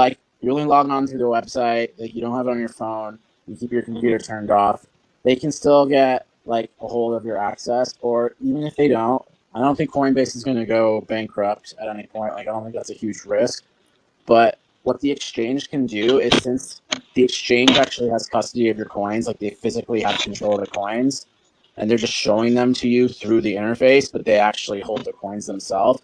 [SPEAKER 2] only logging on to the website, like you don't have it on your phone, you keep your
[SPEAKER 5] Hmm.
[SPEAKER 2] computer turned off, they can still get like a hold of your access. Or even if they don't, I don't think Coinbase is going to go bankrupt at any point. Like I don't think that's a huge risk. But what the exchange can do is, since the exchange actually has custody of your coins, like they physically have control of the coins, and they're just showing them to you through the interface, but they actually hold the coins themselves.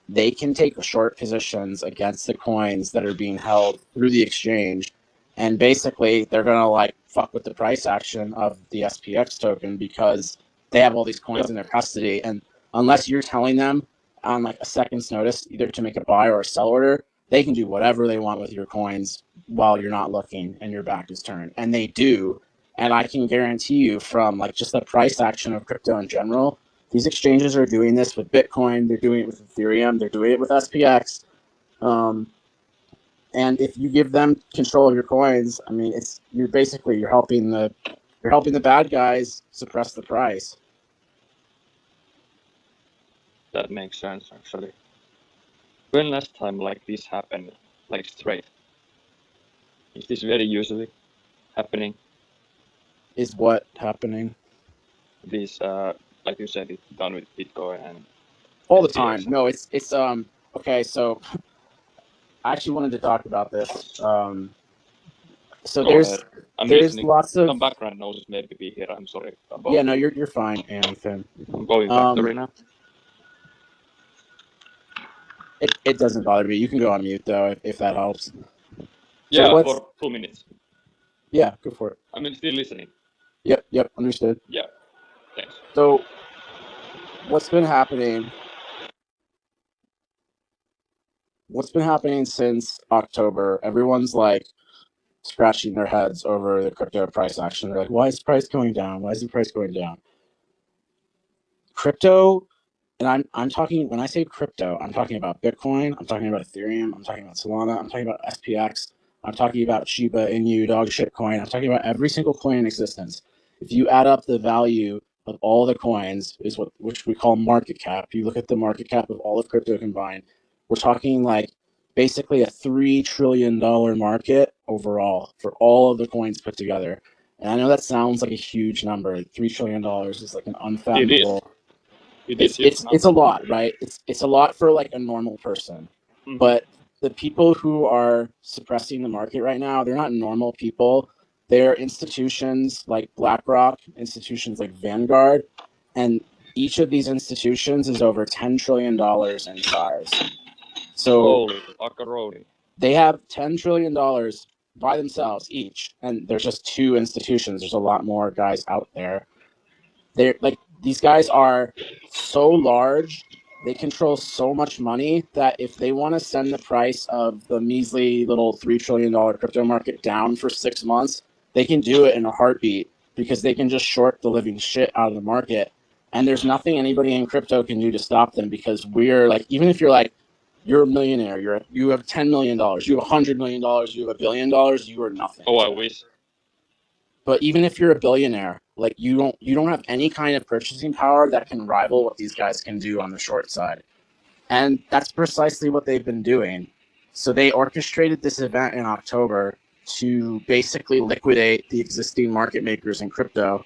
[SPEAKER 2] They can take short positions against the coins that are being held through the exchange, and basically they're gonna like fuck with the price action of the SPX token because they have all these
[SPEAKER 5] Yeah.
[SPEAKER 2] coins in their custody, and unless you're telling them on like a second's notice either to make a buy or a sell order, they can do whatever they want with your coins while you're not looking and your back is turned. And they do. And I can guarantee you, from like just the price action of crypto in general, these exchanges are doing this with Bitcoin, they're doing it with Ethereum, they're doing it with SPX. Um, and if you give them control of your coins, I mean, you're helping the bad guys suppress the price.
[SPEAKER 5] That makes sense actually. When last time like this happened, like straight? Is this very usually happening?
[SPEAKER 2] Is what happening?
[SPEAKER 5] This, like you said, it's done with Bitcoin and
[SPEAKER 2] All the
[SPEAKER 5] SPX.
[SPEAKER 2] time. No, it's okay. So I actually wanted to talk about this. So
[SPEAKER 5] Go ahead. I'm
[SPEAKER 2] there's
[SPEAKER 5] listening.
[SPEAKER 2] lots of
[SPEAKER 5] Some background noises maybe be here. I'm sorry about
[SPEAKER 2] yeah.
[SPEAKER 5] it.
[SPEAKER 2] No, you're fine, Anthony.
[SPEAKER 5] I'm going factory now.
[SPEAKER 2] It doesn't bother me. You can go on mute though if that helps.
[SPEAKER 5] Yeah,
[SPEAKER 2] what's
[SPEAKER 5] for 2 minutes.
[SPEAKER 2] yeah, go for it.
[SPEAKER 5] I'm still listening.
[SPEAKER 2] Yep, understood.
[SPEAKER 5] Yeah, thanks.
[SPEAKER 2] So what's been happening? What's been happening since October? Everyone's like scratching their heads over the crypto price action. They're like, why is the price going down? Why is the price going down? Crypto, and I'm talking, when I say crypto, I'm talking about Bitcoin, I'm talking about Ethereum, I'm talking about Solana, I'm talking about SPX, I'm talking about Shiba Inu, dog shit coin, I'm talking about every single coin in existence. If you add up the value of all the coins, is which we call market cap. You look at the market cap of all of crypto combined, we're talking like basically a $3 trillion market overall for all of the coins put together. And I know that sounds like a huge number. $3 trillion is like an unfathomable.
[SPEAKER 5] It is
[SPEAKER 2] It's a lot, right? It's a lot for like a normal person.
[SPEAKER 5] Mhm.
[SPEAKER 2] But the people who are suppressing the market right now, they're not normal people. They're institutions like BlackRock, institutions like Vanguard, and each of these institutions is over $10 trillion in size. So
[SPEAKER 5] Holy macaroni.
[SPEAKER 2] they have $10 trillion by themselves each, and there's just two institutions. There's a lot more guys out there. They're like, these guys are so large, they control so much money that if they want to send the price of the measly little $3 trillion crypto market down for 6 months, they can do it in a heartbeat because they can just short the living shit out of the market. And there's nothing anybody in crypto can do to stop them, because we're like, even if you're like, you're a millionaire, you have $10 million, you have $100 million, you have $1 billion, you are nothing.
[SPEAKER 5] Oh, I wish.
[SPEAKER 2] But even if you're a billionaire, like you don't have any kind of purchasing power that can rival what these guys can do on the short side. And that's precisely what they've been doing. So they orchestrated this event in October to basically liquidate the existing market makers in crypto.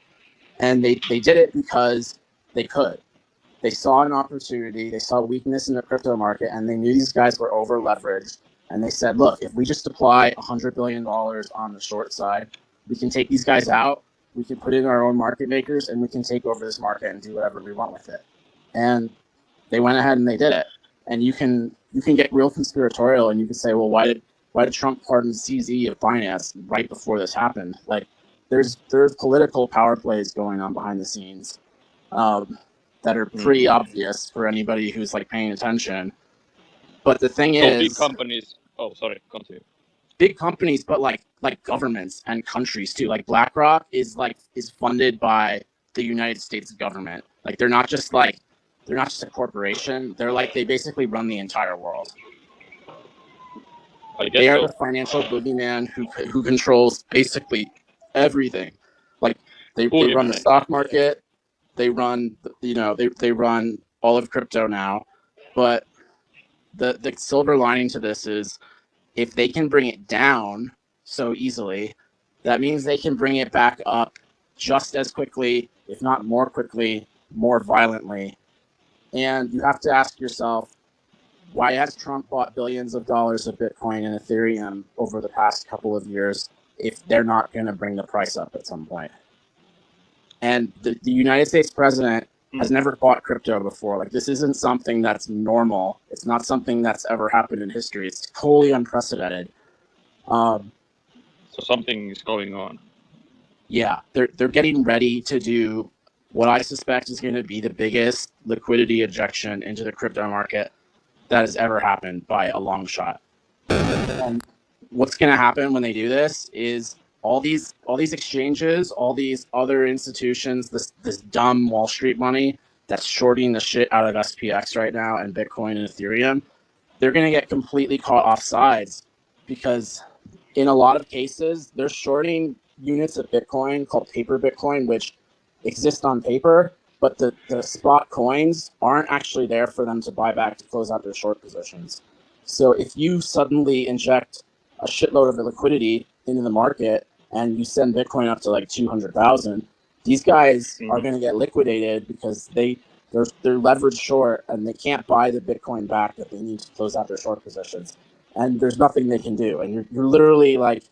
[SPEAKER 2] And they did it because they could. They saw an opportunity, they saw weakness in the crypto market, and they knew these guys were over leveraged. And they said, look, if we just apply $100 billion on the short side, we can take these guys out, we can put in our own market makers, and we can take over this market and do whatever we want with it. And they went ahead and they did it. And you can get real conspiratorial, and you can say, well, why did Trump pardon CZ of finance right before this happened? Like, there's political power plays going on behind the scenes. That are pretty obvious for anybody who's like paying attention. But the thing
[SPEAKER 5] So
[SPEAKER 2] is,
[SPEAKER 5] big companies. Oh, sorry, continue.
[SPEAKER 2] big companies, but like governments and countries too. Like BlackRock is funded by the United States government. Like they're not just a corporation. They're like, they basically run the entire world.
[SPEAKER 5] I guess
[SPEAKER 2] They are
[SPEAKER 5] so.
[SPEAKER 2] the financial boogeyman who controls basically everything. Like they run the stock market. They run, they run all of crypto now. But the silver lining to this is, if they can bring it down so easily, that means they can bring it back up just as quickly, if not more quickly, more violently. And you have to ask yourself, why has Trump bought billions of dollars of Bitcoin and Ethereum over the past couple of years if they're not going to bring the price up at some point? And the United States president has never bought crypto before. Like, this isn't something that's normal. It's not something that's ever happened in history. It's totally unprecedented.
[SPEAKER 5] So something is going on.
[SPEAKER 2] Yeah, they're getting ready to do what I suspect is going to be the biggest liquidity injection into the crypto market that has ever happened by a long shot. And what's going to happen when they do this is all these exchanges, all these other institutions, this dumb Wall Street money that's shorting the shit out of SPX right now and Bitcoin and Ethereum, they're going to get completely caught off sides, because in a lot of cases they're shorting units of Bitcoin called paper Bitcoin, which exist on paper, but the spot coins aren't actually there for them to buy back to close out their short positions. So if you suddenly inject a shitload of liquidity into the market and you send Bitcoin up to like 200,000, these guys are going to get liquidated because they're leveraged short and they can't buy the Bitcoin back that they need to close out their short positions. And there's nothing they can do. And you're literally like,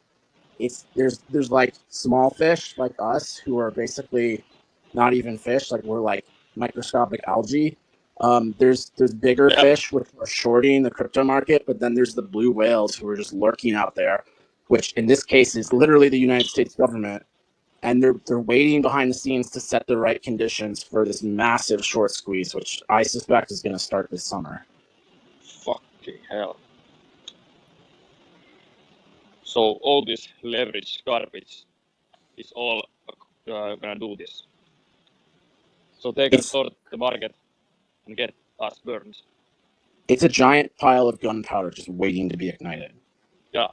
[SPEAKER 2] there's like small fish like us who are basically not even fish, like we're like microscopic algae. There's bigger fish which are shorting the crypto market, but then there's the blue whales who are just lurking out there, which in this case is literally the United States government, and they're waiting behind the scenes to set the right conditions for this massive short squeeze, which I suspect is going to start this summer.
[SPEAKER 5] Fucking hell. So all this leverage garbage is all gonna do this. So they can sort the market and get us burned.
[SPEAKER 2] It's a giant pile of gunpowder just waiting to be ignited.
[SPEAKER 5] Yeah.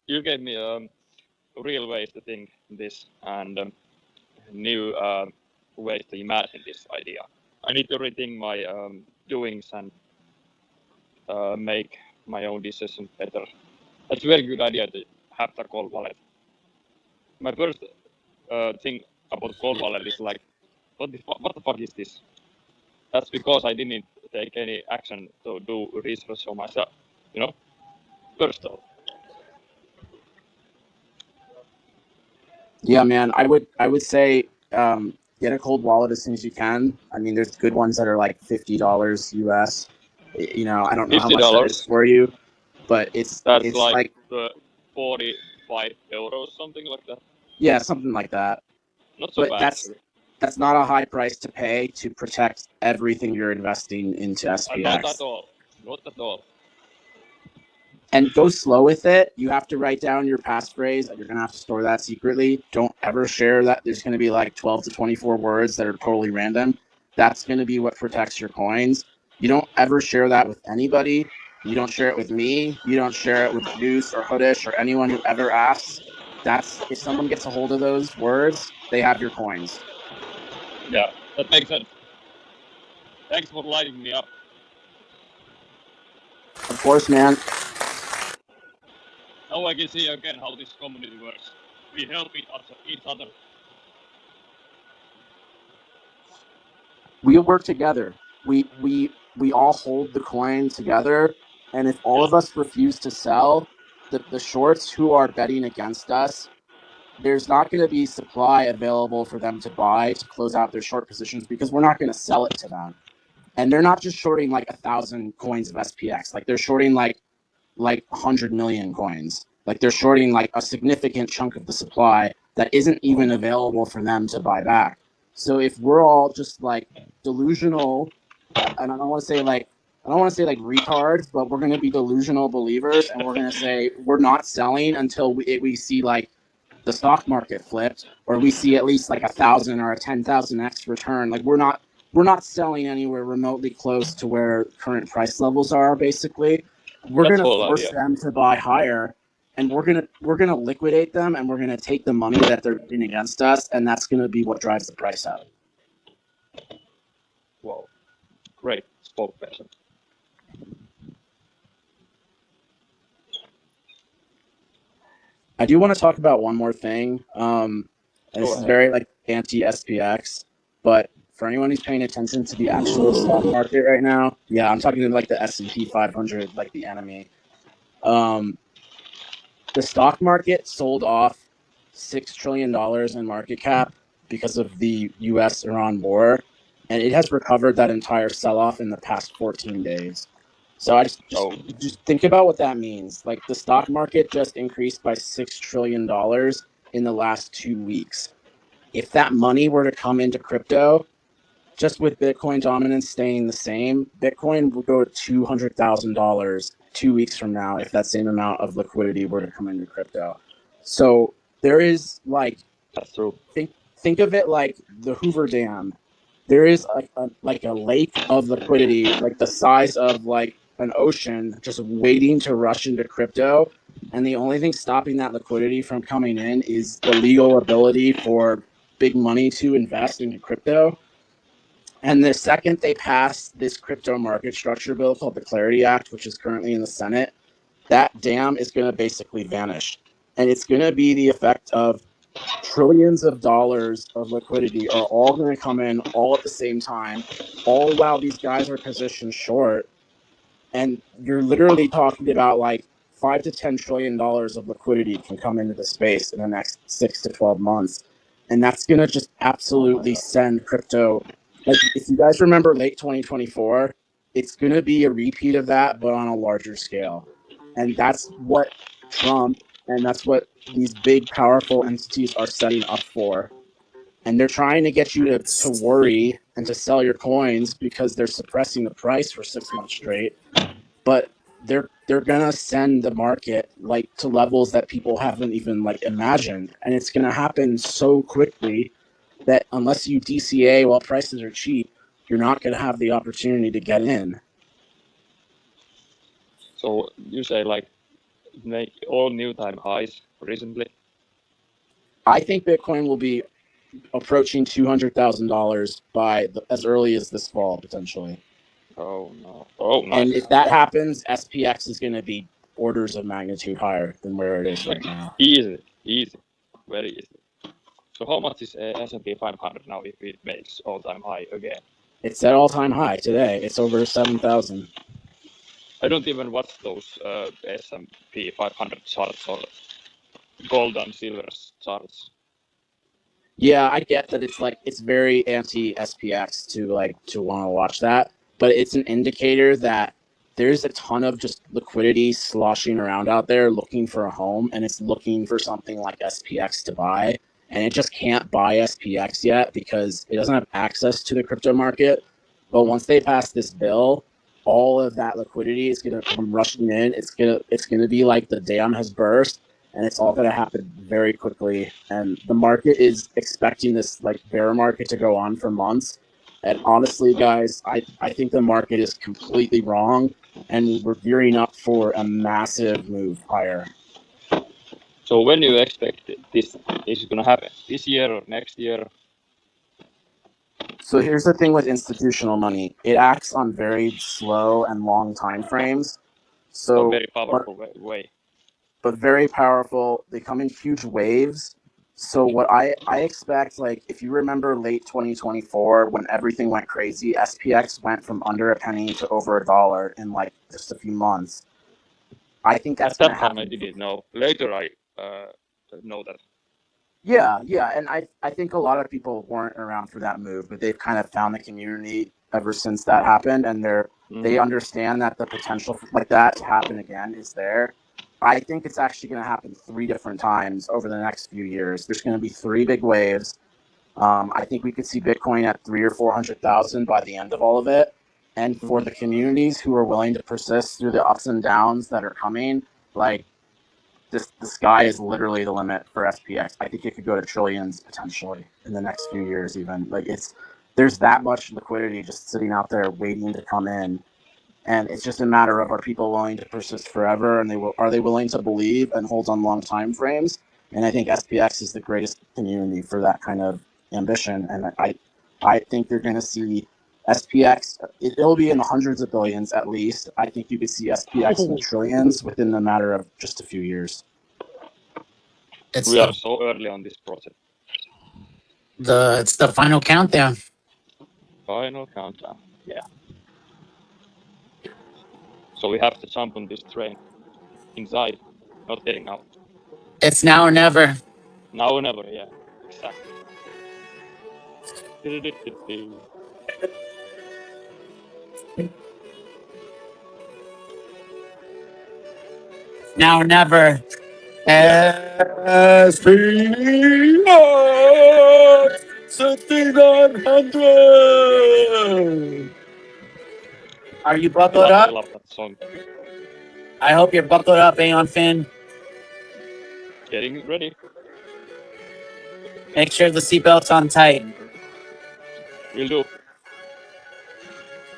[SPEAKER 5] You gave me real ways to think this and new ways to imagine this idea. I need to rethink my doings and make my own decisions better. That's a very good idea to have the cold wallet. My first thing about cold wallet is like, what the fuck is this? That's because I didn't take any action to do research on myself, you know? First of all.
[SPEAKER 2] Yeah, man, I would say get a cold wallet as soon as you can. I mean, there's good ones that are like $50 US. You know, I don't know how much that is
[SPEAKER 5] $50.
[SPEAKER 2] for you, but
[SPEAKER 5] That's
[SPEAKER 2] it's
[SPEAKER 5] like 45 euros, something like that.
[SPEAKER 2] Yeah, something like that.
[SPEAKER 5] Not so
[SPEAKER 2] But
[SPEAKER 5] bad.
[SPEAKER 2] that's not a high price to pay to protect everything you're investing into SPX.
[SPEAKER 5] Not at all. Not at all.
[SPEAKER 2] And go slow with it. You have to write down your passphrase. You're going to have to store that secretly. Don't ever share that. There's going to be like 12 to 24 words that are totally random. That's going to be what protects your coins. You don't ever share that with anybody. You don't share it with me. You don't share it with Juice or Hoodish or anyone who ever asks. That's if someone gets a hold of those words, they have your coins.
[SPEAKER 5] Yeah, that makes sense. Thanks for lighting me up.
[SPEAKER 2] Of course, man.
[SPEAKER 5] Now I can see again how this community works. We help each other.
[SPEAKER 2] We work together. We all hold the coin together. And if all of us refuse to sell, the shorts who are betting against us, there's not going to be supply available for them to buy to close out their short positions because we're not going to sell it to them. And they're not just shorting like 1,000 coins of SPX. Like they're shorting like 100 million coins. Like they're shorting like a significant chunk of the supply that isn't even available for them to buy back. So if we're all just like delusional, and I don't want to say like retards, but we're going to be delusional believers, and we're going to say we're not selling until we see like the stock market flipped, or we see at least like 1,000 or a 10,000x return. Like we're not selling anywhere remotely close to where current price levels are. Basically, we're going to force them to buy higher, and we're gonna liquidate them, and we're going to take the money that they're getting against us, and that's going to be what drives the price up.
[SPEAKER 5] Wow, great spokesperson.
[SPEAKER 2] I do want to talk about one more thing. And this is very like anti-SPX, but for anyone who's paying attention to the actual stock market right now, yeah, I'm talking to like the S&P 500, like the enemy. The stock market sold off $6 trillion in market cap because of the U.S.-Iran war, and it has recovered that entire sell-off in the past 14 days. So I just think about what that means. Like the stock market just increased by $6 trillion in the last 2 weeks. If that money were to come into crypto, just with Bitcoin dominance staying the same, Bitcoin will go to $200,000 2 weeks from now if that same amount of liquidity were to come into crypto. So there is like,
[SPEAKER 5] that's true.
[SPEAKER 2] Think of it like the Hoover Dam. There is like a lake of liquidity, like the size of like an ocean, just waiting to rush into crypto. And the only thing stopping that liquidity from coming in is the legal ability for big money to invest into crypto. And the second they pass this crypto market structure bill called the Clarity Act, which is currently in the Senate, that dam is going to basically vanish. And it's going to be the effect of trillions of dollars of liquidity are all going to come in all at the same time, all while these guys are positioned short. And you're literally talking about like $5 to $10 trillion of liquidity can come into the space in the next 6 to 12 months. And that's going to just absolutely send crypto. Like, if you guys remember late 2024, it's going to be a repeat of that, but on a larger scale. And that's what Trump and that's what these big, powerful entities are setting up for. And they're trying to get you to worry and to sell your coins because they're suppressing the price for 6 months straight. But they're gonna send the market like to levels that people haven't even like imagined, and it's gonna happen so quickly that unless you DCA while prices are cheap, you're not gonna have the opportunity to get in.
[SPEAKER 5] So you say like make all new time highs recently?
[SPEAKER 2] I think Bitcoin will be approaching $200,000 by as early as this fall potentially.
[SPEAKER 5] Oh no! Oh
[SPEAKER 2] And
[SPEAKER 5] nice.
[SPEAKER 2] if that happens, SPX is going to be orders of magnitude higher than where it is right now.
[SPEAKER 5] Easy, very easy. So how much is S&P 500 now if it makes all-time high again?
[SPEAKER 2] It's at all-time high today. It's over 7,000.
[SPEAKER 5] I don't even watch those S&P 500 charts or gold and silver charts.
[SPEAKER 2] Yeah, I get that it's very anti SPX to want to watch that, but it's an indicator that there's a ton of just liquidity sloshing around out there looking for a home, and it's looking for something like SPX to buy, and it just can't buy SPX yet because it doesn't have access to the crypto market. But once they pass this bill, all of that liquidity is going to come rushing in. It's gonna be like the dam has burst, and it's all going to happen very quickly. And the market is expecting this like bear market to go on for months. And honestly, guys, I think the market is completely wrong, and we're gearing up for a massive move higher.
[SPEAKER 5] So when you expect this is going to happen? This year or next year?
[SPEAKER 2] So here's the thing with institutional money: it acts on very slow and long time frames.
[SPEAKER 5] So
[SPEAKER 2] So,
[SPEAKER 5] very powerful way.
[SPEAKER 2] but very powerful. They come in huge waves. So what I expect, like if you remember late 2024 when everything went crazy, SPX went from under a penny to over $1 in like just a few months. I think that's
[SPEAKER 5] At
[SPEAKER 2] going to
[SPEAKER 5] that time I
[SPEAKER 2] happen.
[SPEAKER 5] didn't know. Later I know that.
[SPEAKER 2] Yeah, and I think a lot of people weren't around for that move, but they've kind of found the community ever since that happened, and they understand that the potential for like that to happen again is there. I think it's actually going to happen 3 different times over the next few years. There's going to be 3 big waves. I think we could see Bitcoin at 300,000 or 400,000 by the end of all of it. And for the communities who are willing to persist through the ups and downs that are coming, like the sky is literally the limit for SPX. I think it could go to trillions potentially in the next few years. Even like there's that much liquidity just sitting out there waiting to come in, and it's just a matter of are people willing to persist forever, and are they willing to believe and hold on long time frames? And I think SPX is the greatest community for that kind of ambition, and I think you're going to see SPX. It'll be in the hundreds of billions at least. I think you could see SPX in the trillions within the matter of just a few years.
[SPEAKER 1] It's
[SPEAKER 5] We are so early on this project.
[SPEAKER 1] it's the final countdown.
[SPEAKER 5] Final countdown. Yeah. So we have to jump on this train. Inside, not getting out.
[SPEAKER 1] It's now or never.
[SPEAKER 5] Now or never, yeah. Exactly.
[SPEAKER 1] Now or never.
[SPEAKER 5] Yeah.
[SPEAKER 1] SPX6900. Are you buckled
[SPEAKER 5] I
[SPEAKER 1] up?
[SPEAKER 5] love that song.
[SPEAKER 1] I hope you're buckled up, Aeon Finn.
[SPEAKER 5] Getting ready.
[SPEAKER 1] Make sure the seatbelt's on tight.
[SPEAKER 5] We'll do.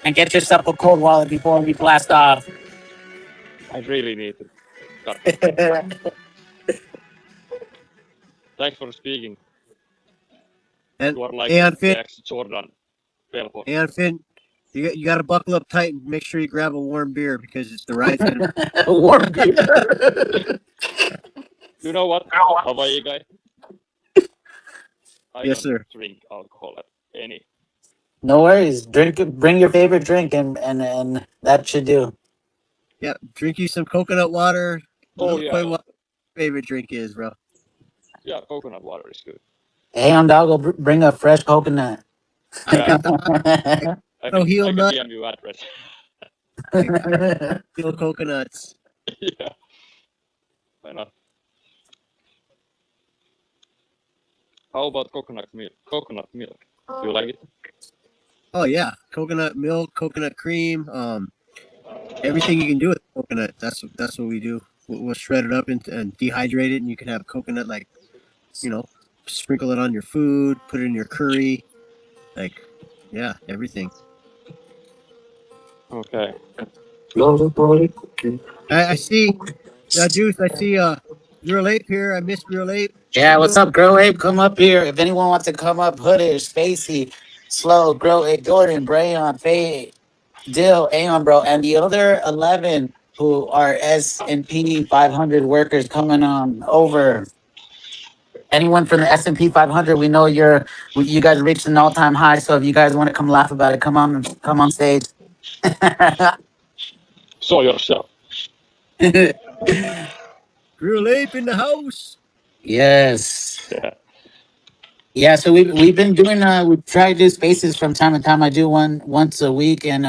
[SPEAKER 1] And get yourself a cold wallet before we blast off.
[SPEAKER 5] I really need to. God. Thanks for speaking.
[SPEAKER 3] And
[SPEAKER 5] You are like
[SPEAKER 3] Aeon
[SPEAKER 5] the
[SPEAKER 3] Finn,
[SPEAKER 5] ex Jordan. Belfort.
[SPEAKER 3] And Finn, you got to buckle up tight and make sure you grab a warm beer because the ride's gonna.
[SPEAKER 2] Warm beer.
[SPEAKER 5] You know what, Hawaii guy? I
[SPEAKER 3] Yes,
[SPEAKER 5] don't
[SPEAKER 3] sir.
[SPEAKER 5] drink alcohol at any.
[SPEAKER 1] No worries. Drink. Bring your favorite drink, and that should do.
[SPEAKER 3] Yeah, drink you some coconut water.
[SPEAKER 5] Oh
[SPEAKER 3] Little
[SPEAKER 5] yeah,
[SPEAKER 3] Koi, what favorite drink is, bro?
[SPEAKER 5] yeah. Coconut water is good.
[SPEAKER 1] Hey, on doggo, bring a fresh coconut.
[SPEAKER 3] I
[SPEAKER 5] Yeah,
[SPEAKER 3] got the
[SPEAKER 5] I
[SPEAKER 3] Autoheal
[SPEAKER 5] can
[SPEAKER 3] nut.
[SPEAKER 5] DM you address.
[SPEAKER 3] I got Autoheal coconuts.
[SPEAKER 5] Yeah, why not? How about coconut milk? Coconut milk. Do you like it?
[SPEAKER 3] Oh yeah, coconut milk, coconut cream, everything you can do with coconut. That's what we do. We'll shred it up and dehydrate it, and you can have coconut like you know, sprinkle it on your food, put it in your curry, like yeah, everything.
[SPEAKER 5] Okay.
[SPEAKER 3] I see, Juice. I see Real Ape here. I missed Real Ape. How
[SPEAKER 1] Yeah,
[SPEAKER 3] you
[SPEAKER 1] what's
[SPEAKER 3] doing?
[SPEAKER 1] up, Girl Ape? Come up here. If anyone wants to come up, Hoodish, Spacey, Slow, Girl Ape, Jordan, Brayon, Faye, Dill, Aeon, bro, and the other 11 who are S&P 500 workers coming on over. Anyone from the S&P 500, we know you guys reached an all-time high. So if you guys want to come laugh about it, come on stage.
[SPEAKER 5] Show yourself.
[SPEAKER 3] Real Ape in the house.
[SPEAKER 1] Yes.
[SPEAKER 5] Yeah.
[SPEAKER 1] Yeah, so we've been doing we try to do spaces from time to time. I do one once a week, and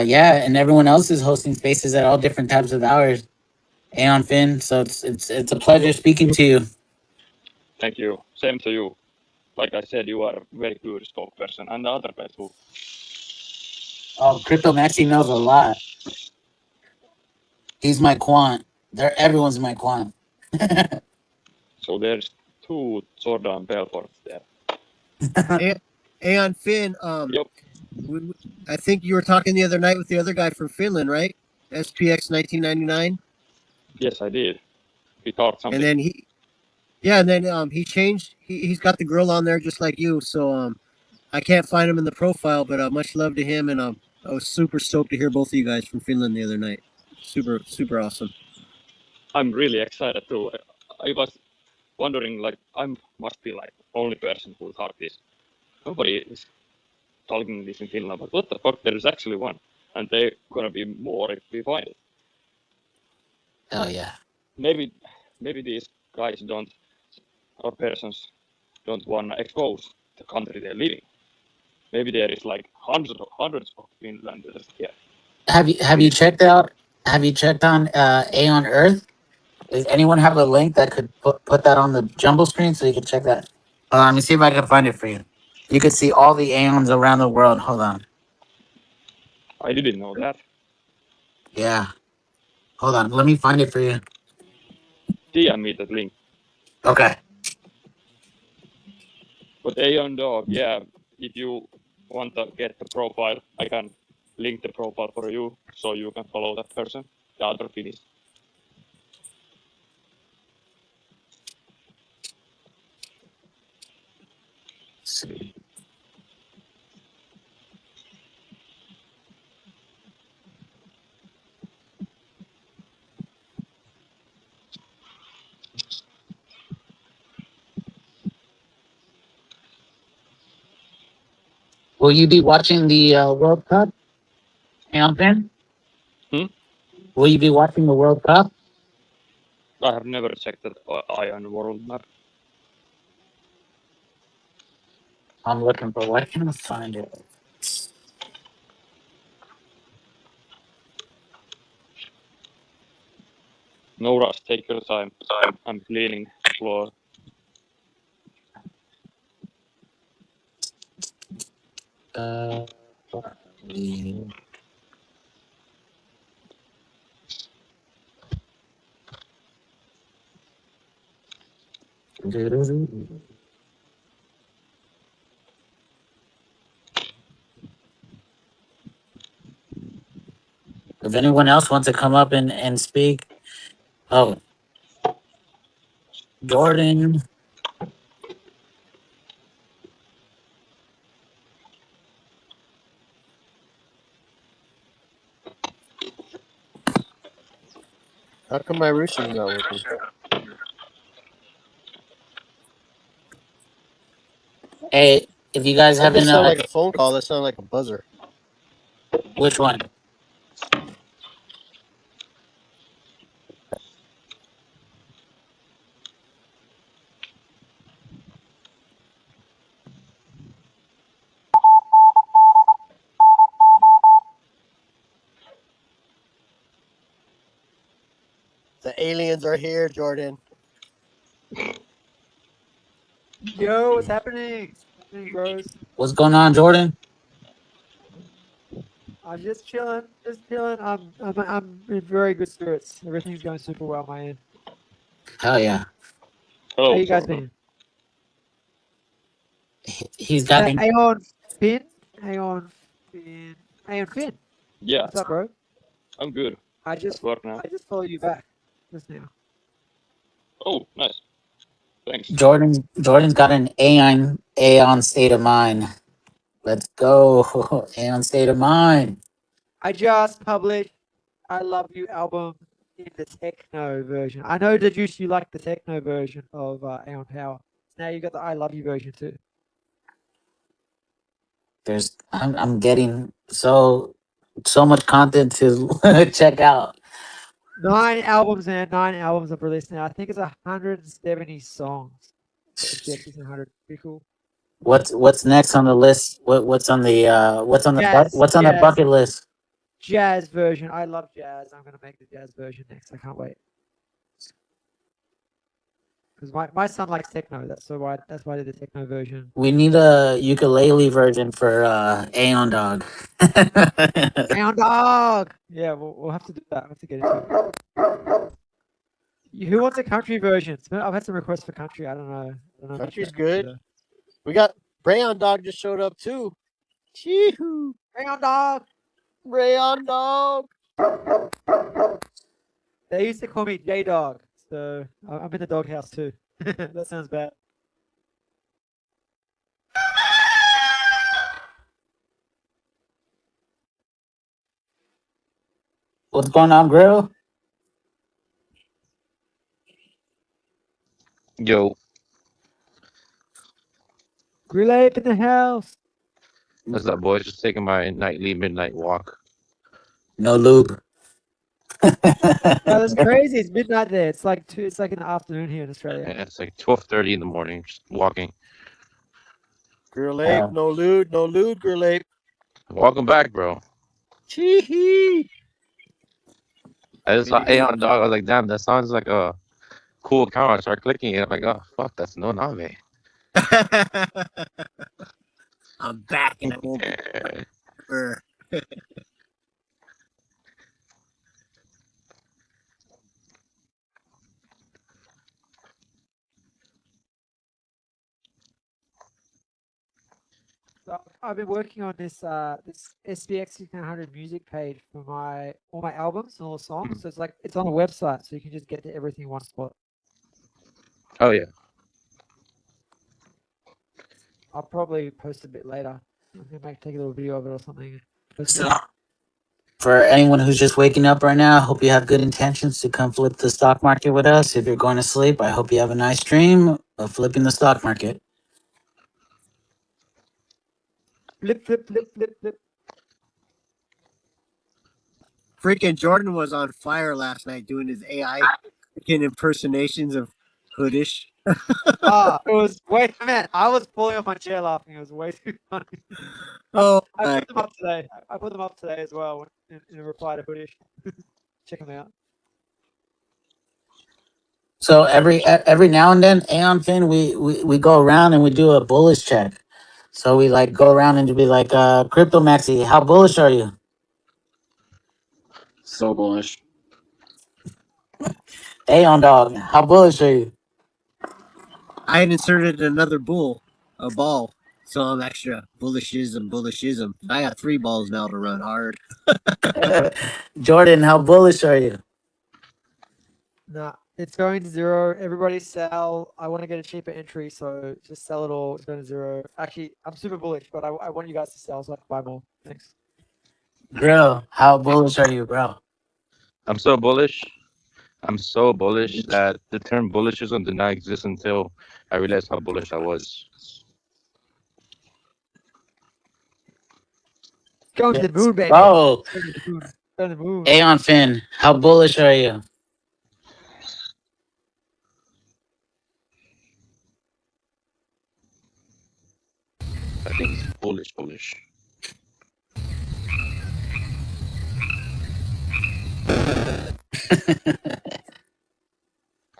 [SPEAKER 1] yeah, and everyone else is hosting spaces at all different types of hours. Aeon Finn, so it's a pleasure speaking to you.
[SPEAKER 5] Thank you. Same to you. Like I said, you are a very good spokesperson, and the other guy too.
[SPEAKER 1] Oh, Crypto Maxi knows a lot. He's my quant. Everyone's my quant.
[SPEAKER 5] So there's two Jordan Belforts there.
[SPEAKER 3] A- Aeon Finn.
[SPEAKER 5] Yep.
[SPEAKER 3] We, I think you were talking the other night with the other guy from Finland, right? SPX 1999,
[SPEAKER 5] Yes, I did. We talked
[SPEAKER 3] and
[SPEAKER 5] something.
[SPEAKER 3] then and then he changed. He's got the grill on there just like you. So I can't find him in the profile, but much love to him, and I was super stoked to hear both of you guys from Finland the other night. Super awesome.
[SPEAKER 5] I'm really excited too. I was wondering, like, I must be like only person who thought this. Nobody is talking this in Finland, but what the fuck? There is actually one, and they're gonna be more if we find it.
[SPEAKER 1] Oh yeah.
[SPEAKER 5] Maybe, maybe these guys don't or persons don't wanna expose the country they're living. Maybe there is like hundreds of Finlanders here.
[SPEAKER 1] Have
[SPEAKER 5] We
[SPEAKER 1] you
[SPEAKER 5] need to.
[SPEAKER 1] checked out? Have you checked on Aeon Earth? Does anyone have a link that could put that on the jumbo screen so you can check that? Let me see if I can find it for you. You could see all the Aeons around the world. Hold on.
[SPEAKER 5] I didn't know that.
[SPEAKER 1] Yeah. Hold on. Let me find it for you.
[SPEAKER 5] DM me that link.
[SPEAKER 1] Okay.
[SPEAKER 5] But Aeon Dog, yeah, if you want to get the profile, I can link the profile for you so you can follow that person, the other Finnish.
[SPEAKER 1] Let's see. Will you be watching the World Cup, Aeon fan?
[SPEAKER 5] Hmm?
[SPEAKER 1] Will you be watching the World Cup?
[SPEAKER 5] I have never checked that Ion world map.
[SPEAKER 1] I'm looking for. Why can't I find it?
[SPEAKER 5] No rush, take your time. I'm cleaning floor.
[SPEAKER 1] Uh, if anyone else wants to come up and speak, oh, Jordan.
[SPEAKER 3] How come my rooster's not working?
[SPEAKER 1] Hey, if you guys
[SPEAKER 3] That
[SPEAKER 1] haven't,
[SPEAKER 3] just sounded like a phone call. That sounded like a buzzer.
[SPEAKER 1] which one?
[SPEAKER 3] The aliens are here, Jordan.
[SPEAKER 4] Yo, what's happening? Hey, bros.
[SPEAKER 1] What's going on, Jordan?
[SPEAKER 4] I'm just chilling, just chilling. I'm in very good spirits. Everything's going super well, my end.
[SPEAKER 1] Hell yeah.
[SPEAKER 4] How
[SPEAKER 5] Hello,
[SPEAKER 4] you guys
[SPEAKER 5] Jordan.
[SPEAKER 4] been?
[SPEAKER 1] He's got an
[SPEAKER 4] Aeon Finn, Aeon Finn, Aeon Finn.
[SPEAKER 5] Yeah,
[SPEAKER 4] What's up, bro?
[SPEAKER 5] I'm good.
[SPEAKER 4] I
[SPEAKER 5] At
[SPEAKER 4] just
[SPEAKER 5] work now.
[SPEAKER 4] I just followed you back just now.
[SPEAKER 5] Oh, nice. Thanks.
[SPEAKER 1] Jordan's got an Aeon state of mind. Let's go. Aeon state of mind.
[SPEAKER 4] I just published I Love You album in the techno version. I know that you like the techno version of Aeon Power. Now you got the I Love You version too.
[SPEAKER 1] I'm getting so much content to check out.
[SPEAKER 4] 9 albums, man. 9 albums I've released now. I think it's 170 songs for SPX6900. Pretty cool.
[SPEAKER 1] What's next on the list? What's on the
[SPEAKER 4] Jazz,
[SPEAKER 1] what's on the
[SPEAKER 4] jazz,
[SPEAKER 1] bucket list?
[SPEAKER 4] jazz version. I love jazz. I'm gonna make the jazz version next. I can't wait. Because my son likes techno. That's why I did the techno version.
[SPEAKER 1] We need a ukulele version for Aeon Dog.
[SPEAKER 4] Hound dog. Yeah, we'll have to do that. We'll have to get into it. Who wants a country version? I've had some requests for country. I don't know. I don't know much
[SPEAKER 3] Country's
[SPEAKER 4] about country
[SPEAKER 3] good.
[SPEAKER 4] though.
[SPEAKER 3] We got Rayon Dog just showed up too. Chee-hoo.
[SPEAKER 4] Hound dog.
[SPEAKER 3] Rayon Dog.
[SPEAKER 4] They used to call me J Dog, so I'm in the doghouse too. That sounds bad.
[SPEAKER 1] What's going on, Grill?
[SPEAKER 6] Yo,
[SPEAKER 4] Grill ape in the house.
[SPEAKER 6] what's up, boys? Just taking my nightly midnight walk.
[SPEAKER 1] No lube.
[SPEAKER 4] Oh, that's crazy. It's midnight there. It's like two. It's like in the afternoon here in Australia.
[SPEAKER 6] And it's like 12:30 in the morning, just walking.
[SPEAKER 3] Girl ape, no lewd, girl ape.
[SPEAKER 6] Welcome back, bro.
[SPEAKER 3] Chee-hee.
[SPEAKER 6] I just saw Aeon Dog. I was like, damn, that sounds like a cool account. I started clicking it. I'm like, oh, fuck, that's no Nave.
[SPEAKER 3] I'm back and I won't be
[SPEAKER 6] Yeah.
[SPEAKER 3] forever.
[SPEAKER 4] So I've been working on this SPX6900 music page for all my albums and all the songs. So it's on a website, so you can just get to everything in one spot.
[SPEAKER 6] Oh, yeah.
[SPEAKER 4] I'll probably post a bit later. I'm gonna take a little video of it or something.
[SPEAKER 1] So, for anyone who's just waking up right now, I hope you have good intentions to come flip the stock market with us. If you're going to sleep, I hope you have a nice dream of flipping the stock market.
[SPEAKER 4] Flip, flip, flip, flip, flip.
[SPEAKER 3] Freaking Jordan was on fire last night doing his AI freaking impersonations of Hoodish.
[SPEAKER 4] It was man, I was falling off my chair laughing. It was way too funny.
[SPEAKER 3] Oh
[SPEAKER 4] I
[SPEAKER 3] my
[SPEAKER 4] put them up today. I put them up today as well in a reply to Hoodish. Check them out.
[SPEAKER 1] So every now and then, Aeon Fin, we go around and we do a bullish check. So we like go around and be like, Crypto Maxi, how bullish are you?
[SPEAKER 7] So bullish.
[SPEAKER 1] Aeon Dog, how bullish are you?
[SPEAKER 3] I had inserted another ball. So I'm extra bullishism. I got 3 balls now to run hard.
[SPEAKER 1] Jordan, how bullish are you?
[SPEAKER 4] Nah, it's going to zero. Everybody sell. I want to get a cheaper entry, so just sell it all. It's going to zero. Actually, I'm super bullish, but I want you guys to sell so I can buy more. Thanks.
[SPEAKER 1] Grill, how bullish are you, bro?
[SPEAKER 6] I'm so bullish. I'm so bullish that the term bullishism did not exist until I realized how bullish I was.
[SPEAKER 4] Going to the moon, baby.
[SPEAKER 1] Oh,
[SPEAKER 4] Going to the moon. Going to the moon.
[SPEAKER 1] Aeon Finn, how bullish are you?
[SPEAKER 6] I think he's bullish, bullish.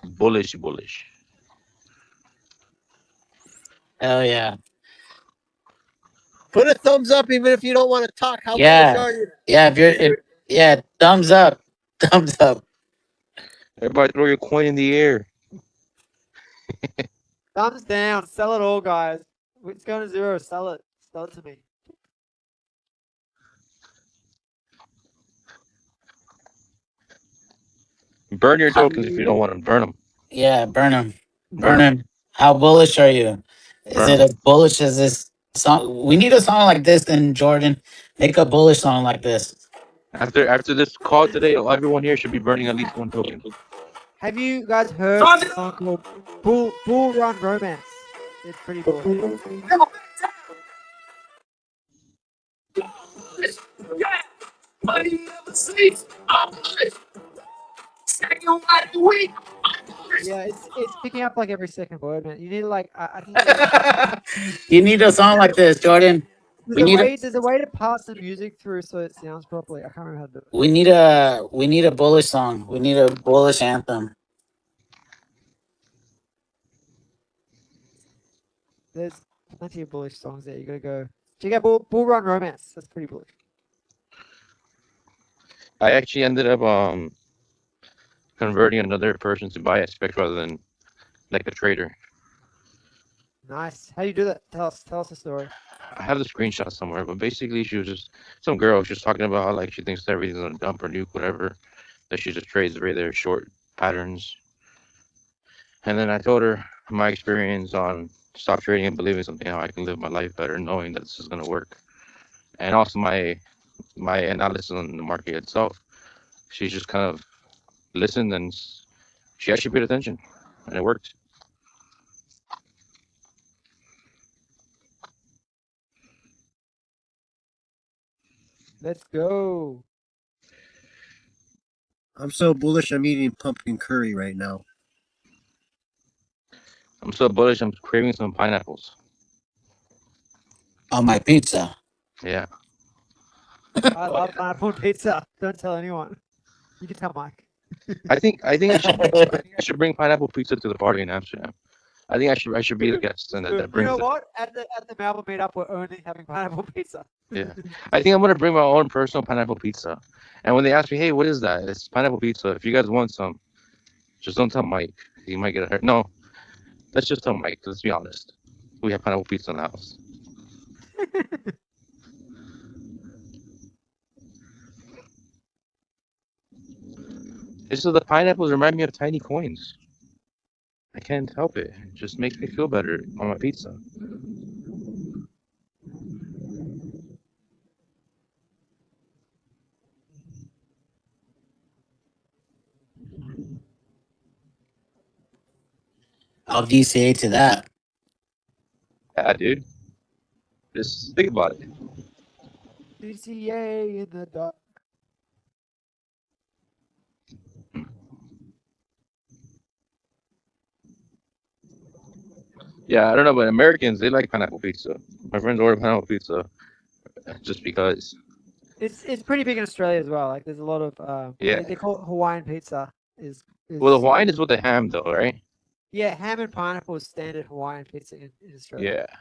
[SPEAKER 6] Bullish, bullish.
[SPEAKER 1] Hell yeah.
[SPEAKER 3] Put a thumbs up even if you don't want to talk. How bullish
[SPEAKER 1] Yeah.
[SPEAKER 3] are you?
[SPEAKER 1] Yeah, yeah, thumbs up. Thumbs up.
[SPEAKER 6] Everybody throw your coin in the air.
[SPEAKER 4] Thumbs down. Sell it all, guys. It's going to zero. Sell it. Sell it to me.
[SPEAKER 6] Burn your tokens if you don't want them. Burn them.
[SPEAKER 1] Yeah, burn them.
[SPEAKER 6] Burn them.
[SPEAKER 1] How bullish are you? Is
[SPEAKER 6] Burn
[SPEAKER 1] it
[SPEAKER 6] them.
[SPEAKER 1] as bullish as this song? We need a song like this then, Jordan. Make a bullish song like this.
[SPEAKER 6] After this call today, everyone here should be burning at least one token.
[SPEAKER 4] Have you guys heard a song called Bull Run Romance? It's pretty bullish. Yeah, it's picking up like every second word, man. You need like I think
[SPEAKER 1] You need a song like this, Jordan.
[SPEAKER 4] there's a way to pass the music through so it sounds properly. I can't remember how to do it.
[SPEAKER 1] We need a bullish song. We need a bullish anthem.
[SPEAKER 4] There's plenty of bullish songs there. You gotta go check out Bull Run Romance. That's pretty bullish.
[SPEAKER 6] I actually ended up converting another person to buy SPX rather than like a trader.
[SPEAKER 4] Nice. How do you do that? Tell us the story.
[SPEAKER 6] I have the screenshot somewhere, but basically she was just some girl was just talking about how like she thinks everything's gonna dump or nuke, whatever. That she just trades regular short patterns. And then I told her my experience on stop trading and believing something, how I can live my life better knowing that this is gonna work. And also my analysis on the market itself. She just kind of listened and she actually paid attention, and it worked.
[SPEAKER 4] Let's go.
[SPEAKER 3] I'm so bullish. I'm eating pumpkin curry right now.
[SPEAKER 6] I'm so bullish. I'm craving some pineapples.
[SPEAKER 1] On my pizza.
[SPEAKER 6] Yeah,
[SPEAKER 4] I love pineapple pizza. Don't tell anyone. You can tell Mike.
[SPEAKER 6] I think I should bring pineapple pizza to the party in Amsterdam. I should be the guest and that
[SPEAKER 4] You
[SPEAKER 6] brings
[SPEAKER 4] know
[SPEAKER 6] it.
[SPEAKER 4] what? At the Melbourne meetup, we're only having pineapple pizza.
[SPEAKER 6] Yeah, I think I'm gonna bring my own personal pineapple pizza. And when they ask me, hey, what is that? It's pineapple pizza. If you guys want some, just don't tell Mike. He might get hurt. No, let's just tell Mike. Let's be honest. We have pineapple pizza in the house. It's so the pineapples remind me of tiny coins. I can't help it. It just makes me feel better on my pizza.
[SPEAKER 1] I'll DCA to that.
[SPEAKER 6] Yeah, dude. Just think about it.
[SPEAKER 4] DCA in the dark.
[SPEAKER 6] Yeah, I don't know, but Americans they like pineapple pizza. My friends order pineapple pizza just because.
[SPEAKER 4] It's pretty big in Australia as well. Like there's a lot of
[SPEAKER 6] Yeah.
[SPEAKER 4] they call it Hawaiian pizza.
[SPEAKER 6] Well, the Hawaiian is with the ham though, right?
[SPEAKER 4] Yeah, ham and pineapple is standard Hawaiian pizza in Australia.
[SPEAKER 6] Yeah.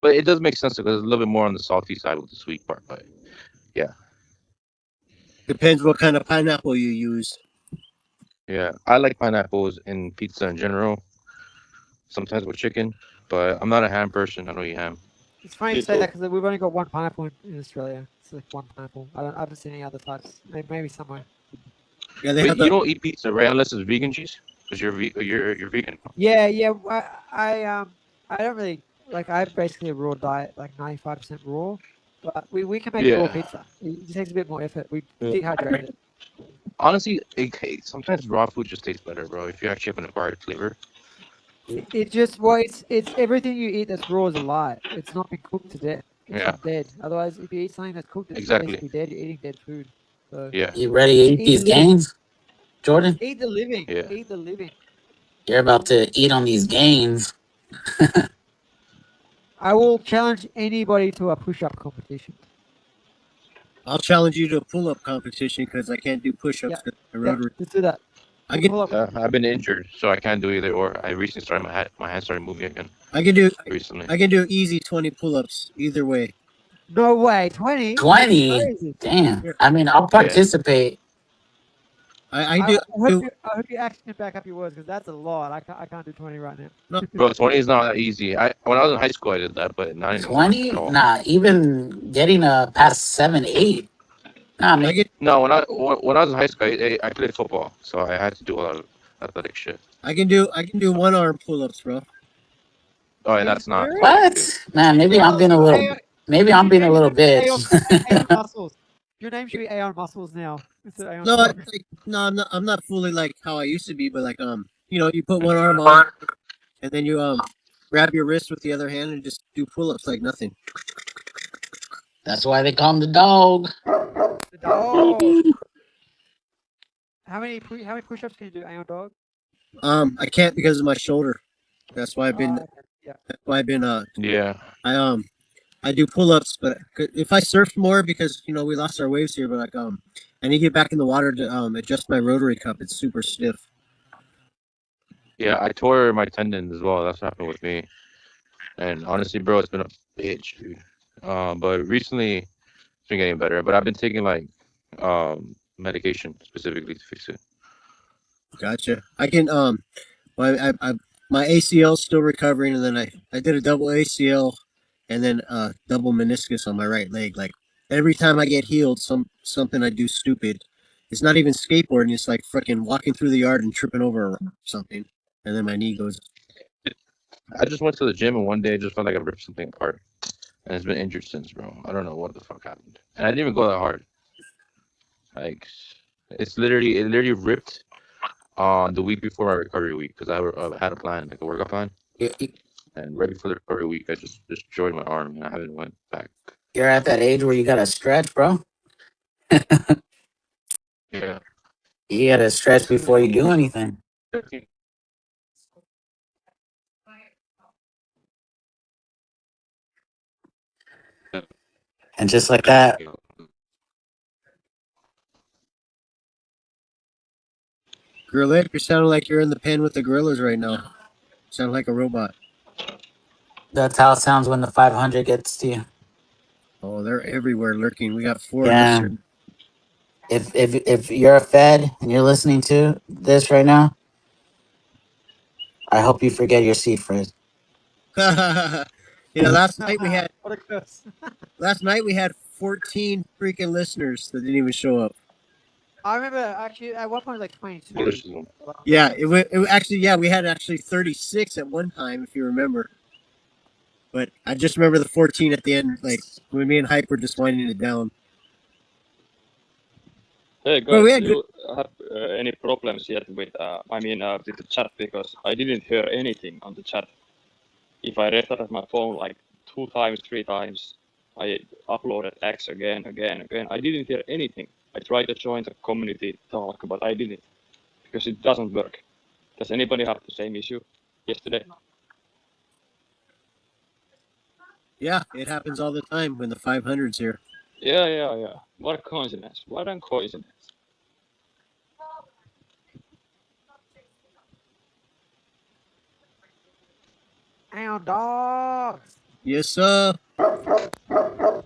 [SPEAKER 6] But it does make sense because it's a little bit more on the salty side with the sweet part. But
[SPEAKER 3] Depends what kind of pineapple you use.
[SPEAKER 6] yeah, I like pineapples in pizza in general. Sometimes with chicken, but I'm not a ham person. I don't eat ham.
[SPEAKER 4] It's funny you say that because we've only got one pineapple in Australia. It's like one pineapple. I haven't seen any other types. Maybe somewhere.
[SPEAKER 3] Yeah, they
[SPEAKER 6] But
[SPEAKER 3] have
[SPEAKER 6] you
[SPEAKER 3] the.
[SPEAKER 6] don't eat pizza, right? Unless it's vegan cheese, because you're vegan.
[SPEAKER 4] Yeah. I don't really like. I have basically a raw diet, like 95% raw. But we can make raw
[SPEAKER 6] Yeah.
[SPEAKER 4] pizza. It just takes a bit more effort. We
[SPEAKER 6] Yeah.
[SPEAKER 4] dehydrate it.
[SPEAKER 6] Honestly, sometimes raw food just tastes better, bro. If you actually have an acquired flavor.
[SPEAKER 4] It just well, it's everything you eat that's raw is a lie. It's not been cooked to death. It's
[SPEAKER 6] Yeah,
[SPEAKER 4] not dead. Otherwise, if you eat something that's cooked, it's
[SPEAKER 6] exactly.
[SPEAKER 4] basically dead. You're eating dead food. So
[SPEAKER 6] Yeah,
[SPEAKER 1] You ready to
[SPEAKER 4] just
[SPEAKER 1] eat
[SPEAKER 4] eat the
[SPEAKER 1] these
[SPEAKER 4] living.
[SPEAKER 1] gains, Jordan?
[SPEAKER 4] Eat the living.
[SPEAKER 6] yeah.
[SPEAKER 4] Eat the living.
[SPEAKER 1] You're about to eat on these gains.
[SPEAKER 4] I will challenge anybody to a push-up competition.
[SPEAKER 3] I'll challenge you to a pull-up competition because I can't do push-ups
[SPEAKER 4] Yeah,
[SPEAKER 3] because my
[SPEAKER 4] yeah.
[SPEAKER 3] rotary.
[SPEAKER 4] Let's do that.
[SPEAKER 3] I
[SPEAKER 4] We'll
[SPEAKER 3] can
[SPEAKER 4] pull up.
[SPEAKER 6] I've been injured, so I can't do either or. I recently started my hand started moving again
[SPEAKER 3] I can do
[SPEAKER 6] recently.
[SPEAKER 3] I can do easy 20 pull-ups either way.
[SPEAKER 4] No way, 20. That's
[SPEAKER 1] 20.
[SPEAKER 4] crazy.
[SPEAKER 1] Damn.
[SPEAKER 3] Yeah.
[SPEAKER 1] I mean, I'll
[SPEAKER 6] Yeah,
[SPEAKER 1] participate.
[SPEAKER 3] I
[SPEAKER 4] I,
[SPEAKER 3] do
[SPEAKER 4] I hope
[SPEAKER 3] do
[SPEAKER 4] you. I hope you actually back up your words because that's a lot. I can't do 20 right now.
[SPEAKER 3] no.
[SPEAKER 6] bro. 20 is not that easy. When I was in high school, I did that, but not anymore at
[SPEAKER 1] 20?
[SPEAKER 6] all.
[SPEAKER 1] Nah, even getting past 7, 8. Nah,
[SPEAKER 3] I
[SPEAKER 1] man.
[SPEAKER 3] can
[SPEAKER 6] No, when I was in high school, I played football, so I had to do a lot of athletic shit.
[SPEAKER 3] I can do one arm pull-ups, bro.
[SPEAKER 6] Oh,
[SPEAKER 4] Are
[SPEAKER 6] and
[SPEAKER 4] you
[SPEAKER 6] that's not
[SPEAKER 4] serious?
[SPEAKER 6] 20, dude.
[SPEAKER 1] What? Man, maybe
[SPEAKER 4] Bro,
[SPEAKER 1] I'm being a little. Maybe I'm
[SPEAKER 4] Your
[SPEAKER 1] being a
[SPEAKER 4] name
[SPEAKER 1] little
[SPEAKER 4] should be Aeon,
[SPEAKER 1] bitch.
[SPEAKER 4] Aeon Muscles. Your name should be Aeon Muscles now instead of Aeon
[SPEAKER 3] No,
[SPEAKER 4] Dog.
[SPEAKER 3] no, I'm not fully like how I used to be, but like you put one arm on and then you grab your wrist with the other hand and just do pull-ups like nothing.
[SPEAKER 1] That's why they call him the dog.
[SPEAKER 4] The dog. How many push-ups can you do, Aeon Dog?
[SPEAKER 3] I can't because of my shoulder. That's why I've been
[SPEAKER 4] Okay. Yeah.
[SPEAKER 3] that's why I've been
[SPEAKER 6] Yeah,
[SPEAKER 3] I I do pull-ups, but if I surf more because we lost our waves here, but like I need to get back in the water to adjust my rotary cup. It's super stiff.
[SPEAKER 6] yeah. I tore my tendons as well. That's what happened with me. And honestly, bro, it's been a bitch, dude. But recently it's been getting better. But I've been taking like medication specifically to fix it.
[SPEAKER 3] Gotcha. I can well, I my ACL is still recovering, and then I did a double ACL, and then double meniscus on my right leg. Like every time I get healed, something I do stupid. It's not even skateboarding. It's like freaking walking through the yard and tripping over a rock or something, and then my knee goes.
[SPEAKER 6] I just went to the gym and one day I just felt like I ripped something apart. And it's been injured since, bro. I don't know what the fuck happened. And I didn't even go that hard. Like, it literally ripped on the week before my recovery week because I had a plan, like a workout plan. And right before the recovery week, I just destroyed my arm and I haven't went back.
[SPEAKER 1] You're at that age where you gotta stretch, bro.
[SPEAKER 6] Yeah.
[SPEAKER 1] You gotta stretch before you do anything. And just like that,
[SPEAKER 3] Gorilla, you're sounding like you're in the pen with the gorillas right now. Sound like a robot.
[SPEAKER 1] that's how it sounds when the 500 gets to you.
[SPEAKER 3] Oh, they're everywhere lurking. We got four
[SPEAKER 1] Yeah.
[SPEAKER 3] listeners.
[SPEAKER 1] If you're a Fed and you're listening to this right now, I hope you forget your seed phrase.
[SPEAKER 4] What a curse.
[SPEAKER 3] last night we had 14 freaking listeners that didn't even show up.
[SPEAKER 4] I remember actually at one point it was like 22.
[SPEAKER 6] Bullishism.
[SPEAKER 3] Yeah, actually we had actually 36 at one time if you remember. But I just remember the 14 at the end, like when me and Hype were just winding it down.
[SPEAKER 5] Hey
[SPEAKER 3] But
[SPEAKER 5] guys,
[SPEAKER 3] we
[SPEAKER 5] do
[SPEAKER 3] had good.
[SPEAKER 5] you have any problems yet with, with the chat? Because I didn't hear anything on the chat. If I restarted my phone like 2 times, 3 times, I uploaded X again, again. I didn't hear anything. I tried to join the community talk, but I didn't because it doesn't work. Does anybody have the same issue yesterday?
[SPEAKER 3] Yeah, it happens all the time when the 500's here.
[SPEAKER 5] Yeah. What a coincidence. What a coincidence.
[SPEAKER 4] Aeon Dog.
[SPEAKER 3] Yes, sir. But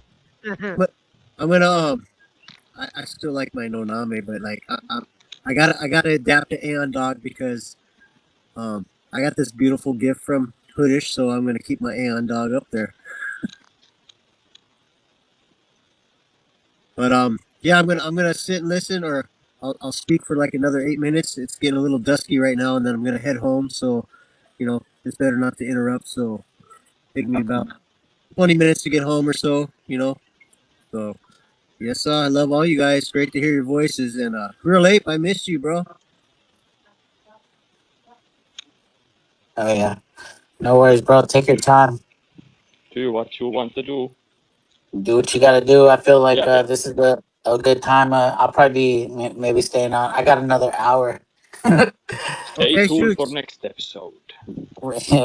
[SPEAKER 3] I'm gonna I still like my Noname, but like I gotta adapt to Aeon Dog because I got this beautiful gift from Hoodish, so I'm gonna keep my Aeon Dog up there. But yeah, I'm gonna sit and listen, or I'll speak for like another 8 minutes. It's getting a little dusky right now, and then I'm gonna head home. So, it's better not to interrupt. So, take me about 20 minutes to get home or so. So Yes, sir. I love all you guys. Great to hear your voices. And Real Ape, I missed you, bro.
[SPEAKER 1] Oh yeah, no worries, bro. Take your time.
[SPEAKER 5] Do what you want to do.
[SPEAKER 1] Do what you gotta do. I feel like
[SPEAKER 5] Yeah, yeah.
[SPEAKER 1] this is a good time. I'll probably be maybe staying on. I got another hour.
[SPEAKER 5] Stay
[SPEAKER 3] Okay,
[SPEAKER 5] tuned for
[SPEAKER 3] shoots.
[SPEAKER 5] next episode.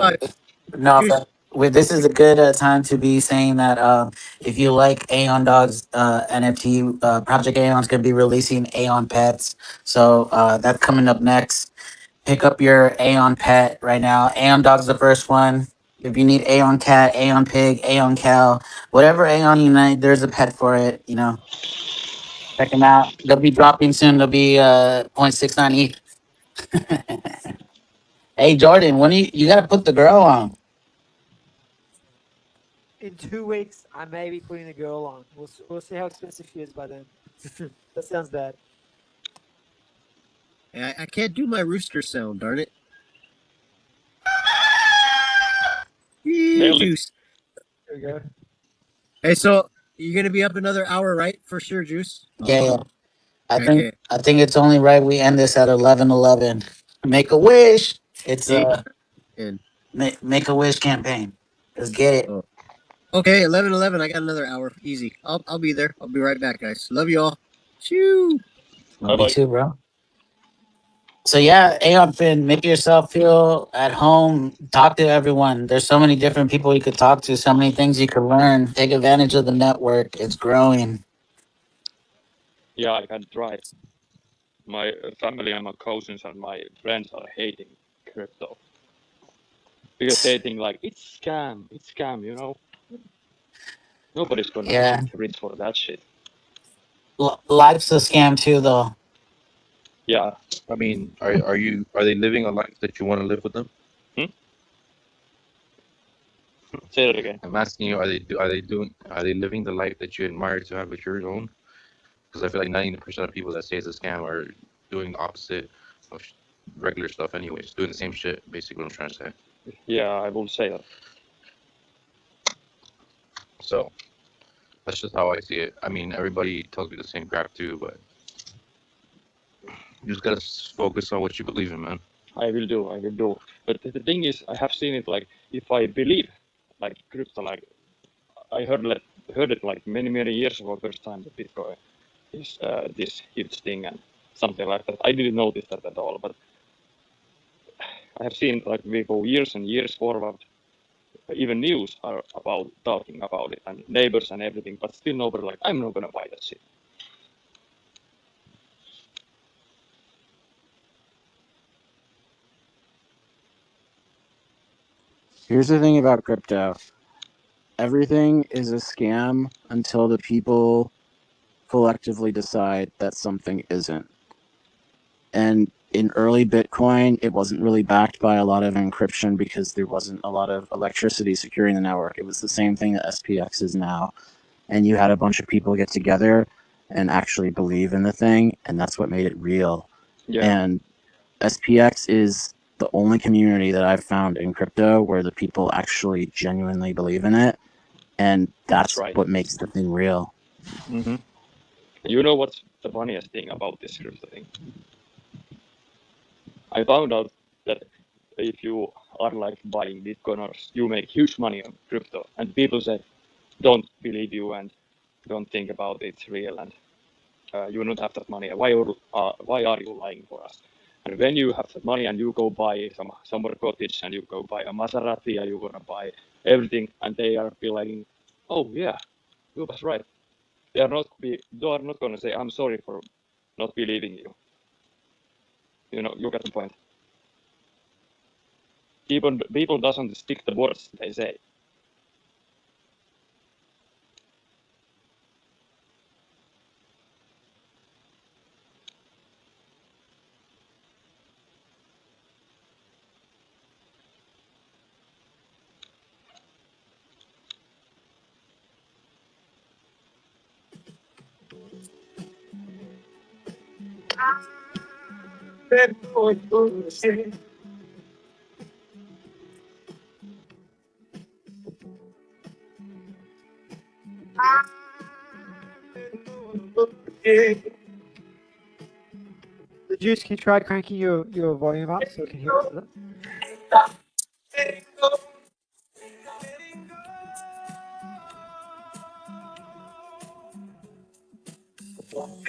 [SPEAKER 3] Uh,
[SPEAKER 1] No,
[SPEAKER 3] juice.
[SPEAKER 1] but this is a good time to be saying that if you like Aeon Dog's NFT, Project Aeon's going to be releasing Aeon Pets. So that's coming up next. Pick up your Aeon Pet right now. Aeon Dog's the first one. If you need Aeon Cat, Aeon Pig, Aeon Cow, whatever Aeon Unite, there's a pet for it. You know, check them out. They'll be dropping soon. They'll be 0.69 ETH. Hey, Jordan, when you got to put the girl on?
[SPEAKER 7] In 2 weeks, I may be putting a girl on. We'll see how expensive she is by then. That sounds bad.
[SPEAKER 3] I can't do my rooster sound, darn it.
[SPEAKER 5] Nailed it.
[SPEAKER 3] Juice.
[SPEAKER 7] There we go.
[SPEAKER 3] Hey, so you're gonna be up another hour, right? For sure, Juice.
[SPEAKER 1] Yeah, yeah.
[SPEAKER 3] Okay.
[SPEAKER 1] I think it's only right we end this at 11:11. Make a wish. It's
[SPEAKER 3] Eight
[SPEAKER 1] a
[SPEAKER 3] and
[SPEAKER 1] make a wish campaign. Let's get it.
[SPEAKER 3] oh. Okay, 11:11. I got another hour. Easy. I'll be there. I'll be right back, guys. Love you all. Shoo.
[SPEAKER 1] Love
[SPEAKER 5] Bye
[SPEAKER 1] you
[SPEAKER 5] bye.
[SPEAKER 1] too, bro. So yeah, Aeon Finn, make yourself feel at home. Talk to everyone. There's so many different people you could talk to. So many things you could learn. Take advantage of the network. It's growing.
[SPEAKER 5] Yeah, I can try. My family and my cousins and my friends are hating crypto because they think like it's scam. You know, nobody's gonna
[SPEAKER 1] Yeah,
[SPEAKER 5] get rich for that shit.
[SPEAKER 1] life's a scam too, though.
[SPEAKER 5] Yeah.
[SPEAKER 6] I mean, are they living a life that you want to live with them?
[SPEAKER 5] Hmm? Say that again.
[SPEAKER 6] I'm asking you, are they living the life that you admire to have with your own? Because I feel like 90% of people that say it's a scam are doing the opposite of regular stuff, anyways, doing the same shit. Basically, what I'm trying to say.
[SPEAKER 5] Yeah, I will say that.
[SPEAKER 6] So that's just how I see it. I mean, everybody tells me the same crap too, but you just gotta focus on what you believe in, man.
[SPEAKER 5] I will do. I will do. But the thing is, I have seen it like if I believe like crypto, like I heard it like many years ago, first time that Bitcoin is this huge thing and something like that. I didn't notice that at all, but I have seen like we go years and years forward. Even news are about talking about it and neighbors and everything, but still nobody like I'm not gonna buy that shit.
[SPEAKER 2] Here's the thing about crypto. Everything is a scam until the people collectively decide that something isn't. And in early Bitcoin, it wasn't really backed by a lot of encryption because there wasn't a lot of electricity securing the network. It was the same thing that SPX is now. And you had a bunch of people get together and actually believe in the thing, and that's what made it real.
[SPEAKER 5] Yeah,
[SPEAKER 2] And SPX is the only community that I've found in crypto where the people actually genuinely believe in it, and
[SPEAKER 5] that's
[SPEAKER 2] that's
[SPEAKER 5] right.
[SPEAKER 2] what makes the thing real.
[SPEAKER 5] Mm-hmm. You know what's the funniest thing about this crypto thing? I found out that if you are like buying Bitcoin or you make huge money on crypto, and people say don't believe you and don't think about it's real and you don't have that money. Why are you lying for us? And when you have that money and you go buy some more cottage and you go buy a Maserati and you're gonna buy everything, and they are be like, oh yeah, you was right. They are not gonna say I'm sorry for not believing you. You know, you get the point. People doesn't stick the words they say.
[SPEAKER 3] Yeah.
[SPEAKER 7] The juice, can you try cranking your volume up so we can hear it better?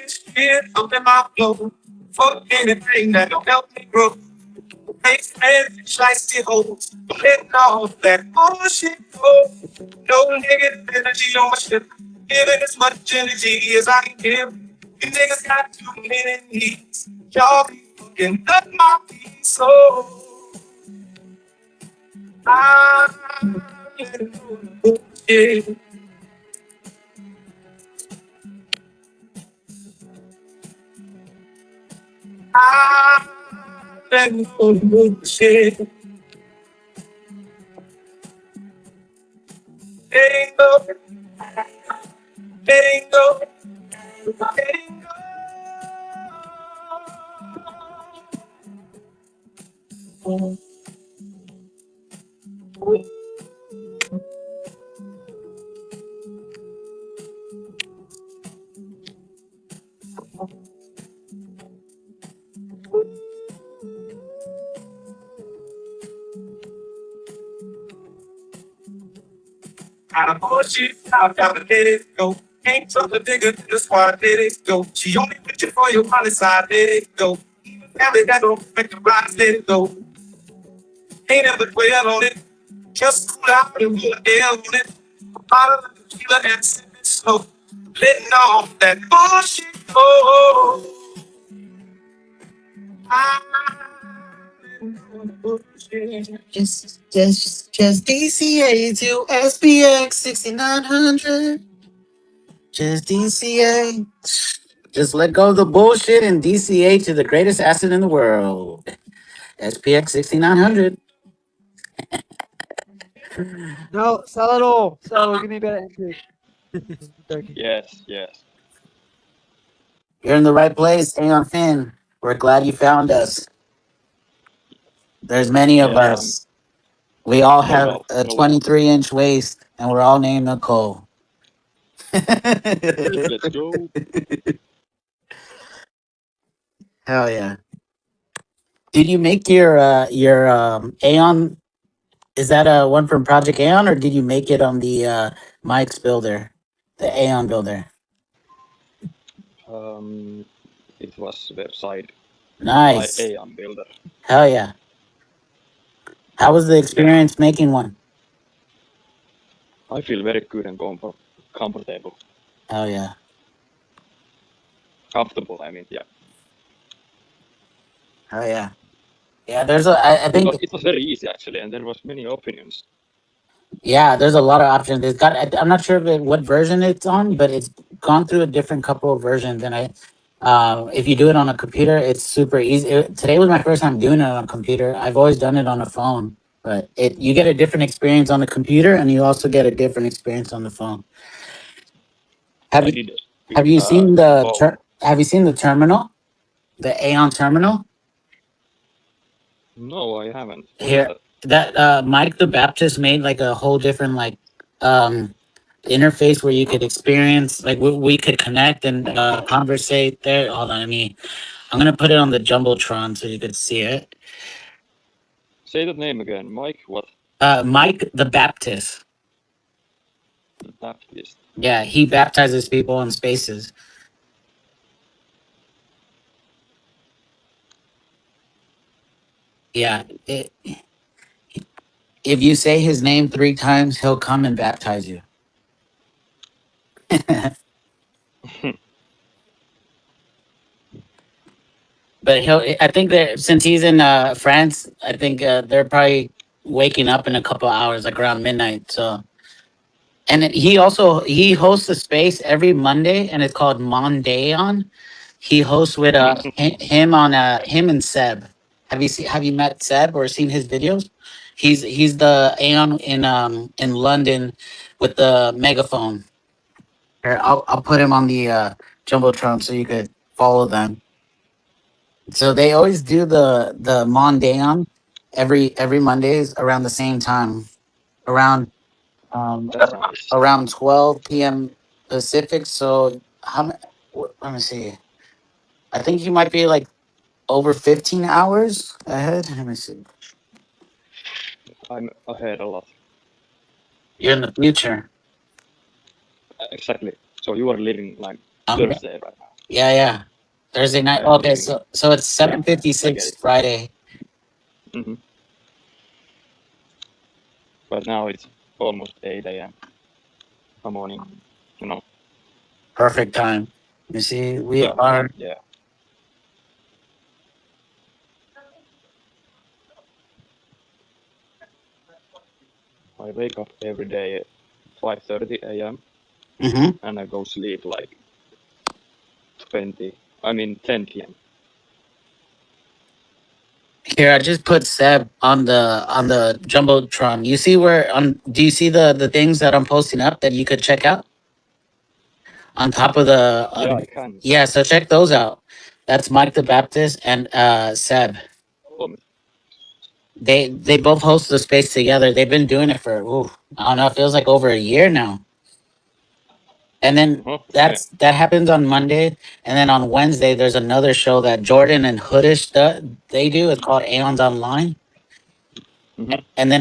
[SPEAKER 3] Shit up in my flow. Fuck anything that'll help me grow. Make friends, shiesty hoes. Letting all that bullshit go. No negative energy on my ship. Giving as much energy as I can give. You niggas got too many needs. Y'all be fucking up my peace. So I'm letting go of the bullshit. I'm letting go of the bullshit. Letting go, letting go, letting go. Out of bullshit, I gotta let it go. Ain't something bigger than the squad, let it go. She only with you for your policy side, let it go. Family that don't make the rise, let it go. Ain't ever dwell on it. Just cool out and put a L on it. Bottle of tequila and sip it slow. Letting all that bullshit go. Just DCA to SPX 6900. Just DCA. Just let go of the bullshit and DCA to the greatest asset in the world. SPX 6900.
[SPEAKER 7] No, sell it all. Sell it all. Give me a better entry. Joking.
[SPEAKER 5] Yes, yes.
[SPEAKER 1] You're in the right place, Aeon Finn. We're glad you found us. There's many of
[SPEAKER 5] Yes, I'm
[SPEAKER 1] us. We all
[SPEAKER 5] no
[SPEAKER 1] have
[SPEAKER 5] doubt,
[SPEAKER 1] a
[SPEAKER 5] no doubt.
[SPEAKER 1] 23-inch waist, and we're all named Nicole.
[SPEAKER 5] Let's go.
[SPEAKER 1] Hell yeah! Did you make your Aeon? Is that a one from Project Aeon, or did you make it on the Mike's builder, the Aeon builder?
[SPEAKER 5] Um, it was website by
[SPEAKER 1] Nice.
[SPEAKER 5] Aeon Builder.
[SPEAKER 1] Hell yeah! How was the
[SPEAKER 5] Yeah,
[SPEAKER 1] experience making one?
[SPEAKER 5] I feel very good and comfortable.
[SPEAKER 1] Hell yeah!
[SPEAKER 5] Comfortable, I mean, yeah.
[SPEAKER 1] Hell yeah! Yeah, there's a. I think
[SPEAKER 5] It was very easy actually, and there was many opinions.
[SPEAKER 1] yeah, there's a lot of options. It's got. I'm not sure if what version it's on, but it's gone through a different couple of versions. And if you do it on a computer, it's super easy. Today was my first time doing it on a computer. I've always done it on a phone, but you get a different experience on the computer, and you also get a different experience on the phone. Have
[SPEAKER 5] I
[SPEAKER 1] you
[SPEAKER 5] did with
[SPEAKER 1] Have you seen
[SPEAKER 5] phone.
[SPEAKER 1] Have you seen the terminal, the Aeon terminal?
[SPEAKER 5] No, I haven't. What is
[SPEAKER 1] Here,
[SPEAKER 5] that?
[SPEAKER 1] that Mike the Baptist made like a whole different like um interface where you could experience like we could connect and conversate there. Hold on, I'm gonna put it on the jumbotron so you could see it.
[SPEAKER 5] Say that name again. Mike what?
[SPEAKER 1] Mike the Baptist.
[SPEAKER 5] The Baptist.
[SPEAKER 1] Yeah, he baptizes people in spaces. Yeah, if you say his name 3 times, he'll come and baptize you. But he'll. I think that since he's in France, I think they're probably waking up in a couple hours, like around midnight. So, and he hosts a space every Monday, and it's called Mondayon. He hosts with him and Seb. Have you met Seb or seen his videos? He's the Aeon in London with the megaphone. Here, I'll put him on the jumbotron so you could follow them. So they always do the Mondayon every Mondays around the same time, around um
[SPEAKER 5] That's nice.
[SPEAKER 1] around 12 p.m. Pacific. So Let me see. I think you might be like over 15 hours ahead. Let me see.
[SPEAKER 5] I'm ahead a lot.
[SPEAKER 1] You're in the future.
[SPEAKER 5] Exactly. So you are living like
[SPEAKER 1] Um,
[SPEAKER 5] Thursday right now.
[SPEAKER 1] yeah, yeah. Thursday night.
[SPEAKER 5] I am
[SPEAKER 1] Okay,
[SPEAKER 5] living.
[SPEAKER 1] so it's
[SPEAKER 5] Yeah, I
[SPEAKER 1] 7:56
[SPEAKER 5] get it.
[SPEAKER 1] Friday.
[SPEAKER 5] Hmm. But now it's almost 8 a.m. a morning. You know.
[SPEAKER 1] Perfect time. You see, we
[SPEAKER 5] Yeah.
[SPEAKER 1] are.
[SPEAKER 5] Yeah. I wake up every day at 5:30 a.m.
[SPEAKER 1] Mhm.
[SPEAKER 5] and I go sleep like 20. I mean 10 p.m.
[SPEAKER 1] Here, I just put Seb on the jumbotron. You see where on? Do you see the things that I'm posting up that you could check out on top of the?
[SPEAKER 5] Yeah, I can.
[SPEAKER 1] Yeah, so check those out. That's Mike the Baptist and Seb.
[SPEAKER 5] Oh,
[SPEAKER 1] They both host the space together. They've been doing it for I don't know. It feels like over a year now. And then
[SPEAKER 5] uh-huh. Yeah.
[SPEAKER 1] that happens on Monday, and then on Wednesday there's another show that Jordan and Hoodish they do. It's called Aeons Online.
[SPEAKER 5] Hmm.
[SPEAKER 1] And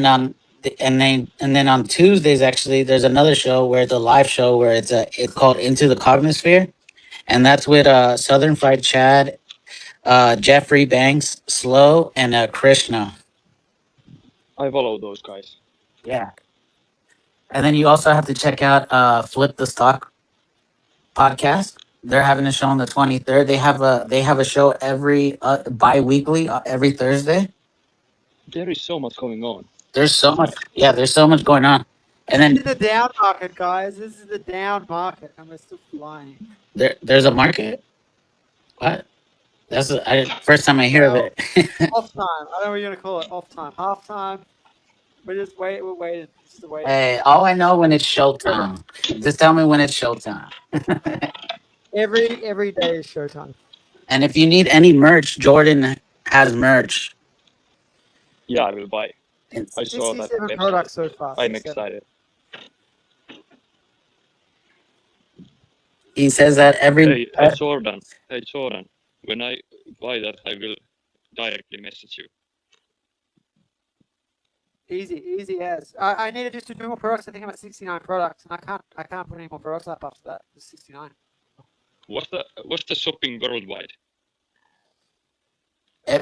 [SPEAKER 1] then on Tuesdays actually there's another show where it's a live show where it's called Into the Cognosphere, and that's with Southern Fried Chad, Jeffrey Banks, Slow, and Krishna.
[SPEAKER 5] I follow those guys.
[SPEAKER 1] Yeah. And then you also have to check out Flip the Stock podcast. They're having a show on the 23rd. They have a show every bi-weekly every Thursday.
[SPEAKER 5] There is so much going on.
[SPEAKER 1] There's so
[SPEAKER 5] That's
[SPEAKER 1] much,
[SPEAKER 5] nice.
[SPEAKER 1] yeah, there's so much going on. And
[SPEAKER 7] This is
[SPEAKER 1] then
[SPEAKER 7] the down market, guys. This is the down market, and we're still flying.
[SPEAKER 1] there's a market. What? First time I hear of
[SPEAKER 7] Well,
[SPEAKER 1] it.
[SPEAKER 7] off time. I don't know what you're gonna call it. Off time, half time. We're just wait. We're waiting. It's just a waiting
[SPEAKER 1] Hey,
[SPEAKER 7] game.
[SPEAKER 1] all I know when it's showtime. Just tell me when it's showtime.
[SPEAKER 7] Every day is showtime.
[SPEAKER 1] And if you need any merch, Jordan has merch.
[SPEAKER 5] Yeah, I will buy.
[SPEAKER 1] It's,
[SPEAKER 5] I saw that
[SPEAKER 7] 67
[SPEAKER 5] website.
[SPEAKER 7] products so far.
[SPEAKER 5] I'm
[SPEAKER 7] 67.
[SPEAKER 5] excited.
[SPEAKER 1] he says that every
[SPEAKER 5] Hey, Jordan. Hey, Jordan. When I buy that, I will directly message you.
[SPEAKER 7] Easy as. I needed just to do more products. I think I'm at 69 products, and I can't put any more products up after that. Just 69.
[SPEAKER 5] What's the shopping worldwide?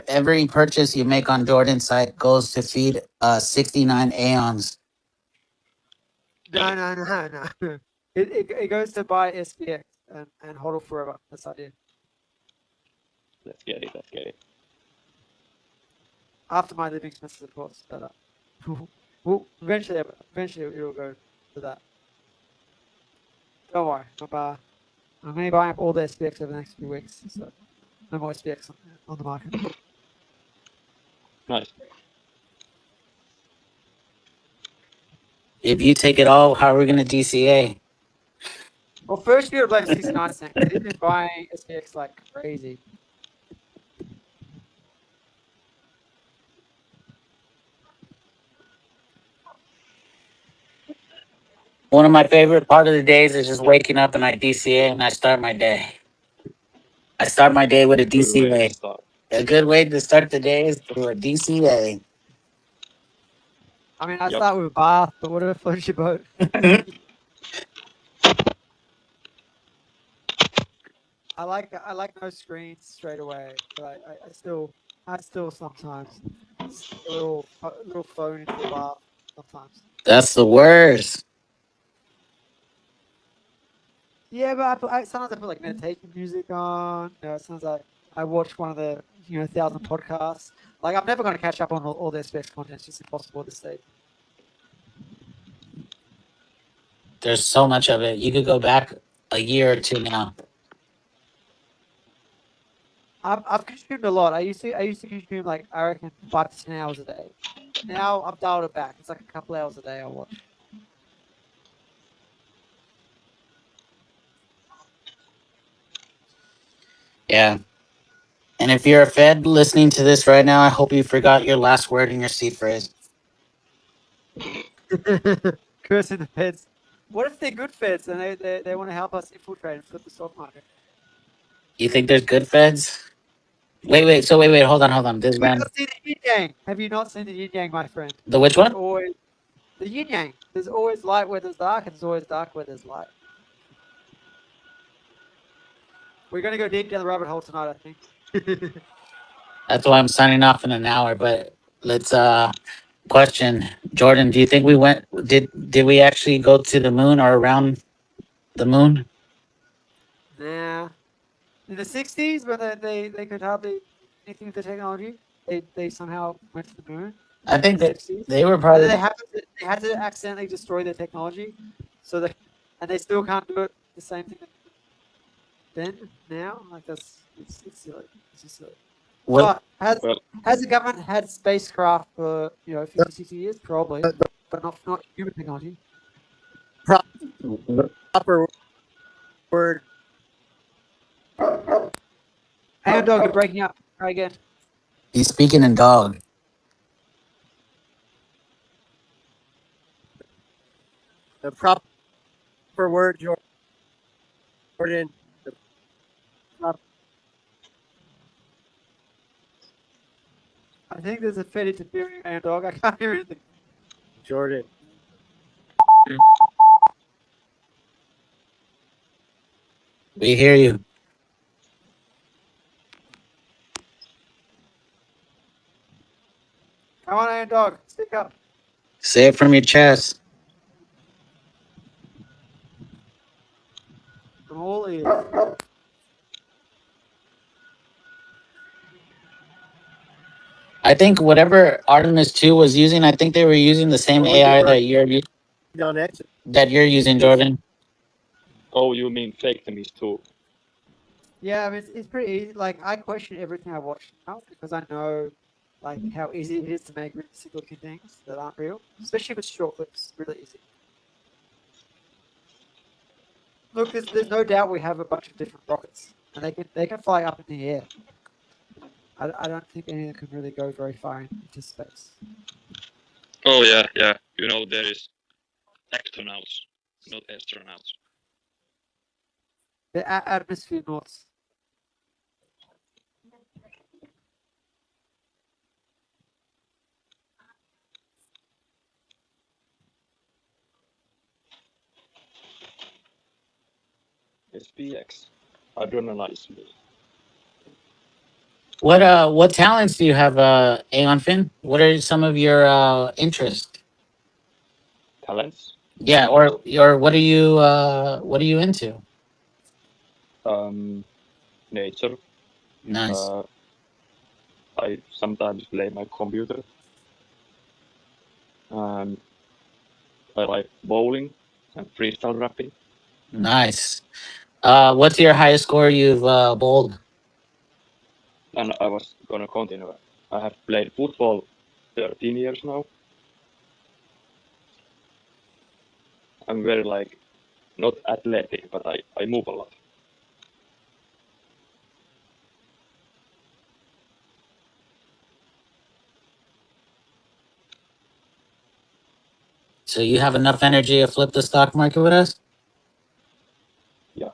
[SPEAKER 1] every purchase you make on Jordan's site goes to feed 69 Aeons.
[SPEAKER 7] No, no, no, no. It goes to buy SPX and Hodl Forever. That's the idea.
[SPEAKER 5] Let's get it. Let's get it.
[SPEAKER 7] After my living expenses, of course. But, well, eventually it'll go to that. Don't worry. I'm going to be buying up all the SPX over the next few weeks. So no more SPX on the market.
[SPEAKER 5] Nice.
[SPEAKER 1] If you take it all, how are we gonna DCA?
[SPEAKER 7] Well, first year of like 69 cents. He's been buying SPX like crazy.
[SPEAKER 1] One of my favorite part of the days is just waking up and I DCA and I start my day. I start my day with a
[SPEAKER 5] Good way to
[SPEAKER 1] DCA.
[SPEAKER 5] start.
[SPEAKER 1] A good way to start the day is through a DCA.
[SPEAKER 7] I mean, I
[SPEAKER 5] Yep.
[SPEAKER 7] start with a bath, but whatever floats your boat. I like no screens straight away, but I still sometimes stick a little phone into the bath sometimes.
[SPEAKER 1] That's the worst.
[SPEAKER 7] Yeah, but sometimes I put like meditation music on. Sometimes I watch one of the 1,000 podcasts. Like I'm never going to catch up on all their specs content. It's just impossible at this stage.
[SPEAKER 1] There's so much of it. You could go back a year or two now.
[SPEAKER 7] I've consumed a lot. I used to consume like I reckon 5 to 10 hours a day. Now I've dialed it back. It's like a couple hours a day I watch.
[SPEAKER 1] Yeah. And if you're a Fed listening to this right now, I hope you forgot your last word in your seed phrase.
[SPEAKER 7] Cursing the feds. What if they're good feds and they want to help us infiltrate and flip the stock market?
[SPEAKER 1] You think there's good feds? Wait. So wait. Hold on. This
[SPEAKER 7] Have you
[SPEAKER 1] man,
[SPEAKER 7] not seen the yin yang? Have you not seen the yin yang, my friend?
[SPEAKER 1] the which
[SPEAKER 7] There's
[SPEAKER 1] one?
[SPEAKER 7] always the yin yang. There's always light where there's dark, and there's always dark where there's light. We're gonna go deep down the rabbit hole tonight, I think.
[SPEAKER 1] That's why I'm signing off in an hour. But let's question Jordan. Do you think we went? Did we actually go to the moon or around the moon?
[SPEAKER 7] Nah. In the 60s, when they could hardly do anything with the technology, they somehow went to the moon.
[SPEAKER 1] I
[SPEAKER 7] In
[SPEAKER 1] think
[SPEAKER 7] the
[SPEAKER 1] that
[SPEAKER 7] 60s.
[SPEAKER 1] they were
[SPEAKER 7] And
[SPEAKER 1] probably.
[SPEAKER 7] then they had to accidentally destroy their technology, so and they still can't do it the same thing then now. Like it's silly. It's just silly.
[SPEAKER 1] What?
[SPEAKER 7] But
[SPEAKER 5] Well,
[SPEAKER 7] has the government had spacecraft for 50, 60 years? Probably, but not human technology.
[SPEAKER 3] Proper word.
[SPEAKER 7] Hang on, dog, you're breaking up. Try again.
[SPEAKER 1] He's speaking in dog.
[SPEAKER 3] The proper word, Jordan. The proper,
[SPEAKER 7] I think there's a Fed interfering, and dog. I can't hear anything.
[SPEAKER 3] Jordan.
[SPEAKER 1] We hear you.
[SPEAKER 7] Come on, Iron Dog, speak up.
[SPEAKER 1] Say it from your chest.
[SPEAKER 7] From all ears.
[SPEAKER 1] I think whatever Artemis 2 was using, I think they were using the same
[SPEAKER 3] What was your
[SPEAKER 1] AI
[SPEAKER 3] word on X?
[SPEAKER 1] that you're using, Jordan.
[SPEAKER 5] oh, you mean fake news too?
[SPEAKER 7] Yeah, I mean, it's pretty easy. Like, I question everything I watch now because I know, like, how easy it is to make realistic looking things that aren't real, especially with short clips. Really easy. Look, there's no doubt we have a bunch of different rockets, and they can fly up in the air. I don't think any of them can really go very far into space.
[SPEAKER 5] Oh yeah, yeah. You know there is astronauts, not astronauts.
[SPEAKER 7] They're atmosphere noughts.
[SPEAKER 5] SPX. Adrenalize me.
[SPEAKER 1] What talents do you have, Aeon Finn? What are some of your interests?
[SPEAKER 5] Talents.
[SPEAKER 1] Yeah, or what are you into?
[SPEAKER 5] Nature.
[SPEAKER 1] Nice.
[SPEAKER 5] Uh, I sometimes play my computer. And I like bowling and freestyle rapping.
[SPEAKER 1] Nice. What's your highest score you've bowled?
[SPEAKER 5] And I was gonna continue. I have played football 13 years now. I'm very like not athletic, but I move a lot.
[SPEAKER 1] So you have enough energy to flip the stock market with us?
[SPEAKER 5] Yeah,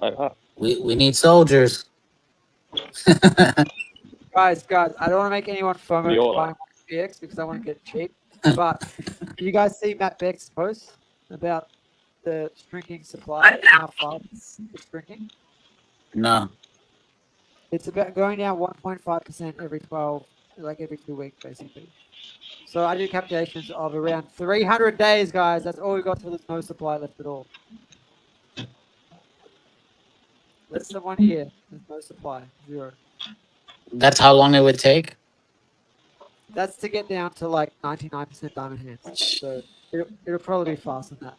[SPEAKER 5] I have.
[SPEAKER 1] We need soldiers.
[SPEAKER 7] Guys, I don't want to make anyone FOMO
[SPEAKER 5] We
[SPEAKER 7] to
[SPEAKER 5] all
[SPEAKER 7] buy
[SPEAKER 5] are.
[SPEAKER 7] PX because I want to get cheap. But did you guys see Matt Beck's post about the shrinking supply and how fast it's shrinking?
[SPEAKER 1] No.
[SPEAKER 7] It's about going down 1.5% every 12, like every 2 weeks, basically. So I did calculations of around 300 days, guys. That's all we got till there's no supply left at all. Less than 1 year, there's no supply, zero.
[SPEAKER 1] That's how long it would take?
[SPEAKER 7] That's to get down to like 99% diamond hands. So it'll probably be faster than that.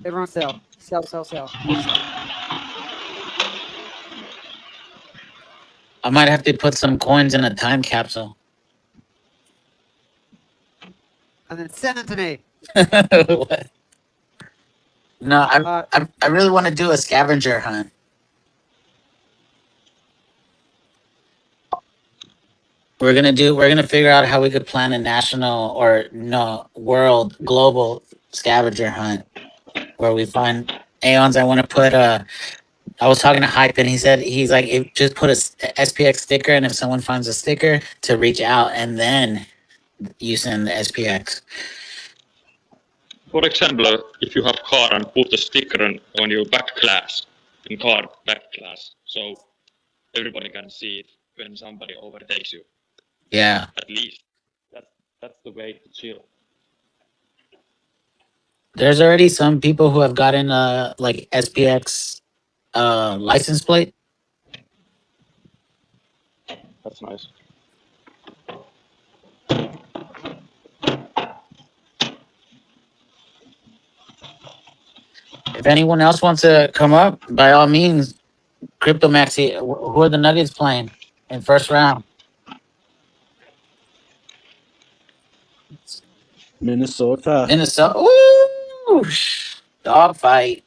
[SPEAKER 7] Everyone sell. Sell, sell, sell. All sell.
[SPEAKER 1] I might have to put some coins in a time capsule.
[SPEAKER 7] And then send them to me.
[SPEAKER 1] What? No,
[SPEAKER 7] Uh,
[SPEAKER 1] I really want to do a scavenger hunt. We're gonna figure out how we could plan a national or no world global scavenger hunt where we find aeons. I want to put I was talking to Hype and he said he's like if just put a SPX sticker and if someone finds a sticker to reach out and then you send the SPX.
[SPEAKER 5] For example, if you have car and put a sticker on your back glass, in car back glass, so everybody can see it when somebody overtakes you.
[SPEAKER 1] Yeah.
[SPEAKER 5] At least that's the way to chill.
[SPEAKER 1] There's already some people who have gotten like SPX license plate.
[SPEAKER 5] That's nice.
[SPEAKER 1] If anyone else wants to come up, by all means, Crypto Maxi, who are the Nuggets playing in first round?
[SPEAKER 2] Minnesota.
[SPEAKER 1] Minnesota. Ooh, dog fight.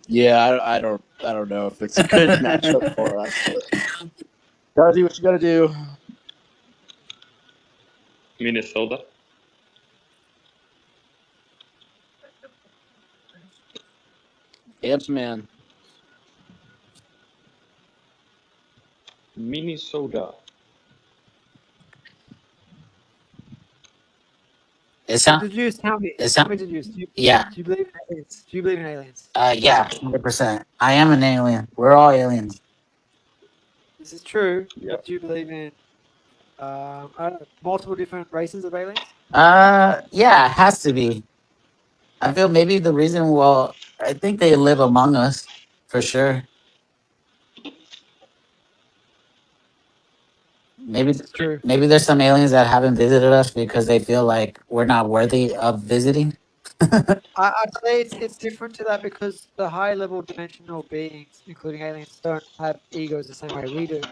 [SPEAKER 2] Yeah, I don't know if it's a good matchup for us. Gotta do what you gotta do.
[SPEAKER 5] Minnesota.
[SPEAKER 2] Amps, man.
[SPEAKER 5] Minnesota.
[SPEAKER 1] It sound.
[SPEAKER 7] Deduce, tell me.
[SPEAKER 1] It
[SPEAKER 7] Tell me,
[SPEAKER 1] sound.
[SPEAKER 7] Deduce.
[SPEAKER 1] Yeah.
[SPEAKER 7] Do you believe in aliens? Do you believe in aliens?
[SPEAKER 1] Yeah. 100%. I am an alien. We're all aliens.
[SPEAKER 7] This is true.
[SPEAKER 5] Yep.
[SPEAKER 7] But do you believe in I don't know, multiple different races of aliens?
[SPEAKER 1] Yeah. It has to be. I feel maybe the reason. Well, I think they live among us for sure. Maybe.
[SPEAKER 7] This is true.
[SPEAKER 1] Maybe there's some aliens that haven't visited us because they feel like we're not worthy of visiting.
[SPEAKER 7] I'd say it's different to that because the high level dimensional beings, including aliens, don't have egos the same way we do.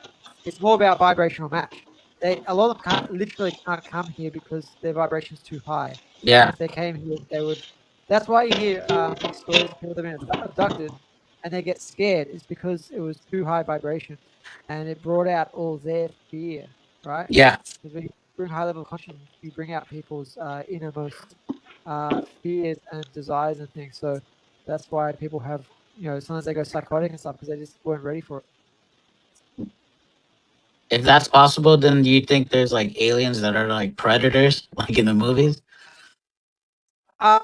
[SPEAKER 7] It's more about vibrational match. A lot of them literally can't come here because their vibration's too high. And
[SPEAKER 1] Yeah.
[SPEAKER 7] if they came here, they would. That's why you hear these stories of people that have been abducted and they get scared. Is because it was too high vibration, and it brought out all their fear. Right?
[SPEAKER 1] Yeah.
[SPEAKER 7] Because when you bring high level consciousness, you bring out people's innermost fears and desires and things. So that's why people have, sometimes they go psychotic and stuff because they just weren't ready for it.
[SPEAKER 1] If that's possible, then do you think there's like aliens that are like predators, like in the movies?
[SPEAKER 7] I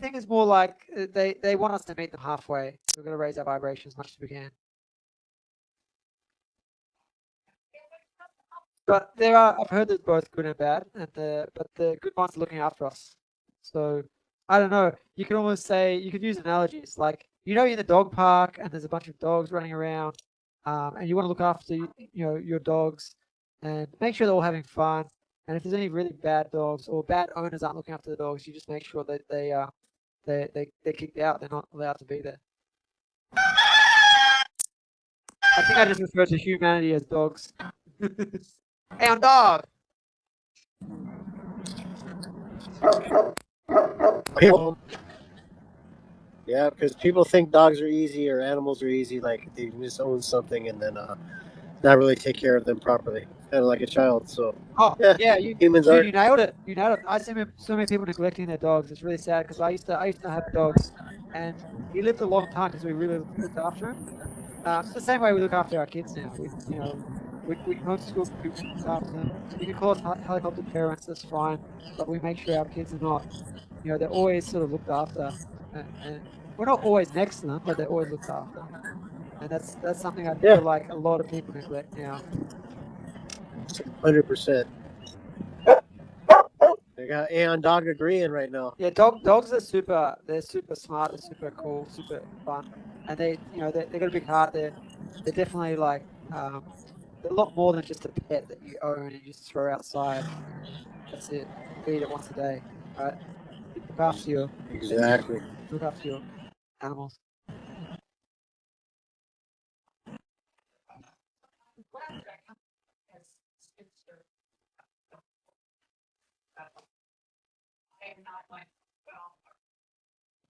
[SPEAKER 7] think it's more like they want us to meet them halfway. We're going to raise our vibration as much as we can. But I've heard there's both good and bad, but the good ones are looking after us. So I don't know. You could almost say you could use analogies like you're in the dog park and there's a bunch of dogs running around, and you want to look after your dogs and make sure they're all having fun. And if there's any really bad dogs or bad owners aren't looking after the dogs, you just make sure that they're kicked out. They're not allowed to be there. I think I just referred to humanity as dogs. Hey, I'm dog.
[SPEAKER 3] Yeah, because people think dogs are easy or animals are easy, like they just own something and then not really take care of them properly, kind of like a child. So
[SPEAKER 7] Oh
[SPEAKER 3] yeah,
[SPEAKER 7] yeah,
[SPEAKER 3] humans
[SPEAKER 7] dude,
[SPEAKER 3] are.
[SPEAKER 7] you nailed it. You nailed it. I see so many people neglecting their dogs. It's really sad because I used to have dogs, and he lived a long time because we really looked after him. It's the same way we look after our kids now. We homeschool them, we look after them. You can call us helicopter parents. That's fine, but we make sure our kids are not. They're always sort of looked after, and we're not always next to them, but they're always looked after. And that's something I
[SPEAKER 3] Yeah,
[SPEAKER 7] feel like a lot of people neglect now.
[SPEAKER 3] 100%. I got Aeon Dog agreeing right now.
[SPEAKER 7] Yeah, dogs are super. They're super smart. They're super cool. Super fun, and they got a big heart. They're definitely like they're a lot more than just a pet that you own and you just throw outside. That's it. Feed it once a day, right? Look after your
[SPEAKER 3] Exactly.
[SPEAKER 7] look after your animals.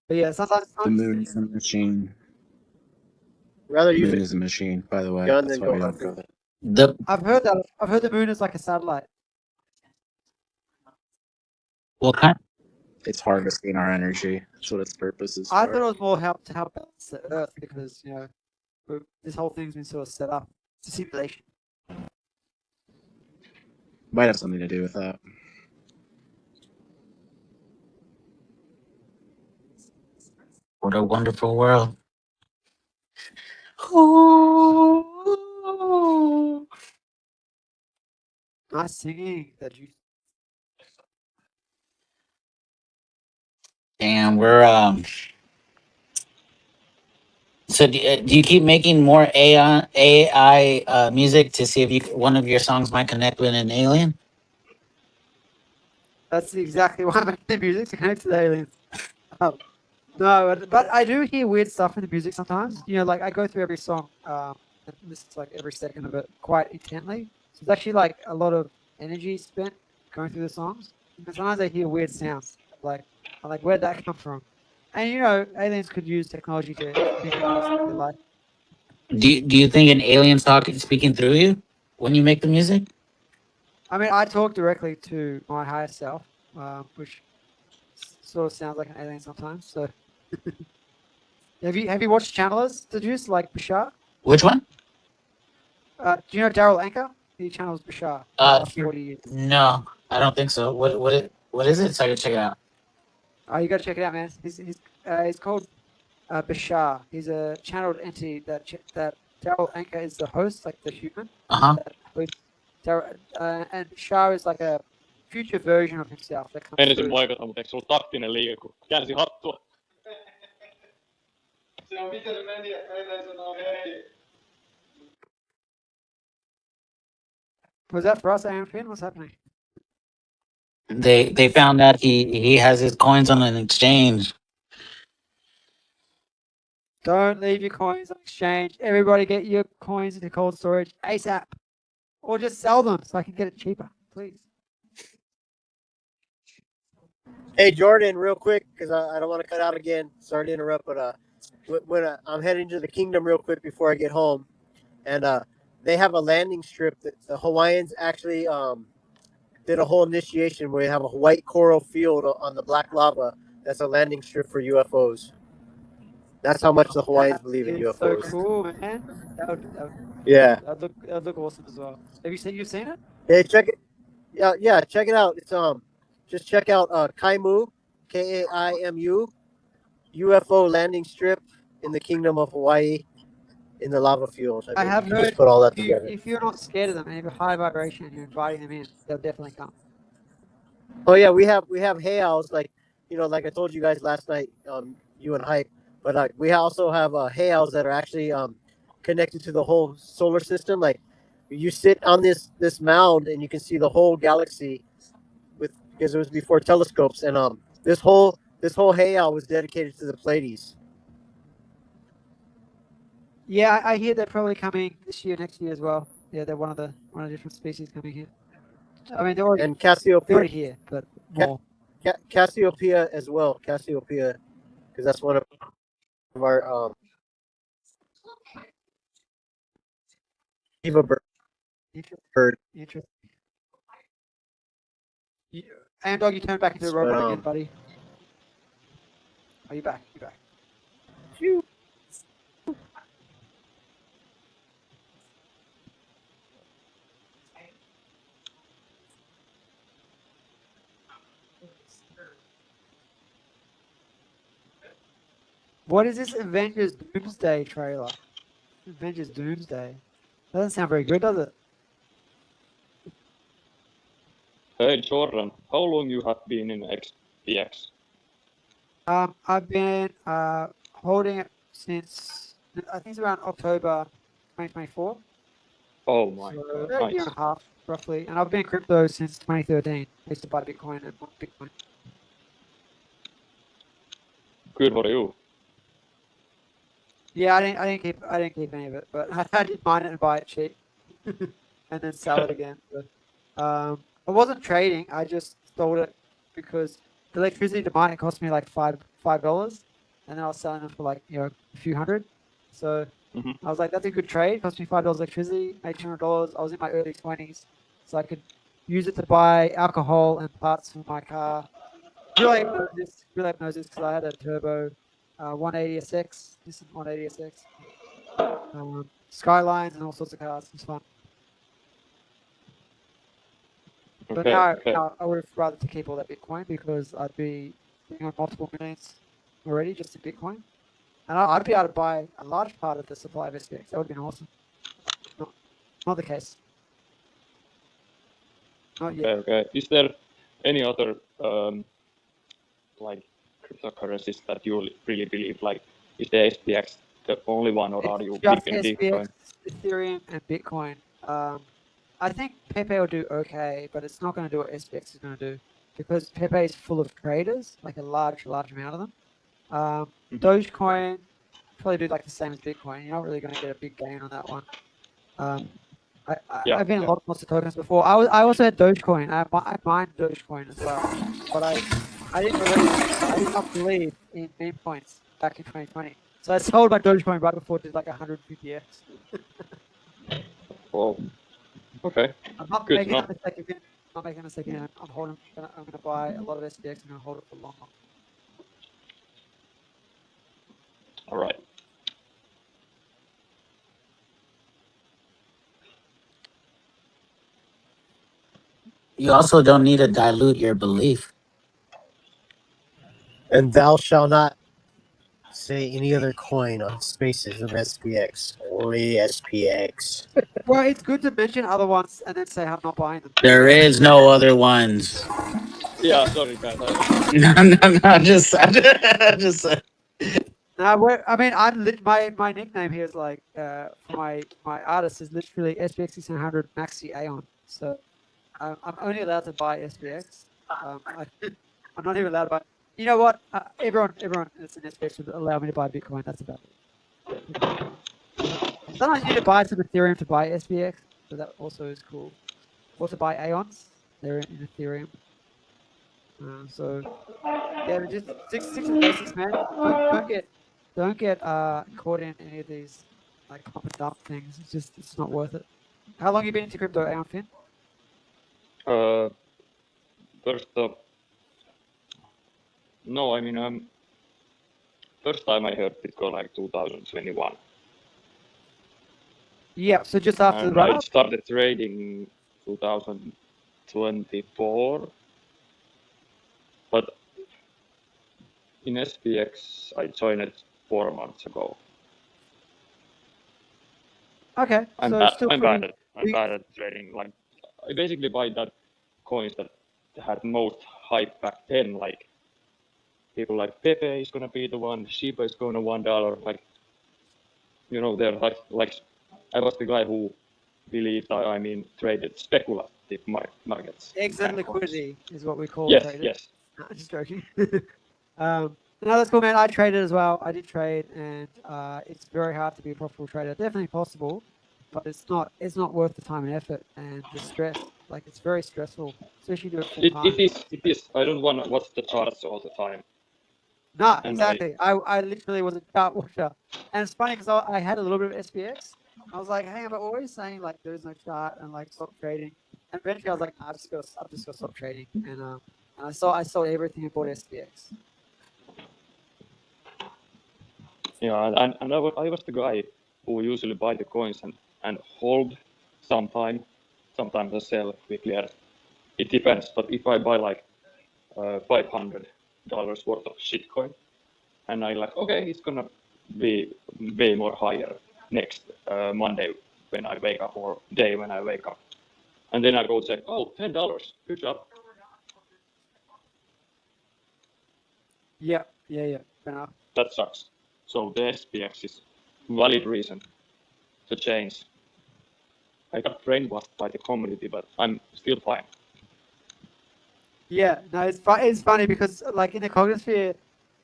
[SPEAKER 7] But yeah, sometimes
[SPEAKER 2] The moon's a machine.
[SPEAKER 3] rather
[SPEAKER 2] The
[SPEAKER 3] use
[SPEAKER 2] moon
[SPEAKER 3] it
[SPEAKER 2] is a machine, by the way.
[SPEAKER 3] gun
[SPEAKER 2] That's
[SPEAKER 3] than
[SPEAKER 2] why
[SPEAKER 3] go
[SPEAKER 2] we don't
[SPEAKER 3] hunting.
[SPEAKER 2] go there.
[SPEAKER 1] The
[SPEAKER 7] I've heard that. I've heard the moon is like a satellite.
[SPEAKER 1] what kind?
[SPEAKER 2] It's harvesting our energy. That's what its purpose is
[SPEAKER 7] I
[SPEAKER 2] for.
[SPEAKER 7] thought it was more to help balance the Earth because this whole thing's been sort of set up. It's a simulation.
[SPEAKER 2] Might have something to do with that.
[SPEAKER 1] What a wonderful world. Ooh.
[SPEAKER 7] Nice singing that you.
[SPEAKER 1] And we're so do you keep making more AI music to see if one of your songs might connect with an alien?
[SPEAKER 7] That's exactly why I'm making the music to connect to the aliens. No, but I do hear weird stuff in the music sometimes. Like I go through every song, and listen to like every second of it quite intently. So it's actually like a lot of energy spent going through the songs. And sometimes I hear weird sounds. I'm like, where'd that come from? And aliens could use technology to communicate with us if they like.
[SPEAKER 1] Do you think an alien's speaking through you when you make the music?
[SPEAKER 7] I mean, I talk directly to my higher self, which sort of sounds like an alien sometimes. So, have you watched channelers, the juice like Bashar?
[SPEAKER 1] Which one?
[SPEAKER 7] Do you know Daryl Anchor? He channels Bashar for the last 40 years.
[SPEAKER 1] No, I don't think so. What is it? So I can check it out.
[SPEAKER 7] Oh, you got to check it out, man. He's called Bashar. He's a channeled entity that Daryl Anchor is the host, like the human
[SPEAKER 1] Uh huh.
[SPEAKER 7] that hosts and Bashar is like a future version of himself that comes
[SPEAKER 5] Menisin
[SPEAKER 7] through.
[SPEAKER 5] moikata, mutta eikö sulla taktinen liike, kun käänsi hattua?
[SPEAKER 7] Was that for us, Aaron Finn? What's happening?
[SPEAKER 1] They found out he has his coins on an exchange.
[SPEAKER 7] Don't leave your coins on exchange. Everybody get your coins into cold storage ASAP. Or just sell them so I can get it cheaper, please.
[SPEAKER 3] Hey Jordan, real quick, because I don't want to cut out again. Sorry to interrupt, but when I'm heading to the kingdom real quick before I get home, and they have a landing strip that the Hawaiians actually did a whole initiation where you have a white coral field on the black lava. That's a landing strip for UFOs. That's how much the Hawaiians
[SPEAKER 7] That
[SPEAKER 3] believe in
[SPEAKER 7] is so
[SPEAKER 3] UFOs.
[SPEAKER 7] cool, man. That
[SPEAKER 3] Yeah.
[SPEAKER 7] that'd look awesome as well. Have you seen it?
[SPEAKER 3] Hey, check it. Yeah, check it out. It's just check out Kaimu, Kaimu, UFO landing strip in the Kingdom of Hawaii in the lava field. I
[SPEAKER 7] I
[SPEAKER 3] mean,
[SPEAKER 7] have
[SPEAKER 3] you just
[SPEAKER 7] heard
[SPEAKER 3] put all that
[SPEAKER 7] if you
[SPEAKER 3] together.
[SPEAKER 7] if you're not scared of them and you have a high vibration and you're inviting them in, they'll definitely come.
[SPEAKER 3] Oh yeah, we have hayals like I told you guys last night, you and Hype, but we also have hayals that are actually connected to the whole solar system. Like you sit on this mound and you can see the whole galaxy with because it was before telescopes, and this whole hayal was dedicated to the Pleiades.
[SPEAKER 7] Yeah, I hear they're probably coming this year, next year as well. Yeah, they're one of the different species coming here. I mean,
[SPEAKER 3] And
[SPEAKER 7] they're
[SPEAKER 3] Cassiopeia,
[SPEAKER 7] already here, but
[SPEAKER 3] Ca-
[SPEAKER 7] more.
[SPEAKER 3] Cassiopeia as well. Cassiopeia, because that's one of our diva
[SPEAKER 7] Interesting.
[SPEAKER 3] bird.
[SPEAKER 7] Interesting. And dog, you turned back into a
[SPEAKER 3] But
[SPEAKER 7] robot again, buddy. Are you back? You back? What is this Avengers Doomsday trailer? Avengers Doomsday. Doesn't sound very good, does it?
[SPEAKER 5] Hey Jordan, how long you have been in XPX?
[SPEAKER 7] I've been holding it since I think it's around October 2024.
[SPEAKER 5] Oh my
[SPEAKER 7] So
[SPEAKER 5] god,
[SPEAKER 7] a year
[SPEAKER 5] nice.
[SPEAKER 7] and a half roughly, and I've been in crypto since 2013. I used to buy Bitcoin and want Bitcoin.
[SPEAKER 5] Good for you.
[SPEAKER 7] Yeah, I didn't keep any of it, but I did mine it and buy it cheap, and then sell it again. But I wasn't trading. I just sold it because the electricity to mine it cost me like $5, and then I was selling them for like a few hundred. So I was like, that's a good trade. Cost me $5 electricity, made $200. I was in my early 20s, so I could use it to buy alcohol and parts for my car. Really knows this because I had a turbo 180SX, Nissan 180SX, Skylines, and all sorts of cars. It was fun. But
[SPEAKER 5] Okay.
[SPEAKER 7] now I would have rather to keep all that Bitcoin because I'd be sitting on multiple millions already just in Bitcoin. And I'd be able to buy a large part of the supply of SPX. That would have been awesome. Not the case. Not yet.
[SPEAKER 5] Okay. Is there any other like cryptocurrencies that you really believe? Like, is the SPX the only one, or are
[SPEAKER 7] It's
[SPEAKER 5] you
[SPEAKER 7] just
[SPEAKER 5] big in
[SPEAKER 7] SPX,
[SPEAKER 5] Bitcoin?
[SPEAKER 7] Ethereum, and Bitcoin. I think Pepe will do okay, but it's not going to do what SPX is going to do because Pepe is full of traders, like a large amount of them. Dogecoin probably do like the same as Bitcoin. You're not really going to get a big gain on that one. I've been in lots of tokens before. I also had Dogecoin. I mined Dogecoin as well, but I did not believe in meme coins back in 2020. So I sold my Dogecoin right before it did like 150x.
[SPEAKER 5] Well, okay.
[SPEAKER 7] I'm not
[SPEAKER 5] Good
[SPEAKER 7] making
[SPEAKER 5] to
[SPEAKER 7] a
[SPEAKER 5] know.
[SPEAKER 7] mistake again. I'm not making a mistake again. I'm holding. I'm going to buy a lot of SPX. I'm going to hold it for long.
[SPEAKER 5] All right.
[SPEAKER 1] You also don't need to dilute your belief.
[SPEAKER 3] And thou shalt not say any other coin on spaces of SPX. Only SPX.
[SPEAKER 7] Well, it's good to mention other ones and then say I'm not buying them.
[SPEAKER 1] There is no other ones.
[SPEAKER 5] Yeah, sorry guys. I was
[SPEAKER 1] No, no, no. Just.
[SPEAKER 7] I mean, my nickname here is like for my artist is literally SPX6900 Maxi Aeon. So I'm only allowed to buy SPX. I'm not even allowed to buy. You know what? Everyone that's an SPX would allow me to buy Bitcoin. That's about it. Sometimes you need to buy some Ethereum to buy SPX, so that also is cool. Or to buy Aeons, they're in Ethereum. So yeah, just stick to the basics, man. Don't get caught in any of these like pump and dump things. It's not worth it. How long you been into crypto, Aeon Finn?
[SPEAKER 5] first. No, I mean, first time I heard Bitcoin like 2021.
[SPEAKER 7] Yeah, so just after the
[SPEAKER 5] And
[SPEAKER 7] run
[SPEAKER 5] I
[SPEAKER 7] up.
[SPEAKER 5] started trading 2024. But in SPX, I joined it 4 months ago.
[SPEAKER 7] Okay,
[SPEAKER 5] I'm
[SPEAKER 7] so
[SPEAKER 5] bad.
[SPEAKER 7] it's still
[SPEAKER 5] I'm
[SPEAKER 7] pretty.
[SPEAKER 5] bad at. I'm bad at trading. Like, I basically buy that coins that had most hype back then. Like, people like Pepe is gonna be the one. Shiba is going to $1. Like, they're like. I was the guy who believed. I mean, traded speculative markets.
[SPEAKER 7] Exit
[SPEAKER 5] Kind of coins.
[SPEAKER 7] liquidity is what we call
[SPEAKER 5] Yes.
[SPEAKER 7] traders.
[SPEAKER 5] Yes.
[SPEAKER 7] No, just joking. No, that's cool, man. I traded as well. I did trade, and it's very hard to be a profitable trader. Definitely possible, but it's not worth the time and effort and the stress. Like it's very stressful, especially do it full
[SPEAKER 5] It,
[SPEAKER 7] time.
[SPEAKER 5] it is. It is. I don't want to watch the charts all the time.
[SPEAKER 7] No,
[SPEAKER 5] And
[SPEAKER 7] exactly. I literally was a chart watcher, and it's funny because I had a little bit of SPX. I was like, hey, I'm always saying like there's no chart and like stop trading. And eventually I was like, nah, I'm just gonna stop trading. And I sold everything and bought SPX.
[SPEAKER 5] and I was the guy who usually buy the coins and hold sometime. Sometimes I sell quickly. It depends. But if I buy like $500 worth of shitcoin, and I like, okay, it's gonna be way more higher next Monday when I wake up, or day when I wake up, and then I go check, oh, $10, good job.
[SPEAKER 7] Yeah. Fair enough.
[SPEAKER 5] That sucks. So the SPX is valid reason to change. I got brainwashed by the community, but I'm still fine.
[SPEAKER 7] Yeah, no, it's funny because like in the cognisphere,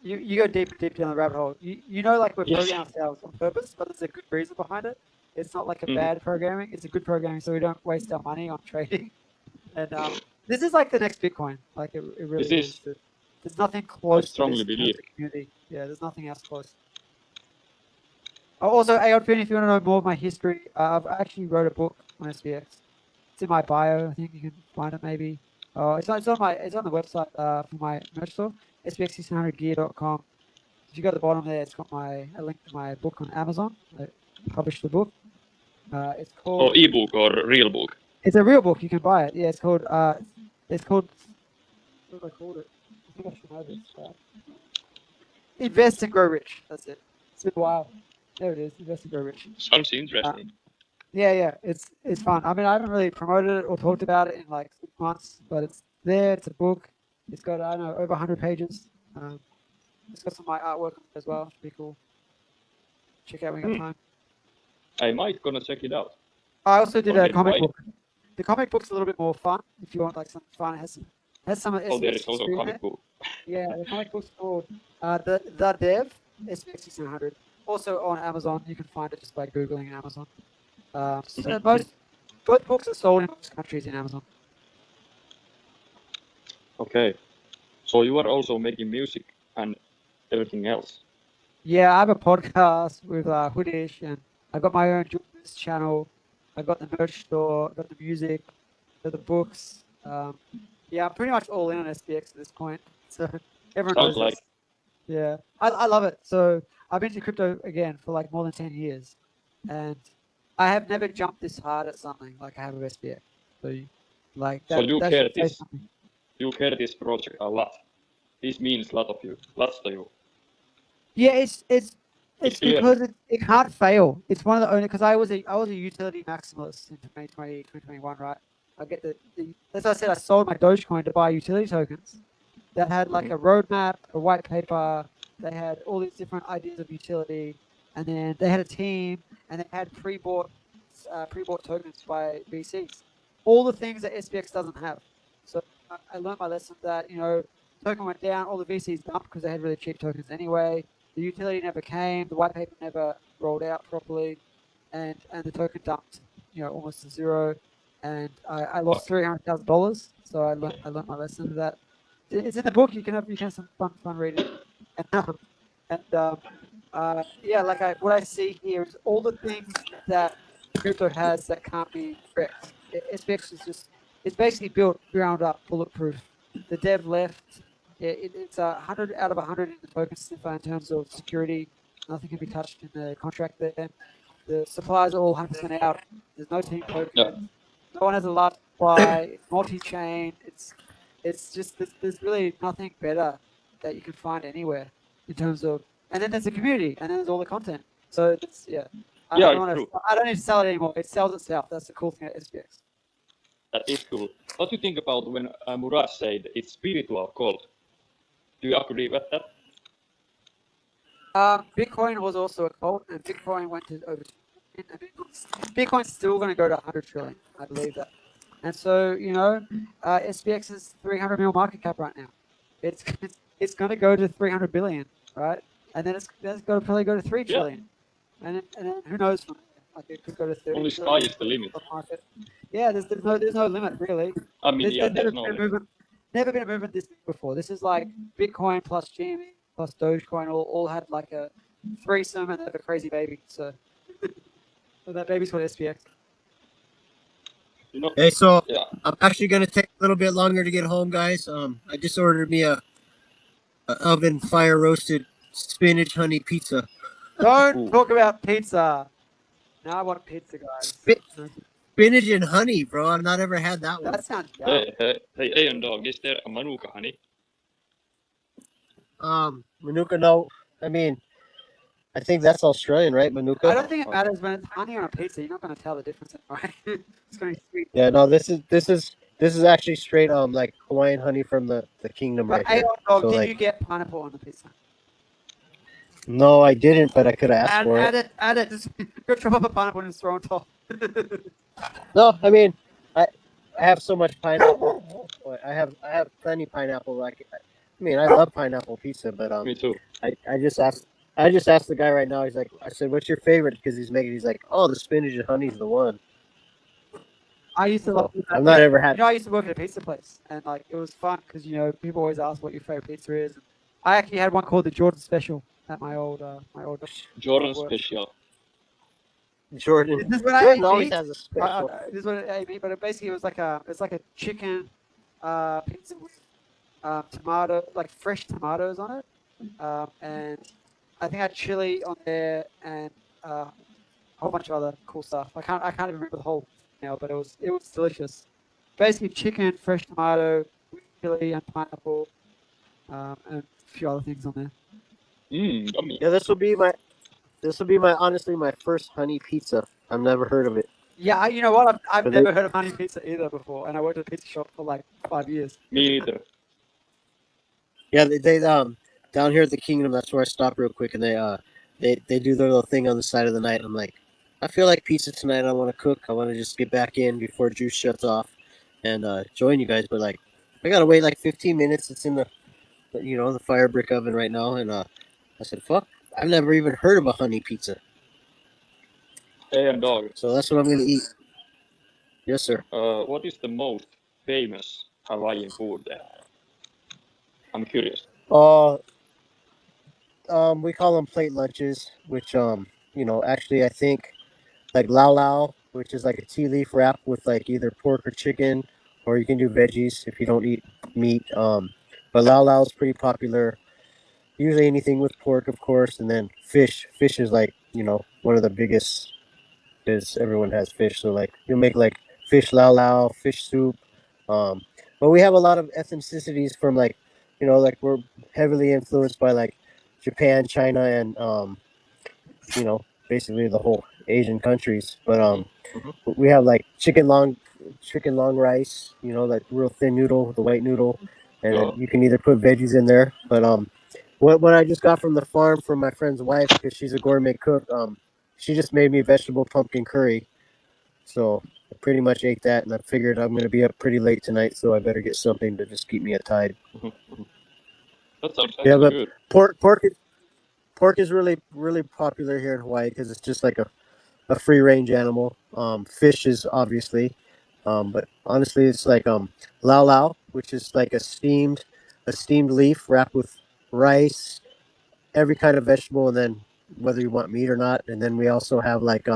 [SPEAKER 7] you go deep down the rabbit hole. You know, like we're
[SPEAKER 5] Yes.
[SPEAKER 7] programming ourselves on purpose, but there's a good reason behind it. It's not like a
[SPEAKER 5] Mhm.
[SPEAKER 7] bad programming; it's a good programming, so we don't waste our money on trading. And this is like the next Bitcoin. Like it really
[SPEAKER 5] This
[SPEAKER 7] is.
[SPEAKER 5] is,
[SPEAKER 7] There's nothing
[SPEAKER 5] I
[SPEAKER 7] close to this
[SPEAKER 5] strongly
[SPEAKER 7] in terms
[SPEAKER 5] believe.
[SPEAKER 7] of community. Yeah, there's nothing else close. Also, Aeon, if you want to know more of my history, I've actually wrote a book on SPX. It's in my bio. I think you can find it maybe. It's on the website for my merch store, SPX6900gear.com. If you go to the bottom there, it's got a link to my book on Amazon. I published the book. It's
[SPEAKER 5] Or
[SPEAKER 7] called.
[SPEAKER 5] ebook or real book?
[SPEAKER 7] It's a real book. You can buy it. Yeah, it's called. What have I called it? I think I should know this. Invest and Grow Rich. That's it. It's been a while. There it is. Invest and Grow Rich.
[SPEAKER 5] Sounds interesting.
[SPEAKER 7] Yeah. It's fun. I mean, I haven't really promoted it or talked about it in like 6 months, but it's there. It's a book. It's got I don't know over 100 pages. It's got some of my artwork on it as well. It's pretty cool. Check out when you got time.
[SPEAKER 5] I might gonna check it out.
[SPEAKER 7] I also did a
[SPEAKER 5] Okay,
[SPEAKER 7] comic
[SPEAKER 5] right.
[SPEAKER 7] book. The comic book's a little bit more fun if you want like something fun. It has some of
[SPEAKER 5] Oh, there
[SPEAKER 7] SPX
[SPEAKER 5] is also a
[SPEAKER 7] history in
[SPEAKER 5] comic
[SPEAKER 7] it.
[SPEAKER 5] book.
[SPEAKER 7] Yeah, the comic book's called the Dev SPX6900. Also on Amazon, you can find it just by googling Amazon. Both books are sold in most countries in Amazon.
[SPEAKER 5] Okay. So you are also making music and everything else.
[SPEAKER 7] Yeah, I have a podcast with Hoodish, and I got my own Jules channel. I got the merch store, got the music, got the books. Yeah, I'm pretty much all in on SPX at this point. So everyone
[SPEAKER 5] Sounds
[SPEAKER 7] knows
[SPEAKER 5] like.
[SPEAKER 7] this. Yeah, I love it. So I've been to crypto again for like more than 10 years, and I have never jumped this hard at something like I have with SPX. So like
[SPEAKER 5] So
[SPEAKER 7] that
[SPEAKER 5] you
[SPEAKER 7] that
[SPEAKER 5] care
[SPEAKER 7] should say
[SPEAKER 5] this.
[SPEAKER 7] something.
[SPEAKER 5] You care this project a lot. This means a lot of you. Lots to you.
[SPEAKER 7] Yeah, it's
[SPEAKER 5] clear.
[SPEAKER 7] because it can't fail. It's one of the only because I was a utility maximalist in 2020, 2021, right? I get as I said, I sold my Dogecoin to buy utility tokens that had like a roadmap, a white paper. They had all these different ideas of utility, and then they had a team, and they had pre-bought tokens by VCs. All the things that SPX doesn't have. So I learned my lesson that token went down, all the VCs dumped because they had really cheap tokens anyway. The utility never came, the white paper never rolled out properly, and the token dumped, almost to zero, and I lost $300,000. So I learned my lesson that it's in the book. You can have some fun reading, and yeah, what I see here is all the things that crypto has that can't be wrecked. SPX is it's basically built ground up, bulletproof. The dev left. It's 100 out of 100 in the token sniffer in terms of security. Nothing can be touched in the contract there. The supplies are all 100% out. There's no team token.
[SPEAKER 5] Yeah.
[SPEAKER 7] No one has a large supply. It's multi-chain. It's just there's really nothing better that you can find anywhere in terms of. And then there's the community, and then there's all the content. So it's I don't need to sell it anymore. It sells itself. That's the cool thing at SPX.
[SPEAKER 5] That is cool. What do you think about when Murad said it's spiritual gold? Do you agree with that?
[SPEAKER 7] Bitcoin was also a cult, and Bitcoin went to over 2 trillion, and Bitcoin's still going to go to 100 trillion. I believe that. And so, SPX is 300 mil market cap right now. It's going to go to 300 billion, right? And then it's going to probably go to 3 trillion. And then who knows from there? Like it could go to 30
[SPEAKER 5] Only
[SPEAKER 7] trillion.
[SPEAKER 5] sky is the limit.
[SPEAKER 7] Market. Yeah, there's no limit really.
[SPEAKER 5] I mean,
[SPEAKER 7] There's
[SPEAKER 5] there's no limit.
[SPEAKER 7] never been a movement this big before. This is like Bitcoin plus GME plus Dogecoin all had like a threesome and they have a crazy baby. So, so that baby's called SPX.
[SPEAKER 3] Hey, so
[SPEAKER 5] Yeah.
[SPEAKER 3] I'm actually gonna take a little bit longer to get home, guys. I just ordered me a oven fire roasted spinach honey pizza.
[SPEAKER 7] Don't talk about pizza. Now I want pizza, guys.
[SPEAKER 3] Spinach and honey, bro. I've not ever had that one.
[SPEAKER 7] That sounds yum.
[SPEAKER 5] Hey, Aeon dog, is there a manuka honey?
[SPEAKER 3] Manuka, no. I mean, I think that's Australian, right? Manuka.
[SPEAKER 7] I don't think it matters when it's honey on a pizza. You're not going to tell the difference, right? It's going to be sweet.
[SPEAKER 3] Yeah, no. This is actually straight like Hawaiian honey from the kingdom right here.
[SPEAKER 7] Dog,
[SPEAKER 3] So,
[SPEAKER 7] did
[SPEAKER 3] like,
[SPEAKER 7] you get pineapple on the pizza?
[SPEAKER 3] no, I didn't, but I could have asked for it.
[SPEAKER 7] Add it. Just go chop up a pineapple and just throw on top.
[SPEAKER 3] No, I mean, I have so much pineapple. I have plenty pineapple. Like, I mean, I love pineapple pizza, but
[SPEAKER 5] Me too.
[SPEAKER 3] I just asked the guy right now. He's like, I said, "What's your favorite?" Because he's making. He's like, "Oh, the spinach and honey's the one."
[SPEAKER 7] I used to love.
[SPEAKER 3] I've not ever had.
[SPEAKER 7] I used to work at a pizza place, and like it was fun because people always ask what your favorite pizza is. I actually had one called the Jordan Special at my old
[SPEAKER 5] Jordan Special.
[SPEAKER 3] Jordan.
[SPEAKER 7] This is what I
[SPEAKER 3] Jordan
[SPEAKER 7] ate
[SPEAKER 3] always
[SPEAKER 7] meat.
[SPEAKER 3] has a special.
[SPEAKER 7] This is what I ate meat, but basically it was like a chicken pizza with tomato, like fresh tomatoes on it, and I think I had chili on there and a whole bunch of other cool stuff. I can't even remember the whole now, but it was delicious. Basically, chicken, fresh tomato, chili, and pineapple, and a few other things on there.
[SPEAKER 5] Yummy.
[SPEAKER 3] Yeah, this will be my honestly my first honey pizza. I've never heard of it.
[SPEAKER 7] Yeah, you know what? I've
[SPEAKER 3] But
[SPEAKER 7] never heard of honey pizza either before, and I worked at a pizza shop for like 5 years.
[SPEAKER 5] Me neither.
[SPEAKER 3] yeah, they down here at the Kingdom. That's where I stop real quick, and they do their little thing on the side of the night. I'm like, I feel like pizza tonight. I want to cook. I want to just get back in before juice shuts off, and join you guys. But like, I gotta wait like 15 minutes. It's in the fire brick oven right now, and I said, fuck, I've never even heard of a honey pizza.
[SPEAKER 5] Hey, and dog.
[SPEAKER 3] So that's what I'm gonna eat. Yes, sir.
[SPEAKER 5] What is the most famous Hawaiian food there? I'm curious.
[SPEAKER 3] We call them plate lunches, which actually I think like lao lao, which is like a tea leaf wrap with like either pork or chicken, or you can do veggies if you don't eat meat. But lao lao is pretty popular. Usually anything with pork, of course, and then fish. Fish is like one of the biggest because everyone has fish. So like you'll make like fish lao lao, fish soup. Um, but we have a lot of ethnicities from like like we're heavily influenced by like Japan, China, and basically the whole Asian countries. But
[SPEAKER 5] Mm-hmm.
[SPEAKER 3] we have like chicken long rice, that real thin noodle, the white noodle, and then
[SPEAKER 5] Yeah.
[SPEAKER 3] you can either put veggies in there. But what I just got from the farm from my friend's wife because she's a gourmet cook, she just made me vegetable pumpkin curry. So I pretty much ate that, and I figured I'm gonna be up pretty late tonight, so I better get something to just keep me a tide.
[SPEAKER 5] Mm-hmm. That sounds
[SPEAKER 3] Yeah,
[SPEAKER 5] actually
[SPEAKER 3] but
[SPEAKER 5] good.
[SPEAKER 3] pork is really really popular here in Hawaii because it's just like a free range animal. Fish is obviously, but honestly, it's like lao lao, which is like a steamed leaf wrapped with rice, every kind of vegetable, and then whether you want meat or not. And then we also have like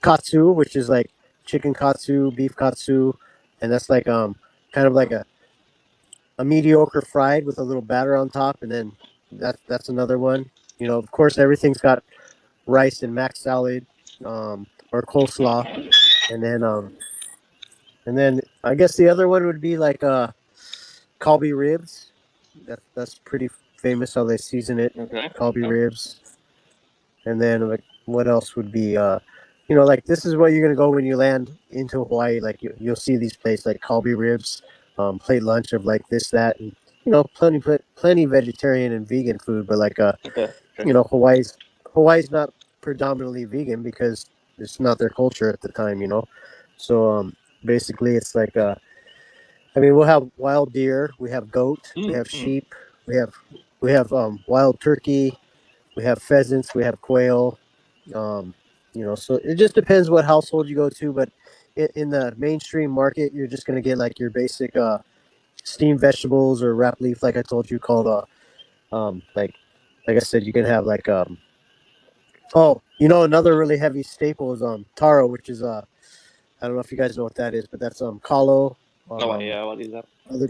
[SPEAKER 3] katsu, which is like chicken katsu, beef katsu, and that's like kind of like a mediocre fried with a little batter on top, and then that's another one. Of course, everything's got rice and mac salad, or coleslaw, and then I guess the other one would be like Kalbi ribs. That's pretty famous how they season it.
[SPEAKER 5] Okay.
[SPEAKER 3] Kalbi
[SPEAKER 5] Yeah.
[SPEAKER 3] ribs, and then like what else would be like this is where you're gonna go when you land into Hawaii. Like you'll see these places like Kalbi ribs, plate lunch of like this that, and plenty vegetarian and vegan food. But like
[SPEAKER 5] Okay. Okay.
[SPEAKER 3] Hawaii's not predominantly vegan because it's not their culture at the time. So basically it's like I mean we'll have wild deer, we have goat, we have
[SPEAKER 5] Mm.
[SPEAKER 3] sheep, we have wild turkey, we have pheasants, we have quail. So it just depends what household you go to, but in the mainstream market you're just going to get like your basic steamed vegetables or wrap leaf like I told you called like I said you can have like oh, another really heavy staple is taro, which is I don't know if you guys know what that is, but that's kalo.
[SPEAKER 5] No,
[SPEAKER 3] Um,
[SPEAKER 5] yeah. What is that?
[SPEAKER 3] other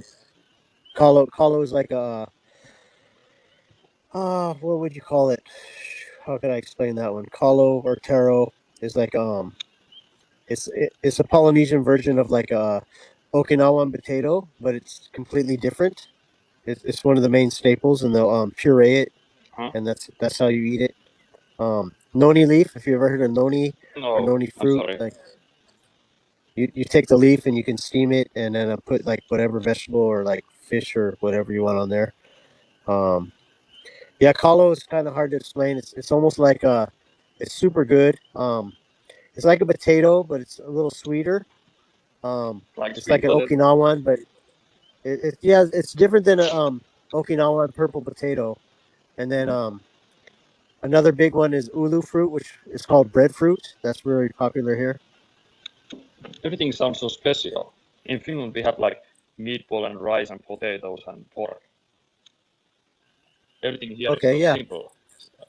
[SPEAKER 3] kalo is like a what would you call it? How can I explain that one? Kalo or taro is like it's a Polynesian version of like a Okinawan potato, but it's completely different. It's one of the main staples, and they'll puree it,
[SPEAKER 5] Huh?
[SPEAKER 3] and that's how you eat it. Noni leaf. If you ever heard of noni or
[SPEAKER 5] No,
[SPEAKER 3] noni
[SPEAKER 5] I'm
[SPEAKER 3] fruit,
[SPEAKER 5] sorry.
[SPEAKER 3] like you take the leaf and you can steam it, and then put like whatever vegetable or like fish or whatever you want on there. Um, yeah, kalo is kind of hard to explain. It's almost like it's super good. It's like a potato, but it's a little sweeter.
[SPEAKER 5] Like
[SPEAKER 3] It's like
[SPEAKER 5] sweet
[SPEAKER 3] an
[SPEAKER 5] potato.
[SPEAKER 3] Okinawan, but yeah, it's different than a Okinawan purple potato. And then
[SPEAKER 5] Mhm.
[SPEAKER 3] another big one is ulu fruit, which is called breadfruit. That's really popular here.
[SPEAKER 5] Everything sounds so special. In Finland, we have like meatball and rice and potatoes and pork. Everything here is
[SPEAKER 3] Okay,
[SPEAKER 5] so
[SPEAKER 3] yeah,
[SPEAKER 5] simple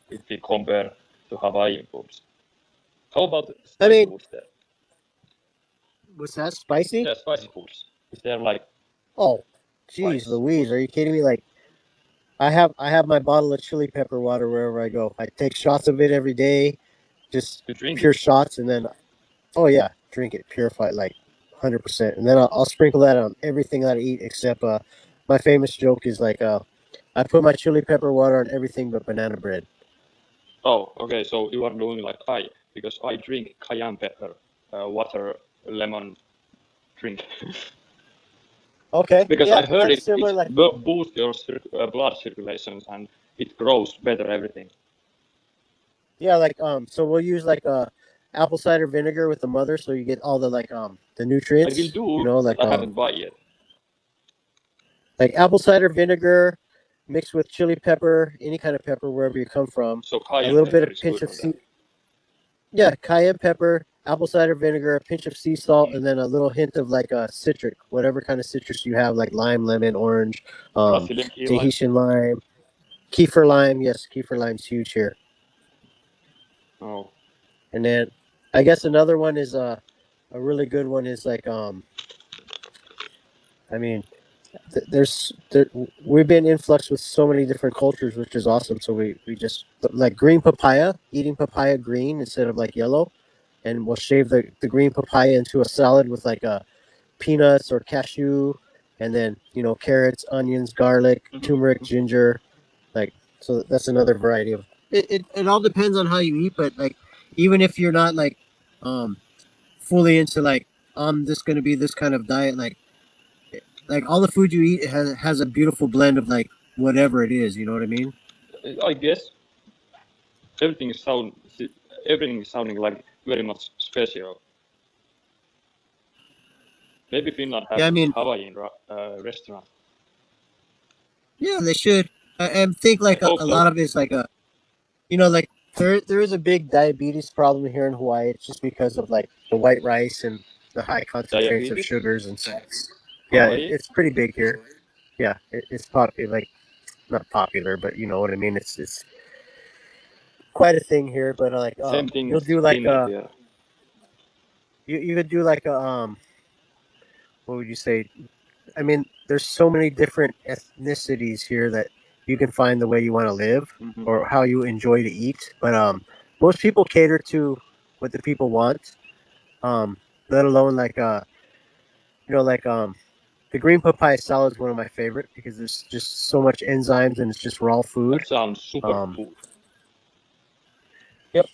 [SPEAKER 5] if we compare to Hawaiian foods. How about
[SPEAKER 3] I
[SPEAKER 5] spicy
[SPEAKER 3] mean,
[SPEAKER 5] foods there?
[SPEAKER 3] what's that? Spicy?
[SPEAKER 5] Yeah, spicy foods. Is there like
[SPEAKER 3] Oh, geez,
[SPEAKER 5] spice
[SPEAKER 3] Louise,
[SPEAKER 5] food?
[SPEAKER 3] are you kidding me? Like, I have my bottle of chili pepper water wherever I go. I take shots of it every day, just
[SPEAKER 5] You drink
[SPEAKER 3] pure
[SPEAKER 5] it?
[SPEAKER 3] shots, and then oh yeah, drink it purified like 100%, and then I'll sprinkle that on everything that I eat except my famous joke is like I put my chili pepper water on everything but banana bread.
[SPEAKER 5] Oh, okay. So you are doing like I, because I drink cayenne pepper, water, lemon drink.
[SPEAKER 3] Okay,
[SPEAKER 5] Because
[SPEAKER 3] yeah,
[SPEAKER 5] I heard
[SPEAKER 3] that's
[SPEAKER 5] it
[SPEAKER 3] similar.
[SPEAKER 5] it
[SPEAKER 3] Like
[SPEAKER 5] boosts your blood circulations and it grows better everything.
[SPEAKER 3] yeah, like so we'll use like apple cider vinegar with the mother, so you get all the like the
[SPEAKER 5] I will
[SPEAKER 3] nutrients. You
[SPEAKER 5] do,
[SPEAKER 3] know,
[SPEAKER 5] but I haven't buy yet.
[SPEAKER 3] like apple cider vinegar mixed with chili pepper, any kind of pepper wherever you come from,
[SPEAKER 5] So
[SPEAKER 3] a
[SPEAKER 5] cayenne
[SPEAKER 3] little bit
[SPEAKER 5] pepper
[SPEAKER 3] of
[SPEAKER 5] is
[SPEAKER 3] pinch
[SPEAKER 5] good
[SPEAKER 3] of
[SPEAKER 5] for that.
[SPEAKER 3] yeah, cayenne pepper, apple cider vinegar, a pinch of sea salt,
[SPEAKER 5] Mm.
[SPEAKER 3] and then a little hint of like citric, whatever kind of citrus you have, like lime, lemon, orange,
[SPEAKER 5] Brazilian key lime.
[SPEAKER 3] Tahitian lime, kefir lime. Yes, kefir lime's huge here.
[SPEAKER 5] Oh,
[SPEAKER 3] And then I guess another one is a really good one is like I mean we've been influxed with so many different cultures, which is awesome. So we just like green papaya, eating papaya green instead of like yellow, and we'll shave the green papaya into a salad with like peanuts or cashew, and then carrots, onions, garlic, turmeric,
[SPEAKER 5] mm-hmm.
[SPEAKER 3] ginger, like so that's another variety of it all depends on how you eat, but like even if you're not like um fully into like I'm just gonna be this kind of diet, like all the food you eat has a beautiful blend of like whatever it is, you know what I mean?
[SPEAKER 5] I guess everything is sound, everything is sounding like very much special. Maybe Finland have
[SPEAKER 3] Yeah, I mean,
[SPEAKER 5] Hawaiian restaurant.
[SPEAKER 3] yeah, they should. I think
[SPEAKER 5] I
[SPEAKER 3] like
[SPEAKER 5] hope
[SPEAKER 3] a
[SPEAKER 5] so.
[SPEAKER 3] lot of it's like like there is a big diabetes problem here in Hawaii. It's just because of like the white rice and the high concentration of
[SPEAKER 5] Diabetes,
[SPEAKER 3] sugars and salts. Yeah,
[SPEAKER 5] Hawaii.
[SPEAKER 3] it's pretty big here. Yeah, it's popular, like not popular, but you know what I mean. It's quite a thing here. But like
[SPEAKER 5] Same thing
[SPEAKER 3] you'll
[SPEAKER 5] as
[SPEAKER 3] do like
[SPEAKER 5] Finland here.
[SPEAKER 3] you could do like a what would you say? I mean, there's so many different ethnicities here that you can find the way you want to live
[SPEAKER 5] Mm-hmm.
[SPEAKER 3] or how you enjoy to eat. But most people cater to what the people want. Um, let alone like like the green papaya salad is one of my favorite because there's just so much enzymes and it's just raw food.
[SPEAKER 5] That sounds super
[SPEAKER 3] Um,
[SPEAKER 5] food.
[SPEAKER 3] yep.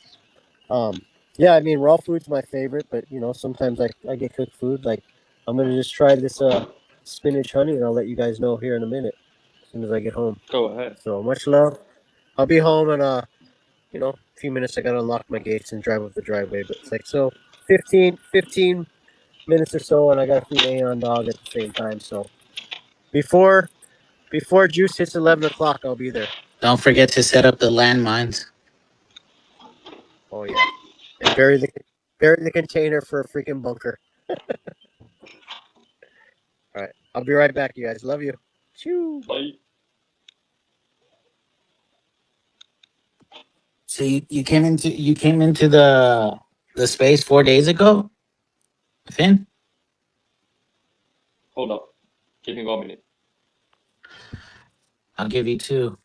[SPEAKER 3] Um, yeah, I mean raw food's my favorite, but sometimes I get cooked food. Like I'm gonna just try this spinach honey and I'll let you guys know here in a minute as soon as I get home.
[SPEAKER 5] Go ahead.
[SPEAKER 3] So much love. I'll be home in a few minutes. I gotta unlock my gates and drive up the driveway. But it's like so 15 minutes or so, and I gotta feed Aeon dog at the same time. So before before juice hits 11 o'clock, I'll be there.
[SPEAKER 1] Don't forget to set up the landmines.
[SPEAKER 3] Oh yeah, and bury the container for a freaking bunker. All right, I'll be right back, you guys. Love you. Chew.
[SPEAKER 5] Bye.
[SPEAKER 1] So you came into the space 4 days ago, Finn.
[SPEAKER 5] Hold up. Give me 1 minute.
[SPEAKER 1] I'll give you two.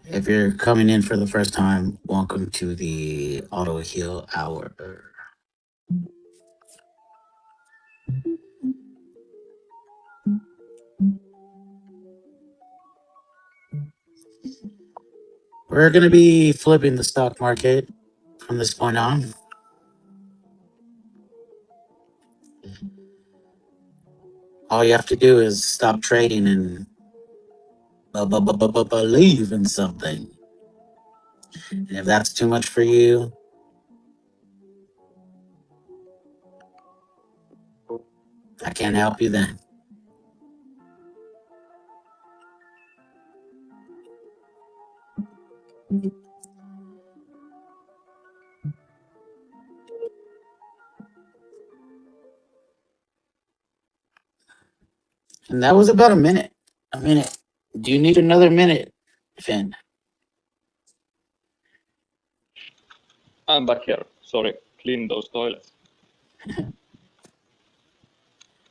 [SPEAKER 1] If you're coming in for the first time, welcome to the Autoheal Hour. We're gonna be flipping the stock market from this point on. All you have to do is stop trading and believe in something. And if that's too much for you, I can't help you then. And that was about a minute. A minute. Do you need another minute, Finn?
[SPEAKER 5] I'm back here. Sorry, clean those toilets.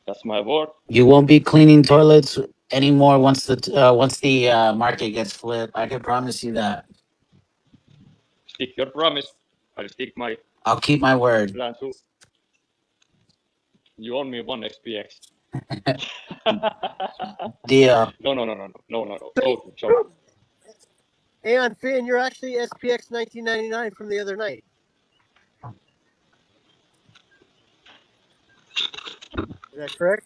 [SPEAKER 5] That's my word.
[SPEAKER 1] You won't be cleaning toilets anymore once the market gets flipped. I can promise you that.
[SPEAKER 5] Stick your promise. I'll stick my
[SPEAKER 1] I'll keep my word.
[SPEAKER 5] plan too. You owe me one SPX.
[SPEAKER 1] Deal.
[SPEAKER 5] No. Joking.
[SPEAKER 3] Hey, on Finn, you're actually SPX 1999 from the other night. Is that correct?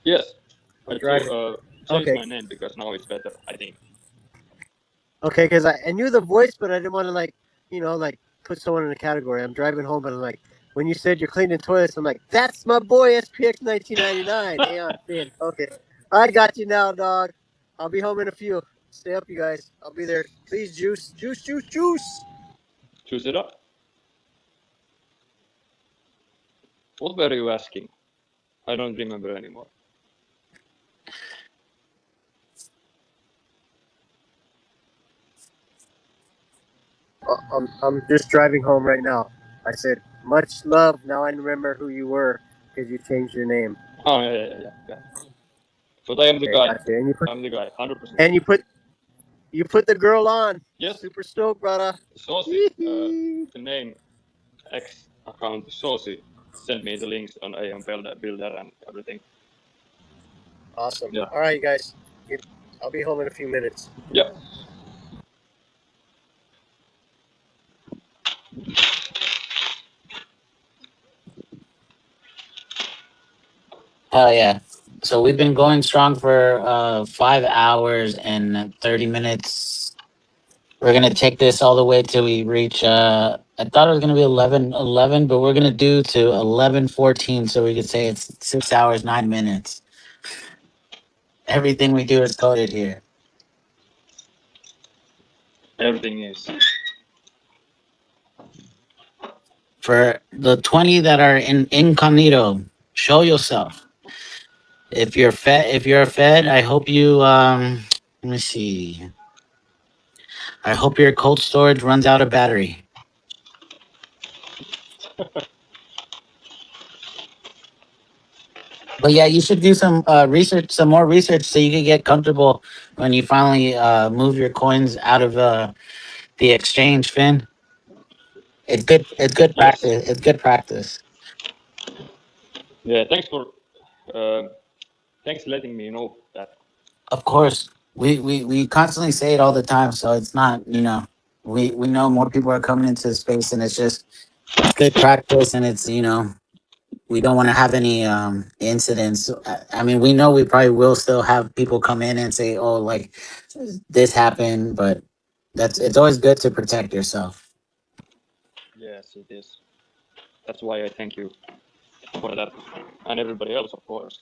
[SPEAKER 5] Yes,
[SPEAKER 3] I'm
[SPEAKER 5] I
[SPEAKER 3] driving.
[SPEAKER 5] changed
[SPEAKER 3] Okay.
[SPEAKER 5] my name because now it's better, I think.
[SPEAKER 3] Okay, because I knew the voice, but I didn't want to like put someone in a category. I'm driving home, and I'm like, when you said you're cleaning toilets, I'm like, that's my boy SPX 1999. Aeon Finn. Okay, I got you now, dog. I'll be home in a few. Stay up, you guys. I'll be there. Please, juice, juice, juice, juice.
[SPEAKER 5] Choose it up. What were you asking? I don't remember anymore.
[SPEAKER 3] I'm just driving home right now. I said, much love. Now I remember who you were because you changed your name.
[SPEAKER 5] Oh, yeah. But I am the
[SPEAKER 3] Okay,
[SPEAKER 5] guy.
[SPEAKER 3] gotcha. And you put
[SPEAKER 5] I'm the guy, 100%.
[SPEAKER 3] and you put you put the girl on.
[SPEAKER 5] Yes,
[SPEAKER 3] Super stoked, brother.
[SPEAKER 5] Saucy. The name X account Saucy sent me the links on AM Builder and everything.
[SPEAKER 3] Awesome.
[SPEAKER 5] Yeah.
[SPEAKER 3] All right, you guys. I'll be home in a few minutes.
[SPEAKER 5] Yeah.
[SPEAKER 1] Hell yeah. So we've been going strong for 5 hours and 30 minutes. We're gonna take this all the way till we reach I thought it was gonna be 11:11, but we're gonna do to 11:14 so we could say it's 6 hours, 9 minutes. Everything we do is coded here.
[SPEAKER 5] Everything is.
[SPEAKER 1] For the 20 that are in incognito, show yourself. If you're a Fed, I hope you let me see. I hope your cold storage runs out of battery. But yeah, you should do some research, some more research, so you can get comfortable when you finally move your coins out of the exchange, Finn. It's good. It's good
[SPEAKER 5] Yes.
[SPEAKER 1] practice. It's good practice.
[SPEAKER 5] Yeah. Uh, thanks letting me know that.
[SPEAKER 1] Of course, we constantly say it all the time, so it's not, we know more people are coming into the space, and it's good practice, and it's, we don't want to have any incidents. I mean, we know we probably will still have people come in and say, "Oh, like this happened," but it's always good to protect yourself.
[SPEAKER 5] Yes, it is. That's why I thank you for that, and everybody else, of course.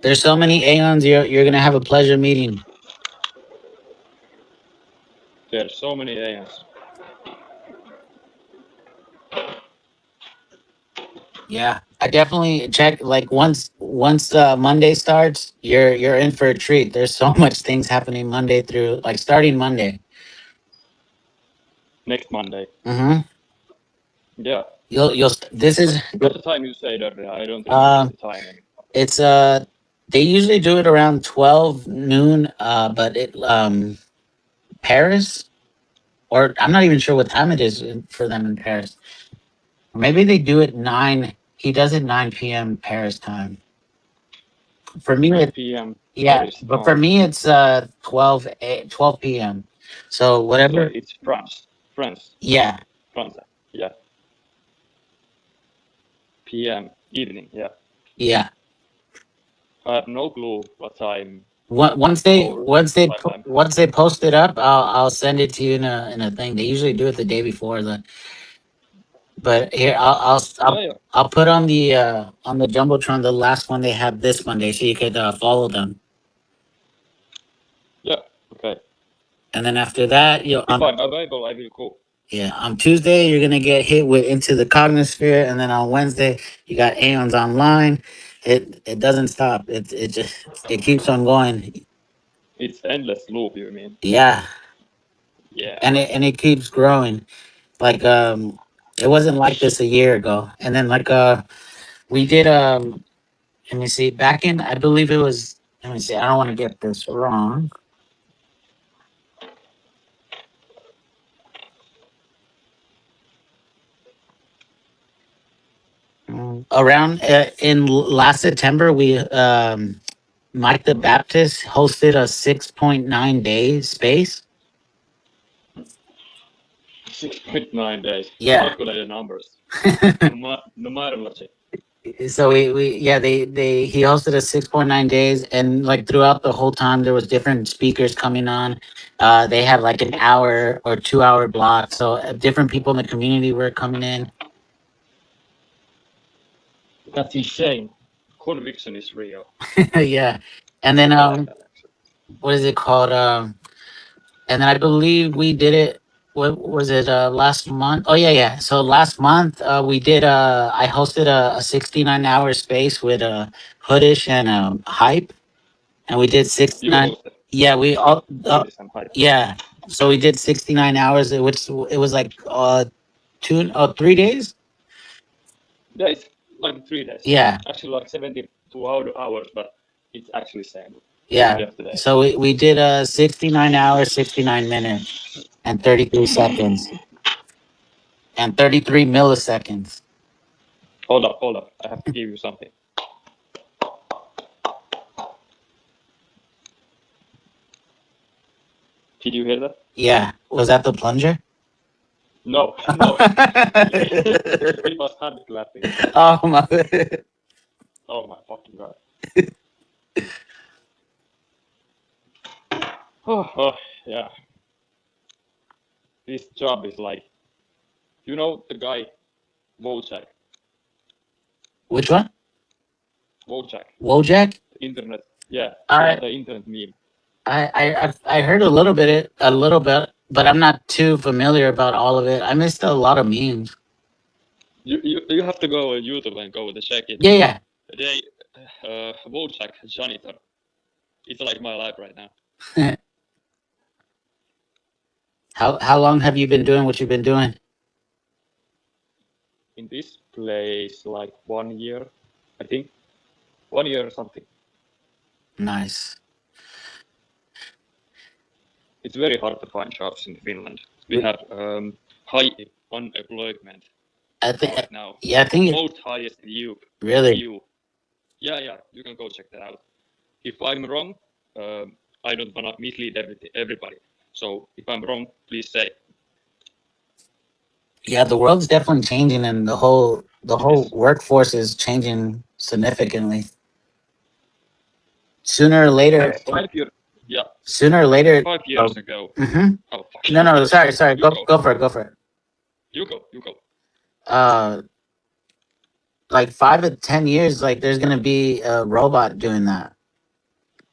[SPEAKER 1] There's so many aeons you're gonna have a pleasure meeting.
[SPEAKER 5] There's so many AIs.
[SPEAKER 1] Yeah, I definitely check. Like once Monday starts, you're in for a treat. There's so much things happening Monday through like starting Monday.
[SPEAKER 5] Next Monday.
[SPEAKER 1] Mm-hmm.
[SPEAKER 5] Yeah.
[SPEAKER 1] This is
[SPEAKER 5] What's the time you said earlier? I don't remember
[SPEAKER 1] uh
[SPEAKER 5] the time anymore.
[SPEAKER 1] it's they usually do it around 12 noon. But it Paris, or I'm not even sure what time it is for them in Paris. Maybe they do it 9. He does it 9 p.m. Paris time. For me,
[SPEAKER 5] 9 p.m.
[SPEAKER 1] yeah,
[SPEAKER 5] Paris.
[SPEAKER 1] but for
[SPEAKER 5] Oh,
[SPEAKER 1] me it's 12 p.m. So
[SPEAKER 5] so
[SPEAKER 1] whatever.
[SPEAKER 5] it's France. France.
[SPEAKER 1] Yeah,
[SPEAKER 5] France. Yeah. p.m. evening. Yeah,
[SPEAKER 1] Yeah.
[SPEAKER 5] I have no clue what time
[SPEAKER 1] Once they
[SPEAKER 5] our time.
[SPEAKER 1] once they post it up, I'll send it to you in a thing. They usually do it the day before the. But here
[SPEAKER 5] Yeah, yeah,
[SPEAKER 1] I'll put on the jumbotron the last one they have this Monday, so you could follow them.
[SPEAKER 5] yeah. Okay.
[SPEAKER 1] And then after that, you
[SPEAKER 5] If I'm available, I will go.
[SPEAKER 1] yeah, on Tuesday you're gonna get hit with Into the Cognosphere, and then on Wednesday you got Aeons Online. It doesn't stop. It just it keeps on going.
[SPEAKER 5] It's endless loop. You mean?
[SPEAKER 1] Yeah,
[SPEAKER 5] Yeah.
[SPEAKER 1] and it keeps growing. Like it wasn't like this a year ago. And then like we did let me see, back in I believe it was, let me see, I don't want to get this wrong. Around in last September, we Mike the Baptist hosted a 6.9 day space.
[SPEAKER 5] 6.9 days.
[SPEAKER 1] Yeah.
[SPEAKER 5] Not good at the numbers. No matter what.
[SPEAKER 1] So we yeah they he hosted a 6.9 days, and like throughout the whole time there was different speakers coming on. They had like an hour or 2 hour block, so different people in the community were coming in.
[SPEAKER 5] That's insane. Conviction is real.
[SPEAKER 1] Yeah. And then
[SPEAKER 5] I like that actually.
[SPEAKER 1] what is it called? And then I believe we did it. What was it? Last month? Oh yeah, yeah. So last month we did. I hosted a 69 hour space with Hoodish and Hype, and we did
[SPEAKER 5] You
[SPEAKER 1] 69.
[SPEAKER 5] hosted
[SPEAKER 1] Yeah, we all.
[SPEAKER 5] Hoodies and hype.
[SPEAKER 1] Yeah. So we did 69 hours, which it was like 3 days.
[SPEAKER 5] Yeah, it's like 3 days.
[SPEAKER 1] Yeah.
[SPEAKER 5] Actually, like 72 hours, but it's actually same. End
[SPEAKER 1] Yeah.
[SPEAKER 5] of the day.
[SPEAKER 1] So we did 69 hours, 69 minutes, and 33 seconds, and 33 milliseconds.
[SPEAKER 5] Hold up, hold up. I have to give you something. Did you hear that?
[SPEAKER 1] Yeah. Was that the plunger?
[SPEAKER 5] No, no. It was hand clapping.
[SPEAKER 1] Oh my bad.
[SPEAKER 5] Oh my fucking god. Oh, yeah. This job is like, you know the guy Wojak.
[SPEAKER 1] Which one?
[SPEAKER 5] Wojak.
[SPEAKER 1] Wojak?
[SPEAKER 5] Internet. Yeah, yeah,
[SPEAKER 1] I
[SPEAKER 5] the internet meme.
[SPEAKER 1] I heard a little bit, but I'm not too familiar about all of it. I missed a lot of memes.
[SPEAKER 5] You have to go on YouTube and go to check it.
[SPEAKER 1] Yeah,
[SPEAKER 5] They Wojak janitor. It's like my life right now.
[SPEAKER 1] yeah. How long have you been doing what you've been doing?
[SPEAKER 5] In this place, like 1 year, I think. 1 year or something.
[SPEAKER 1] Nice.
[SPEAKER 5] It's very hard to find jobs in Finland. We have high unemployment
[SPEAKER 1] I think
[SPEAKER 5] right now.
[SPEAKER 1] yeah, I think it
[SPEAKER 5] Most highest in EU.
[SPEAKER 1] really.
[SPEAKER 5] EU. Yeah, yeah. You can go check that out. If I'm wrong, I don't wanna mislead everybody. So if I'm wrong, please say
[SPEAKER 1] Yeah, the world's definitely changing, and the whole
[SPEAKER 5] yes.
[SPEAKER 1] workforce is changing significantly. Sooner or later,
[SPEAKER 5] 5 years. Yeah,
[SPEAKER 1] sooner or later.
[SPEAKER 5] 5 years ago.
[SPEAKER 1] Mm-hmm.
[SPEAKER 5] Oh fuck.
[SPEAKER 1] No, no, sorry.
[SPEAKER 5] You
[SPEAKER 1] Go
[SPEAKER 5] go.
[SPEAKER 1] go for it. Go for it.
[SPEAKER 5] You go. You go.
[SPEAKER 1] Uh, like 5 to 10 years, like there's gonna be a robot doing that.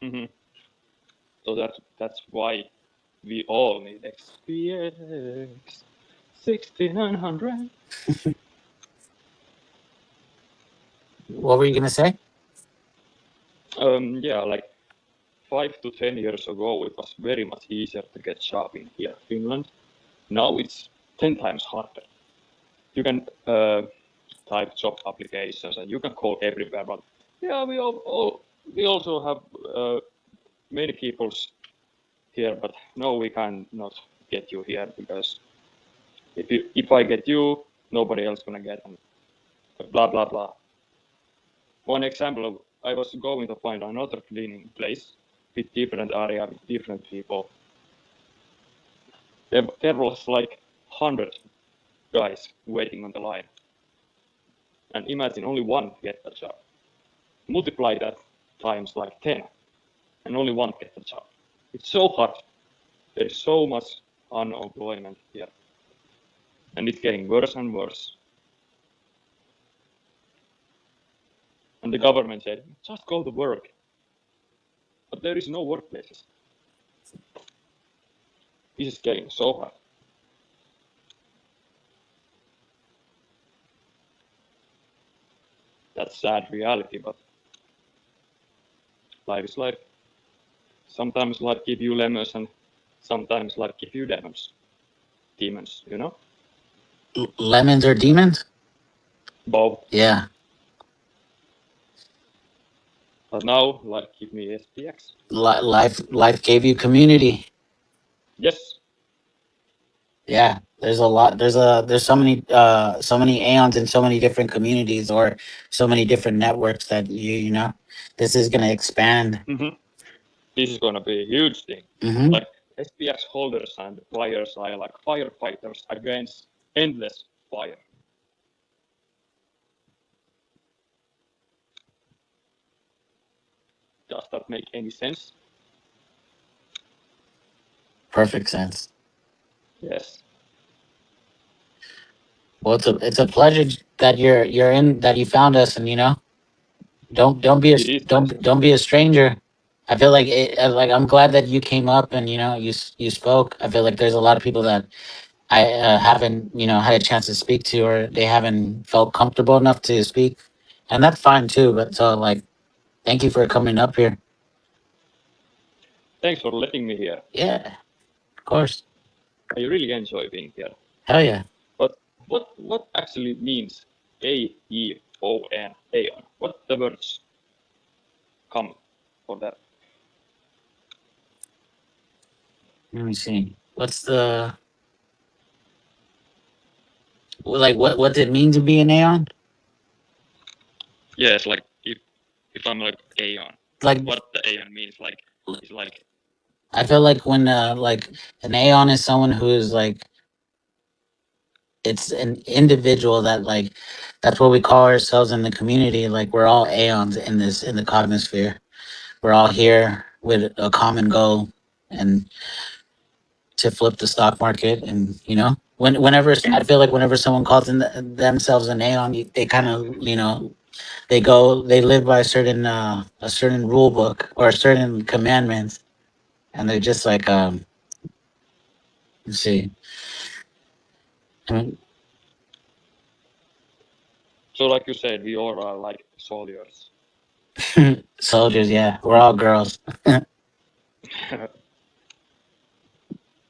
[SPEAKER 5] Hmm. So that's why we all need SPX 6900.
[SPEAKER 1] What were you gonna say?
[SPEAKER 5] Yeah, like 5 to 10 years ago, it was very much easier to get job in here, Finland. Now it's 10 times harder. You can type job applications and you can call everywhere, but yeah, we also have many peoples here, but no, we cannot get you here because if I get you, nobody else gonna get, and blah blah blah. One example, I was going to find another cleaning place with different area with different people. There was like 100 guys waiting on the line, and imagine only one get the job. Multiply that times like 10, and only one get the job. It's so hard. There is so much unemployment here, and it's getting worse and worse. And the government said, just go to work. But there is no workplaces. This is getting so hard. That's sad reality, but life is life. Sometimes life gives you lemons, and sometimes life gives you demons. Demons, you know?
[SPEAKER 1] Lemons or demons?
[SPEAKER 5] Both.
[SPEAKER 1] Yeah.
[SPEAKER 5] But now life gives me SPX.
[SPEAKER 1] Life gave you community.
[SPEAKER 5] Yes.
[SPEAKER 1] Yeah. There's a lot. There's so many aeons in so many different communities or so many different networks that you know. This is gonna expand.
[SPEAKER 5] This is gonna be a huge thing.
[SPEAKER 1] Mm-hmm.
[SPEAKER 5] Like SPX holders and players are like firefighters against endless fire. Does that make any sense?
[SPEAKER 1] Perfect sense.
[SPEAKER 5] Yes.
[SPEAKER 1] Well, it's a pleasure that you're in that you found us, and you know, don't be a
[SPEAKER 5] It is pleasure.
[SPEAKER 1] don't be a stranger. I feel like like I'm glad that you came up and you know you spoke. I feel like there's a lot of people that I haven't you know had a chance to speak to or they haven't felt comfortable enough to speak, and that's fine too. But so like, thank you for coming up here.
[SPEAKER 5] Thanks for letting me here.
[SPEAKER 1] Yeah, of course.
[SPEAKER 5] I really enjoy being here.
[SPEAKER 1] Hell yeah.
[SPEAKER 5] But what actually means AEON? Aeon? What the words come for that?
[SPEAKER 1] Let me see. What's the like? What does it mean to be an Aeon?
[SPEAKER 5] Yes, like if I'm like Aeon,
[SPEAKER 1] Like
[SPEAKER 5] what the Aeon means, like is like
[SPEAKER 1] I feel like an Aeon is someone who is like it's an individual that like that's what we call ourselves in the community. Like we're all Aeons in this in the cosmosphere. We're all here with a common goal and to flip the stock market and you know whenever I feel like whenever someone calls themselves an Aeon, they kind of you know they live by a certain rule book or certain commandments and they're just like let's see.
[SPEAKER 5] so like you said, we all are like soldiers.
[SPEAKER 1] Soldiers, yeah, we're all girls.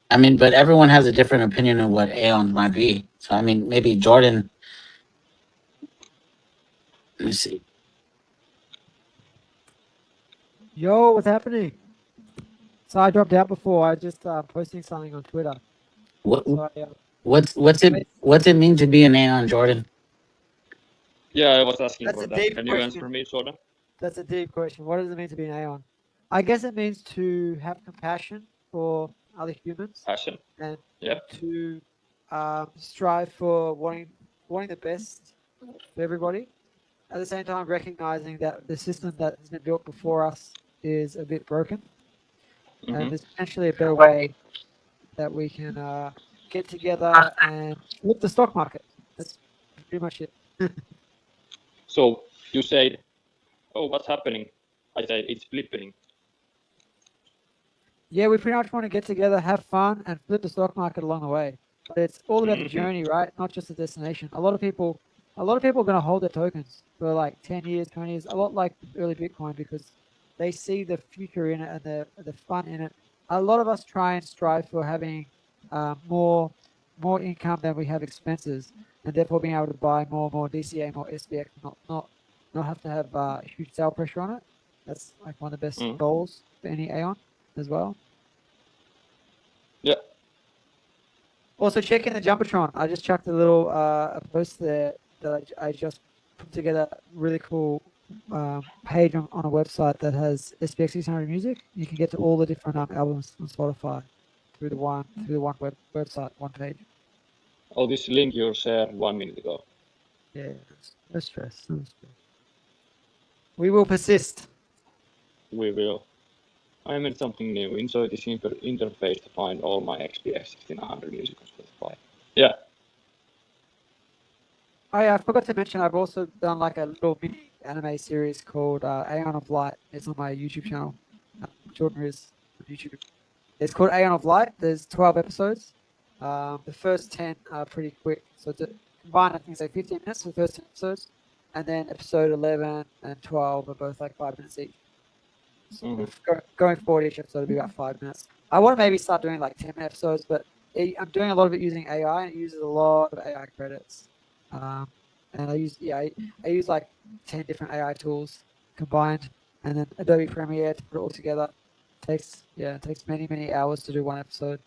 [SPEAKER 1] I mean, but everyone has a different opinion of what Aeon might be. So I mean, maybe Jordan. Let me see.
[SPEAKER 7] Yo, what's happening? So I dropped out before. I just posting something on Twitter.
[SPEAKER 1] What
[SPEAKER 7] So
[SPEAKER 1] what's it mean to be an Aeon, Jordan?
[SPEAKER 5] Yeah, I was asking
[SPEAKER 7] that's
[SPEAKER 5] for
[SPEAKER 7] a
[SPEAKER 5] that.
[SPEAKER 7] deep
[SPEAKER 5] Can you
[SPEAKER 7] question.
[SPEAKER 5] answer me, Jordan?
[SPEAKER 7] That's a deep question. What does it mean to be an Aeon? I guess it means to have compassion for other humans
[SPEAKER 5] Passion.
[SPEAKER 7] and
[SPEAKER 5] Yeah.
[SPEAKER 7] to strive for wanting the best for everybody. At the same time, recognizing that the system that has been built before us is a bit broken, and there's potentially a better way that we can get together and flip the stock market. That's pretty much it.
[SPEAKER 5] So you said, "Oh, what's happening?" I said, "It's flipping."
[SPEAKER 7] Yeah, we pretty much want to get together, have fun, and flip the stock market along the way. But it's all about the journey, right? Not just the destination. A lot of people are going to hold their tokens for like 10 years, 20 years, a lot like early Bitcoin because they see the future in it and the fun in it. A lot of us try and strive for having more income than we have expenses, and therefore being able to buy more DCA, more SPX, not have to have huge sale pressure on it. That's like one of the best goals for any Aeon as well.
[SPEAKER 5] Yeah.
[SPEAKER 7] Also, check in the Jumbotron. I just chucked a little post there that I just put together. Really cool page on a website that has SPX600 music. You can get to all the different albums on Spotify through the one website, one page.
[SPEAKER 5] Oh, this link you shared 1 minute ago.
[SPEAKER 7] Yeah, no stress, no stress. We will persist.
[SPEAKER 5] We will. I made something new. Insert this interface to find all my SPX6900 music on Spotify. Yeah.
[SPEAKER 7] Oh yeah, I forgot to mention I've also done like a little mini anime series called Aeon of Light. It's on my YouTube channel. Jordan is on YouTube. It's called Aeon of Light. There's 12 episodes. The first 10 are pretty quick. So to combine, I think it's like 15 minutes for the first 10 episodes. And then episode 11 and 12 are both like 5 minutes each. So going forward, each episode will be about 5 minutes. I want to maybe start doing like 10-minute episodes, but I'm doing a lot of it using AI, and it uses a lot of AI credits. And I use like 10 different AI tools combined, and then Adobe Premiere to put it all together. It takes many hours to do one episode.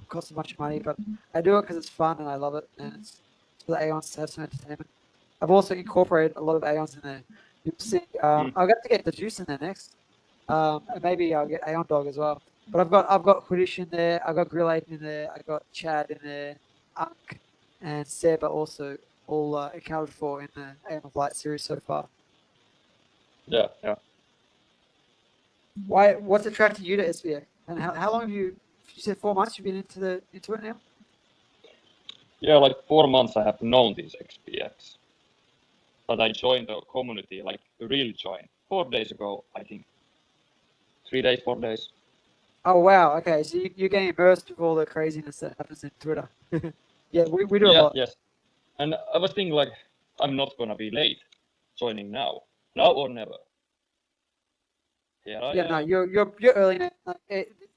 [SPEAKER 7] Costs a bunch of money, but I do it because it's fun and I love it, and it's for the Aeons to have some entertainment. I've also incorporated a lot of Aeons in there. You'll see. I'll get to get the juice in there next. And maybe I'll get Aeon Dog as well. But I've got Hoodish in there. I've got Grill in there. I've got Chad in there. Unk and Seb are also all accounted for in the Aeon of Light series so far.
[SPEAKER 5] Yeah.
[SPEAKER 7] What's attracted you to SPX? And how long have you said 4 months you've been into it now?
[SPEAKER 5] Yeah, like 4 months I have known these XPX. But I joined the community, like really joined, 4 days ago, I think. 3 days, 4 days.
[SPEAKER 7] Oh wow, okay. So you're getting immersed with all the craziness that happens in Twitter. Yeah, we do a lot.
[SPEAKER 5] Yes. And I was thinking like, I'm not gonna be late joining now or never.
[SPEAKER 7] Yeah, no, you're early now.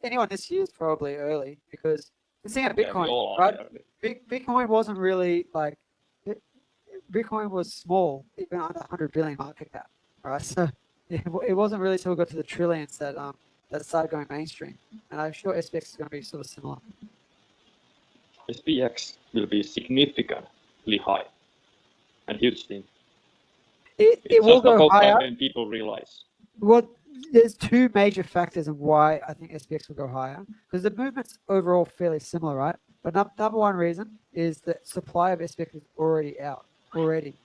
[SPEAKER 7] Anyone this year is probably early because the thing at
[SPEAKER 5] Yeah, we
[SPEAKER 7] Bitcoin,
[SPEAKER 5] all are
[SPEAKER 7] right?
[SPEAKER 5] early.
[SPEAKER 7] Bitcoin wasn't really like Bitcoin was small, even under 100 billion market cap, right? So it wasn't really till we got to the trillions that that started going mainstream, and I'm sure SPX is going to be sort of similar.
[SPEAKER 5] SPX will be significantly high and huge thing.
[SPEAKER 7] It will
[SPEAKER 5] Just
[SPEAKER 7] go
[SPEAKER 5] about
[SPEAKER 7] higher.
[SPEAKER 5] time when people realize.
[SPEAKER 7] Well, there's two major factors of why I think SPX will go higher, because the movement's overall fairly similar, right? But number one reason is that supply of SPX is already out, right?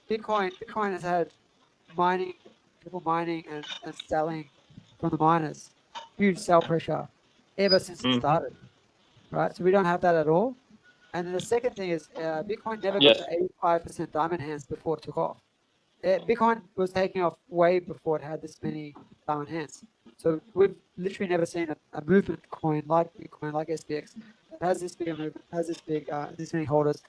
[SPEAKER 7] Bitcoin has had people mining and selling from the miners, huge sell pressure ever since it started, right? So we don't have that at all. And then the second thing is Bitcoin never got
[SPEAKER 5] Yes.
[SPEAKER 7] to 85% diamond hands before it took off. Bitcoin was taking off way before it had this many diamond hands. So we've literally never seen a movement coin like Bitcoin, like SPX, that has this big a movement, has this many holders,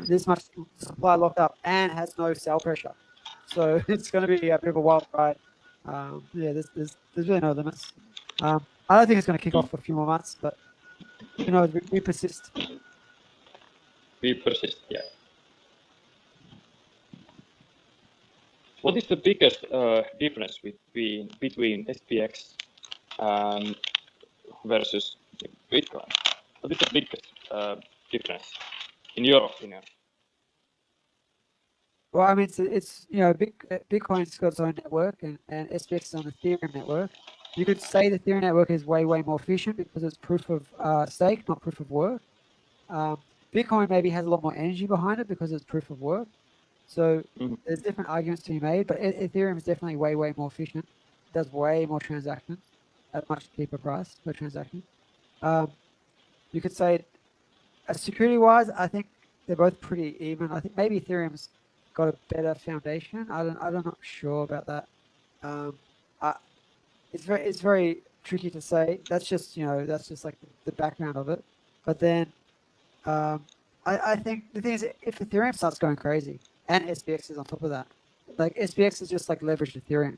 [SPEAKER 7] this much supply locked up, and has no sell pressure. So it's going to be a bit of a wild ride. There's really no limits. I don't think it's going to kick off for a few more months, but who knows? We persist.
[SPEAKER 5] We persist, yeah. What is the biggest difference between SPX versus Bitcoin? What is the biggest difference in your opinion?
[SPEAKER 7] Well, I mean, it's Bitcoin's got its own network, and SPX is on the Ethereum network. You could say the Ethereum network is way more efficient because it's proof of stake, not proof of work. Bitcoin maybe has a lot more energy behind it because it's proof of work. So there's different arguments to be made, but Ethereum is definitely way more efficient. It does way more transactions at a much cheaper price per transaction. You could say, security-wise, I think they're both pretty even. I think maybe Ethereum's got a better foundation. I'm not sure about that. It's very tricky to say. That's just like the background of it. But then I think the thing is, if Ethereum starts going crazy and SPX is on top of that, like SPX is just like leveraged Ethereum,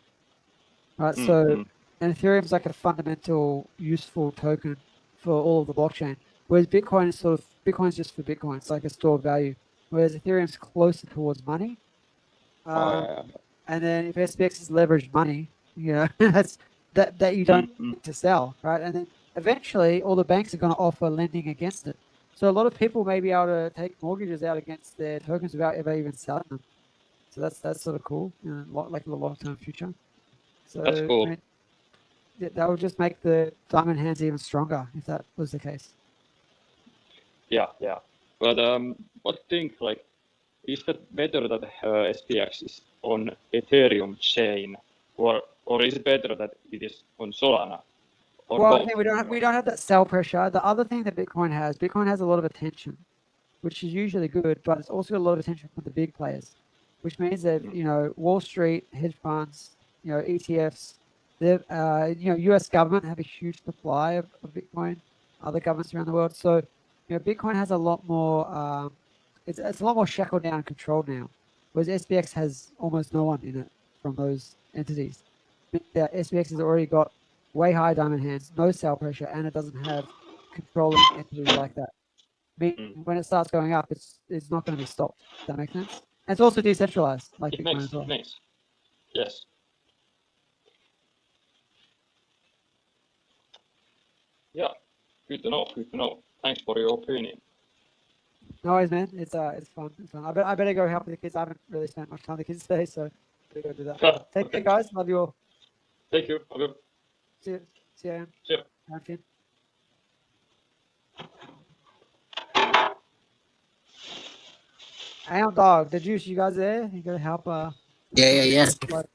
[SPEAKER 7] right? So and Ethereum is like a fundamental useful token for all of the blockchain, whereas Bitcoin is Bitcoin's just for Bitcoin. It's like a store of value, whereas Ethereum's closer towards money. And then if SPX is leveraged money, that's that you don't need to sell, right? And then eventually all the banks are going to offer lending against it. So a lot of people may be able to take mortgages out against their tokens without ever even selling them. So that's sort of cool, like the long-term future. So
[SPEAKER 5] That's cool.
[SPEAKER 7] I mean, that would just make the diamond hands even stronger if that was the case.
[SPEAKER 5] Yeah. But what do you think? Like, is that better that SPX is on Ethereum chain, or is it better that it is on Solana, or
[SPEAKER 7] Well,
[SPEAKER 5] both?
[SPEAKER 7] okay, we don't have that sell pressure. The other thing that Bitcoin has a lot of attention, which is usually good, but it's also got a lot of attention from the big players, which means that Wall Street, hedge funds, ETFs, U.S. government have a huge supply of Bitcoin, other governments around the world. So Bitcoin has a lot more. It's a lot more shackled down and controlled now, whereas SPX has almost no one in it from those entities. SPX has already got way higher diamond hands, no sell pressure, and it doesn't have controlling entities like that. When it starts going up, it's not going to be stopped. Does that make sense? And it's also decentralized, like
[SPEAKER 5] It
[SPEAKER 7] Bitcoin
[SPEAKER 5] makes
[SPEAKER 7] as well.
[SPEAKER 5] it makes. Yes. Yeah. Good to know. Good to know. Thanks for your opinion.
[SPEAKER 7] No worries, man. It's fun. It's fun. I better go help with the kids. I haven't really spent much time with the kids today, so better go do that. Take care, guys. Love you all.
[SPEAKER 5] Thank you. Okay.
[SPEAKER 7] See you. See you, Aaron.
[SPEAKER 5] See you.
[SPEAKER 7] Aaron Finn. Aaron Dog, the juice. You guys there? You gotta help.
[SPEAKER 1] Yeah, yeah.
[SPEAKER 7] Like,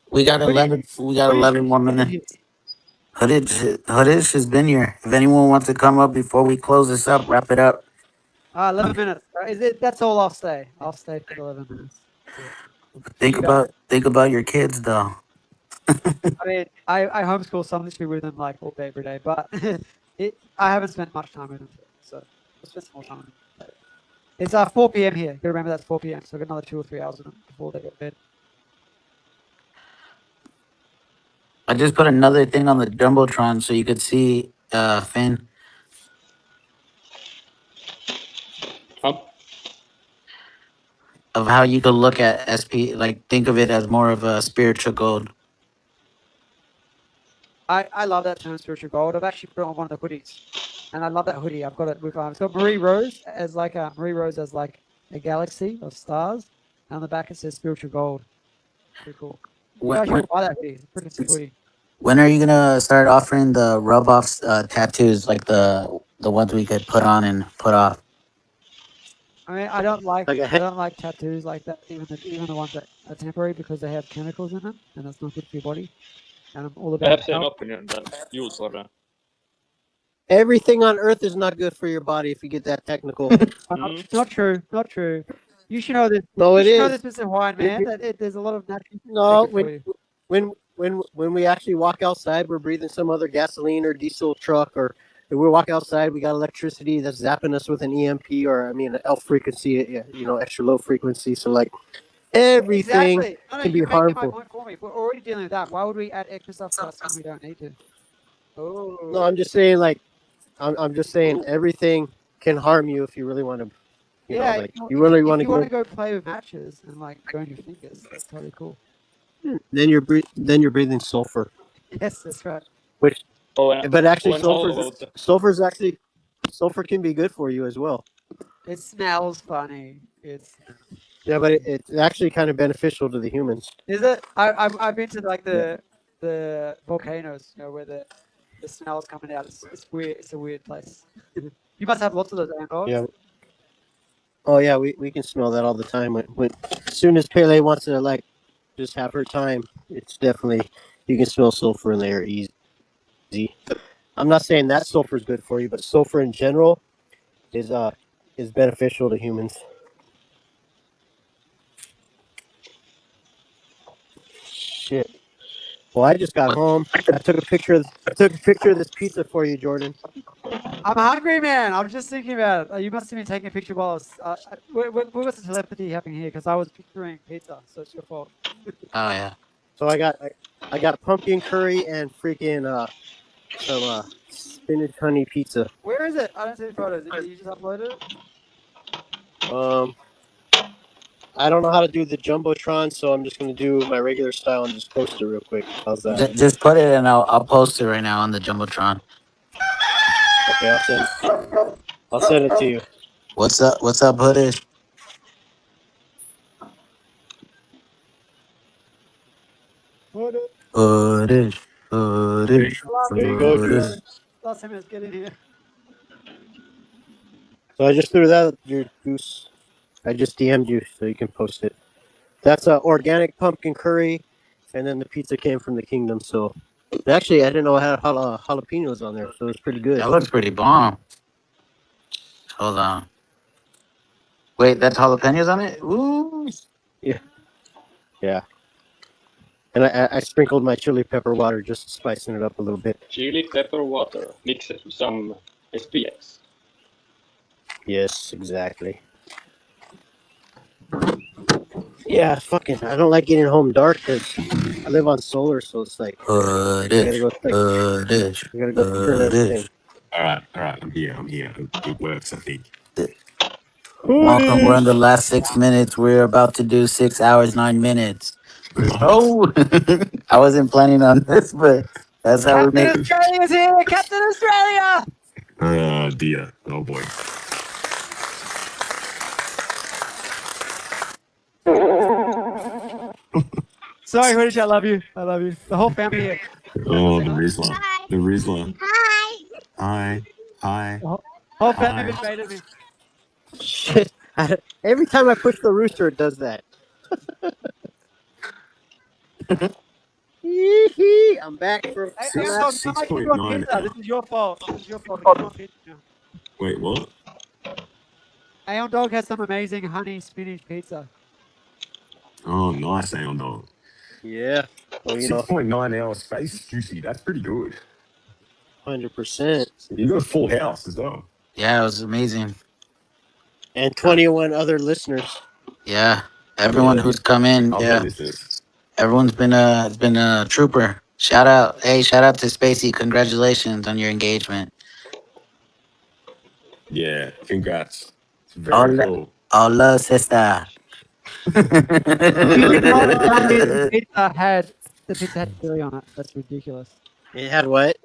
[SPEAKER 1] We got
[SPEAKER 7] Hoodie,
[SPEAKER 1] 11. We got
[SPEAKER 7] Hoodie
[SPEAKER 1] 11 more
[SPEAKER 7] been
[SPEAKER 1] minutes.
[SPEAKER 7] here.
[SPEAKER 1] Hoodish has been here. If anyone wants to come up before we close this up, wrap it up.
[SPEAKER 7] 11 minutes. Is it? That's all. I'll stay. I'll stay for the 11 minutes. That's it. See
[SPEAKER 1] Think
[SPEAKER 7] you guys.
[SPEAKER 1] about your kids though.
[SPEAKER 7] I mean, I homeschool some this with them like all day every day, but I haven't spent much time with them, so we'll spend some more time with them later. It's 4 p.m. here. You gotta remember that's 4 p.m. So I've got another 2 or 3 hours with them before they go to bed.
[SPEAKER 1] I just put another thing on the jumbotron so you could see, Finn,
[SPEAKER 5] Huh?
[SPEAKER 1] of how you could look at SP. Like think of it as more of a spiritual gold.
[SPEAKER 7] I love that term, spiritual gold. I've actually put it on one of the hoodies, and I love that hoodie. I've got it with it's got Marie Rose as like a galaxy of stars, and on the back it says spiritual gold. Pretty cool. You
[SPEAKER 1] When
[SPEAKER 7] guys
[SPEAKER 1] when,
[SPEAKER 7] should buy that hoodie. It's a pretty sick hoodie.
[SPEAKER 1] when are you gonna start offering the rub off tattoos like the ones we could put on and put off?
[SPEAKER 7] I mean,
[SPEAKER 3] Like a
[SPEAKER 7] I don't like tattoos like that, even the ones that are temporary because they have chemicals in them, and that's not good for your body. And I'm all
[SPEAKER 5] I
[SPEAKER 7] about
[SPEAKER 5] have same
[SPEAKER 7] health.
[SPEAKER 5] opinion than you, Gordon.
[SPEAKER 3] everything on Earth is not good for your body if you get that technical.
[SPEAKER 7] Not true, not true. You should know this.
[SPEAKER 3] No,
[SPEAKER 7] You
[SPEAKER 3] it
[SPEAKER 7] should know
[SPEAKER 3] is.
[SPEAKER 7] this, Mr. Hawaiian
[SPEAKER 3] If
[SPEAKER 7] man.
[SPEAKER 3] you,
[SPEAKER 7] There's a lot of natural things that are
[SPEAKER 3] no,
[SPEAKER 7] good for you.
[SPEAKER 3] when we actually walk outside, we're breathing some other gasoline or diesel truck, or if we walk outside, we got electricity that's zapping us with an EMP or I mean an L frequency, extra low frequency. So like everything
[SPEAKER 7] Exactly. No,
[SPEAKER 3] can be
[SPEAKER 7] you're making my
[SPEAKER 3] harmful.
[SPEAKER 7] point for me. If we're already dealing with that, why would we add extra stuff to us when we don't need to?
[SPEAKER 3] No,
[SPEAKER 7] Oh,
[SPEAKER 3] I'm just saying like I'm just saying everything can harm you if you really want to,
[SPEAKER 7] yeah.
[SPEAKER 3] like you really want
[SPEAKER 7] If
[SPEAKER 3] to
[SPEAKER 7] you want
[SPEAKER 3] go.
[SPEAKER 7] to go play with matches and like burn your fingers, that's totally cool.
[SPEAKER 3] Then you're breathing sulfur,
[SPEAKER 7] Yes, that's right.
[SPEAKER 3] which
[SPEAKER 5] Oh, and,
[SPEAKER 3] but actually
[SPEAKER 5] oh, and how about the
[SPEAKER 3] sulfur can be good for you as well.
[SPEAKER 7] It smells funny. It's
[SPEAKER 3] Yeah, but it's actually kind of beneficial to the humans.
[SPEAKER 7] Is it? I've been to like
[SPEAKER 3] Yeah.
[SPEAKER 7] the volcanoes, where the smell's coming out. It's weird. It's a weird place. You must have lots of those dogs.
[SPEAKER 3] Yeah. Oh yeah, we can smell that all the time. When as soon as Pele wants to like just have her time, it's definitely you can smell sulfur in the air easy. I'm not saying that sulfur is good for you, but sulfur in general is uh is beneficial to humans. Shit. Well, I just got home. I took a picture of this pizza for you, Jordan.
[SPEAKER 7] I'm hungry, man. I'm just thinking about it. You must have been taking a picture while I was. What was the telepathy happening here? Because I was picturing pizza, so it's your fault.
[SPEAKER 1] Oh yeah.
[SPEAKER 3] So I got pumpkin curry and freaking some spinach honey pizza.
[SPEAKER 7] Where is it? I don't see the photos. Did you just upload it?
[SPEAKER 3] Um, I don't know how to do the jumbotron, so I'm just gonna do my regular style and just post it real quick. How's that?
[SPEAKER 1] Just put it and I'll post it right now on the jumbotron.
[SPEAKER 3] Okay, I'll send it to you.
[SPEAKER 1] What's up? What's up, Hoodish? Hoodish, Hoodish,
[SPEAKER 3] There you go,
[SPEAKER 1] Hoodish.
[SPEAKER 3] Juice.
[SPEAKER 7] Last time I was getting here.
[SPEAKER 3] So I just threw that your Juice. I just DM'd you so you can post it. That's organic pumpkin curry, and then the pizza came from the kingdom. So actually, I didn't know I had jalapenos on there, so it was pretty good.
[SPEAKER 1] That looks pretty bomb. Hold on. Wait, that's jalapenos on it? Ooh.
[SPEAKER 3] Yeah, yeah. And I sprinkled my chili pepper water, just spicing it up a little bit.
[SPEAKER 5] Chili pepper water mixed with some SPX.
[SPEAKER 3] Yes, exactly. Yeah, fucking. I don't like getting home dark because I live on solar, so it's like I gotta go. I gotta go turn everything.
[SPEAKER 4] All right. I'm here. It works, I think.
[SPEAKER 1] Welcome. We're in the
[SPEAKER 3] Hoodies.
[SPEAKER 1] last 6 minutes. We're about to do 6 hours, 9 minutes. Let's go. I wasn't planning on this, but that's how we
[SPEAKER 7] Captain
[SPEAKER 1] make.
[SPEAKER 7] Australia's here! Captain Australia!
[SPEAKER 4] Oh dear. Oh boy.
[SPEAKER 7] Sorry, Hoodish, I love you. I love you. The whole family here.
[SPEAKER 4] Oh, the Rizzler. The Rizzler. Hi. Hi.
[SPEAKER 7] The whole family
[SPEAKER 4] Hi.
[SPEAKER 7] betrayed me.
[SPEAKER 3] Shit. Every time I push the rooster, it does that. I'm back from.
[SPEAKER 7] Hey,
[SPEAKER 3] I'm
[SPEAKER 7] Ayon
[SPEAKER 3] at,
[SPEAKER 7] Dog, I might give you a
[SPEAKER 4] 6.9
[SPEAKER 7] pizza.
[SPEAKER 4] hours.
[SPEAKER 7] This is your fault. This is your fault. Give you a pizza now.
[SPEAKER 4] Wait, what?
[SPEAKER 7] Ayon Dog has some amazing honey spinach pizza.
[SPEAKER 4] Oh, nice, Aeon Dog.
[SPEAKER 3] yeah. Well,
[SPEAKER 4] 6.9 hours space juicy. That's pretty good.
[SPEAKER 3] 100%.
[SPEAKER 4] You got a full house as well.
[SPEAKER 1] Yeah, it was amazing.
[SPEAKER 3] And 21 other listeners.
[SPEAKER 1] Yeah, everyone
[SPEAKER 4] Yeah.
[SPEAKER 1] who's come in.
[SPEAKER 4] Other
[SPEAKER 1] Yeah,
[SPEAKER 4] listeners.
[SPEAKER 1] everyone's been a trooper. Shout out, hey, shout out to Spacey. Congratulations on your engagement.
[SPEAKER 4] Yeah. Congrats. It's very cool.
[SPEAKER 1] All love, sister.
[SPEAKER 7] You cannot tell me the pizza had chili on it. That's ridiculous.
[SPEAKER 3] It had what?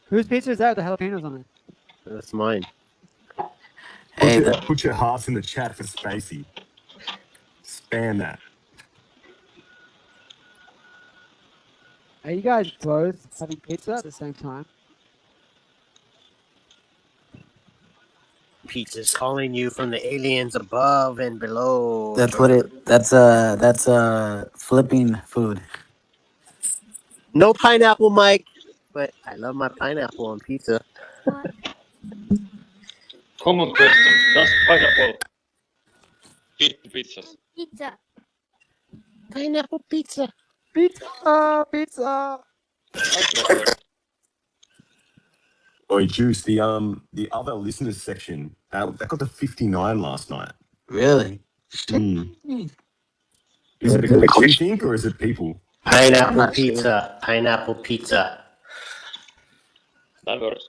[SPEAKER 7] Whose pizza is that with the jalapenos on it?
[SPEAKER 3] That's mine.
[SPEAKER 1] Hey,
[SPEAKER 4] Put your hearts in the chat for Spacey. Spam that.
[SPEAKER 7] Are you guys both having pizza at the same time?
[SPEAKER 3] Pizza's calling you from the aliens above and below.
[SPEAKER 1] that's what it. That's flipping food.
[SPEAKER 3] No pineapple, Mike. But I love my pineapple on pizza.
[SPEAKER 5] Common question. Does pineapple fit to pizzas?
[SPEAKER 8] Pizza.
[SPEAKER 3] Pineapple pizza.
[SPEAKER 7] Pizza, pizza.
[SPEAKER 5] I prefer.
[SPEAKER 4] Oh, Juice, the other listeners section, that got to 59 last night.
[SPEAKER 1] Really?
[SPEAKER 4] Is it a glitch, you think, or is it people?
[SPEAKER 3] Pineapple pizza. Pineapple pizza.
[SPEAKER 5] That works.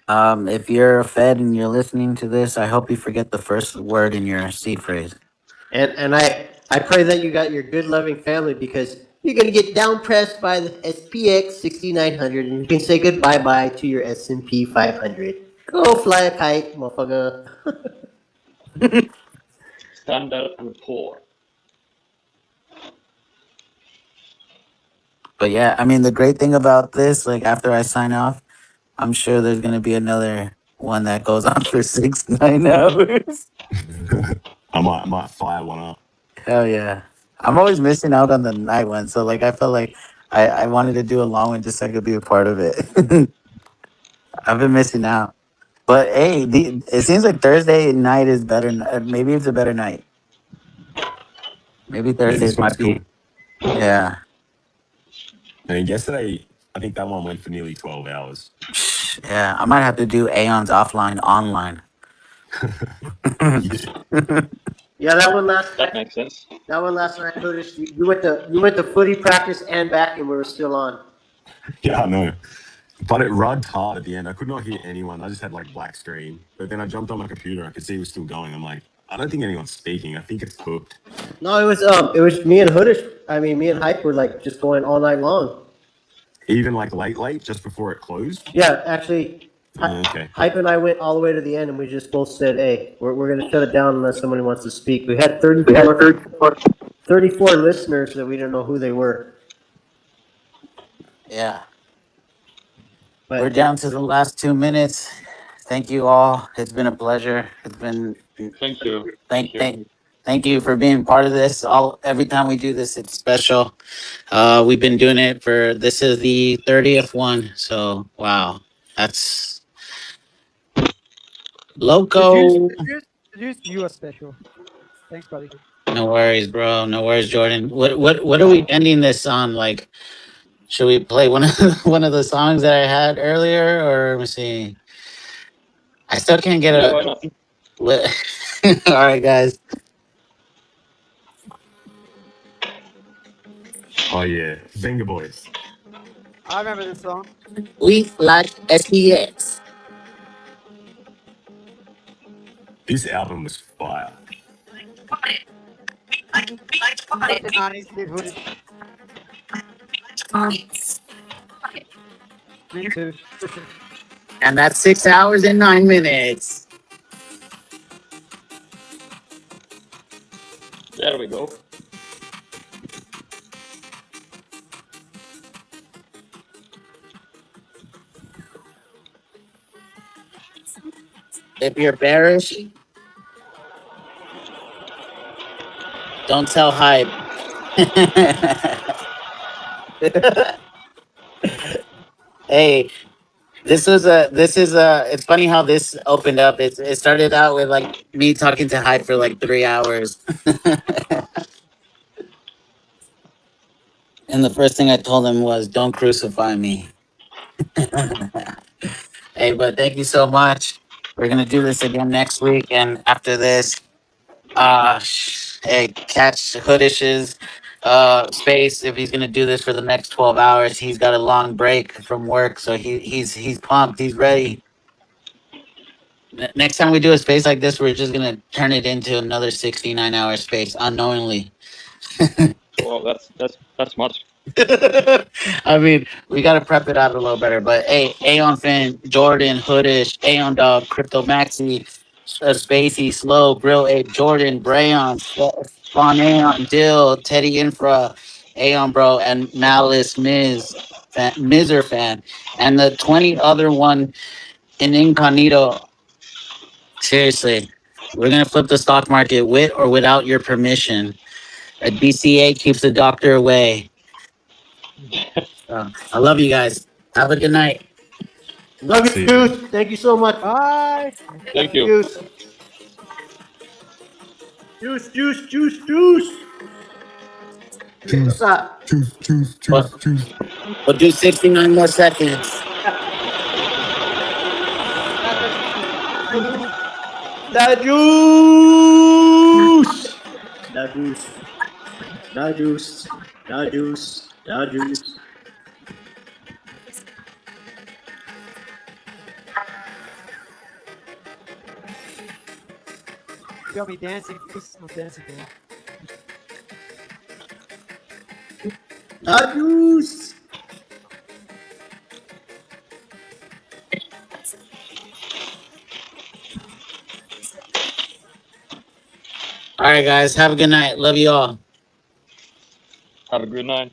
[SPEAKER 1] If you're fed and you're listening to this, I hope you forget the first word in your seed phrase.
[SPEAKER 3] And I pray that you got your good loving family because you're gonna get down pressed by the SPX6900 and you can say goodbye to your S&P 500. Go fly a kite, motherfucker.
[SPEAKER 5] Standard and poor.
[SPEAKER 1] But yeah, I mean, the great thing about this, like after I sign off, I'm sure there's gonna be another one that goes on for 6 9 hours.
[SPEAKER 4] I might fire one up.
[SPEAKER 1] Hell yeah! I'm always missing out on the night one, so like I felt like I wanted to do a long one just so I could be a part of it. I've been missing out, but hey, it seems like Thursday night is better. Maybe it's a better night. Maybe
[SPEAKER 4] Yeah, this
[SPEAKER 1] Thursday's my
[SPEAKER 4] one's
[SPEAKER 1] peak.
[SPEAKER 4] good.
[SPEAKER 1] Yeah.
[SPEAKER 4] And yesterday, I think that one went for nearly 12 hours.
[SPEAKER 1] Yeah, I might have to do Aeon's offline online.
[SPEAKER 3] Yeah, that one last
[SPEAKER 5] That makes sense.
[SPEAKER 3] night, Curtis. You went to footy practice and back, and we were still on.
[SPEAKER 4] Yeah, I know. But it rugged hard at the end. I could not hear anyone. I just had like black screen. But then I jumped on my computer. I could see it was still going. I'm like, I don't think anyone's speaking. I think it's cooked.
[SPEAKER 3] No, it was me and Hoodish. I mean, me and Hype were like just going all night long.
[SPEAKER 4] Even like late, just before it closed.
[SPEAKER 3] Yeah, actually,
[SPEAKER 4] Okay.
[SPEAKER 3] Hype and I went all the way to the end, and we just both said, "Hey, we're gonna shut it down unless somebody wants to speak." We had 34 listeners that we didn't know who they were.
[SPEAKER 1] Yeah.
[SPEAKER 3] But
[SPEAKER 1] We're down to the last 2 minutes. Thank you all. It's been a pleasure. It's been
[SPEAKER 5] Thank you. Thank
[SPEAKER 1] thank
[SPEAKER 5] you.
[SPEAKER 1] thank thank you for being part of this. All every time we do this, it's special. We've been doing it for this is the 30th one. So wow, that's
[SPEAKER 7] The juice,
[SPEAKER 1] loco.
[SPEAKER 7] the juice, the juice, you are special. Thanks, buddy.
[SPEAKER 1] No worries, bro. No worries, Jordan. What are we ending this on? Like, should we play one of one of the songs that I had earlier, or let me see? I still can't get
[SPEAKER 5] Yeah, why
[SPEAKER 1] a.
[SPEAKER 5] not?
[SPEAKER 1] All right, guys.
[SPEAKER 4] Oh yeah, Venga Boys.
[SPEAKER 7] I remember this song.
[SPEAKER 1] We like SPX.
[SPEAKER 4] This album was fire.
[SPEAKER 7] Such a 90s kid footage. Me too.
[SPEAKER 1] And that's 6 hours and 9 minutes.
[SPEAKER 5] There we go.
[SPEAKER 1] If you're bearish, don't tell hype. Hey, this is a it's funny how this opened up. It started out with like me talking to hype for like 3 hours. And the first thing I told him was don't crucify me. Hey, but thank you so much. We're gonna do this again next week, and after this, hey, catch Hoodish's space. If he's gonna do this for the next 12 hours, he's got a long break from work, so he's pumped. He's ready. Next time we do a space like this, we're just gonna turn it into another 69-hour space unknowingly.
[SPEAKER 5] Well, that's much.
[SPEAKER 1] I mean, we got to prep it out a little better. But hey, Aeon Finn, Jordan, Hoodish, Aeon Dog, Crypto Maxi, Spacey, Slow, Grill Ape, Jordan, Brayon, Spawn Aeon, Dill, Teddy Infra, Aeon Bro, and Malice Mizer fan. And the 20 other one in Incognito. Seriously, we're going to flip the stock market with or without your permission. A DCA keeps the doctor away. I love you guys. Have a good night.
[SPEAKER 3] Love
[SPEAKER 4] See
[SPEAKER 3] you,
[SPEAKER 4] you, man.
[SPEAKER 3] Juice. Thank you so much.
[SPEAKER 7] Bye.
[SPEAKER 5] Thank you.
[SPEAKER 3] Juice. Juice, juice, juice, juice. What's
[SPEAKER 4] Juice,
[SPEAKER 3] up?
[SPEAKER 4] juice, juice,
[SPEAKER 1] We'll,
[SPEAKER 4] juice, juice.
[SPEAKER 1] we'll do 69 more seconds.
[SPEAKER 7] That Persist Forever.
[SPEAKER 3] The juice. The juice. The juice. The juice. The juice.
[SPEAKER 7] Got me dancing. I'm dancing, bro.
[SPEAKER 3] The juice.
[SPEAKER 1] All right, guys. Have a good night. Love you all.
[SPEAKER 5] Have a good night.